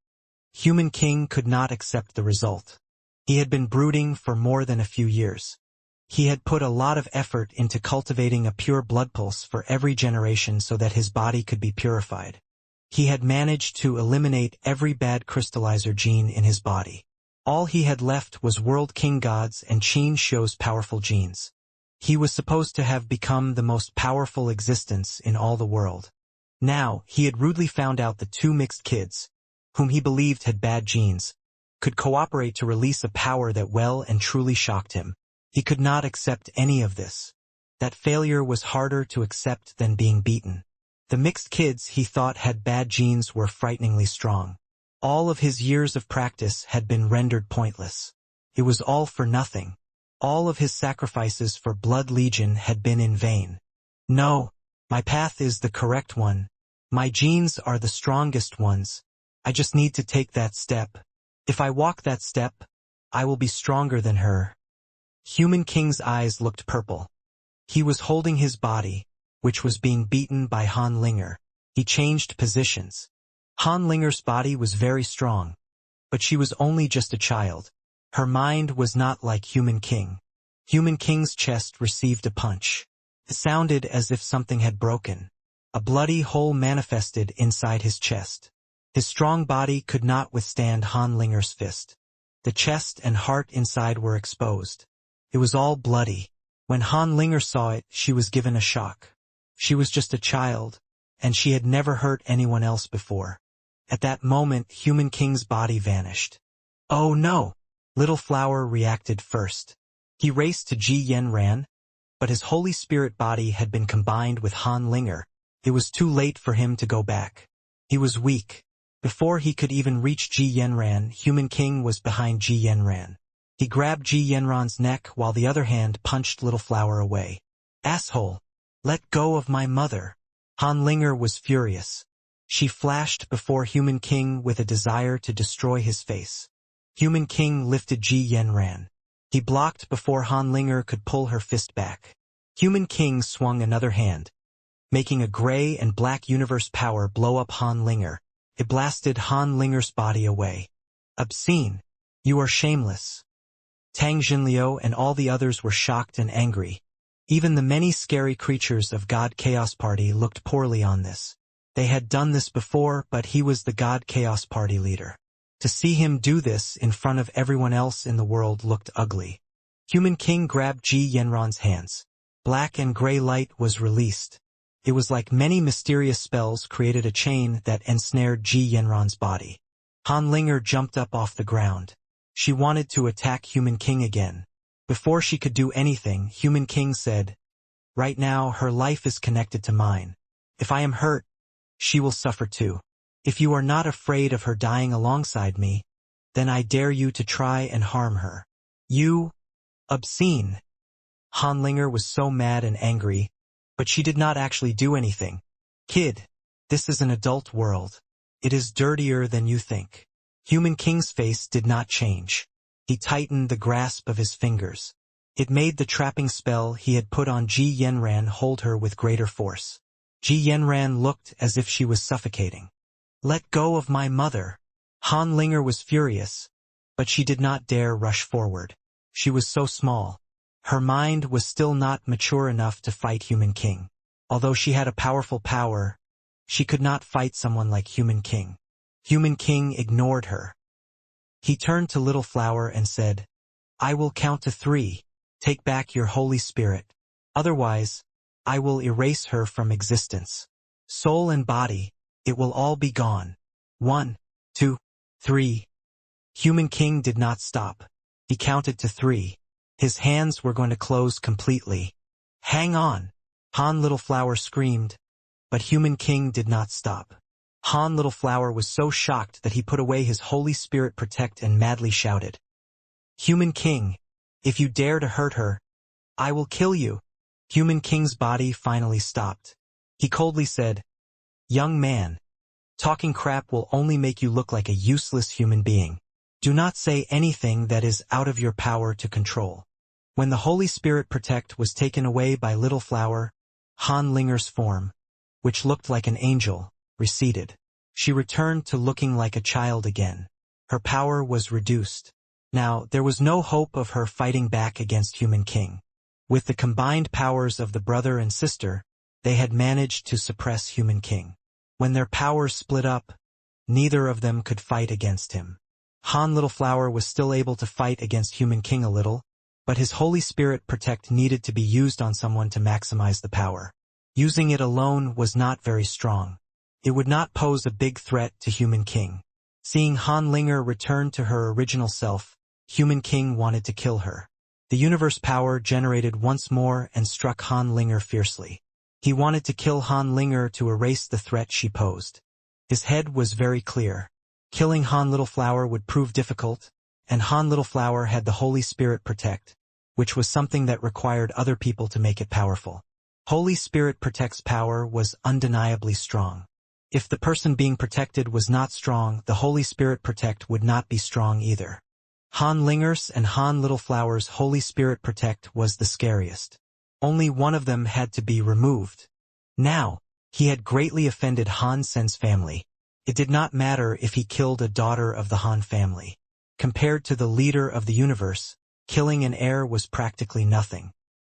Human King could not accept the result. He had been brooding for more than a few years. He had put a lot of effort into cultivating a pure blood pulse for every generation so that his body could be purified. He had managed to eliminate every bad crystallizer gene in his body. All he had left was World King Gods and Qin Shou's powerful genes. He was supposed to have become the most powerful existence in all the world. Now, he had rudely found out the two mixed kids, whom he believed had bad genes, could cooperate to release a power that well and truly shocked him. He could not accept any of this. That failure was harder to accept than being beaten. The mixed kids he thought had bad genes were frighteningly strong. All of his years of practice had been rendered pointless. It was all for nothing. All of his sacrifices for Blood Legion had been in vain. No, my path is the correct one. My genes are the strongest ones. I just need to take that step. If I walk that step, I will be stronger than her. Human King's eyes looked purple. He was holding his body, which was being beaten by Han Linger. He changed positions. Han Linger's body was very strong, but she was only just a child. Her mind was not like Human King. Human King's chest received a punch. It sounded as if something had broken. A bloody hole manifested inside his chest. His strong body could not withstand Han Linger's fist. The chest and heart inside were exposed. It was all bloody. When Han Linger saw it, she was given a shock. She was just a child, and she had never hurt anyone else before. At that moment, Human King's body vanished. Oh no! Little Flower reacted first. He raced to Ji Yanran, but his Holy Spirit body had been combined with Han Linger. It was too late for him to go back. He was weak. Before he could even reach Ji Yanran, Human King was behind Ji Yanran. He grabbed Ji Yanran's neck while the other hand punched Little Flower away. Asshole! Let go of my mother! Han Linger was furious. She flashed before Human King with a desire to destroy his face. Human King lifted Ji Yanran. He blocked before Han Linger could pull her fist back. Human King swung another hand, making a gray and black universe power blow up Han Linger. It blasted Han Linger's body away. Obscene! You are shameless! Tang Jinliu and all the others were shocked and angry. Even the many scary creatures of God Chaos Party looked poorly on this. They had done this before, but he was the God Chaos Party leader. To see him do this in front of everyone else in the world looked ugly. Human King grabbed Ji Yanran's hands. Black and gray light was released. It was like many mysterious spells created a chain that ensnared Ji Yanran's body. Han Linger jumped up off the ground. She wanted to attack Human King again. Before she could do anything, Human King said, "Right now, her life is connected to mine. If I am hurt, she will suffer too. If you are not afraid of her dying alongside me, then I dare you to try and harm her." You... obscene! Han Linger was so mad and angry, but she did not actually do anything. Kid, this is an adult world. It is dirtier than you think. Human King's face did not change. He tightened the grasp of his fingers. It made the trapping spell he had put on Ji Yanran hold her with greater force. Ji Yanran looked as if she was suffocating. Let go of my mother! Han Linger was furious, but she did not dare rush forward. She was so small. Her mind was still not mature enough to fight Human King. Although she had a powerful power, She could not fight someone like Human King. Human King ignored her. He turned to Little Flower and said, "I will count to 3. Take back your Holy Spirit. Otherwise, I will erase her from existence. Soul and body, it will all be gone. 1, 2, 3. Human King did not stop. He counted to 3. His hands were going to close completely. "Hang on!" Han Little Flower screamed, but Human King did not stop. Han Little Flower was so shocked that he put away his Holy Spirit Protect and madly shouted, "Human King, if you dare to hurt her, I will kill you." Human King's body finally stopped. He coldly said, "Young man, talking crap will only make you look like a useless human being. Do not say anything that is out of your power to control." When the Holy Spirit Protect was taken away by Little Flower, Han Linger's form, which looked like an angel, receded. She returned to looking like a child again. Her power was reduced. Now, there was no hope of her fighting back against Human King. With the combined powers of the brother and sister, they had managed to suppress Human King. When their powers split up, neither of them could fight against him. Han Little Flower was still able to fight against Human King a little, but his Holy Spirit Protect needed to be used on someone to maximize the power. Using it alone was not very strong. It would not pose a big threat to Human King. Seeing Han Linger return to her original self, Human King wanted to kill her. The universe power generated once more and struck Han Linger fiercely. He wanted to kill Han Linger to erase the threat she posed. His head was very clear. Killing Han Little Flower would prove difficult, and Han Little Flower had the Holy Spirit Protect, which was something that required other people to make it powerful. Holy Spirit Protect's power was undeniably strong. If the person being protected was not strong, the Holy Spirit Protect would not be strong either. Han Linger's and Han Little Flower's Holy Spirit Protect was the scariest. Only one of them had to be removed. Now, he had greatly offended Han Sen's family. It did not matter if he killed a daughter of the Han family. Compared to the leader of the universe, killing an heir was practically nothing.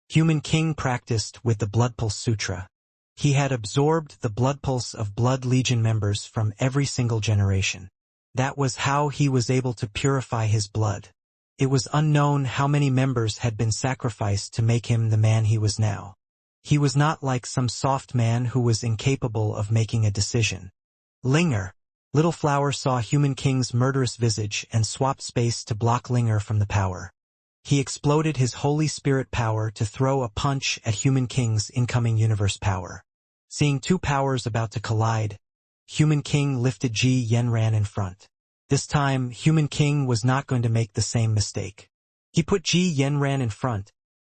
Human King practiced with the Blood Pulse Sutra. He had absorbed the blood pulse of Blood Legion members from every single generation. That was how he was able to purify his blood. It was unknown how many members had been sacrificed to make him the man he was now. He was not like some soft man who was incapable of making a decision. Linger. Little Flower saw Human King's murderous visage and swapped space to block Linger from the power. He exploded his Holy Spirit power to throw a punch at Human King's incoming universe power. Seeing two powers about to collide, Human King lifted Ji Yenran in front. This time, Human King was not going to make the same mistake. He put Ji Yenran in front,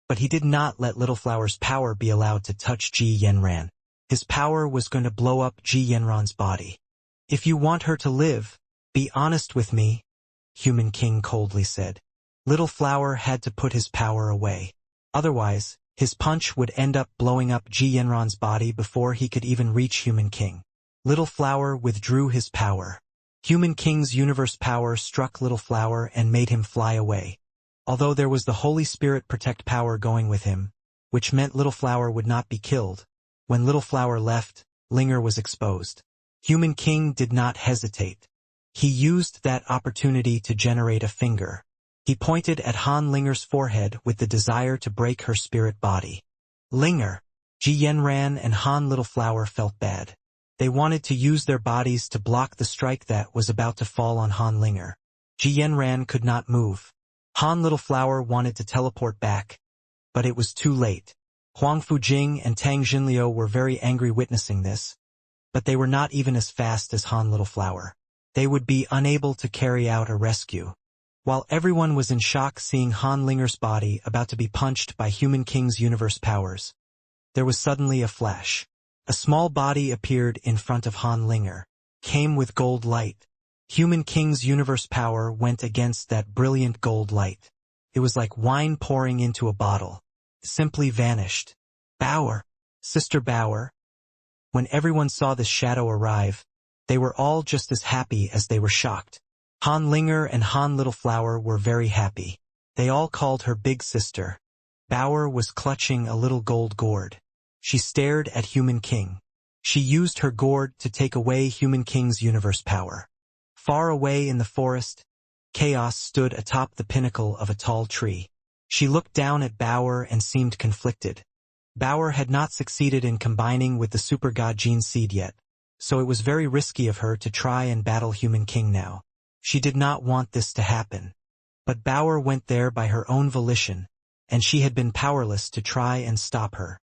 but he did not let Little Flower's power be allowed to touch Ji Yenran. His power was going to blow up Ji Yenran's body. "If you want her to live, be honest with me," Human King coldly said. Little Flower had to put his power away. Otherwise, his punch would end up blowing up Ji Yenran's body before he could even reach Human King. Little Flower withdrew his power. Human King's universe power struck Little Flower and made him fly away. Although there was the Holy Spirit Protect power going with him, which meant Little Flower would not be killed, when Little Flower left, Linger was exposed. Human King did not hesitate. He used that opportunity to generate a finger. He pointed at Han Linger's forehead with the desire to break her spirit body. Linger, Ji Yenran and Han Little Flower felt bad. They wanted to use their bodies to block the strike that was about to fall on Han Linger. Ji Yenran could not move. Han Little Flower wanted to teleport back, but it was too late. Huang Fujing and Tang Jinliu were very angry witnessing this, but they were not even as fast as Han Little Flower. They would be unable to carry out a rescue. While everyone was in shock seeing Han Linger's body about to be punched by Human King's universe powers, there was suddenly a flash. A small body appeared in front of Han Linger, came with gold light. Human King's universe power went against that brilliant gold light. It was like wine pouring into a bottle. It simply vanished. Bauer, Sister Bauer. When everyone saw this shadow arrive, they were all just as happy as they were shocked. Han Linger and Han Little Flower were very happy. They all called her Big Sister. Bauer was clutching a little gold gourd. She stared at Human King. She used her gourd to take away Human King's universe power. Far away in the forest, Chaos stood atop the pinnacle of a tall tree. She looked down at Bauer and seemed conflicted. Bauer had not succeeded in combining with the super god gene seed yet, so it was very risky of her to try and battle Human King now. She did not want this to happen. But Bauer went there by her own volition, and she had been powerless to try and stop her.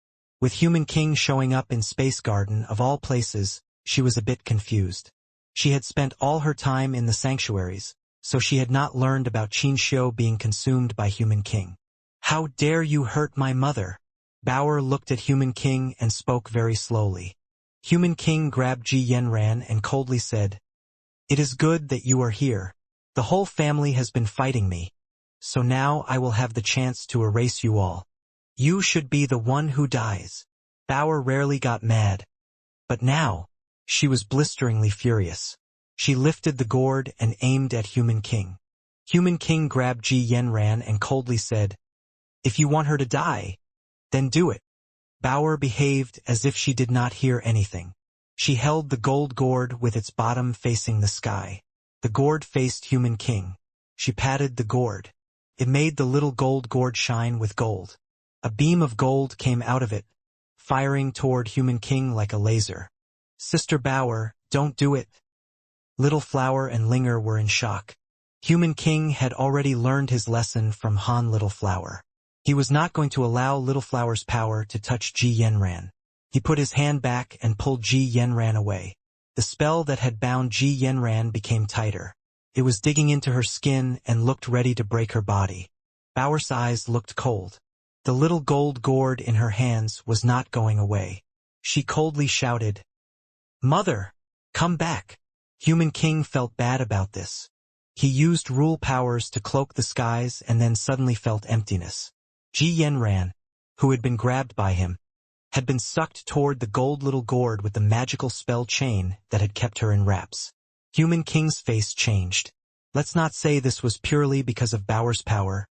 With Human King showing up in Space Garden of all places, she was a bit confused. She had spent all her time in the sanctuaries, so she had not learned about Qinxiu being consumed by Human King. "How dare you hurt my mother?" Bauer looked at Human King and spoke very slowly. Human King grabbed Ji Yanran and coldly said, "It is good that you are here. The whole family has been fighting me, so now I will have the chance to erase you all. You should be the one who dies." Bauer rarely got mad, but now, she was blisteringly furious. She lifted the gourd and aimed at Human King. Human King grabbed Ji Yanran and coldly said, "If you want her to die, then do it." Bauer behaved as if she did not hear anything. She held the gold gourd with its bottom facing the sky. The gourd faced Human King. She patted the gourd. It made the little gold gourd shine with gold. A beam of gold came out of it, firing toward Human King like a laser. "Sister Bauer, don't do it." Little Flower and Linger were in shock. Human King had already learned his lesson from Han Little Flower. He was not going to allow Little Flower's power to touch Ji Yanran. He put his hand back and pulled Ji Yanran away. The spell that had bound Ji Yanran became tighter. It was digging into her skin and looked ready to break her body. Bauer's eyes looked cold. The little gold gourd in her hands was not going away. She coldly shouted, "Mother, come back." Human King felt bad about this. He used rule powers to cloak the skies and then suddenly felt emptiness. Ji Yanran, who had been grabbed by him, had been sucked toward the gold little gourd with the magical spell chain that had kept her in wraps. Human King's face changed. Let's not say this was purely because of Bauer's power,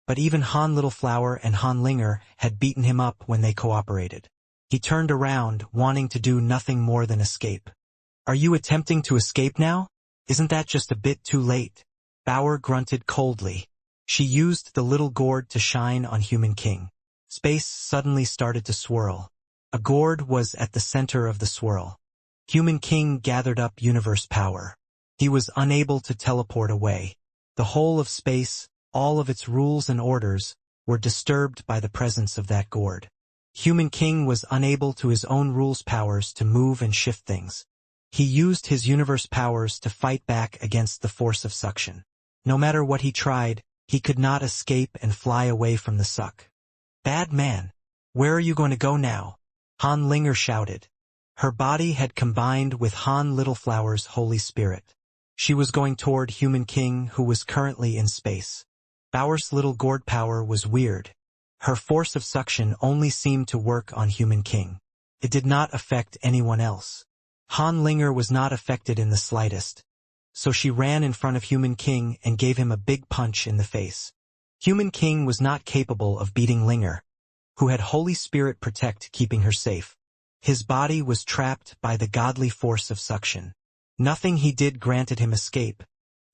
but even Han Little Flower and Han Linger had beaten him up when they cooperated. He turned around, wanting to do nothing more than escape. "Are you attempting to escape now? Isn't that just a bit too late?" Bauer grunted coldly. She used the little gourd to shine on Human King. Space suddenly started to swirl. A gourd was at the center of the swirl. Human King gathered up universe power. He was unable to teleport away. The whole of space, all of its rules and orders, were disturbed by the presence of that gourd. Human King was unable to his own rules powers to move and shift things. He used his universe powers to fight back against the force of suction. No matter what he tried, he could not escape and fly away from the suck. "Bad man, where are you going to go now?" Han Linger shouted. Her body had combined with Han Little Flower's Holy Spirit. She was going toward Human King, who was currently in space. Bauer's little gourd power was weird. Her force of suction only seemed to work on Human King. It did not affect anyone else. Han Linger was not affected in the slightest, so she ran in front of Human King and gave him a big punch in the face. Human King was not capable of beating Linger, who had Holy Spirit protect keeping her safe. His body was trapped by the godly force of suction. Nothing he did granted him escape,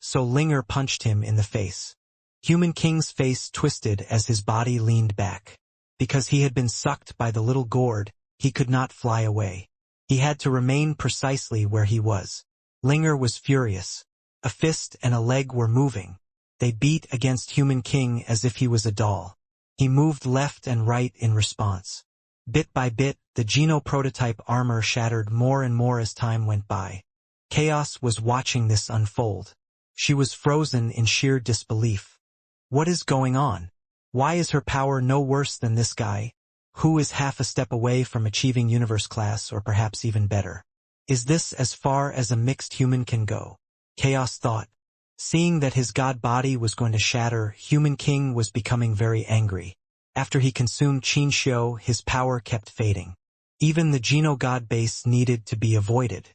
so Linger punched him in the face. Human King's face twisted as his body leaned back. Because he had been sucked by the little gourd, he could not fly away. He had to remain precisely where he was. Linger was furious. A fist and a leg were moving. They beat against Human King as if he was a doll. He moved left and right in response. Bit by bit, the Geno prototype armor shattered more and more as time went by. Chaos was watching this unfold. She was frozen in sheer disbelief. What is going on? Why is her power no worse than this guy, who is half a step away from achieving universe class or perhaps even better? Is this as far as a mixed human can go? Chaos thought. Seeing that his god body was going to shatter, Human King was becoming very angry. After he consumed Qinxiu, his power kept fading. Even the Geno god base needed to be avoided.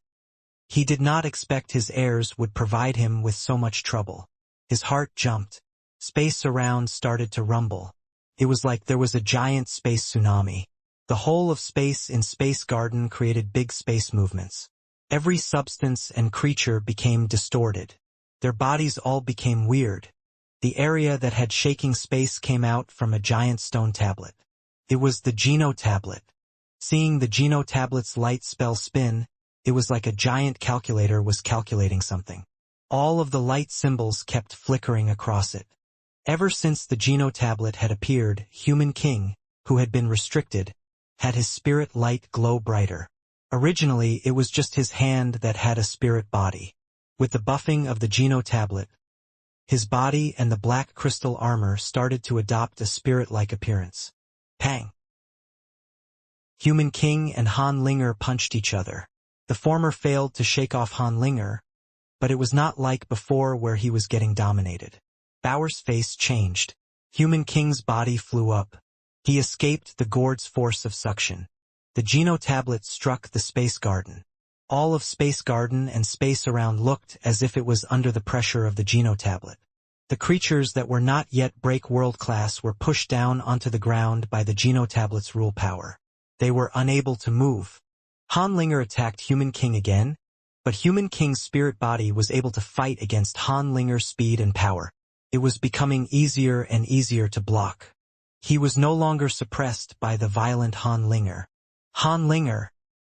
He did not expect his heirs would provide him with so much trouble. His heart jumped. Space around started to rumble. It was like there was a giant space tsunami. The whole of space in Space Garden created big space movements. Every substance and creature became distorted. Their bodies all became weird. The area that had shaking space came out from a giant stone tablet. It was the Geno tablet. Seeing the Geno tablet's light spell spin, it was like a giant calculator was calculating something. All of the light symbols kept flickering across it. Ever since the Geno tablet had appeared, Human King, who had been restricted, had his spirit light glow brighter. Originally, it was just his hand that had a spirit body. With the buffing of the Geno tablet, his body and the black crystal armor started to adopt a spirit-like appearance. Pang! Human King and Han Linger punched each other. The former failed to shake off Han Linger, but it was not like before where he was getting dominated. Bauer's face changed. Human King's body flew up. He escaped the gourd's force of suction. The Geno tablet struck the Space Garden. All of Space Garden and space around looked as if it was under the pressure of the Geno tablet. The creatures that were not yet break world class were pushed down onto the ground by the Geno tablet's rule power. They were unable to move. Han Linger attacked Human King again, but Human King's spirit body was able to fight against Han Linger's speed and power. It was becoming easier and easier to block. He was no longer suppressed by the violent Han Linger. Han Linger,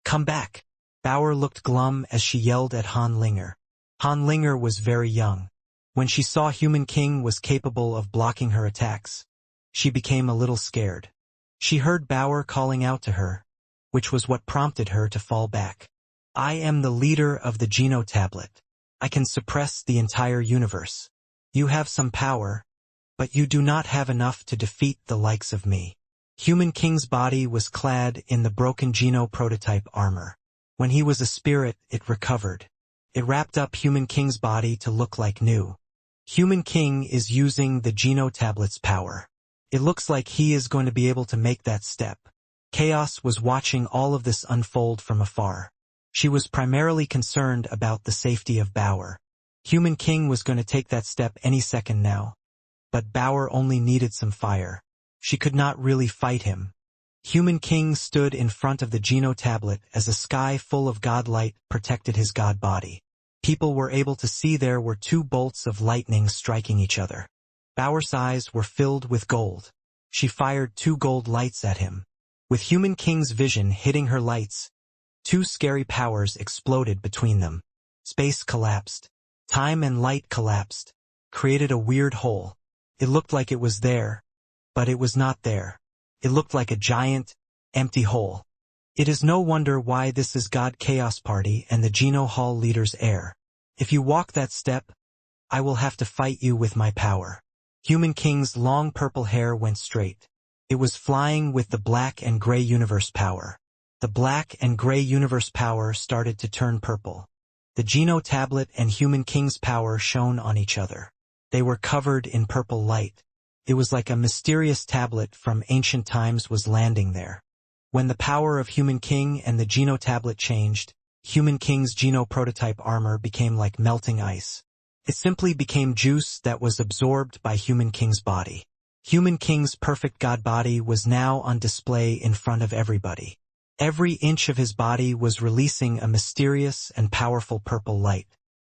come back! Bauer looked glum as she yelled at Han Linger. Han Linger was very young. When she saw Human King was capable of blocking her attacks, she became a little scared. She heard Bauer calling out to her, which was what prompted her to fall back. I am the leader of the Geno tablet. I can suppress the entire universe. You have some power, but you do not have enough to defeat the likes of me. Human King's body was clad in the broken Geno prototype armor. When he was a spirit, it recovered. It wrapped up Human King's body to look like new. Human King is using the Geno tablet's power. It looks like he is going to be able to make that step. Chaos was watching all of this unfold from afar. She was primarily concerned about the safety of Bauer. Human King was going to take that step any second now. But Bauer only needed some fire. She could not really fight him. Human King stood in front of the Geno tablet as a sky full of godlight protected his god body. People were able to see there were two bolts of lightning striking each other. Bauer's eyes were filled with gold. She fired two gold lights at him. With Human King's vision hitting her lights, two scary powers exploded between them. Space collapsed. Time and light collapsed, created a weird hole. It looked like it was there, but it was not there. It looked like a giant, empty hole. It is no wonder why this is God Chaos Party and the Geno Hall leader's heir. If you walk that step, I will have to fight you with my power. Human King's long purple hair went straight. It was flying with the black and gray universe power. The black and gray universe power started to turn purple. The Geno tablet and Human King's power shone on each other. They were covered in purple light. It was like a mysterious tablet from ancient times was landing there. When the power of Human King and the Geno tablet changed, Human King's Geno prototype armor became like melting ice. It simply became juice that was absorbed by Human King's body. Human King's perfect god body was now on display in front of everybody. Every inch of his body was releasing a mysterious and powerful purple light.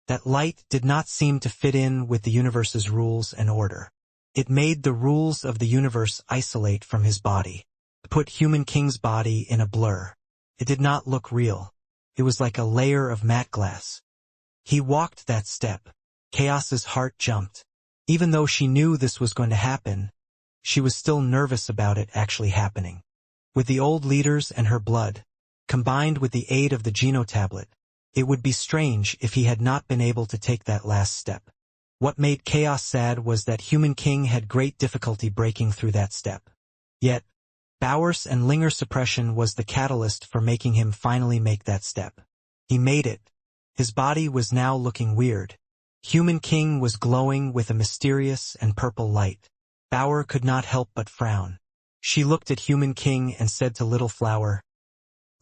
That light did not seem to fit in with the universe's rules and order. It made the rules of the universe isolate from his body, put Human King's body in a blur. It did not look real. It was like a layer of matte glass. He walked that step. Chaos's heart jumped. Even though she knew this was going to happen, she was still nervous about it actually happening. With the old leaders and her blood, combined with the aid of the Geno tablet, it would be strange if he had not been able to take that last step. What made Chaos sad was that Human King had great difficulty breaking through that step. Yet, Bauer's and Linger suppression was the catalyst for making him finally make that step. He made it. His body was now looking weird. Human King was glowing with a mysterious and purple light. Bauer could not help but frown. She looked at Human King and said to Little Flower,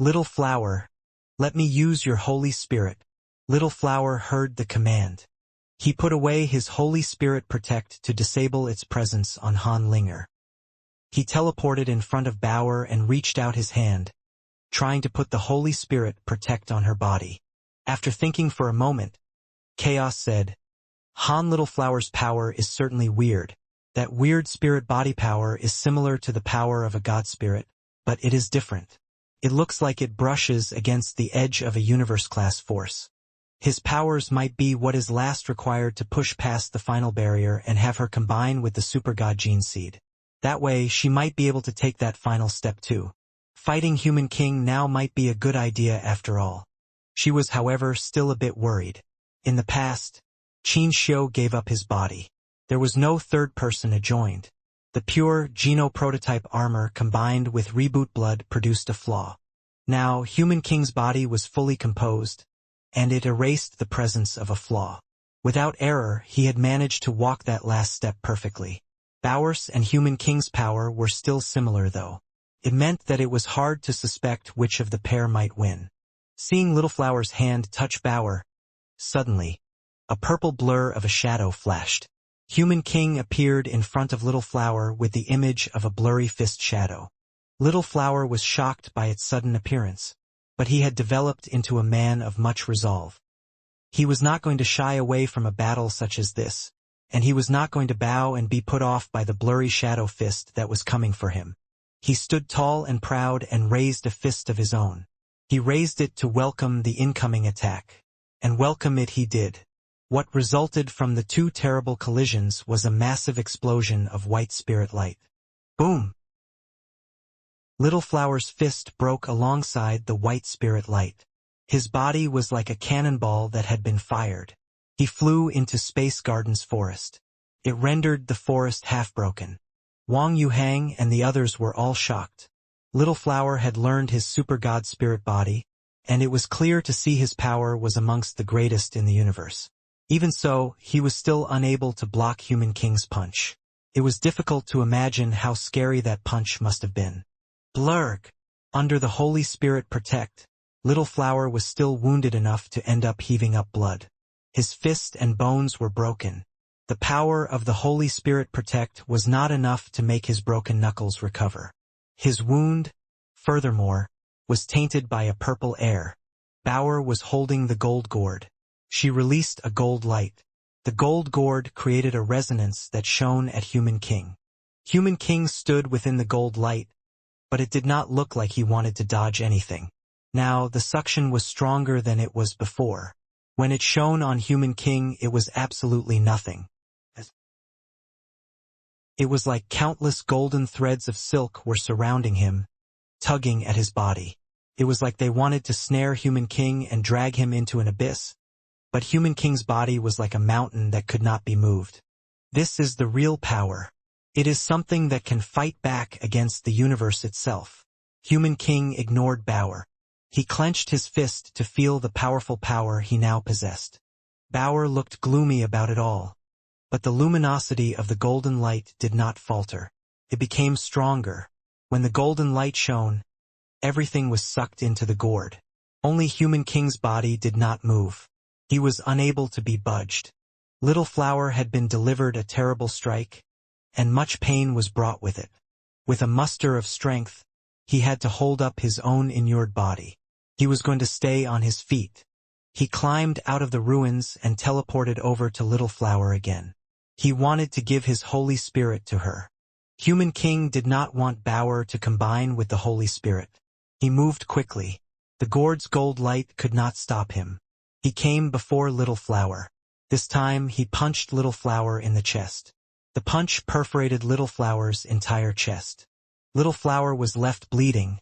"Little Flower, let me use your Holy Spirit." Little Flower heard the command. He put away his Holy Spirit Protect to disable its presence on Han Linger. He teleported in front of Bauer and reached out his hand, trying to put the Holy Spirit protect on her body. After thinking for a moment, Chaos said, Han Littleflower's power is certainly weird. That weird spirit body power is similar to the power of a god spirit, but it is different. It looks like it brushes against the edge of a universe-class force. His powers might be what is last required to push past the final barrier and have her combine with the super god gene seed. That way, she might be able to take that final step too. Fighting Human King now might be a good idea after all. She was, however, still a bit worried. In the past, Qin Xiu gave up his body. There was no third person adjoined. The pure Geno-prototype armor combined with reboot blood produced a flaw. Now, Human King's body was fully composed, and it erased the presence of a flaw. Without error, he had managed to walk that last step perfectly. Bauer's and Human King's power were still similar though. It meant that it was hard to suspect which of the pair might win. Seeing Littleflower's hand touch Bauer, suddenly, a purple blur of a shadow flashed. Human King appeared in front of Littleflower with the image of a blurry fist shadow. Littleflower was shocked by its sudden appearance, but he had developed into a man of much resolve. He was not going to shy away from a battle such as this, and he was not going to bow and be put off by the blurry shadow fist that was coming for him. He stood tall and proud and raised a fist of his own. He raised it to welcome the incoming attack. And welcome it he did. What resulted from the two terrible collisions was a massive explosion of white spirit light. Boom! Littleflower's fist broke alongside the white spirit light. His body was like a cannonball that had been fired. He flew into Space Garden's forest. It rendered the forest half-broken. Wang Yuhang and the others were all shocked. Littleflower had learned his super god spirit body, and it was clear to see his power was amongst the greatest in the universe. Even so, he was still unable to block Human King's punch. It was difficult to imagine how scary that punch must have been. Blurg! Under the Holy Spirit Protect, Littleflower was still wounded enough to end up heaving up blood. His fist and bones were broken. The power of the Holy Spirit Protect was not enough to make his broken knuckles recover. His wound, furthermore, was tainted by a purple air. Bauer was holding the gold gourd. She released a gold light. The gold gourd created a resonance that shone at Human King. Human King stood within the gold light, but it did not look like he wanted to dodge anything. Now, the suction was stronger than it was before. When it shone on Human King, it was absolutely nothing. It was like countless golden threads of silk were surrounding him, tugging at his body. It was like they wanted to snare Human King and drag him into an abyss. But Human King's body was like a mountain that could not be moved. This is the real power. It is something that can fight back against the universe itself. Human King ignored Bauer. He clenched his fist to feel the powerful power he now possessed. Bauer looked gloomy about it all. But the luminosity of the golden light did not falter. It became stronger. When the golden light shone, everything was sucked into the gourd. Only Human King's body did not move. He was unable to be budged. Littleflower had been delivered a terrible strike, and much pain was brought with it. With a muster of strength, he had to hold up his own inured body. He was going to stay on his feet. He climbed out of the ruins and teleported over to Littleflower again. He wanted to give his Holy Spirit to her. Human King did not want Bauer to combine with the Holy Spirit. He moved quickly. The gourd's gold light could not stop him. He came before Littleflower. This time he punched Littleflower in the chest. The punch perforated Littleflower's entire chest. Littleflower was left bleeding,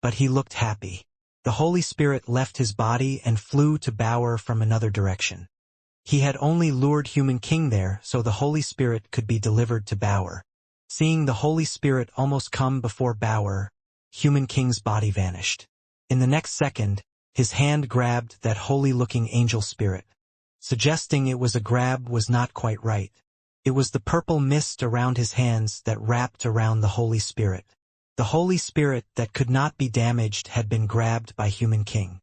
but he looked happy. The Holy Spirit left his body and flew to Bauer from another direction. He had only lured Human King there so the Holy Spirit could be delivered to Bauer. Seeing the Holy Spirit almost come before Bauer, Human King's body vanished. In the next second, his hand grabbed that holy-looking angel spirit. Suggesting it was a grab was not quite right. It was the purple mist around his hands that wrapped around the Holy Spirit. The Holy Spirit that could not be damaged had been grabbed by Human King.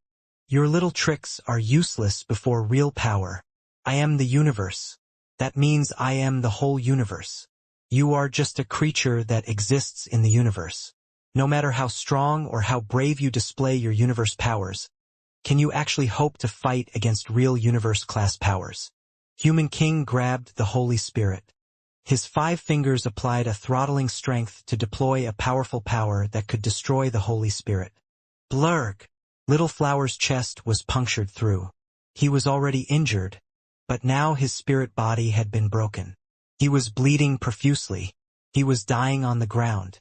Your little tricks are useless before real power. I am the universe. That means I am the whole universe. You are just a creature that exists in the universe. No matter how strong or how brave you display your universe powers, can you actually hope to fight against real universe-class powers? Human King grabbed the Holy Spirit. His 5 fingers applied a throttling strength to deploy a powerful power that could destroy the Holy Spirit. Blurg! Little Flower's chest was punctured through. He was already injured, but now his spirit body had been broken. He was bleeding profusely. He was dying on the ground.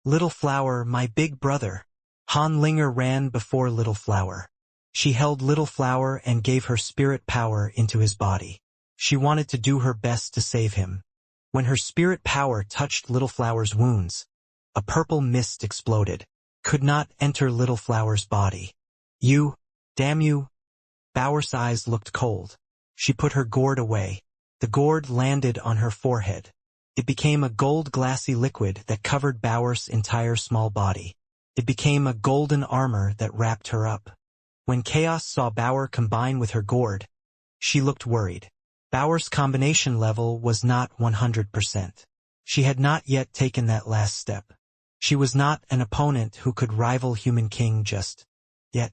Little Flower, my big brother. Han Linger ran before Little Flower. She held Little Flower and gave her spirit power into his body. She wanted to do her best to save him. When her spirit power touched Little Flower's wounds, a purple mist exploded. Could not enter Little Flower's body. You, damn you. Bower's eyes looked cold. She put her gourd away. The gourd landed on her forehead. It became a gold glassy liquid that covered Bower's entire small body. It became a golden armor that wrapped her up. When Chaos saw Bower combine with her gourd, she looked worried. Bower's combination level was not 100%. She had not yet taken that last step. She was not an opponent who could rival Human King just yet.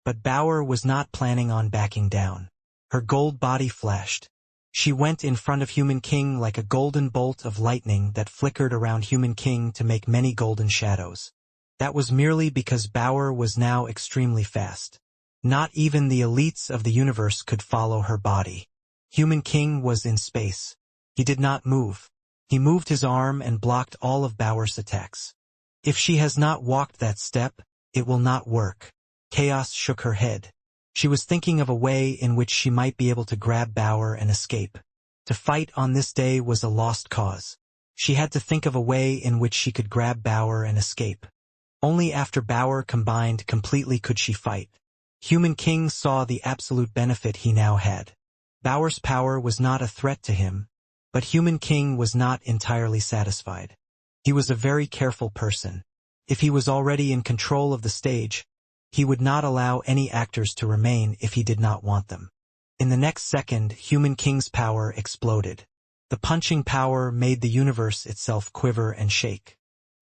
But Bower was not planning on backing down. Her gold body flashed. She went in front of Human King like a golden bolt of lightning that flickered around Human King to make many golden shadows. That was merely because Bower was now extremely fast. Not even the elites of the universe could follow her body. Human King was in space. He did not move. He moved his arm and blocked all of Bower's attacks. If she has not walked that step, it will not work. Chaos shook her head. She was thinking of a way in which she might be able to grab Bower and escape. To fight on this day was a lost cause. She had to think of a way in which she could grab Bower and escape. Only after Bower combined completely could she fight. Human King saw the absolute benefit he now had. Bower's power was not a threat to him, but Human King was not entirely satisfied. He was a very careful person. If he was already in control of the stage, he would not allow any actors to remain if he did not want them. In the next second, Human King's power exploded. The punching power made the universe itself quiver and shake.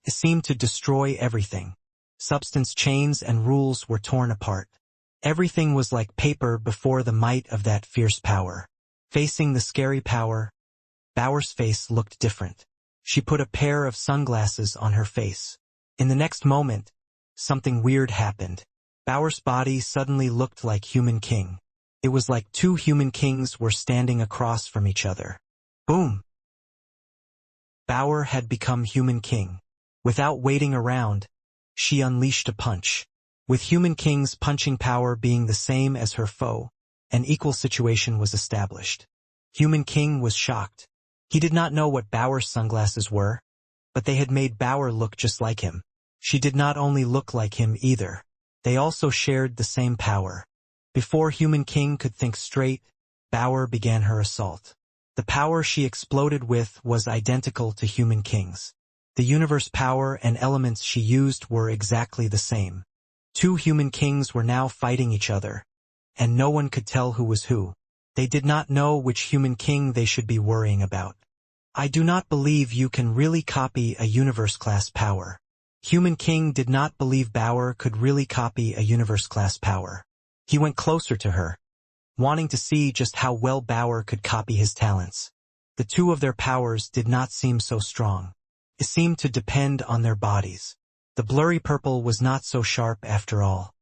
It seemed to destroy everything. Substance chains and rules were torn apart. Everything was like paper before the might of that fierce power. Facing the scary power, Bower's face looked different. She put a pair of sunglasses on her face. In the next moment, something weird happened. Bower's body suddenly looked like Human King. It was like 2 Human Kings were standing across from each other. Boom! Bower had become Human King. Without waiting around, she unleashed a punch. With Human King's punching power being the same as her foe, an equal situation was established. Human King was shocked. He did not know what Bower's sunglasses were, but they had made Bower look just like him. She did not only look like him either. They also shared the same power. Before Human King could think straight, Bower began her assault. The power she exploded with was identical to Human King's. The universe power and elements she used were exactly the same. 2 Human Kings were now fighting each other, and no one could tell who was who. They did not know which Human King they should be worrying about. I do not believe you can really copy a universe-class power. Human King did not believe Bower could really copy a universe-class power. He went closer to her, wanting to see just how well Bower could copy his talents. The 2 of their powers did not seem so strong. It seemed to depend on their bodies. The blurry purple was not so sharp after all.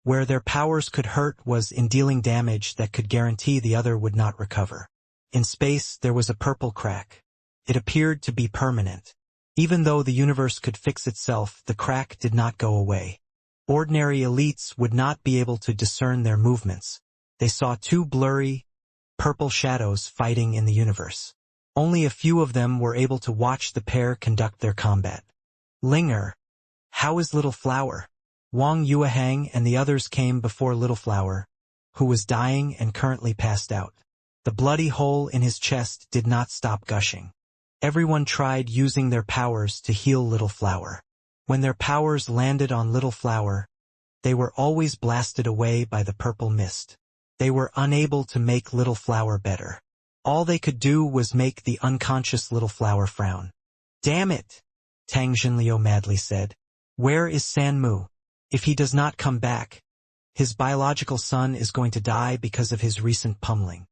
Where their powers could hurt was in dealing damage that could guarantee the other would not recover. In space, there was a purple crack. It appeared to be permanent. Even though the universe could fix itself, the crack did not go away. Ordinary elites would not be able to discern their movements. They saw 2 blurry, purple shadows fighting in the universe. Only a few of them were able to watch the pair conduct their combat. Linger. How is Little Flower? Wang Yuehang and the others came before Little Flower, who was dying and currently passed out. The bloody hole in his chest did not stop gushing. Everyone tried using their powers to heal Little Flower. When their powers landed on Little Flower, they were always blasted away by the purple mist. They were unable to make Little Flower better. All they could do was make the unconscious little flower frown. "Damn it!" Tang Xinliu madly said. "Where is Sanmu? If he does not come back, his biological son is going to die because of his recent pummeling."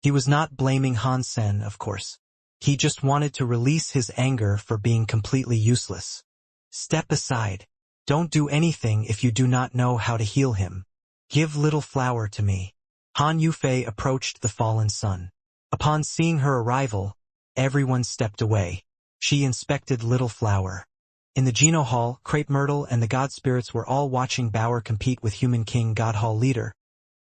He was not blaming Han Sen, of course. He just wanted to release his anger for being completely useless. "Step aside. Don't do anything if you do not know how to heal him. Give little flower to me." Han Yufei approached the fallen son. Upon seeing her arrival, everyone stepped away. She inspected little flower. In the Geno Hall, Crepe Myrtle and the God Spirits were all watching Bauer compete with Human King God Hall leader.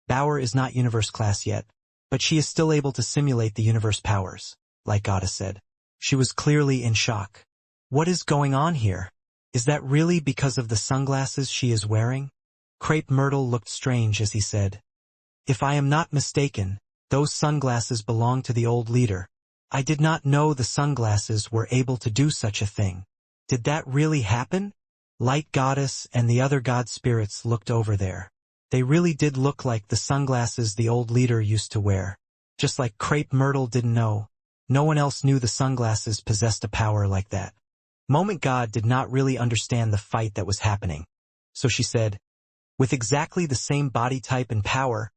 Bauer is not universe class yet, but she is still able to simulate the universe powers, like Goddess said. She was clearly in shock. What is going on here? Is that really because of the sunglasses she is wearing? Crepe Myrtle looked strange as he said, "If I am not mistaken, those sunglasses belong to the old leader. I did not know the sunglasses were able to do such a thing. Did that really happen?" Light Goddess and the other God Spirits looked over there. They really did look like the sunglasses the old leader used to wear. Just like Crepe Myrtle didn't know, no one else knew the sunglasses possessed a power like that. Moment God did not really understand the fight that was happening. So she said, "With exactly the same body type and power,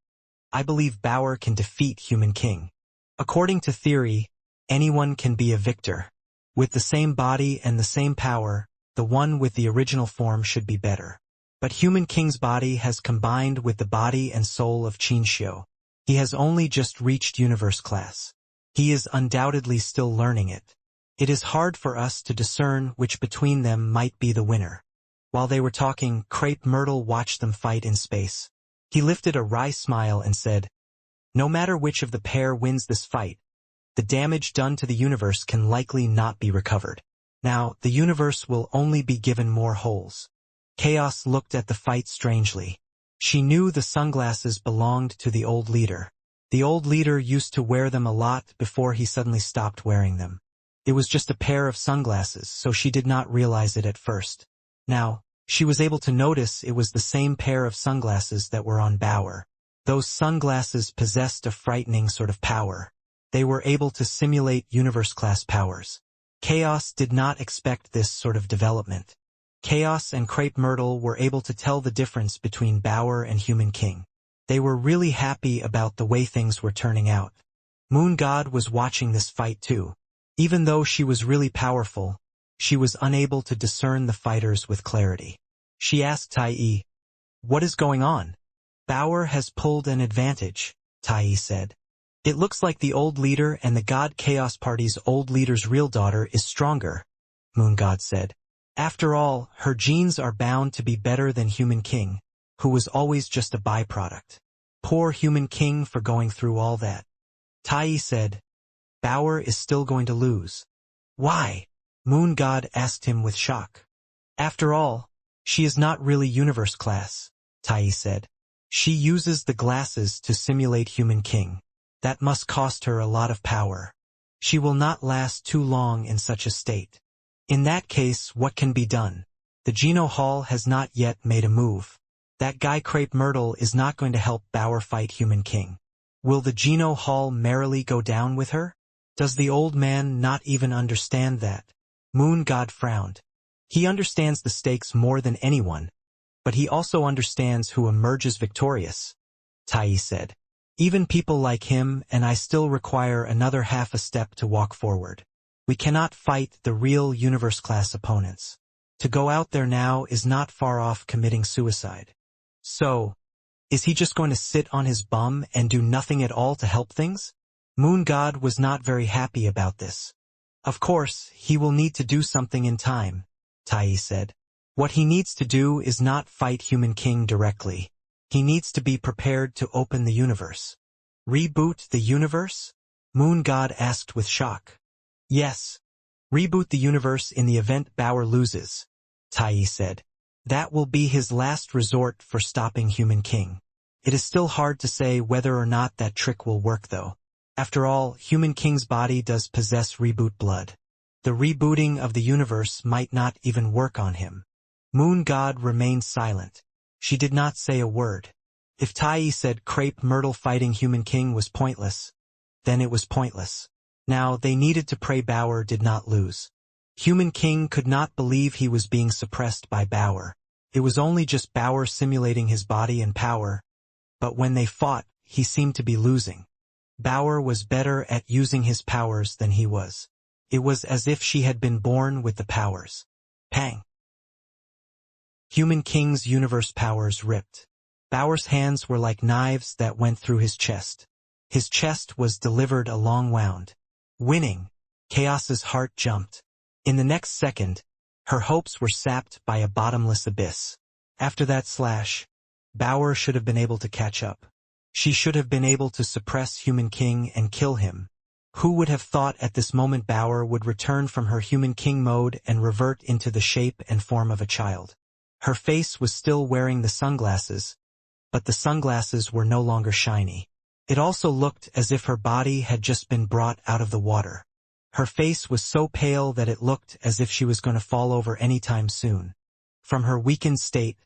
I believe Bauer can defeat Human King. According to theory, anyone can be a victor. With the same body and the same power, the one with the original form should be better. But Human King's body has combined with the body and soul of Qinxiu. He has only just reached universe class. He is undoubtedly still learning it. It is hard for us to discern which between them might be the winner." While they were talking, Crepe Myrtle watched them fight in space. He lifted a wry smile and said, "No matter which of the pair wins this fight, the damage done to the universe can likely not be recovered. Now, the universe will only be given more holes." Chaos looked at the fight strangely. She knew the sunglasses belonged to the old leader. The old leader used to wear them a lot before he suddenly stopped wearing them. It was just a pair of sunglasses, so she did not realize it at first. Now, she was able to notice it was the same pair of sunglasses that were on Bauer. Those sunglasses possessed a frightening sort of power. They were able to simulate universe-class powers. Chaos did not expect this sort of development. Chaos and Crepe Myrtle were able to tell the difference between Bauer and Human King. They were really happy about the way things were turning out. Moon God was watching this fight too. Even though she was really powerful, she was unable to discern the fighters with clarity. She asked Tai, "What is going on?" "Bauer has pulled an advantage," Tai said. "It looks like the old leader and the God Chaos Party's old leader's real daughter is stronger," Moon God said. "After all, her genes are bound to be better than Human King, who was always just a byproduct. Poor Human King for going through all that." Tai said, "Bauer is still going to lose." "Why?" Moon God asked him with shock. "After all, she is not really universe class," Tai said. "She uses the glasses to simulate Human King. That must cost her a lot of power. She will not last too long in such a state. In that case, what can be done? The Geno Hall has not yet made a move. That guy Crepe Myrtle is not going to help Bauer fight Human King. Will the Geno Hall merrily go down with her? Does the old man not even understand that?" Moon God frowned. He understands the stakes more than anyone, but he also understands who emerges victorious. Tai said, "Even people like him and I still require another half a step to walk forward. We cannot fight the real universe-class opponents. To go out there now is not far off committing suicide. So, is he just going to sit on his bum and do nothing at all to help things?" Moon God was not very happy about this. "Of course, he will need to do something in time," Tai said. "What he needs to do is not fight Human King directly. He needs to be prepared to open the universe." "Reboot the universe?" Moon God asked with shock. "Yes. Reboot the universe in the event Bauer loses," Tai said. "That will be his last resort for stopping Human King. It is still hard to say whether or not that trick will work though. After all, Human King's body does possess reboot blood. The rebooting of the universe might not even work on him." Moon God remained silent. She did not say a word. If Tai said Crepe Myrtle fighting Human King was pointless, then it was pointless. Now they needed to pray Bauer did not lose. Human King could not believe he was being suppressed by Bauer. It was only just Bauer simulating his body and power, but when they fought, he seemed to be losing. Bauer was better at using his powers than he was. It was as if she had been born with the powers. Pang! Human King's universe powers ripped. Bauer's hands were like knives that went through his chest. His chest was delivered a long wound. Winning! Chaos's heart jumped. In the next second, her hopes were sapped by a bottomless abyss. After that slash, Bauer should have been able to catch up. She should have been able to suppress Human King and kill him. Who would have thought at this moment Bauer would return from her Human King mode and revert into the shape and form of a child? Her face was still wearing the sunglasses, but the sunglasses were no longer shiny. It also looked as if her body had just been brought out of the water. Her face was so pale that it looked as if she was going to fall over anytime soon. From her weakened state,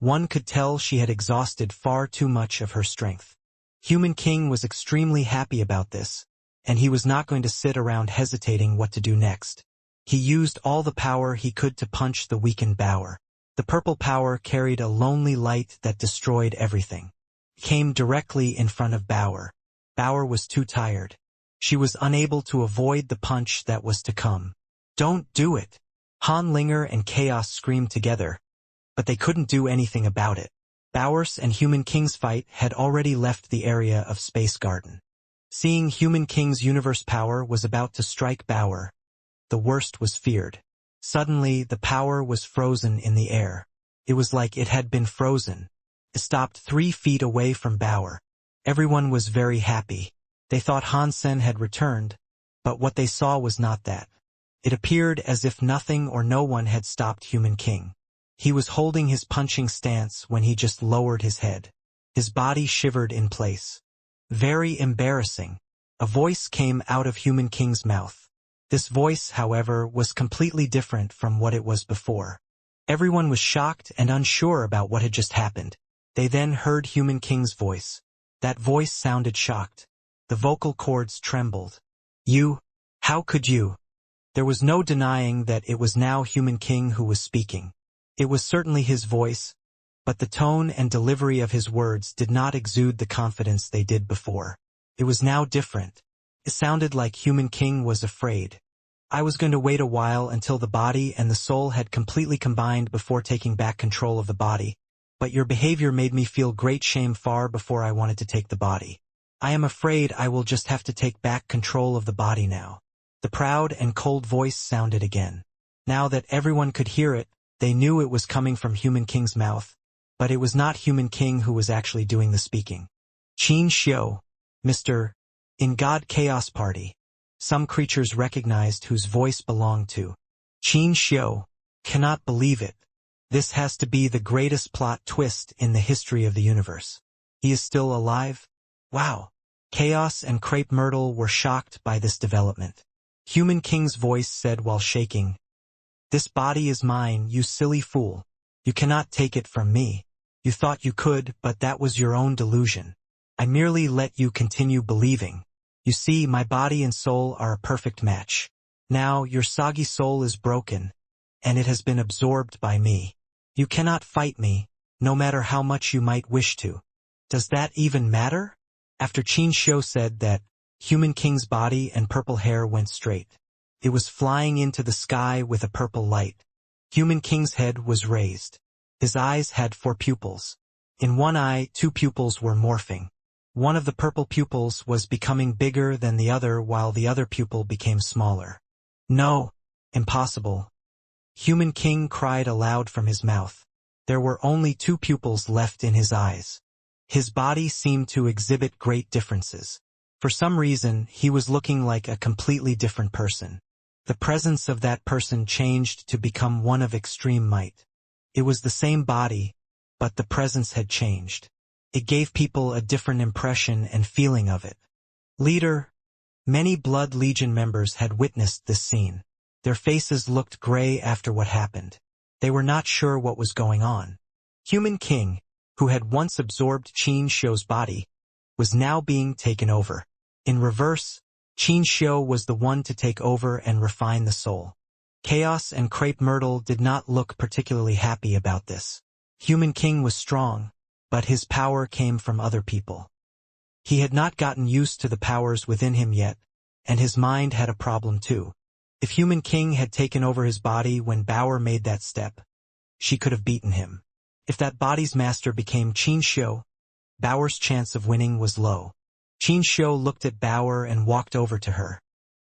one could tell she had exhausted far too much of her strength. Human King was extremely happy about this, and he was not going to sit around hesitating what to do next. He used all the power he could to punch the weakened Bauer. The purple power carried a lonely light that destroyed everything. It came directly in front of Bauer. Bauer was too tired. She was unable to avoid the punch that was to come. Don't do it! Hanlinger and Chaos screamed together, but they couldn't do anything about it. Bauer's and Human King's fight had already left the area of Space Garden. Seeing Human King's universe power was about to strike Bauer, the worst was feared. Suddenly, the power was frozen in the air. It was like it had been frozen. It stopped 3 feet away from Bauer. Everyone was very happy. They thought Hansen had returned, but what they saw was not that. It appeared as if nothing or no one had stopped Human King. He was holding his punching stance when he just lowered his head. His body shivered in place. Very embarrassing. A voice came out of Human King's mouth. This voice, however, was completely different from what it was before. Everyone was shocked and unsure about what had just happened. They then heard Human King's voice. That voice sounded shocked. The vocal cords trembled. You? How could you? There was no denying that it was now Human King who was speaking. It was certainly his voice, but the tone and delivery of his words did not exude the confidence they did before. It was now different. It sounded like Human King was afraid. I was going to wait a while until the body and the soul had completely combined before taking back control of the body, but your behavior made me feel great shame far before I wanted to take the body. I am afraid I will just have to take back control of the body now. The proud and cold voice sounded again. Now that everyone could hear it, they knew it was coming from Human King's mouth, but it was not Human King who was actually doing the speaking. Qin Xiu, Mr. In God Chaos Party. Some creatures recognized whose voice belonged to Qin Xiu. Cannot believe it. This has to be the greatest plot twist in the history of the universe. He is still alive? Wow. Chaos and Crepe Myrtle were shocked by this development. Human King's voice said while shaking, "This body is mine, you silly fool. You cannot take it from me. You thought you could, but that was your own delusion. I merely let you continue believing. You see, my body and soul are a perfect match. Now your soggy soul is broken, and it has been absorbed by me. You cannot fight me, no matter how much you might wish to. Does that even matter?" After Qin Xiu said that, Human King's body and purple hair went straight. It was flying into the sky with a purple light. Human King's head was raised. His eyes had 4 pupils. In one eye, 2 pupils were morphing. One of the purple pupils was becoming bigger than the other while the other pupil became smaller. No! Impossible! Human King cried aloud from his mouth. There were only 2 pupils left in his eyes. His body seemed to exhibit great differences. For some reason, he was looking like a completely different person. The presence of that person changed to become one of extreme might. It was the same body, but the presence had changed. It gave people a different impression and feeling of it. Leader, many Blood Legion members had witnessed this scene. Their faces looked gray after what happened. They were not sure what was going on. Human King, who had once absorbed Qin Xiu's body, was now being taken over. In reverse, Qin Xiu was the one to take over and refine the soul. Chaos and Crepe Myrtle did not look particularly happy about this. Human King was strong, but his power came from other people. He had not gotten used to the powers within him yet, and his mind had a problem too. If Human King had taken over his body when Bauer made that step, she could have beaten him. If that body's master became Qin Xiu, Bauer's chance of winning was low. Qin Xiu looked at Bauer and walked over to her.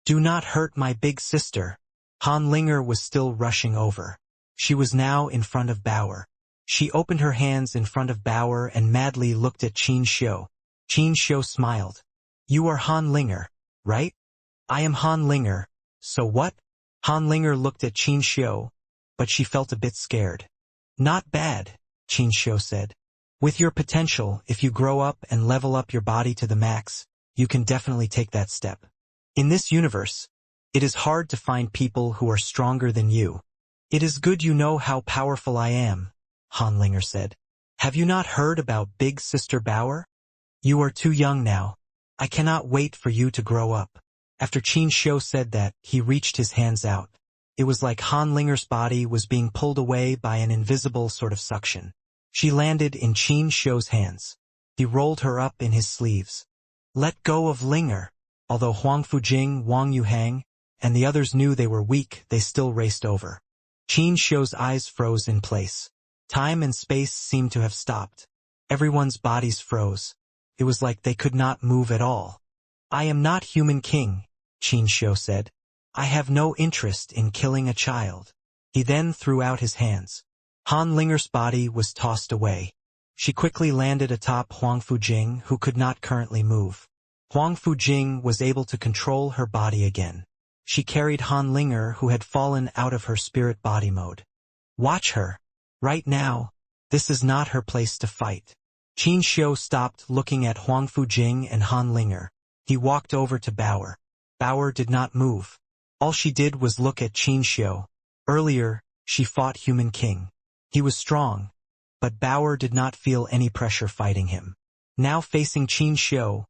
"Do not hurt my big sister." Han Linger was still rushing over. She was now in front of Bauer. She opened her hands in front of Bauer and madly looked at Qin Xiu. Qin Xiu smiled. "You are Han Linger, right?" "I am Han Linger, so what?" Han Linger looked at Qin Xiu, but she felt a bit scared. "Not bad," Qin Xiu said. "With your potential, if you grow up and level up your body to the max, you can definitely take that step. In this universe, it is hard to find people who are stronger than you." "It is good you know how powerful I am," Han Linger said. "Have you not heard about Big Sister Bauer? You are too young now. I cannot wait for you to grow up." After Qin Xiu said that, he reached his hands out. It was like Han Linger's body was being pulled away by an invisible sort of suction. She landed in Qin Xiu's hands. He rolled her up in his sleeves. "Let go of Linger." Although Huang Fujing, Wang Yuhang, and the others knew they were weak, they still raced over. Qin Xiu's eyes froze in place. Time and space seemed to have stopped. Everyone's bodies froze. It was like they could not move at all. "I am not Human King," Qin Xiu said. "I have no interest in killing a child." He then threw out his hands. Han Linger's body was tossed away. She quickly landed atop Huang Fujing, who could not currently move. Huang Fujing was able to control her body again. She carried Han Linger, who had fallen out of her spirit body mode. "Watch her. Right now, this is not her place to fight." Qin Xiu stopped looking at Huang Fujing and Han Linger. He walked over to Bauer. Bauer did not move. All she did was look at Qin Xiu. Earlier, she fought Human King. He was strong, but Bauer did not feel any pressure fighting him. Now facing Qin Xiu,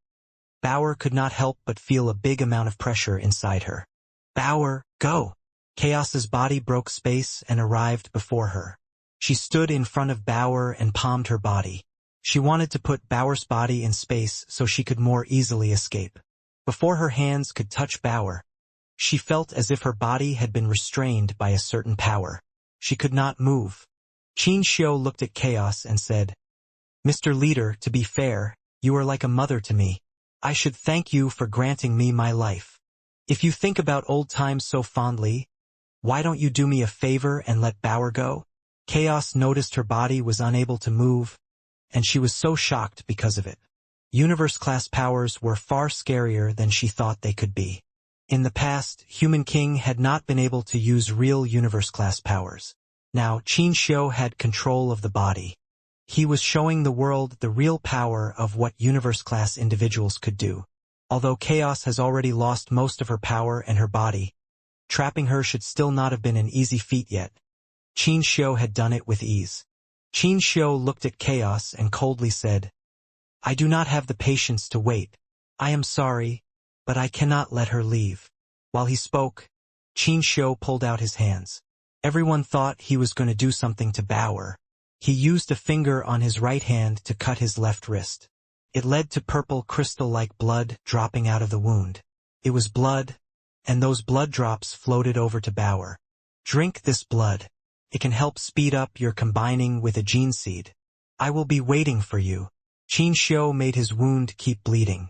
Bauer could not help but feel a big amount of pressure inside her. "Bauer, go!" Chaos's body broke space and arrived before her. She stood in front of Bauer and palmed her body. She wanted to put Bauer's body in space so she could more easily escape. Before her hands could touch Bauer, she felt as if her body had been restrained by a certain power. She could not move. Qin Xiu looked at Chaos and said, "Mr. Leader, to be fair, you are like a mother to me. I should thank you for granting me my life. If you think about old times so fondly, why don't you do me a favor and let Bauer go?" Chaos noticed her body was unable to move, and she was so shocked because of it. Universe-class powers were far scarier than she thought they could be. In the past, Human King had not been able to use real universe-class powers. Now, Qin Xiu had control of the body. He was showing the world the real power of what universe-class individuals could do. Although Chaos has already lost most of her power and her body, trapping her should still not have been an easy feat yet. Qin Xiu had done it with ease. Qin Xiu looked at Chaos and coldly said, "I do not have the patience to wait. I am sorry, but I cannot let her leave." While he spoke, Qin Xiu pulled out his hands. Everyone thought he was going to do something to Bauer. He used a finger on his right hand to cut his left wrist. It led to purple crystal-like blood dropping out of the wound. It was blood, and those blood drops floated over to Bauer. "Drink this blood. It can help speed up your combining with a gene seed. I will be waiting for you." Qin Xiu made his wound keep bleeding.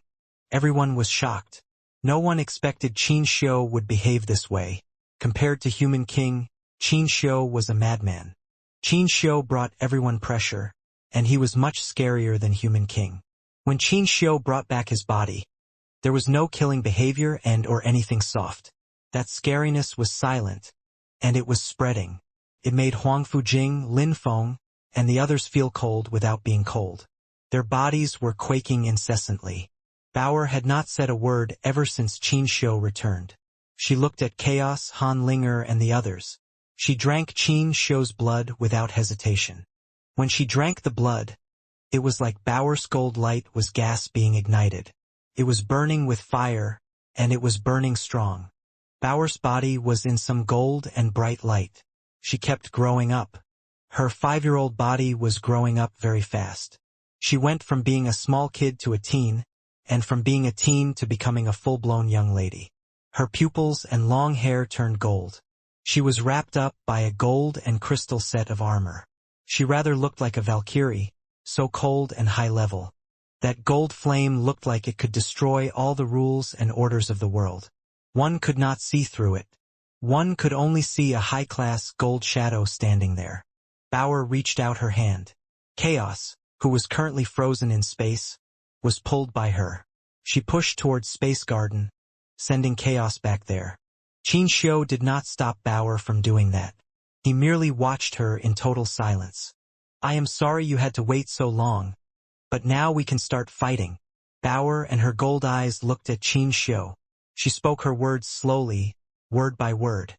Everyone was shocked. No one expected Qin Xiu would behave this way. Compared to Human King, Qin Xiu was a madman. Qin Xiu brought everyone pressure, and he was much scarier than Human King. When Qin Xiu brought back his body, there was no killing behavior or anything soft. That scariness was silent, and it was spreading. It made Huang Fujing, Lin Feng, and the others feel cold without being cold. Their bodies were quaking incessantly. Bauer had not said a word ever since Qin Xiu returned. She looked at Chaos, Han Linger, and the others. She drank Qin Xiu's blood without hesitation. When she drank the blood, it was like Bauer's gold light was gas being ignited. It was burning with fire, and it was burning strong. Bauer's body was in some gold and bright light. She kept growing up. Her 5-year-old body was growing up very fast. She went from being a small kid to a teen, and from being a teen to becoming a full-blown young lady. Her pupils and long hair turned gold. She was wrapped up by a gold and crystal set of armor. She rather looked like a Valkyrie, so cold and high-level. That gold flame looked like it could destroy all the rules and orders of the world. One could not see through it. One could only see a high-class gold shadow standing there. Bauer reached out her hand. Chaos, who was currently frozen in space, was pulled by her. She pushed towards Space Garden, sending Chaos back there. Qin Xiu did not stop Bauer from doing that. He merely watched her in total silence. I am sorry you had to wait so long, but now we can start fighting. Bauer and her gold eyes looked at Qin Xiu. She spoke her words slowly, word by word.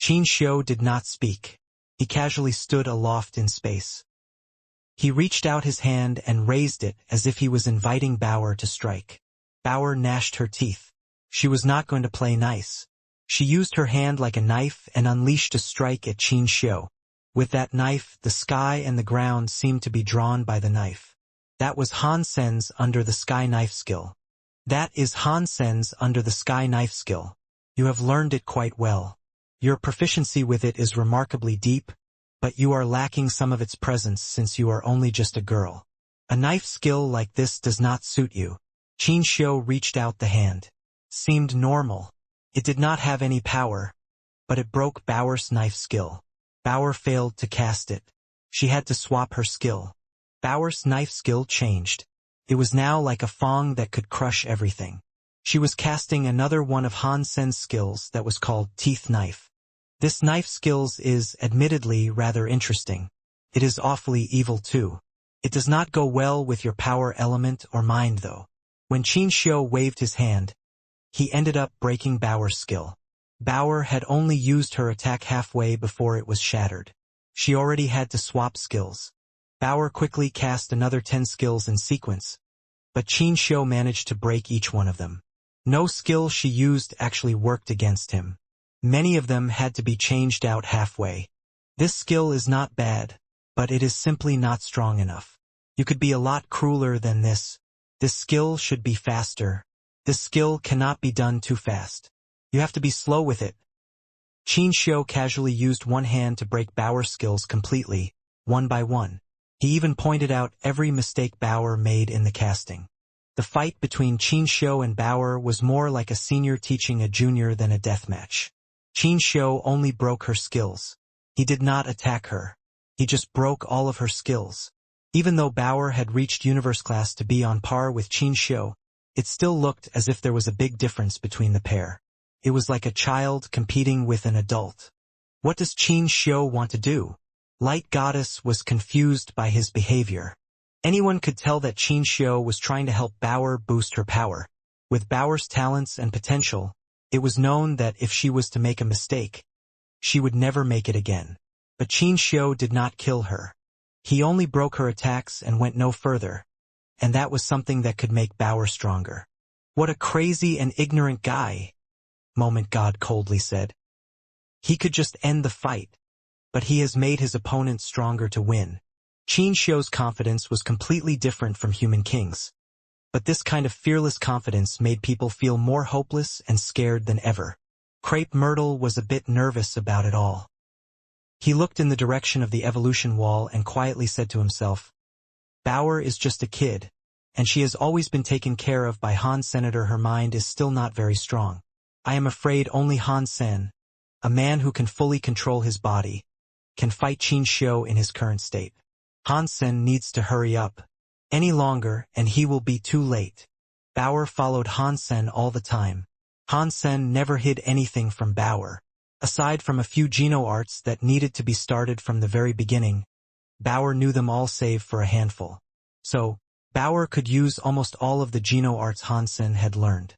Qin Xiu did not speak. He casually stood aloft in space. He reached out his hand and raised it as if he was inviting Bauer to strike. Bauer gnashed her teeth. She was not going to play nice. She used her hand like a knife and unleashed a strike at Qin Xiu. With that knife, the sky and the ground seemed to be drawn by the knife. That was Han Sen's under the sky knife skill. That is Han Sen's under the sky knife skill. You have learned it quite well. Your proficiency with it is remarkably deep, but you are lacking some of its presence since you are only just a girl. A knife skill like this does not suit you. Qin Xiu reached out the hand. Seemed normal. It did not have any power, but it broke Bauer's knife skill. Bauer failed to cast it. She had to swap her skill. Bauer's knife skill changed. It was now like a fong that could crush everything. She was casting another one of Han Sen's skills that was called Teeth Knife. This knife skills is, admittedly, rather interesting. It is awfully evil too. It does not go well with your power element or mind though. When Qin Xiu waved his hand, he ended up breaking Bauer's skill. Bauer had only used her attack halfway before it was shattered. She already had to swap skills. Bauer quickly cast another 10 skills in sequence, but Qin Xiu managed to break each one of them. No skill she used actually worked against him. Many of them had to be changed out halfway. This skill is not bad, but it is simply not strong enough. You could be a lot crueler than this. This skill should be faster. This skill cannot be done too fast. You have to be slow with it. Qin Xiu casually used one hand to break Bauer's skills completely, one by one. He even pointed out every mistake Bauer made in the casting. The fight between Qin Xiu and Bauer was more like a senior teaching a junior than a deathmatch. Qin Xiu only broke her skills. He did not attack her. He just broke all of her skills. Even though Bauer had reached universe class to be on par with Qin Xiu, it still looked as if there was a big difference between the pair. It was like a child competing with an adult. What does Qin Xiu want to do? Light Goddess was confused by his behavior. Anyone could tell that Qin Xiu was trying to help Bauer boost her power. With Bauer's talents and potential, it was known that if she was to make a mistake, she would never make it again. But Qin Xiu did not kill her. He only broke her attacks and went no further. And that was something that could make Bauer stronger. What a crazy and ignorant guy, Moment God coldly said. He could just end the fight, but he has made his opponent stronger to win. Qin Xiu's confidence was completely different from human kings. But this kind of fearless confidence made people feel more hopeless and scared than ever. Crepe Myrtle was a bit nervous about it all. He looked in the direction of the evolution wall and quietly said to himself, Bauer is just a kid, and she has always been taken care of by Han Senator. Her mind is still not very strong. I am afraid only Han Sen, a man who can fully control his body, can fight Qin Xiu in his current state. Han Sen needs to hurry up. Any longer, and he will be too late. Bauer followed Han Sen all the time. Han Sen never hid anything from Bauer. Aside from a few Geno arts that needed to be started from the very beginning, Bauer knew them all save for a handful. So, Bauer could use almost all of the Geno arts Han Sen had learned.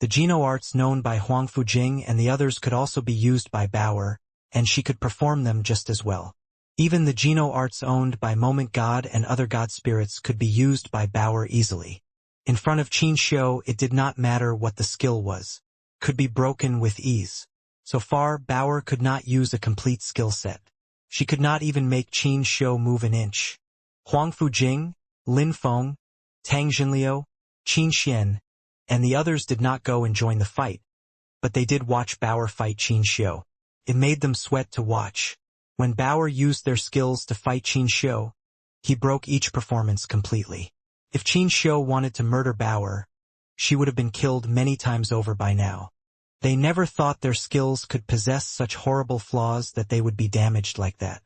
The Geno arts known by Huang Fujing and the others could also be used by Bauer, and she could perform them just as well. Even the Geno arts owned by Moment God and other god spirits could be used by Bauer easily. In front of Qin Shou, it did not matter what the skill was. Could be broken with ease. So far, Bauer could not use a complete skill set. She could not even make Qin Shou move an inch. Huang Fujing, Lin Feng, Tang Jinliu, Qin Xian, and the others did not go and join the fight, but they did watch Bauer fight Qin Shou. It made them sweat to watch. When Bauer used their skills to fight Qin Shou, he broke each performance completely. If Qin Shou wanted to murder Bauer, she would have been killed many times over by now. They never thought their skills could possess such horrible flaws that they would be damaged like that.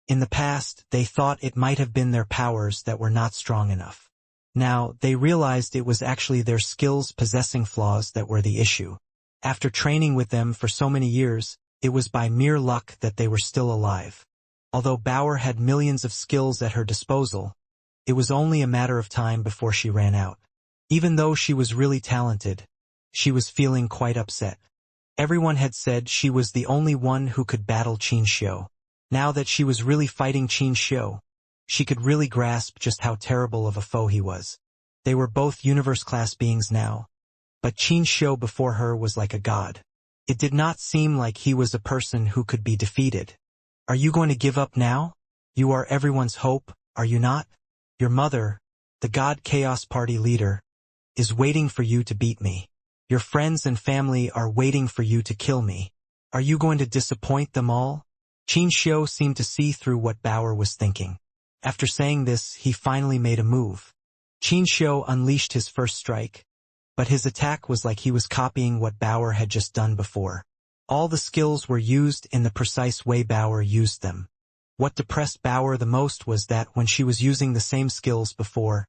In the past, they thought it might have been their powers that were not strong enough. Now, they realized it was actually their skills possessing flaws that were the issue. After training with them for so many years, it was by mere luck that they were still alive. Although Bauer had millions of skills at her disposal, it was only a matter of time before she ran out. Even though she was really talented, she was feeling quite upset. Everyone had said she was the only one who could battle Qin Shou. Now that she was really fighting Qin Shou, she could really grasp just how terrible of a foe he was. They were both universe-class beings now, but Qin Shou before her was like a god. It did not seem like he was a person who could be defeated. Are you going to give up now? You are everyone's hope, are you not? Your mother, the God Chaos Party leader, is waiting for you to beat me. Your friends and family are waiting for you to kill me. Are you going to disappoint them all? Qin Shou seemed to see through what Bauer was thinking. After saying this, he finally made a move. Qin Shou unleashed his first strike, but his attack was like he was copying what Bauer had just done before. All the skills were used in the precise way Bauer used them. What depressed Bauer the most was that when she was using the same skills before,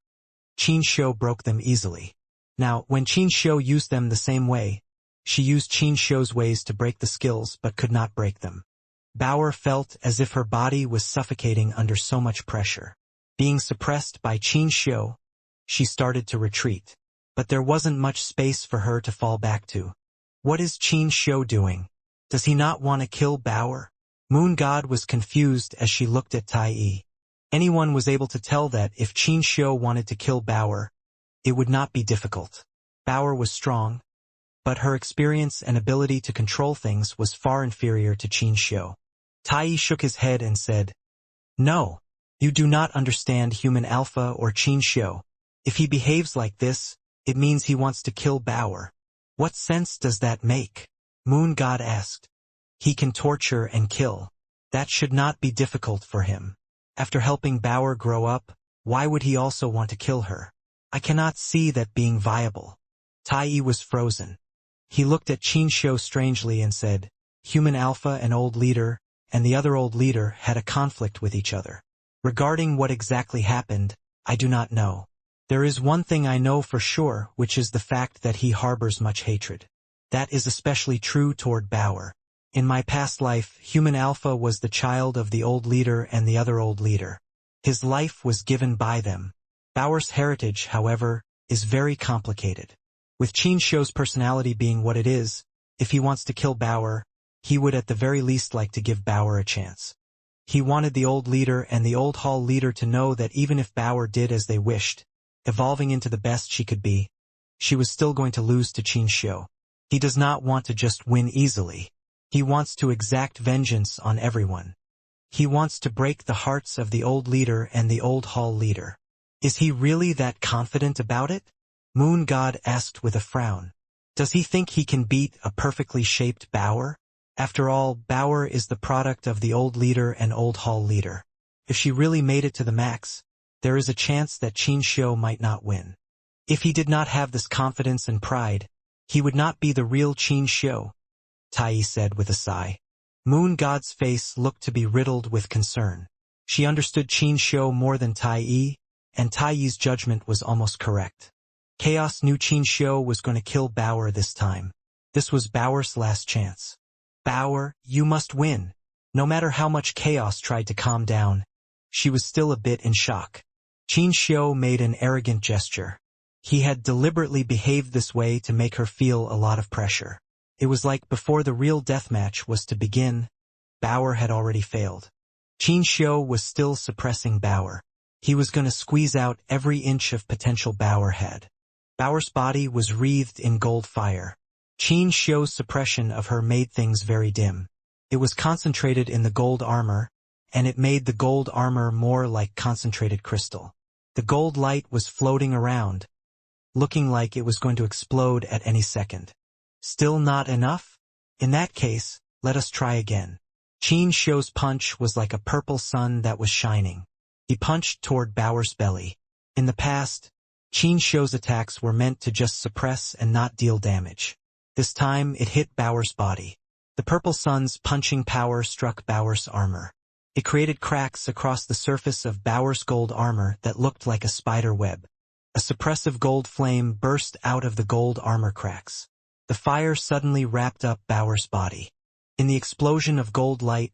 Qin Shou broke them easily. Now, when Qin Shou used them the same way, she used Qin Shou's ways to break the skills but could not break them. Bauer felt as if her body was suffocating under so much pressure. Being suppressed by Qin Shou, she started to retreat. But there wasn't much space for her to fall back to. What is Qin Shou doing? Does he not want to kill Bauer? Moon God was confused as she looked at Tai Yi. Anyone was able to tell that if Qin Shou wanted to kill Bauer, it would not be difficult. Bauer was strong, but her experience and ability to control things was far inferior to Qin Shou. Tai Yi shook his head and said, "No, you do not understand human alpha or Qin Shou. If he behaves like this, it means he wants to kill Bauer. What sense does that make?" Moon God asked. He can torture and kill. That should not be difficult for him. After helping Bauer grow up, why would he also want to kill her? I cannot see that being viable. Tai Yi was frozen. He looked at Qin Shou strangely and said, "Human Alpha and Old Leader, and the other Old Leader had a conflict with each other. Regarding what exactly happened, I do not know. There is one thing I know for sure, which is the fact that he harbors much hatred. That is especially true toward Bauer. In my past life, Human Alpha was the child of the Old Leader and the other Old Leader. His life was given by them. Bauer's heritage, however, is very complicated. With Qin Shou's personality being what it is, if he wants to kill Bauer, he would at the very least like to give Bauer a chance. He wanted the Old Leader and the Old Hall Leader to know that even if Bauer did as they wished, evolving into the best she could be, she was still going to lose to Qin Shou. He does not want to just win easily. He wants to exact vengeance on everyone. He wants to break the hearts of the Old Leader and the Old Hall Leader. Is he really that confident about it? Moon God asked with a frown. Does he think he can beat a perfectly shaped Bauer? After all, Bauer is the product of the Old Leader and Old Hall Leader. If she really made it to the max, there is a chance that Qin Shou might not win. If he did not have this confidence and pride, he would not be the real Qin Shou, Tai Yi said with a sigh. Moon God's face looked to be riddled with concern. She understood Qin Shou more than Tai Yi, and Tai Yi's judgment was almost correct. Chaos knew Qin Shou was going to kill Bauer this time. This was Bauer's last chance. Bauer, you must win. No matter how much Chaos tried to calm down, she was still a bit in shock. Qin Shou made an arrogant gesture. He had deliberately behaved this way to make her feel a lot of pressure. It was like before the real deathmatch was to begin, Bauer had already failed. Qin Shou was still suppressing Bauer. He was going to squeeze out every inch of potential Bauer had. Bauer's body was wreathed in gold fire. Qin Xiu's suppression of her made things very dim. It was concentrated in the gold armor, and it made the gold armor more like concentrated crystal. The gold light was floating around, looking like it was going to explode at any second. Still not enough? In that case, let us try again. Qin Xiu's punch was like a purple sun that was shining. He punched toward Bauer's belly. In the past, Qin Xiu's attacks were meant to just suppress and not deal damage. This time, it hit Bauer's body. The purple sun's punching power struck Bauer's armor. It created cracks across the surface of Bauer's gold armor that looked like a spider web. A suppressive gold flame burst out of the gold armor cracks. The fire suddenly wrapped up Bauer's body. In the explosion of gold light,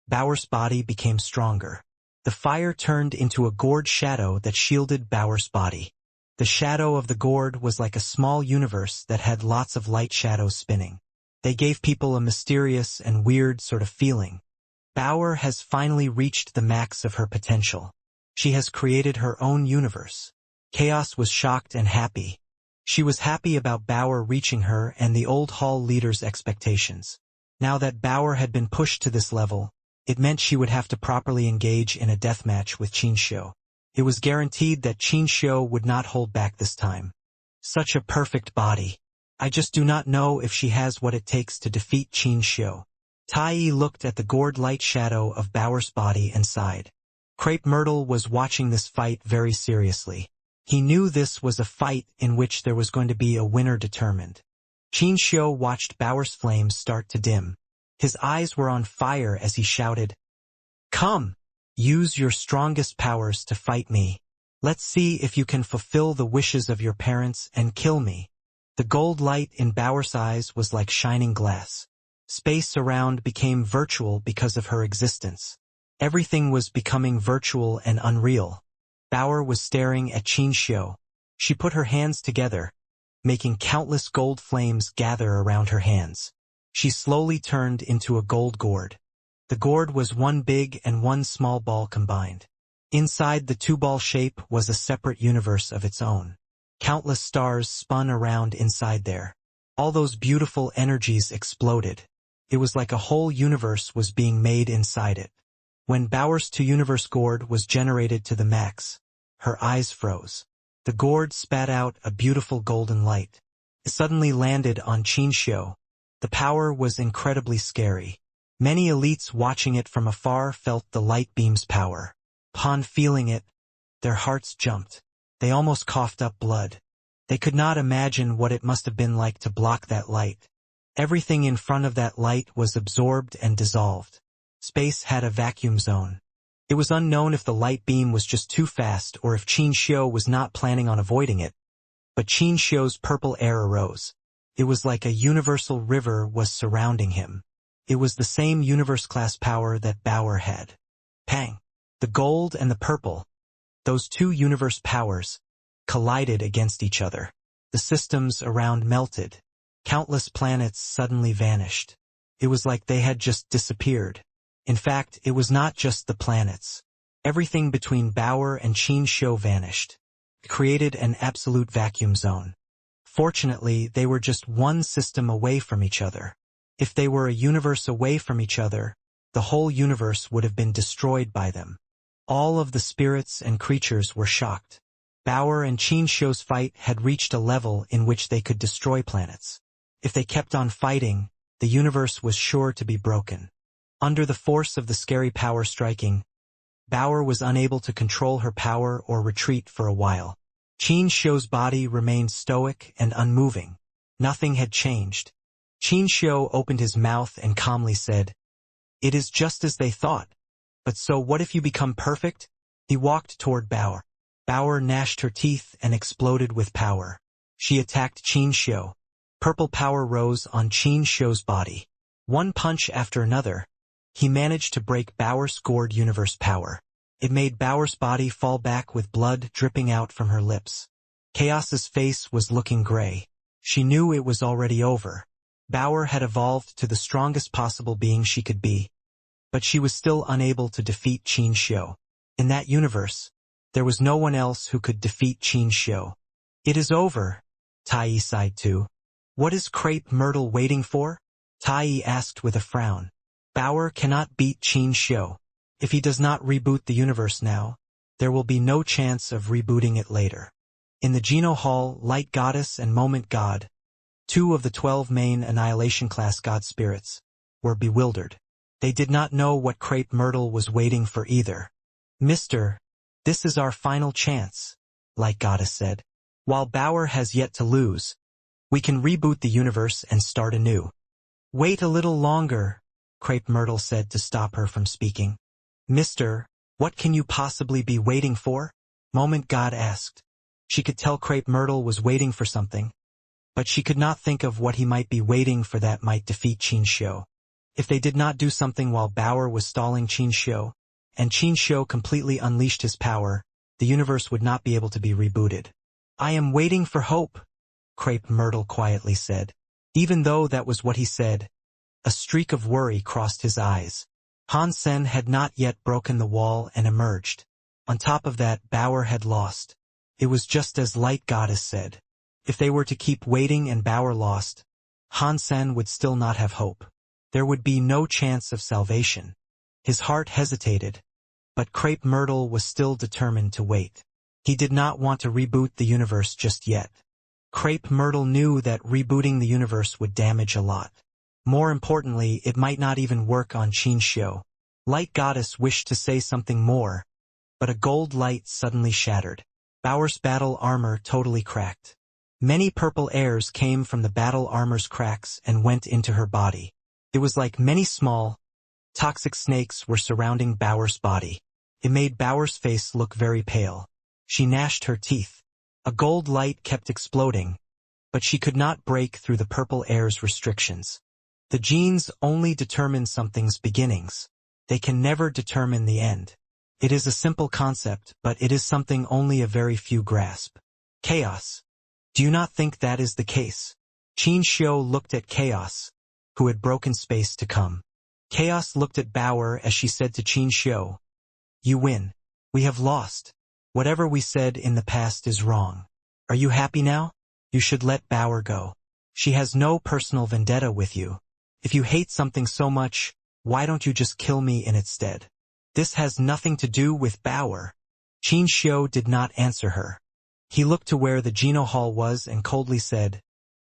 Bauer's body became stronger. The fire turned into a gourd shadow that shielded Bauer's body. The shadow of the gourd was like a small universe that had lots of light shadows spinning. They gave people a mysterious and weird sort of feeling. Bauer has finally reached the max of her potential. She has created her own universe. Chaos was shocked and happy. She was happy about Bauer reaching her and the old hall leader's expectations. Now that Bauer had been pushed to this level, it meant she would have to properly engage in a deathmatch with Qin Xiu. It was guaranteed that Qin Xiu would not hold back this time. Such a perfect body. I just do not know if she has what it takes to defeat Qin Xiu. Tai Yi looked at the gourd light shadow of Bauer's body and sighed. Crepe Myrtle was watching this fight very seriously. He knew this was a fight in which there was going to be a winner determined. Qin Xiu watched Bauer's flames start to dim. His eyes were on fire as he shouted, "Come! Use your strongest powers to fight me. Let's see if you can fulfill the wishes of your parents and kill me." The gold light in Bauer's eyes was like shining glass. Space around became virtual because of her existence. Everything was becoming virtual and unreal. Bauer was staring at Qin Xiu. She put her hands together, making countless gold flames gather around her hands. She slowly turned into a gold gourd. The gourd was one big and one small ball combined. Inside the two-ball shape was a separate universe of its own. Countless stars spun around inside there. All those beautiful energies exploded. It was like a whole universe was being made inside it. When Bauer's two-universe gourd was generated to the max, her eyes froze. The gourd spat out a beautiful golden light. It suddenly landed on Qin Xiu. The power was incredibly scary. Many elites watching it from afar felt the light beam's power. Upon feeling it, their hearts jumped. They almost coughed up blood. They could not imagine what it must have been like to block that light. Everything in front of that light was absorbed and dissolved. Space had a vacuum zone. It was unknown if the light beam was just too fast or if Qin Xiu was not planning on avoiding it. But Qin Xiu's purple air arose. It was like a universal river was surrounding him. It was the same universe-class power that Bauer had. Pang! The gold and the purple, those two universe powers, collided against each other. The systems around melted. Countless planets suddenly vanished. It was like they had just disappeared. In fact, it was not just the planets. Everything between Bauer and Qin Xiu vanished. It created an absolute vacuum zone. Fortunately, they were just one system away from each other. If they were a universe away from each other, the whole universe would have been destroyed by them. All of the spirits and creatures were shocked. Bauer and Qin Xiu's fight had reached a level in which they could destroy planets. If they kept on fighting, the universe was sure to be broken. Under the force of the scary power striking, Bauer was unable to control her power or retreat for a while. Qin Xiu's body remained stoic and unmoving. Nothing had changed. Qin Xiu opened his mouth and calmly said, "It is just as they thought. But so what if you become perfect?" He walked toward Bauer. Bauer gnashed her teeth and exploded with power. She attacked Qin Xiu. Purple power rose on Qin Xiu's body. One punch after another, he managed to break Bauer's gourd universe power. It made Bauer's body fall back with blood dripping out from her lips. Chaos's face was looking gray. She knew it was already over. Bauer had evolved to the strongest possible being she could be. But she was still unable to defeat Qin Xiu. In that universe, there was no one else who could defeat Qin Xiu. It is over, Tai sighed too. What is Crepe Myrtle waiting for? Tai asked with a frown. Bauer cannot beat Qin Xiu. If he does not reboot the universe now, there will be no chance of rebooting it later. In the Geno Hall, Light Goddess and Moment God, 2 of the 12 main Annihilation class god spirits, were bewildered. They did not know what Crepe Myrtle was waiting for either. Mister, this is our final chance, Light Goddess said. While Bauer has yet to lose, we can reboot the universe and start anew. Wait a little longer, Crepe Myrtle said to stop her from speaking. Mister, what can you possibly be waiting for? Moment God asked. She could tell Crepe Myrtle was waiting for something, but she could not think of what he might be waiting for that might defeat Qin Xiu. If they did not do something while Bauer was stalling Qin Xiu, and Qin Xiu completely unleashed his power, the universe would not be able to be rebooted. I am waiting for hope, Crepe Myrtle quietly said. Even though that was what he said, a streak of worry crossed his eyes. Han Sen had not yet broken the wall and emerged. On top of that, Bauer had lost. It was just as Light Goddess said. If they were to keep waiting and Bauer lost, Han Sen would still not have hope. There would be no chance of salvation. His heart hesitated, but Crepe Myrtle was still determined to wait. He did not want to reboot the universe just yet. Crepe Myrtle knew that rebooting the universe would damage a lot. More importantly, it might not even work on Qin Xiu. Light Goddess wished to say something more, but a gold light suddenly shattered. Bauer's battle armor totally cracked. Many purple airs came from the battle armor's cracks and went into her body. It was like many small, toxic snakes were surrounding Bauer's body. It made Bauer's face look very pale. She gnashed her teeth. A gold light kept exploding, but she could not break through the purple air's restrictions. The genes only determine something's beginnings. They can never determine the end. It is a simple concept, but it is something only a very few grasp. Chaos. Do you not think that is the case? Qin Xiu looked at Chaos, who had broken space to come. Chaos looked at Bauer as she said to Qin Xiu, You win. We have lost. Whatever we said in the past is wrong. Are you happy now? You should let Bauer go. She has no personal vendetta with you. If you hate something so much, why don't you just kill me in its stead? This has nothing to do with Bauer. Qin Xiu did not answer her. He looked to where the Geno Hall was and coldly said,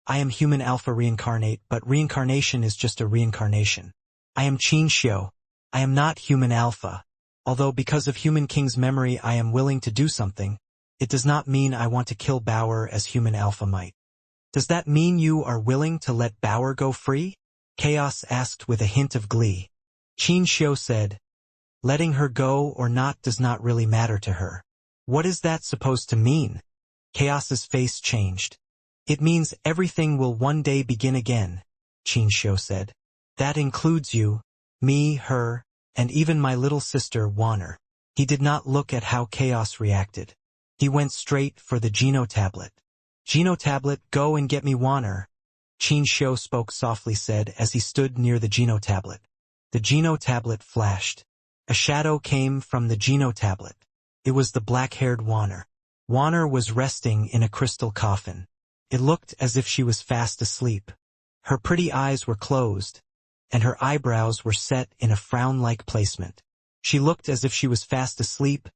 I am human alpha reincarnate, but reincarnation is just a reincarnation. I am Qin Xiu. I am not human alpha. Although because of human king's memory I am willing to do something, it does not mean I want to kill Bauer as human alpha might. Does that mean you are willing to let Bauer go free? Chaos asked with a hint of glee. Qin Xiu said, Letting her go or not does not really matter to her. What is that supposed to mean? Chaos's face changed. It means everything will one day begin again, Qin Xiu said. That includes you, me, her, and even my little sister, Wanner. He did not look at how Chaos reacted. He went straight for the Geno tablet. Geno tablet, go and get me Wanner, Qin Xiu spoke softly said as he stood near the Geno tablet. The Geno tablet flashed. A shadow came from the Geno tablet. It was the black-haired Wanner. Wanner was resting in a crystal coffin. It looked as if she was fast asleep. Her pretty eyes were closed, and her eyebrows were set in a frown-like placement. She looked as if she was fast asleep,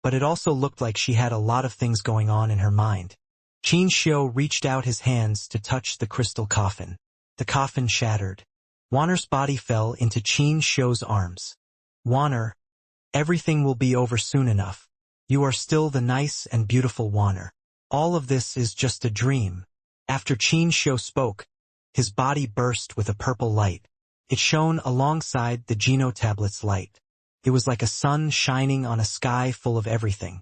but it also looked like she had a lot of things going on in her mind. Qin Xiu reached out his hands to touch the crystal coffin. The coffin shattered. Wanner's body fell into Qin Xiu's arms. Wanner, everything will be over soon enough. You are still the nice and beautiful Wanner. All of this is just a dream. After Qin Xiu spoke, his body burst with a purple light. It shone alongside the Geno tablet's light. It was like a sun shining on a sky full of everything.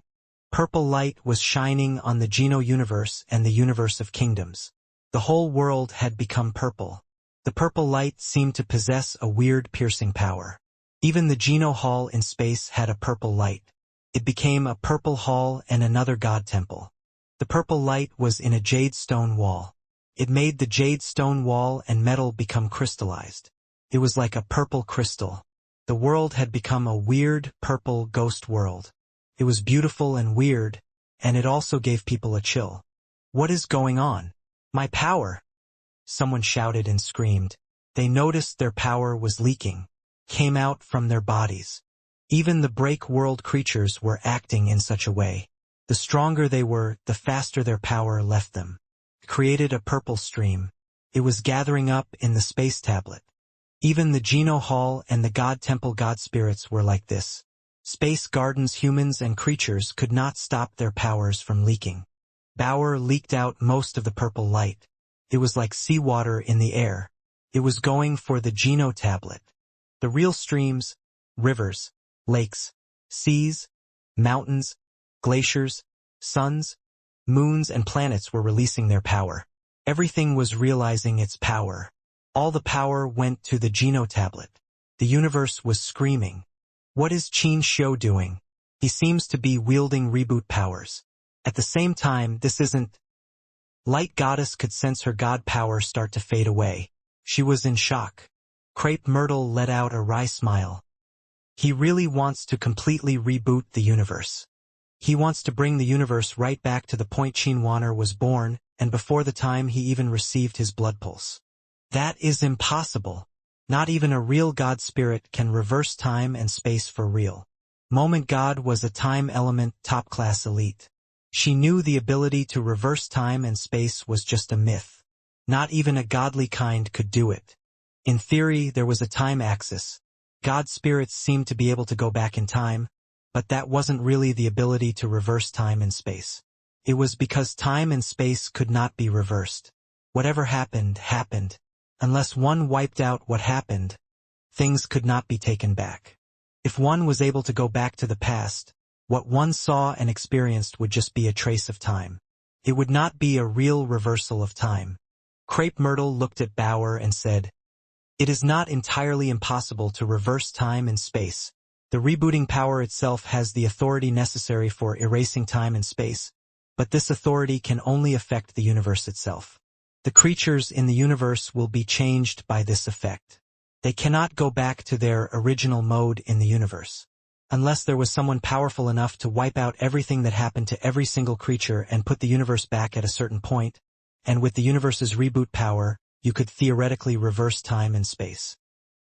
Purple light was shining on the Geno universe and the universe of kingdoms. The whole world had become purple. The purple light seemed to possess a weird piercing power. Even the Geno Hall in space had a purple light. It became a purple hall and another god temple. The purple light was in a jade stone wall. It made the jade stone wall and metal become crystallized. It was like a purple crystal. The world had become a weird, purple ghost world. It was beautiful and weird, and it also gave people a chill. What is going on? My power! Someone shouted and screamed. They noticed their power was leaking, came out from their bodies. Even the break world creatures were acting in such a way. The stronger they were, the faster their power left them. Created a purple stream. It was gathering up in the space tablet. Even the Geno Hall and the God Temple God spirits were like this. Space gardens, humans and creatures could not stop their powers from leaking. Bauer leaked out most of the purple light. It was like seawater in the air. It was going for the Geno tablet. The real streams, rivers, lakes, seas, mountains, glaciers, suns, moons and planets were releasing their power. Everything was realizing its power. All the power went to the Geno tablet. The universe was screaming. What is Qin Xiu doing? He seems to be wielding reboot powers. At the same time, this isn't. Light Goddess could sense her god power start to fade away. She was in shock. Crepe Myrtle let out a wry smile. He really wants to completely reboot the universe. He wants to bring the universe right back to the point Qin Wanner was born, and before the time he even received his blood pulse. That is impossible. Not even a real God spirit can reverse time and space for real. Moment God was a time element top-class elite. She knew the ability to reverse time and space was just a myth. Not even a godly kind could do it. In theory, there was a time axis. God spirits seemed to be able to go back in time, but that wasn't really the ability to reverse time and space. It was because time and space could not be reversed. Whatever happened, happened. Unless one wiped out what happened, things could not be taken back. If one was able to go back to the past, what one saw and experienced would just be a trace of time. It would not be a real reversal of time. Crepe Myrtle looked at Bauer and said, "It is not entirely impossible to reverse time and space. The rebooting power itself has the authority necessary for erasing time and space, but this authority can only affect the universe itself. The creatures in the universe will be changed by this effect. They cannot go back to their original mode in the universe. Unless there was someone powerful enough to wipe out everything that happened to every single creature and put the universe back at a certain point, and with the universe's reboot power, you could theoretically reverse time and space.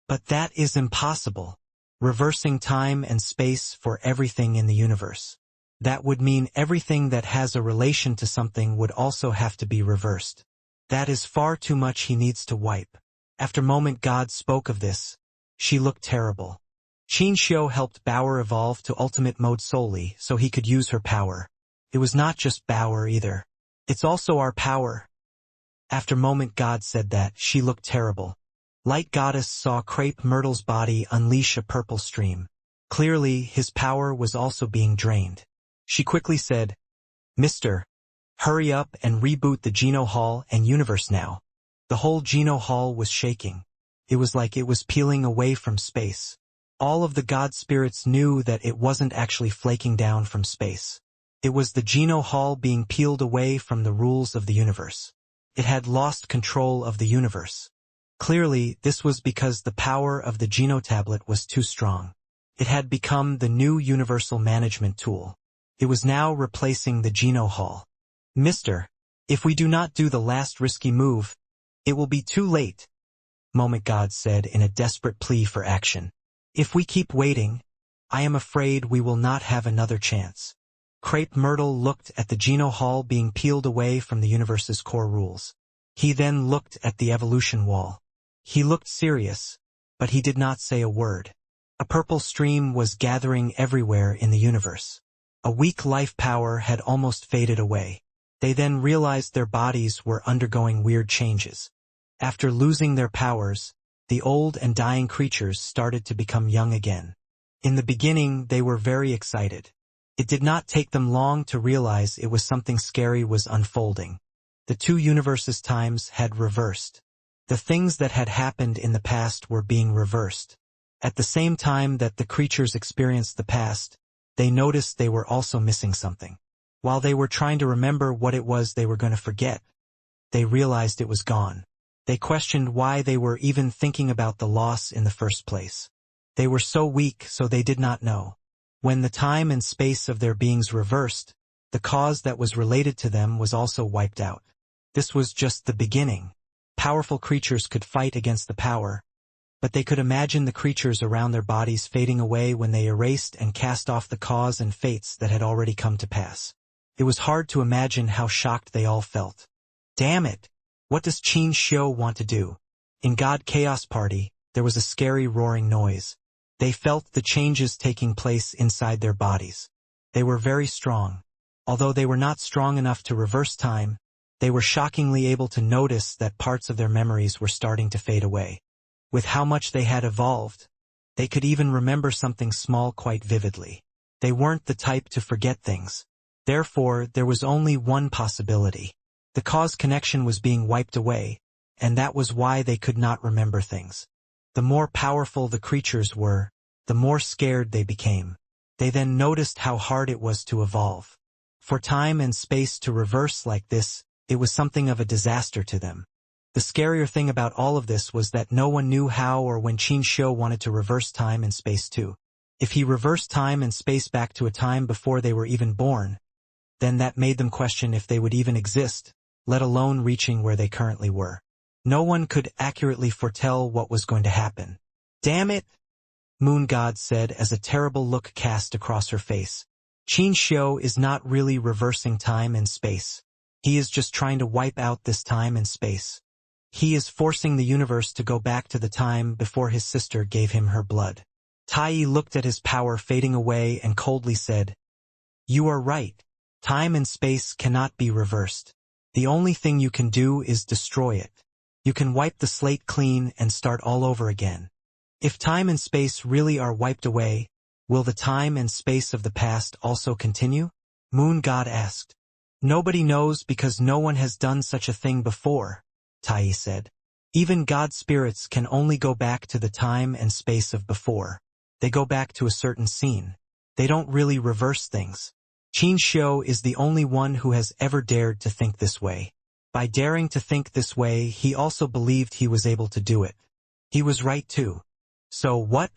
But that is impossible. Reversing time and space for everything in the universe. That would mean everything that has a relation to something would also have to be reversed. That is far too much he needs to wipe." After Moment God spoke of this, she looked terrible. Qin Xiu helped Bauer evolve to ultimate mode solely so he could use her power. It was not just Bauer either. It's also our power. After Moment God said that, she looked terrible. Light Goddess saw Crepe Myrtle's body unleash a purple stream. Clearly, his power was also being drained. She quickly said, "Mister, hurry up and reboot the Geno Hall and universe now." The whole Geno Hall was shaking. It was like it was peeling away from space. All of the god spirits knew that it wasn't actually flaking down from space. It was the Geno Hall being peeled away from the rules of the universe. It had lost control of the universe. Clearly, this was because the power of the Geno tablet was too strong. It had become the new universal management tool. It was now replacing the Geno Hall. "Mister, if we do not do the last risky move, it will be too late," Moment God said in a desperate plea for action. "If we keep waiting, I am afraid we will not have another chance." Crepe Myrtle looked at the Geno Hall being peeled away from the universe's core rules. He then looked at the evolution wall. He looked serious, but he did not say a word. A purple stream was gathering everywhere in the universe. A weak life power had almost faded away. They then realized their bodies were undergoing weird changes. After losing their powers, the old and dying creatures started to become young again. In the beginning, they were very excited. It did not take them long to realize it was something scary was unfolding. The two universes' times had reversed. The things that had happened in the past were being reversed. At the same time that the creatures experienced the past, they noticed they were also missing something. While they were trying to remember what it was they were going to forget, they realized it was gone. They questioned why they were even thinking about the loss in the first place. They were so weak, so they did not know. When the time and space of their beings reversed, The cause that was related to them was also wiped out. This was just the beginning. Powerful creatures could fight against the power, but they could imagine the creatures around their bodies fading away when they erased and cast off the cause and fates that had already come to pass. It was hard to imagine how shocked they all felt. Damn it! What does Qin Xiu want to do? In God Chaos Party, there was a scary roaring noise. They felt the changes taking place inside their bodies. They were very strong. Although they were not strong enough to reverse time, they were shockingly able to notice that parts of their memories were starting to fade away. With how much they had evolved, they could even remember something small quite vividly. They weren't the type to forget things. Therefore, there was only one possibility. The cause connection was being wiped away, and that was why they could not remember things. The more powerful the creatures were, the more scared they became. They then noticed how hard it was to evolve. For time and space to reverse like this, it was something of a disaster to them. The scarier thing about all of this was that no one knew how or when Qin Xiu wanted to reverse time and space too. If he reversed time and space back to a time before they were even born, then that made them question if they would even exist, let alone reaching where they currently were. No one could accurately foretell what was going to happen. Damn it! Moon God said as a terrible look cast across her face. Qin Xiu is not really reversing time and space. He is just trying to wipe out this time and space. He is forcing the universe to go back to the time before his sister gave him her blood. Tai looked at his power fading away and coldly said, "You are right. Time and space cannot be reversed. The only thing you can do is destroy it. You can wipe the slate clean and start all over again. If time and space really are wiped away, will the time and space of the past also continue?" Moon God asked. "Nobody knows because no one has done such a thing before," Tai said. "Even God spirits can only go back to the time and space of before. They go back to a certain scene. They don't really reverse things. Qin Xiu is the only one who has ever dared to think this way. By daring to think this way, he also believed he was able to do it. He was right too. So what?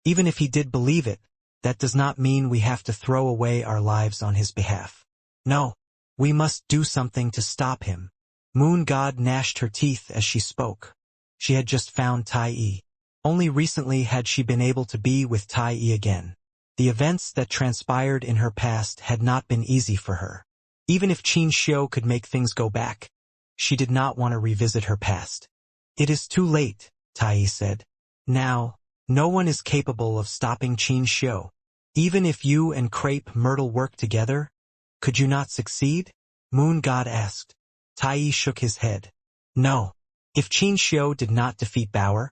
Even if he did believe it, that does not mean we have to throw away our lives on his behalf. No, we must do something to stop him." Moon God gnashed her teeth as she spoke. She had just found Tai. Only recently had she been able to be with Tai again. The events that transpired in her past had not been easy for her. Even if Qin Xiu could make things go back, she did not want to revisit her past. "It is too late," Tai said. "Now, no one is capable of stopping Qin Xiu. Even if you and Crepe Myrtle work together, could you not succeed?" Moon God asked. Tai shook his head. "No. If Qin Xiu did not defeat Bauer,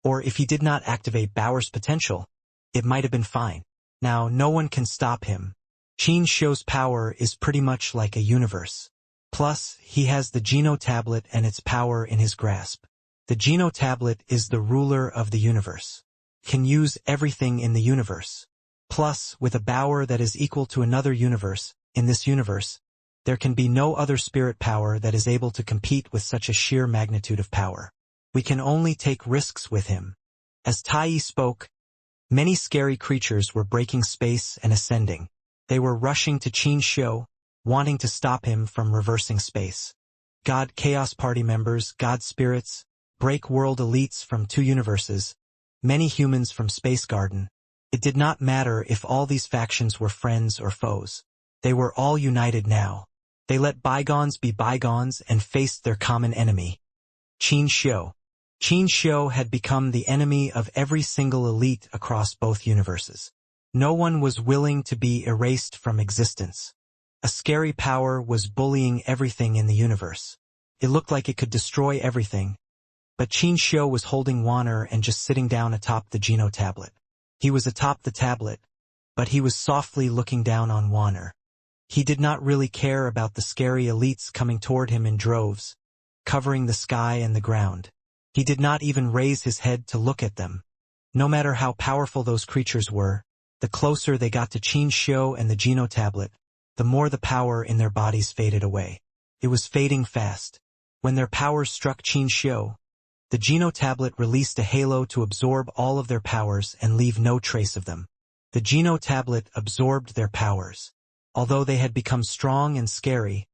or if he did not activate Bauer's potential, it might have been fine. Now no one can stop him. Qin Xiu's power is pretty much like a universe. Plus, he has the Geno Tablet and its power in his grasp. The Geno Tablet is the ruler of the universe. Can use everything in the universe. Plus, with a Bauer that is equal to another universe, in this universe, there can be no other spirit power that is able to compete with such a sheer magnitude of power. We can only take risks with him." As Tai spoke, many scary creatures were breaking space and ascending. They were rushing to Qin Xiu, wanting to stop him from reversing space. God Chaos Party members, God spirits, break world elites from 2 universes, many humans from Space Garden. It did not matter if all these factions were friends or foes. They were all united now. They let bygones be bygones and faced their common enemy. Qin Xiu. Qin Xiu had become the enemy of every single elite across both universes. No one was willing to be erased from existence. A scary power was bullying everything in the universe. It looked like it could destroy everything, but Qin Xiu was holding Wanner and just sitting down atop the Geno Tablet. He was atop the tablet, but he was softly looking down on Wanner. He did not really care about the scary elites coming toward him in droves, covering the sky and the ground. He did not even raise his head to look at them. No matter how powerful those creatures were, the closer they got to Qin Xiu and the Geno Tablet, the more the power in their bodies faded away. It was fading fast. When their powers struck Qin Xiu, the Geno Tablet released a halo to absorb all of their powers and leave no trace of them. The Geno Tablet absorbed their powers. Although they had become strong and scary,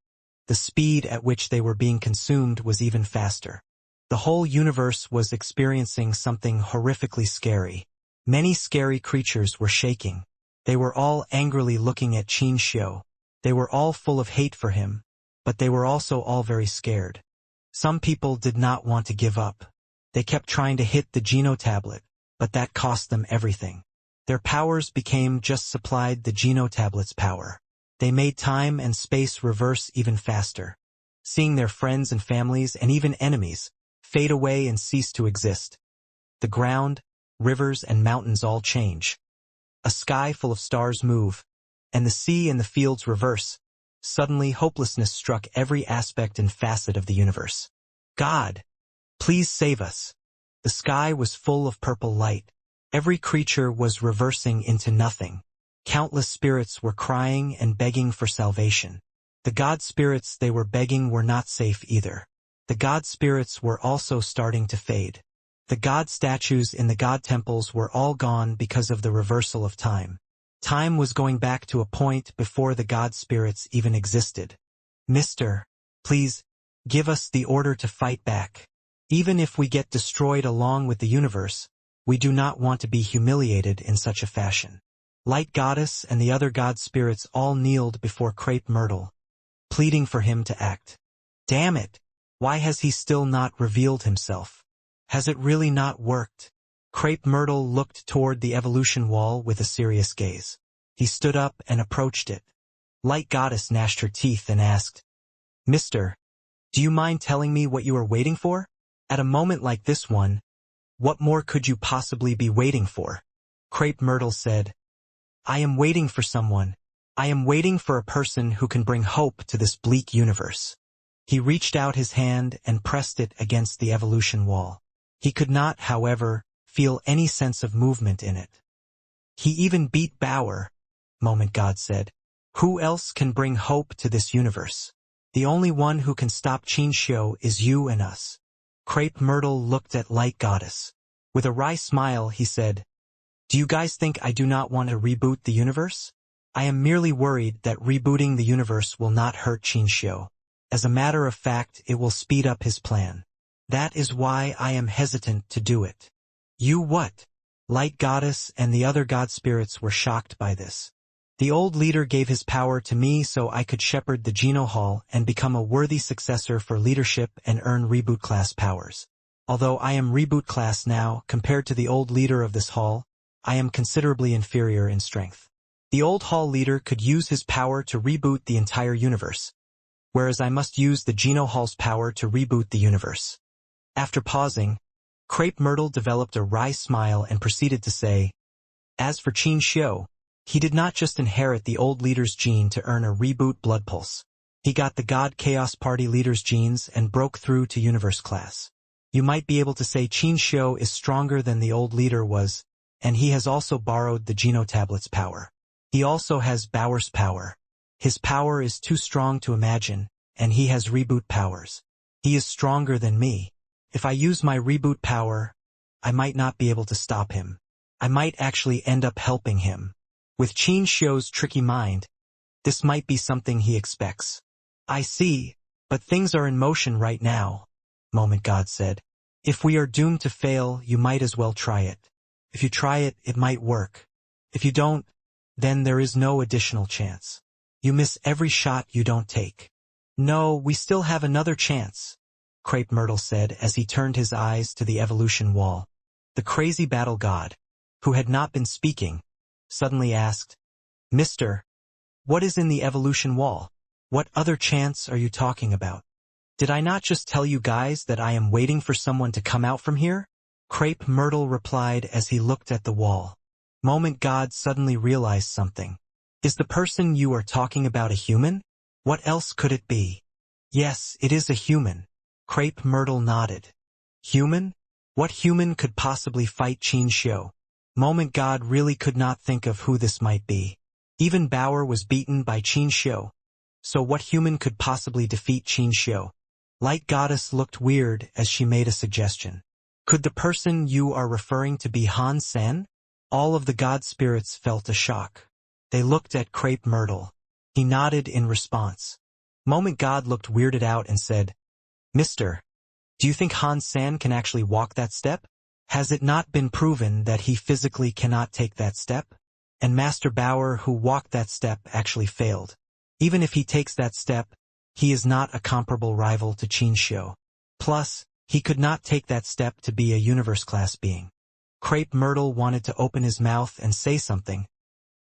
the speed at which they were being consumed was even faster. The whole universe was experiencing something horrifically scary. Many scary creatures were shaking. They were all angrily looking at Qin Xiu. They were all full of hate for him, but they were also all very scared. Some people did not want to give up. They kept trying to hit the Geno tablet, but that cost them everything. Their powers became just supplied the Geno tablet's power. They made time and space reverse even faster, seeing their friends and families and even enemies fade away and cease to exist. The ground, rivers, and mountains all change. A sky full of stars move, and the sea and the fields reverse. Suddenly, hopelessness struck every aspect and facet of the universe. God, please save us. The sky was full of purple light. Every creature was reversing into nothing. Countless spirits were crying and begging for salvation. The god spirits they were begging were not safe either. The god spirits were also starting to fade. The god statues in the god temples were all gone because of the reversal of time. Time was going back to a point before the god spirits even existed. Mister, please, give us the order to fight back. Even if we get destroyed along with the universe, we do not want to be humiliated in such a fashion. Light Goddess and the other god spirits all kneeled before Crepe Myrtle, pleading for him to act. Damn it! Why has he still not revealed himself? Has it really not worked? Crepe Myrtle looked toward the evolution wall with a serious gaze. He stood up and approached it. Light Goddess gnashed her teeth and asked, Mister, do you mind telling me what you are waiting for? At a moment like this one, what more could you possibly be waiting for? Crepe Myrtle said, I am waiting for someone. I am waiting for a person who can bring hope to this bleak universe. He reached out his hand and pressed it against the evolution wall. He could not, however, feel any sense of movement in it. He even beat Bauer, Moment God said. Who else can bring hope to this universe? The only one who can stop Qin Xiu is you and us. Crepe Myrtle looked at Light Goddess. With a wry smile, he said, Do you guys think I do not want to reboot the universe? I am merely worried that rebooting the universe will not hurt Qin Xiu. As a matter of fact, it will speed up his plan. That is why I am hesitant to do it. You what? Light Goddess and the other god spirits were shocked by this. The old leader gave his power to me so I could shepherd the Geno Hall and become a worthy successor for leadership and earn reboot class powers. Although I am reboot class now, compared to the old leader of this hall, I am considerably inferior in strength. The old hall leader could use his power to reboot the entire universe, whereas I must use the Geno Hall's power to reboot the universe. After pausing, Crepe Myrtle developed a wry smile and proceeded to say, As for Qin Xiu, he did not just inherit the old leader's gene to earn a reboot blood pulse. He got the God Chaos Party leader's genes and broke through to universe class. You might be able to say Qin Xiu is stronger than the old leader was, and he has also borrowed the Geno tablet's power. He also has Bauer's power. His power is too strong to imagine, and he has reboot powers. He is stronger than me. If I use my reboot power, I might not be able to stop him. I might actually end up helping him. With Qin Xiu's tricky mind, this might be something he expects. I see, but things are in motion right now, Moment God said. If we are doomed to fail, you might as well try it. If you try it, it might work. If you don't, then there is no additional chance. You miss every shot you don't take. No, we still have another chance, Crepe Myrtle said as he turned his eyes to the evolution wall. The crazy battle god, who had not been speaking, suddenly asked, Mister, what is in the evolution wall? What other chance are you talking about? Did I not just tell you guys that I am waiting for someone to come out from here? Crepe Myrtle replied as he looked at the wall. Moment God suddenly realized something. Is the person you are talking about a human? What else could it be? Yes, it is a human. Crepe Myrtle nodded. Human? What human could possibly fight Qin Xiu? Moment God really could not think of who this might be. Even Bauer was beaten by Qin Xiu. So what human could possibly defeat Qin Xiu? Light Goddess looked weird as she made a suggestion. Could the person you are referring to be Han Sen? All of the god spirits felt a shock. They looked at Crepe Myrtle. He nodded in response. Moment God looked weirded out and said, "Mister, do you think Han San can actually walk that step? Has it not been proven that he physically cannot take that step? And Master Bauer, who walked that step, actually failed. Even if he takes that step, he is not a comparable rival to Qin Xiu. Plus, he could not take that step to be a universe-class being." Crepe Myrtle wanted to open his mouth and say something,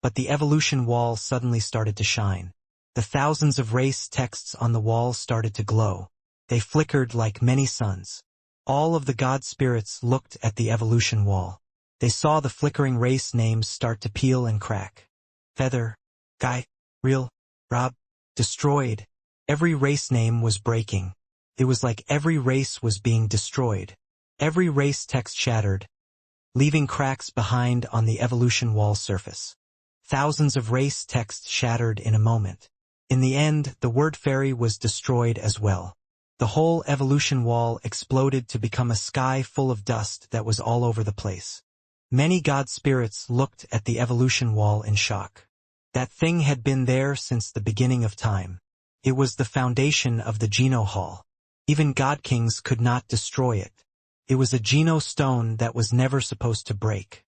but the evolution wall suddenly started to shine. The thousands of race texts on the wall started to glow. They flickered like many suns. All of the god spirits looked at the evolution wall. They saw the flickering race names start to peel and crack. Feather, Guy, Real, Rob, Destroyed. Every race name was breaking. It was like every race was being destroyed. Every race text shattered, leaving cracks behind on the evolution wall surface. Thousands of race texts shattered in a moment. In the end, the word fairy was destroyed as well. The whole evolution wall exploded to become a sky full of dust that was all over the place. Many god spirits looked at the evolution wall in shock. That thing had been there since the beginning of time. It was the foundation of the Geno Hall. Even god kings could not destroy it. It was a Geno stone that was never supposed to break.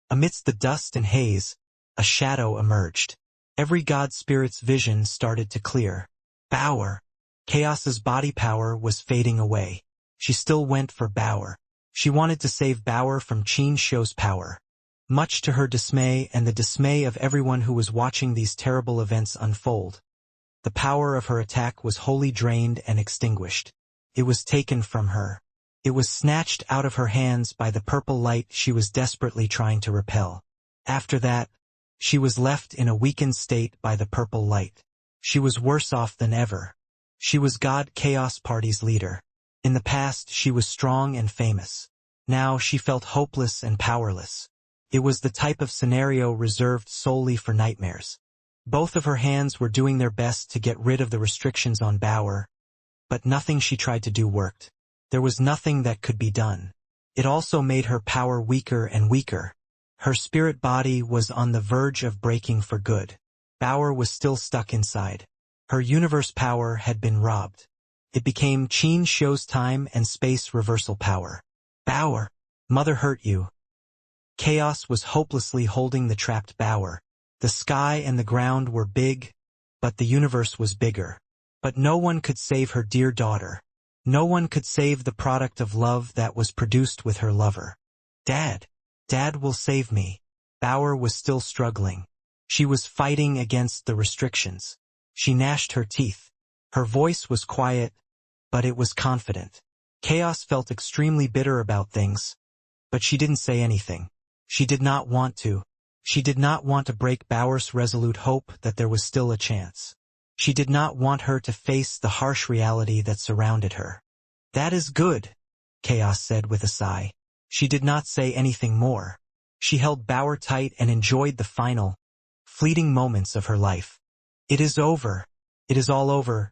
Amidst the dust and haze, a shadow emerged. Every god spirit's vision started to clear. Bauer. Chaos's body power was fading away. She still went for Bauer. She wanted to save Bauer from Qin Xiu's power. Much to her dismay and the dismay of everyone who was watching these terrible events unfold, the power of her attack was wholly drained and extinguished. It was taken from her. It was snatched out of her hands by the purple light she was desperately trying to repel. After that, she was left in a weakened state by the purple light. She was worse off than ever. She was God Chaos Party's leader. In the past, she was strong and famous. Now she felt hopeless and powerless. It was the type of scenario reserved solely for nightmares. Both of her hands were doing their best to get rid of the restrictions on Bauer, but nothing she tried to do worked. There was nothing that could be done. It also made her power weaker and weaker. Her spirit body was on the verge of breaking for good. Bauer was still stuck inside. Her universe power had been robbed. It became Qin Xiu's time and space reversal power. Bauer, Mother hurt you. Chaos was hopelessly holding the trapped Bauer. The sky and the ground were big, but the universe was bigger. But no one could save her dear daughter. No one could save the product of love that was produced with her lover. Dad will save me. Bauer was still struggling. She was fighting against the restrictions. She gnashed her teeth. Her voice was quiet, but it was confident. Chaos felt extremely bitter about things, but she didn't say anything. She did not want to. She did not want to break Bauer's resolute hope that there was still a chance. She did not want her to face the harsh reality that surrounded her. That is good, Chaos said with a sigh. She did not say anything more. She held Bauer tight and enjoyed the final, fleeting moments of her life. It is over. It is all over.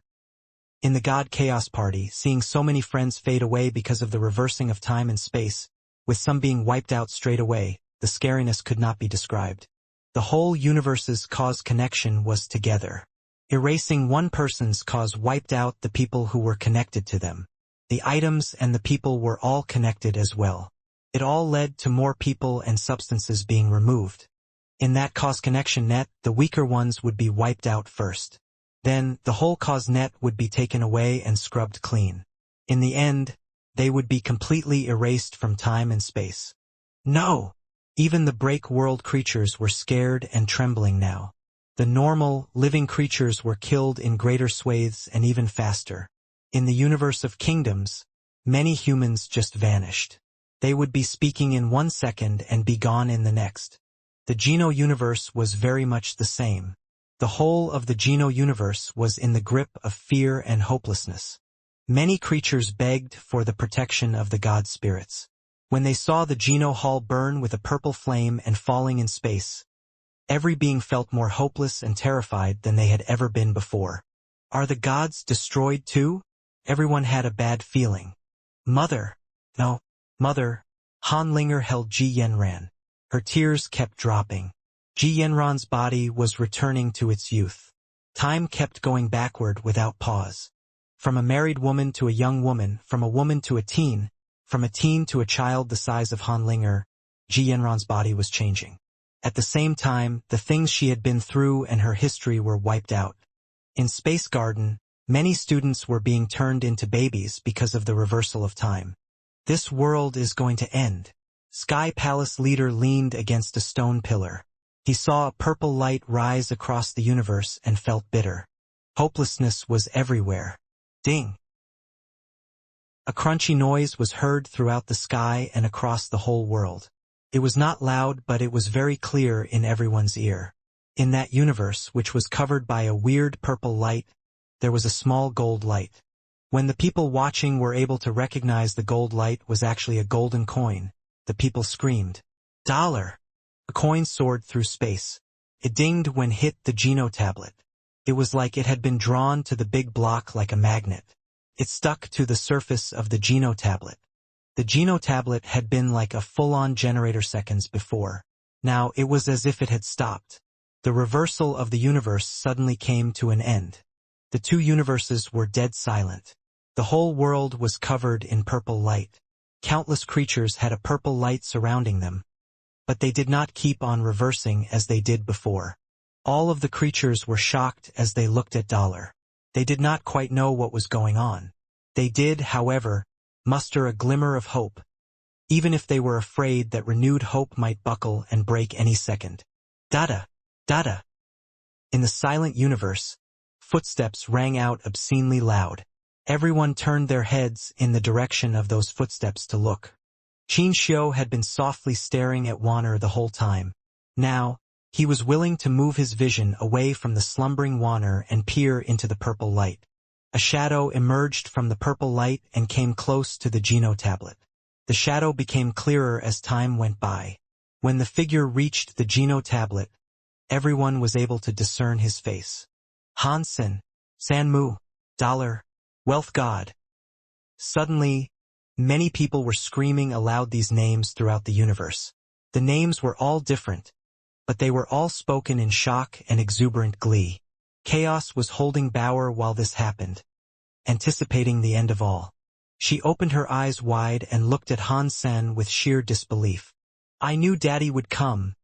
In the God Chaos Party, seeing so many friends fade away because of the reversing of time and space, with some being wiped out straight away, the scariness could not be described. The whole universe's cause connection was together. Erasing one person's cause wiped out the people who were connected to them. The items and the people were all connected as well. It all led to more people and substances being removed. In that cause connection net, the weaker ones would be wiped out first. Then, the whole cause net would be taken away and scrubbed clean. In the end, they would be completely erased from time and space. No! Even the break world creatures were scared and trembling now. The normal, living creatures were killed in greater swathes and even faster. In the universe of kingdoms, many humans just vanished. They would be speaking in 1 second and be gone in the next. The Geno universe was very much the same. The whole of the Geno universe was in the grip of fear and hopelessness. Many creatures begged for the protection of the god spirits. When they saw the Geno Hall burn with a purple flame and falling in space, every being felt more hopeless and terrified than they had ever been before. Are the gods destroyed too? Everyone had a bad feeling. Mother. No. Mother. Han Linger held Ji Yenran. Her tears kept dropping. Ji Yenran's body was returning to its youth. Time kept going backward without pause. From a married woman to a young woman, from a woman to a teen, from a teen to a child the size of Han Linger, Ji Yanran's body was changing. At the same time, the things she had been through and her history were wiped out. In Space Garden, many students were being turned into babies because of the reversal of time. This world is going to end. Sky Palace leader leaned against a stone pillar. He saw a purple light rise across the universe and felt bitter. Hopelessness was everywhere. Ding! A crunchy noise was heard throughout the sky and across the whole world. It was not loud, but it was very clear in everyone's ear. In that universe, which was covered by a weird purple light, there was a small gold light. When the people watching were able to recognize the gold light was actually a golden coin, the people screamed, "Dollar!" A coin soared through space. It dinged when hit the Geno tablet. It was like it had been drawn to the big block like a magnet. It stuck to the surface of the Geno tablet. The Geno tablet had been like a full-on generator seconds before. Now it was as if it had stopped. The reversal of the universe suddenly came to an end. The two universes were dead silent. The whole world was covered in purple light. Countless creatures had a purple light surrounding them. But they did not keep on reversing as they did before. All of the creatures were shocked as they looked at Dollar. They did not quite know what was going on. They did, however, muster a glimmer of hope, even if they were afraid that renewed hope might buckle and break any second. Dada! Dada! In the silent universe, footsteps rang out obscenely loud. Everyone turned their heads in the direction of those footsteps to look. Qin Xiu had been softly staring at Wanner the whole time. Now, he was willing to move his vision away from the slumbering Wanner and peer into the purple light. A shadow emerged from the purple light and came close to the Geno tablet. The shadow became clearer as time went by. When the figure reached the Geno tablet, everyone was able to discern his face. Hansen, Sanmu, Dollar, Wealth God. Suddenly, many people were screaming aloud these names throughout the universe. The names were all different, but they were all spoken in shock and exuberant glee. Chaos was holding Bauer while this happened, anticipating the end of all. She opened her eyes wide and looked at Han Sen with sheer disbelief. I knew Daddy would come.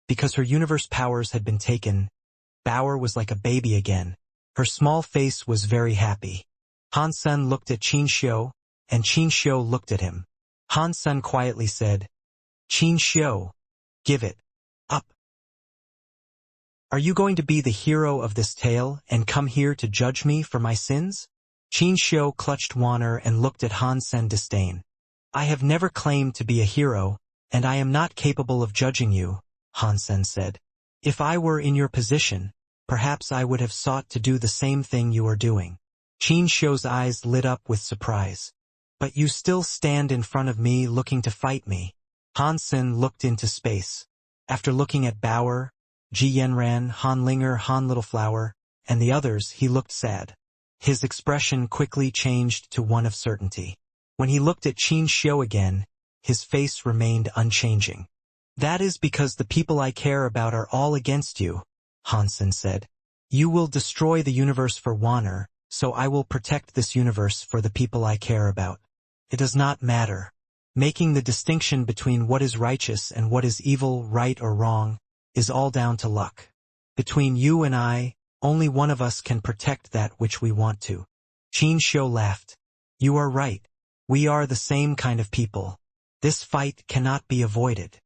Because her universe powers had been taken, Bauer was like a baby again. Her small face was very happy. Han Sen looked at Qin Xiu, and Qin Xiu looked at him. Han Sen quietly said, Qin Xiu, give it up. Are you going to be the hero of this tale and come here to judge me for my sins? Qin Xiu clutched Wanner and looked at Han Sen disdain. I have never claimed to be a hero, and I am not capable of judging you, Han Sen said. If I were in your position, perhaps I would have sought to do the same thing you are doing. Qin Xiu's eyes lit up with surprise. But you still stand in front of me looking to fight me. Han Sen looked into space. After looking at Bauer, Ji Yanran, Han Linger, Han Littleflower, and the others, he looked sad. His expression quickly changed to one of certainty. When he looked at Qin Xiu again, his face remained unchanging. That is because the people I care about are all against you, Han Sen said. You will destroy the universe for Wanner, so I will protect this universe for the people I care about. It does not matter. Making the distinction between what is righteous and what is evil, right or wrong, is all down to luck. Between you and I, only one of us can protect that which we want to. Qin Xiu laughed. You are right. We are the same kind of people. This fight cannot be avoided.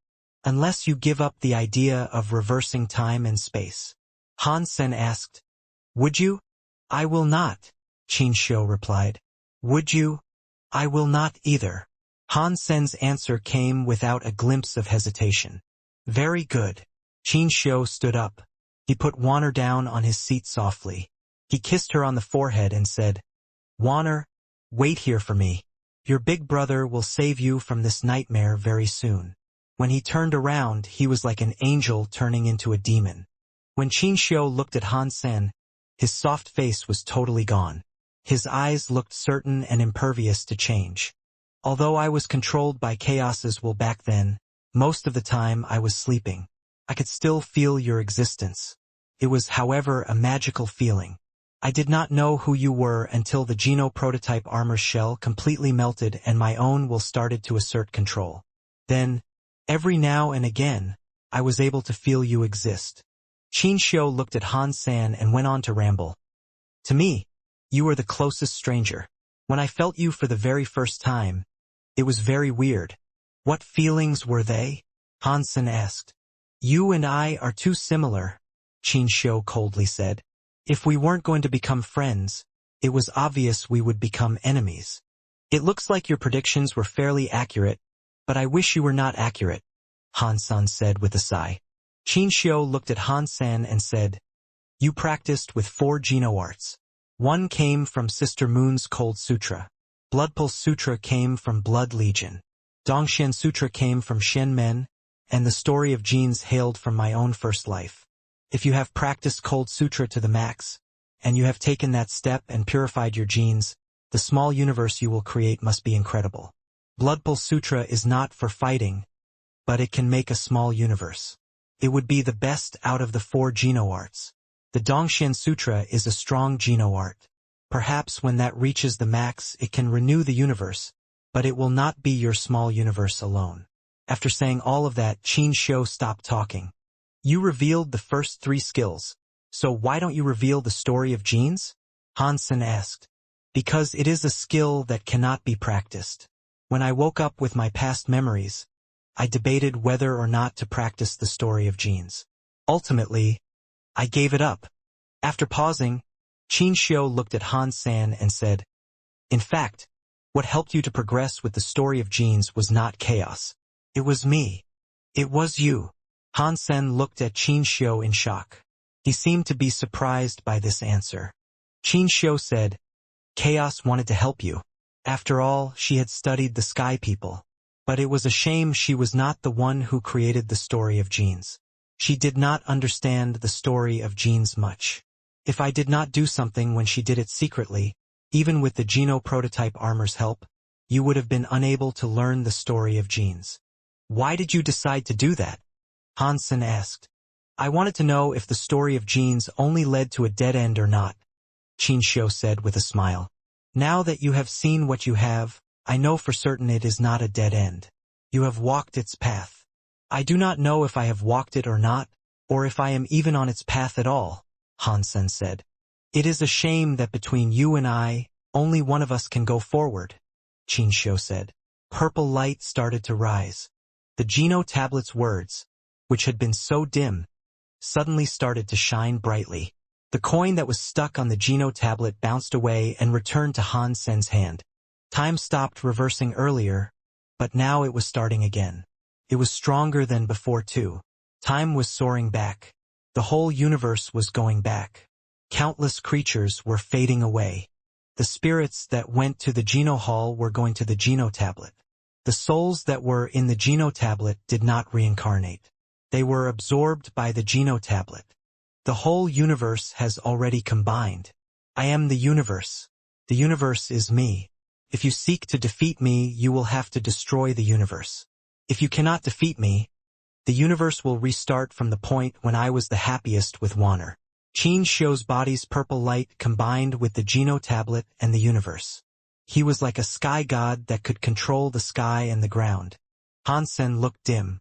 Unless you give up the idea of reversing time and space. Han Sen asked. Would you? I will not, Qin Xiu replied. Would you? I will not either. Han Sen's answer came without a glimpse of hesitation. Very good. Qin Xiu stood up. He put Wanner down on his seat softly. He kissed her on the forehead and said, Wanner, wait here for me. Your big brother will save you from this nightmare very soon. When he turned around, he was like an angel turning into a demon. When Qin Xiu looked at Han Sen, his soft face was totally gone. His eyes looked certain and impervious to change. Although I was controlled by chaos's will back then, most of the time I was sleeping. I could still feel your existence. It was, however, a magical feeling. I did not know who you were until the Geno prototype armor shell completely melted and my own will started to assert control. Then, every now and again, I was able to feel you exist. Qin Xiu looked at Han San and went on to ramble. To me, you were the closest stranger. When I felt you for the very first time, it was very weird. What feelings were they? Han San asked. You and I are too similar, Qin Xiu coldly said. If we weren't going to become friends, it was obvious we would become enemies. It looks like your predictions were fairly accurate, but I wish you were not accurate, Han San said with a sigh. Qin Xiu looked at Han San and said, You practiced with 4 Geno arts. One came from Sister Moon's Cold Sutra. Bloodpulse Sutra came from Blood Legion. Dongxian Sutra came from Shen Men, and the story of genes hailed from my own first life. If you have practiced Cold Sutra to the max, and you have taken that step and purified your genes, the small universe you will create must be incredible. Bloodpulse Sutra is not for fighting, but it can make a small universe. It would be the best out of the 4 Geno arts. The Dongxian Sutra is a strong Geno art. Perhaps when that reaches the max it can renew the universe, but it will not be your small universe alone. After saying all of that, Qin Xiu stopped talking. You revealed the first 3 skills, so why don't you reveal the story of genes? Han San asked. Because it is a skill that cannot be practiced. When I woke up with my past memories, I debated whether or not to practice the story of genes. Ultimately, I gave it up. After pausing, Qin Xiu looked at Han San and said, In fact, what helped you to progress with the story of genes was not chaos. It was me. It was you. Han San looked at Qin Xiu in shock. He seemed to be surprised by this answer. Qin Xiu said, Chaos wanted to help you. After all, she had studied the Sky People. But it was a shame she was not the one who created the story of genes. She did not understand the story of genes much. If I did not do something when she did it secretly, even with the Geno prototype armor's help, you would have been unable to learn the story of genes. Why did you decide to do that? Han San asked. I wanted to know if the story of genes only led to a dead end or not, Qin Xiu said with a smile. Now that you have seen what you have, I know for certain it is not a dead end. You have walked its path. I do not know if I have walked it or not, or if I am even on its path at all, Han San said. It is a shame that between you and I, only one of us can go forward, Qin Xiu said. Purple light started to rise. The Geno tablet's words, which had been so dim, suddenly started to shine brightly. The coin that was stuck on the Geno tablet bounced away and returned to Han Sen's hand. Time stopped reversing earlier, but now it was starting again. It was stronger than before too. Time was soaring back. The whole universe was going back. Countless creatures were fading away. The spirits that went to the Geno Hall were going to the Geno tablet. The souls that were in the Geno tablet did not reincarnate. They were absorbed by the Geno tablet. The whole universe has already combined. I am the universe. The universe is me. If you seek to defeat me, you will have to destroy the universe. If you cannot defeat me, the universe will restart from the point when I was the happiest with Wanner. Qin Xiu's body's purple light combined with the Geno tablet and the universe. He was like a sky god that could control the sky and the ground. Han Sen looked dim.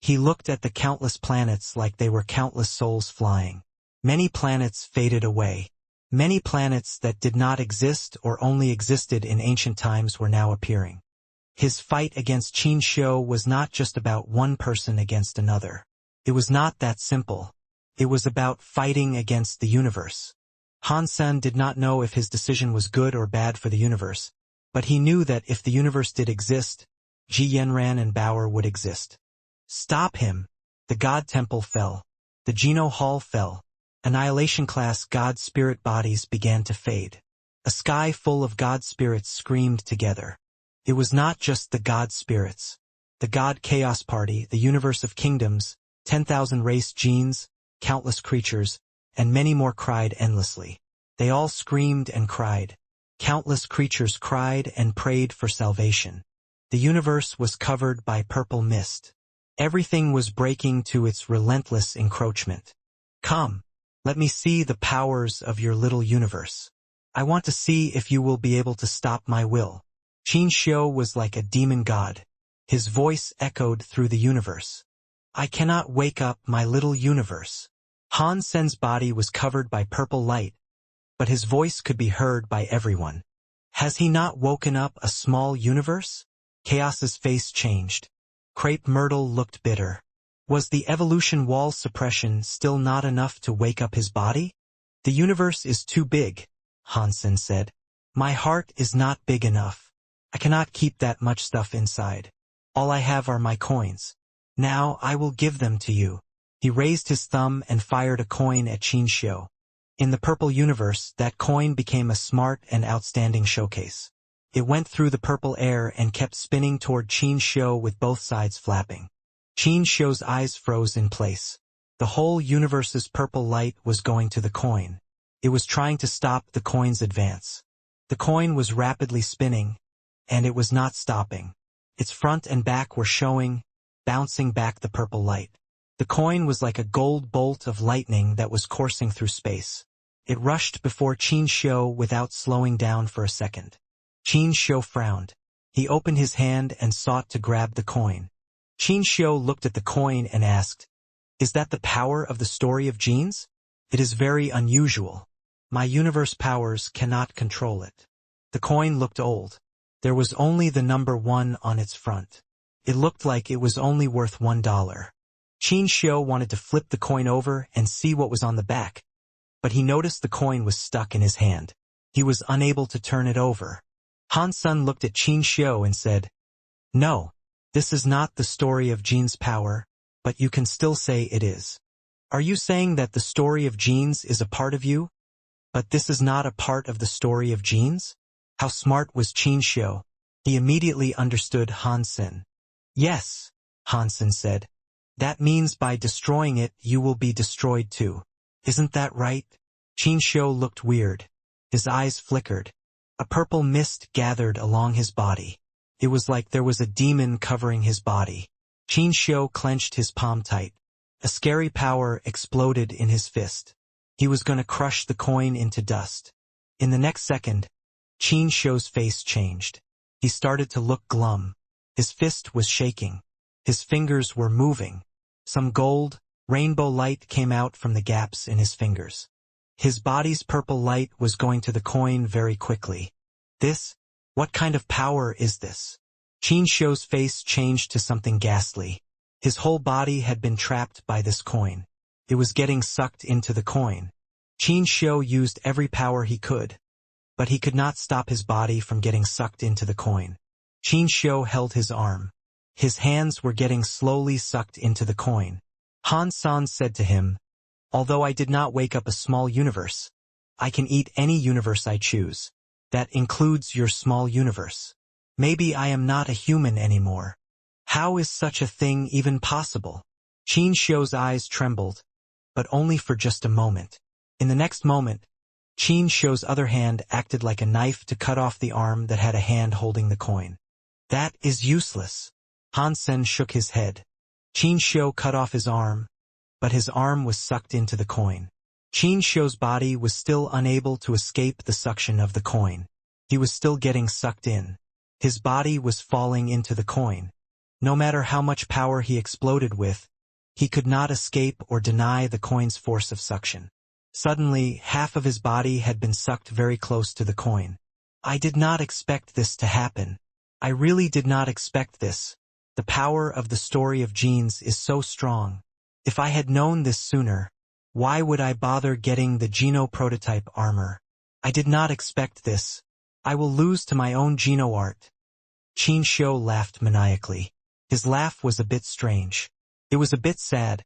He looked at the countless planets like they were countless souls flying. Many planets faded away. Many planets that did not exist or only existed in ancient times were now appearing. His fight against Qin Xiu was not just about one person against another. It was not that simple. It was about fighting against the universe. Han Sen did not know if his decision was good or bad for the universe, but he knew that if the universe did exist, Ji Yanran and Bauer would exist. Stop him! The God Temple fell. The Geno Hall fell. Annihilation-class God Spirit bodies began to fade. A sky full of God Spirits screamed together. It was not just the God Spirits. The God Chaos Party, the universe of kingdoms, 10,000 race genes, countless creatures, and many more cried endlessly. They all screamed and cried. Countless creatures cried and prayed for salvation. The universe was covered by purple mist. Everything was breaking to its relentless encroachment. Come! Let me see the powers of your little universe. I want to see if you will be able to stop my will. Qin Xiu was like a demon god. His voice echoed through the universe. I cannot wake up my little universe. Han Sen's body was covered by purple light, but his voice could be heard by everyone. Has he not woken up a small universe? Chaos's face changed. Crepe Myrtle looked bitter. Was the evolution wall suppression still not enough to wake up his body? The universe is too big, Han Sen said. My heart is not big enough. I cannot keep that much stuff inside. All I have are my coins. Now I will give them to you. He raised his thumb and fired a coin at Qin Xiu. In the purple universe, that coin became a smart and outstanding showcase. It went through the purple air and kept spinning toward Qin Xiu with both sides flapping. Qin Xiu's eyes froze in place. The whole universe's purple light was going to the coin. It was trying to stop the coin's advance. The coin was rapidly spinning, and it was not stopping. Its front and back were showing, bouncing back the purple light. The coin was like a gold bolt of lightning that was coursing through space. It rushed before Qin Xiu without slowing down for a second. Qin Xiu frowned. He opened his hand and sought to grab the coin. Qin Xiu looked at the coin and asked, Is that the power of the story of genes? It is very unusual. My universe powers cannot control it. The coin looked old. There was only the number 1 on its front. It looked like it was only worth $1. Qin Xiu wanted to flip the coin over and see what was on the back, but he noticed the coin was stuck in his hand. He was unable to turn it over. Han Sen looked at Qin Xiu and said, No, this is not the story of genes' power, but you can still say it is. Are you saying that the story of genes is a part of you, but this is not a part of the story of genes? How smart was Qin Xiu? He immediately understood Han Sen. Yes, Han Sen said. That means by destroying it you will be destroyed too. Isn't that right? Qin Xiu looked weird. His eyes flickered. A purple mist gathered along his body. It was like there was a demon covering his body. Qin Xiu clenched his palm tight. A scary power exploded in his fist. He was going to crush the coin into dust. In the next second, Qin Xiu's face changed. He started to look glum. His fist was shaking. His fingers were moving. Some gold, rainbow light came out from the gaps in his fingers. His body's purple light was going to the coin very quickly. What kind of power is this? Qin Xiu's face changed to something ghastly. His whole body had been trapped by this coin. It was getting sucked into the coin. Qin Xiu used every power he could, but he could not stop his body from getting sucked into the coin. Qin Xiu held his arm. His hands were getting slowly sucked into the coin. Han Sen said to him, Although I did not wake up a small universe, I can eat any universe I choose. That includes your small universe. Maybe I am not a human anymore. How is such a thing even possible? Qin Xiu's eyes trembled, but only for just a moment. In the next moment, Qin Xiu's other hand acted like a knife to cut off the arm that had a hand holding the coin. That is useless. Han Sen shook his head. Qin Xiu cut off his arm, but his arm was sucked into the coin. Qin Xiu's body was still unable to escape the suction of the coin. He was still getting sucked in. His body was falling into the coin. No matter how much power he exploded with, he could not escape or deny the coin's force of suction. Suddenly, half of his body had been sucked very close to the coin. I did not expect this to happen. I really did not expect this. The power of the story of genes is so strong. If I had known this sooner, why would I bother getting the Geno prototype armor? I did not expect this. I will lose to my own Geno art. Qin Xiu laughed maniacally. His laugh was a bit strange. It was a bit sad,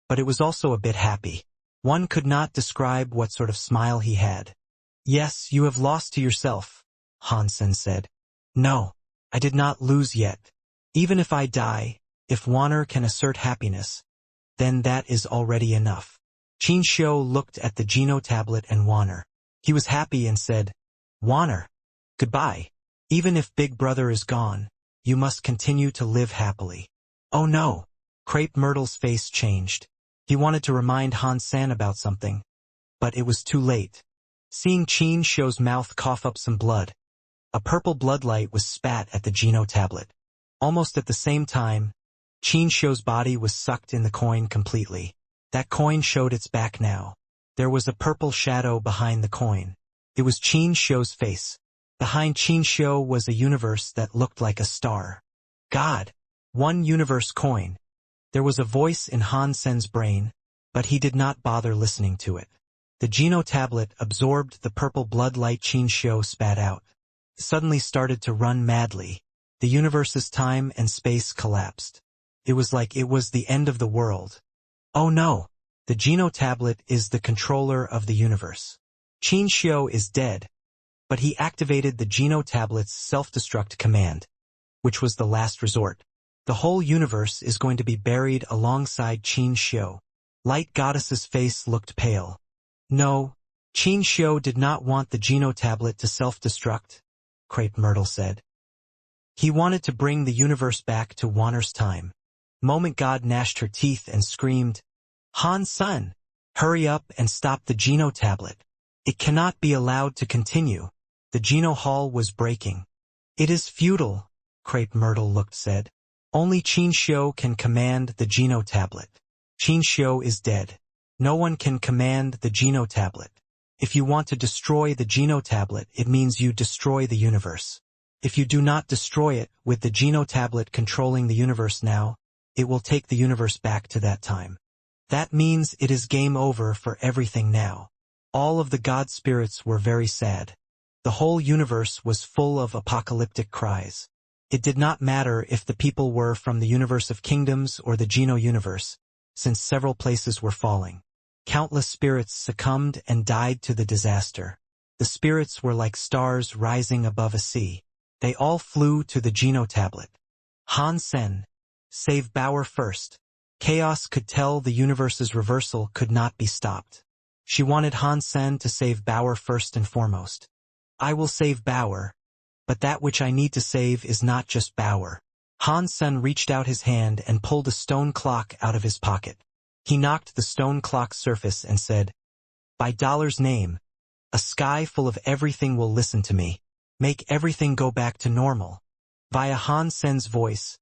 but it was also a bit happy. One could not describe what sort of smile he had. Yes, you have lost to yourself, Han Sen said. No, I did not lose yet. Even if I die, if Wanner can assert happiness, then that is already enough. Qin Xiu looked at the Geno tablet and Wanner. He was happy and said, Wanner, goodbye. Even if Big Brother is gone, you must continue to live happily. Oh no! Crepe Myrtle's face changed. He wanted to remind Han Sen about something, but it was too late. Seeing Qin Shou's mouth cough up some blood, a purple bloodlight was spat at the Geno tablet. Almost at the same time, Qin Shou's body was sucked in the coin completely. That coin showed its back now. There was a purple shadow behind the coin. It was Qin Shou's face. Behind Qin Shou was a universe that looked like a star. God! One universe coin. There was a voice in Han Sen's brain, but he did not bother listening to it. The Geno tablet absorbed the purple blood light Qin Shou spat out. It suddenly started to run madly. The universe's time and space collapsed. It was like it was the end of the world. Oh no! The Geno tablet is the controller of the universe. Qin Shou is dead, but he activated the Geno tablet's self-destruct command, which was the last resort. The whole universe is going to be buried alongside Qin Shou. Light Goddess's face looked pale. No, Qin Shou did not want the Geno tablet to self-destruct, Crepe Myrtle said. He wanted to bring the universe back to Wanner's time. Moment God gnashed her teeth and screamed, Han Sen, hurry up and stop the Geno tablet. It cannot be allowed to continue. The Geno Hall was breaking. It is futile, Crepe Myrtle said. Only Qin Shou can command the Geno tablet. Qin Shou is dead. No one can command the Geno tablet. If you want to destroy the Geno tablet, it means you destroy the universe. If you do not destroy it, with the Geno tablet controlling the universe now, it will take the universe back to that time. That means it is game over for everything now. All of the god spirits were very sad. The whole universe was full of apocalyptic cries. It did not matter if the people were from the universe of kingdoms or the Geno universe, since several places were falling. Countless spirits succumbed and died to the disaster. The spirits were like stars rising above a sea. They all flew to the Geno tablet. Han Sen, save Bauer first. Chaos could tell the universe's reversal could not be stopped. She wanted Han Sen to save Bauer first and foremost. I will save Bauer, but that which I need to save is not just Bauer. Han Sen reached out his hand and pulled a stone clock out of his pocket. He knocked the stone clock's surface and said, by Dollar's name, a sky full of everything will listen to me. Make everything go back to normal. Via Han Sen's voice,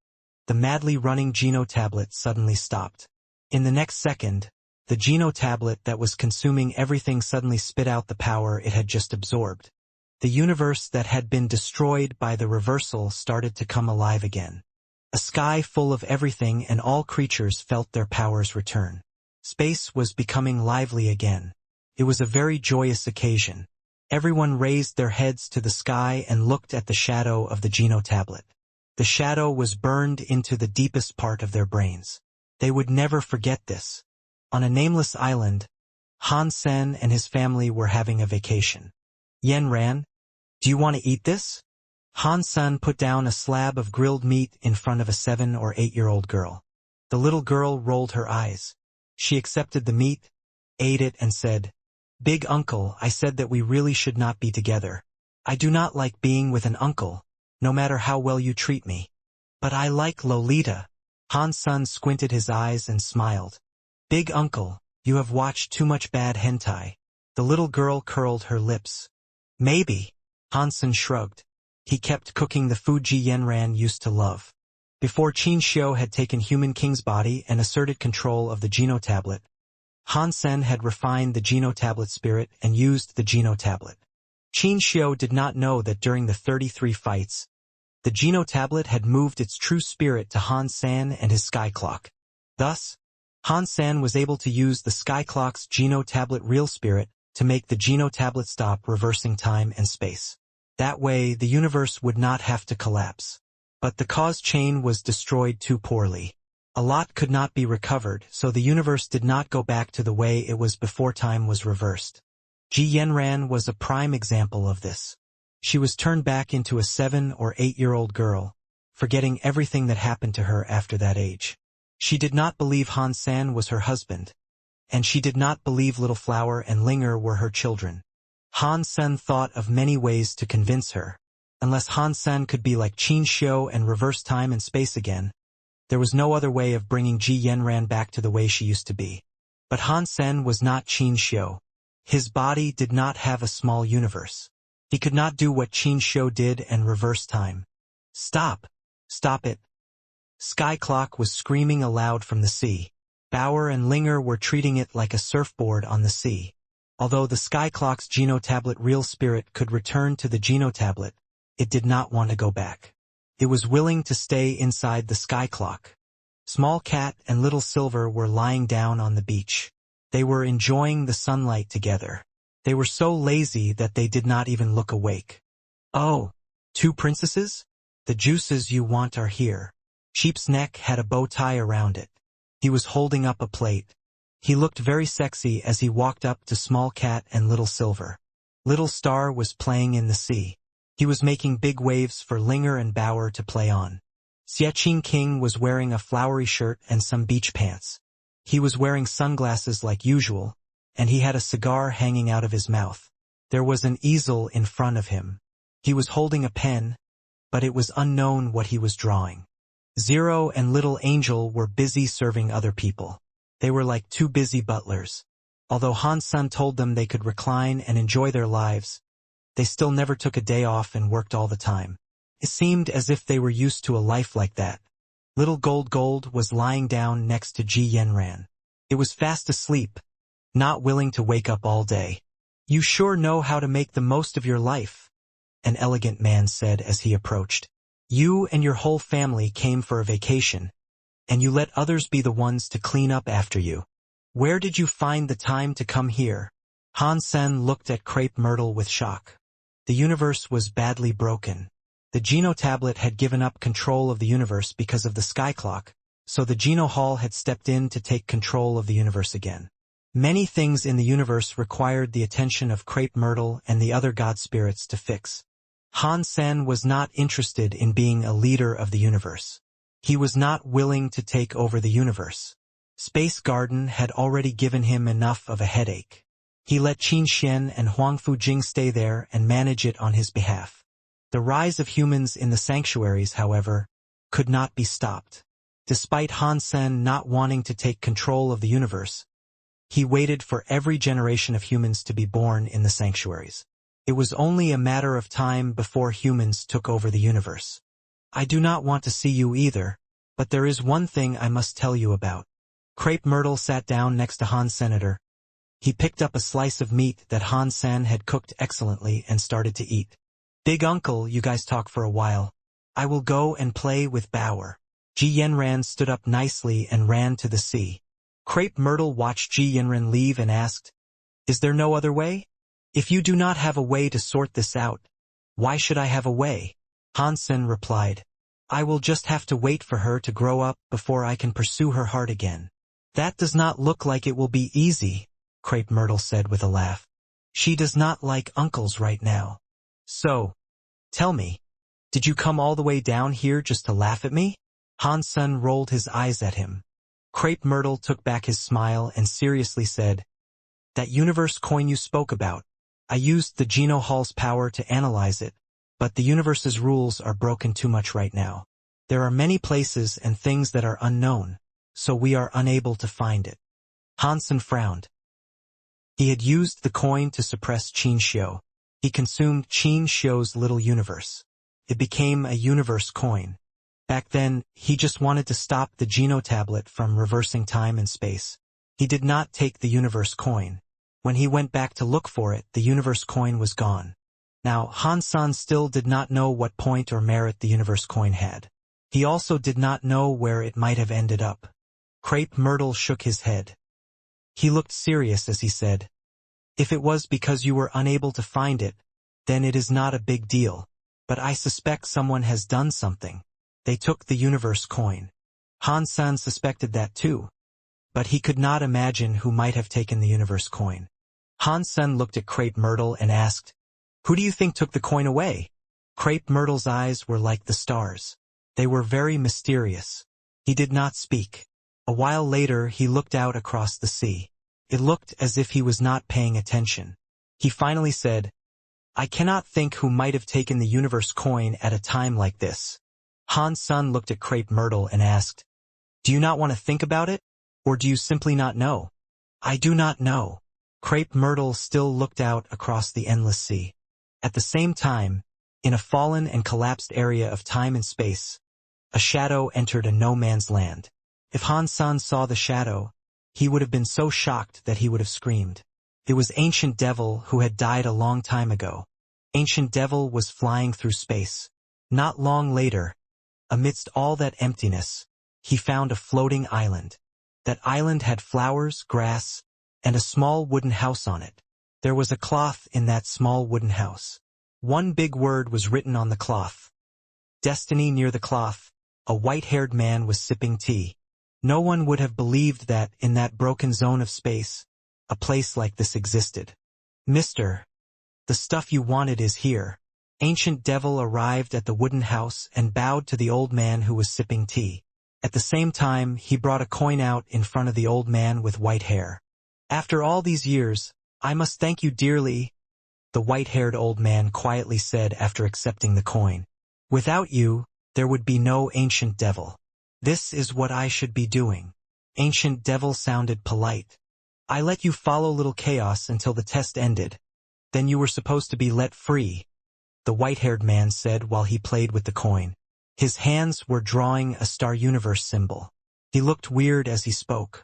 the madly running Geno tablet suddenly stopped. In the next second, the Geno tablet that was consuming everything suddenly spit out the power it had just absorbed. The universe that had been destroyed by the reversal started to come alive again. A sky full of everything and all creatures felt their powers return. Space was becoming lively again. It was a very joyous occasion. Everyone raised their heads to the sky and looked at the shadow of the Geno tablet. The shadow was burned into the deepest part of their brains. They would never forget this. On a nameless island, Han Sen and his family were having a vacation. Yanran, do you want to eat this? Han Sen put down a slab of grilled meat in front of a 7- or 8-year-old girl. The little girl rolled her eyes. She accepted the meat, ate it and said, Big uncle, I said that we really should not be together. I do not like being with an uncle, no matter how well you treat me. But I like Lolita. Han Sen squinted his eyes and smiled. Big uncle, you have watched too much bad hentai. The little girl curled her lips. Maybe. Han Sen shrugged. He kept cooking the food Ji Yanran used to love. Before Qin Shou had taken Human King's body and asserted control of the Geno tablet, Han Sen had refined the Geno tablet spirit and used the Geno tablet. Qin Shou did not know that during the 33 fights, the Geno tablet had moved its true spirit to Han Sen and his sky clock. Thus, Han Sen was able to use the sky clock's Geno tablet real spirit to make the Geno tablet stop reversing time and space. That way, the universe would not have to collapse. But the cause chain was destroyed too poorly. A lot could not be recovered, so the universe did not go back to the way it was before time was reversed. Ji Yanran was a prime example of this. She was turned back into a 7- or 8-year-old girl, forgetting everything that happened to her after that age. She did not believe Han Sen was her husband, and she did not believe Little Flower and Linger were her children. Han Sen thought of many ways to convince her. Unless Han Sen could be like Qin Shou and reverse time and space again, there was no other way of bringing Ji Yanran back to the way she used to be. But Han Sen was not Qin Shou. His body did not have a small universe. He could not do what Qin Shou did and reverse time. Stop! Stop it! Sky Clock was screaming aloud from the sea. Bauer and Linger were treating it like a surfboard on the sea. Although the Sky Clock's genotablet real spirit could return to the genotablet, it did not want to go back. It was willing to stay inside the Sky Clock. Small Cat and Little Silver were lying down on the beach. They were enjoying the sunlight together. They were so lazy that they did not even look awake. Oh, 2 princesses? The juices you want are here. Sheep's Neck had a bow tie around it. He was holding up a plate. He looked very sexy as he walked up to Small Cat and Little Silver. Little Star was playing in the sea. He was making big waves for Linger and Bauer to play on. Xiaqing King was wearing a flowery shirt and some beach pants. He was wearing sunglasses like usual, and he had a cigar hanging out of his mouth. There was an easel in front of him. He was holding a pen, but it was unknown what he was drawing. Zero and Little Angel were busy serving other people. They were like 2 busy butlers. Although Han Sun told them they could recline and enjoy their lives, they still never took a day off and worked all the time. It seemed as if they were used to a life like that. Little Gold was lying down next to Ji Yanran. It was fast asleep, not willing to wake up all day. You sure know how to make the most of your life, an elegant man said as he approached. You and your whole family came for a vacation, and you let others be the ones to clean up after you. Where did you find the time to come here? Han Sen looked at Crepe Myrtle with shock. The universe was badly broken. The Genotablet had given up control of the universe because of the Sky Clock, so the Geno Hall had stepped in to take control of the universe again. Many things in the universe required the attention of Crepe Myrtle and the other god spirits to fix. Han Sen was not interested in being a leader of the universe. He was not willing to take over the universe. Space Garden had already given him enough of a headache. He let Qin Xian and Huang Fujing stay there and manage it on his behalf. The rise of humans in the sanctuaries, however, could not be stopped. Despite Han Sen not wanting to take control of the universe, he waited for every generation of humans to be born in the sanctuaries. It was only a matter of time before humans took over the universe. I do not want to see you either, but there is one thing I must tell you about. Crepe Myrtle sat down next to Han Senator. He picked up a slice of meat that Han Sen had cooked excellently and started to eat. Big Uncle, you guys talk for a while. I will go and play with Bauer. Ji Yanran stood up nicely and ran to the sea. Crepe Myrtle watched Ji Yanran leave and asked, Is there no other way? If you do not have a way to sort this out, why should I have a way? Han Sen replied, I will just have to wait for her to grow up before I can pursue her heart again. That does not look like it will be easy, Crepe Myrtle said with a laugh. She does not like uncles right now. So, tell me, did you come all the way down here just to laugh at me? Han Sen rolled his eyes at him. Crepe Myrtle took back his smile and seriously said, That universe coin you spoke about, I used the Geno Hall's power to analyze it, but the universe's rules are broken too much right now. There are many places and things that are unknown, so we are unable to find it. Han Sen frowned. He had used the coin to suppress Qin Shou. He consumed Qin Shou's little universe. It became a universe coin. Back then, he just wanted to stop the Genotablet from reversing time and space. He did not take the universe coin. When he went back to look for it, the universe coin was gone. Now, Han San still did not know what point or merit the universe coin had. He also did not know where it might have ended up. Crepe Myrtle shook his head. He looked serious as he said, If it was because you were unable to find it, then it is not a big deal. But I suspect someone has done something. They took the universe coin. Han San suspected that too. But he could not imagine who might have taken the universe coin. Han Sen looked at Crepe Myrtle and asked, Who do you think took the coin away? Crepe Myrtle's eyes were like the stars. They were very mysterious. He did not speak. A while later he looked out across the sea. It looked as if he was not paying attention. He finally said, I cannot think who might have taken the universe coin at a time like this. Han Sen looked at Crepe Myrtle and asked, Do you not want to think about it? Or do you simply not know? I do not know. Crepe Myrtle still looked out across the endless sea. At the same time, in a fallen and collapsed area of time and space, a shadow entered a no-man's land. If Han-san saw the shadow, he would have been so shocked that he would have screamed. It was Ancient Devil, who had died a long time ago. Ancient Devil was flying through space. Not long later, amidst all that emptiness, he found a floating island. That island had flowers, grass, and a small wooden house on it. There was a cloth in that small wooden house. One big word was written on the cloth. Destiny. Near the cloth, a white-haired man was sipping tea. No one would have believed that, in that broken zone of space, a place like this existed. Mister, the stuff you wanted is here. Ancient Devil arrived at the wooden house and bowed to the old man who was sipping tea. At the same time, he brought a coin out in front of the old man with white hair. After all these years, I must thank you dearly, the white-haired old man quietly said after accepting the coin. Without you, there would be no Ancient Devil. This is what I should be doing. Ancient Devil sounded polite. I let you follow Little Chaos until the test ended. Then you were supposed to be let free, the white-haired man said while he played with the coin. His hands were drawing a Star Universe symbol. He looked weird as he spoke.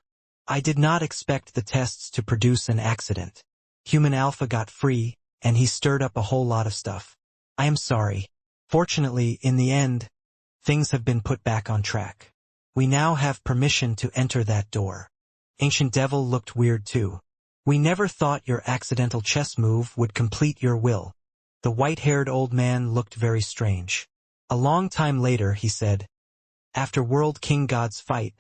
I did not expect the tests to produce an accident. Human Alpha got free, and he stirred up a whole lot of stuff. I am sorry. Fortunately, in the end, things have been put back on track. We now have permission to enter that door. Ancient Devil looked weird too. We never thought your accidental chess move would complete your will. The white-haired old man looked very strange. A long time later, he said, after World King God's fight,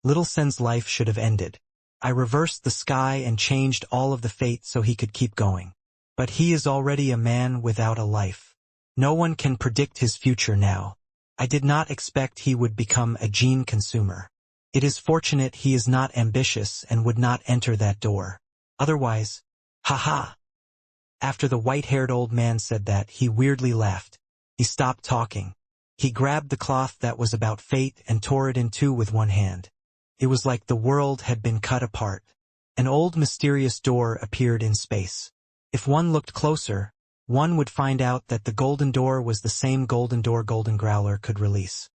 Little Sen's life should have ended. I reversed the sky and changed all of the fate so he could keep going. But he is already a man without a life. No one can predict his future now. I did not expect he would become a gene consumer. It is fortunate he is not ambitious and would not enter that door. Otherwise, haha. After the white-haired old man said that, he weirdly laughed. He stopped talking. He grabbed the cloth that was about fate and tore it in two with one hand. It was like the world had been cut apart. An old mysterious door appeared in space. If one looked closer, one would find out that the golden door was the same golden door Golden Growler could release.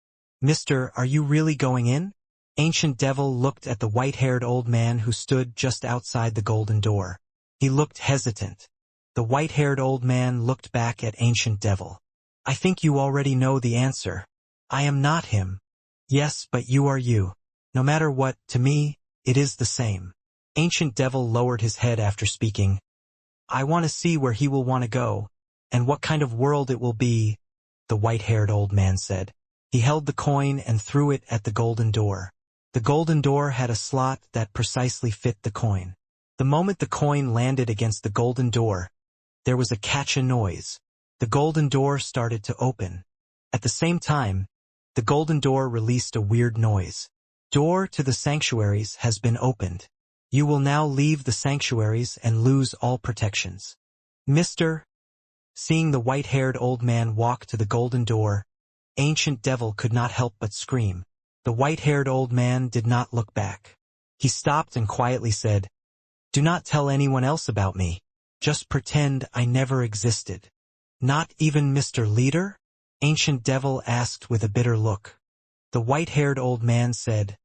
Mister, are you really going in? Ancient Devil looked at the white-haired old man who stood just outside the golden door. He looked hesitant. The white-haired old man looked back at Ancient Devil. I think you already know the answer. I am not him. Yes, but you are you. No matter what, to me, it is the same. Ancient Devil lowered his head after speaking. I want to see where he will want to go, and what kind of world it will be, the white-haired old man said. He held the coin and threw it at the golden door. The golden door had a slot that precisely fit the coin. The moment the coin landed against the golden door, there was a catch-a noise. The golden door started to open. At the same time, the golden door released a weird noise. Door to the sanctuaries has been opened. You will now leave the sanctuaries and lose all protections. Mister, seeing the white-haired old man walk to the golden door, Ancient Devil could not help but scream. The white-haired old man did not look back. He stopped and quietly said, do not tell anyone else about me. Just pretend I never existed. Not even Mr. Leader? Ancient Devil asked with a bitter look. The white-haired old man said,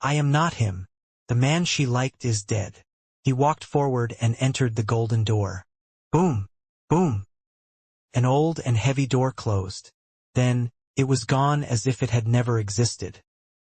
I am not him. The man she liked is dead. He walked forward and entered the golden door. Boom! Boom! An old and heavy door closed. Then, it was gone as if it had never existed.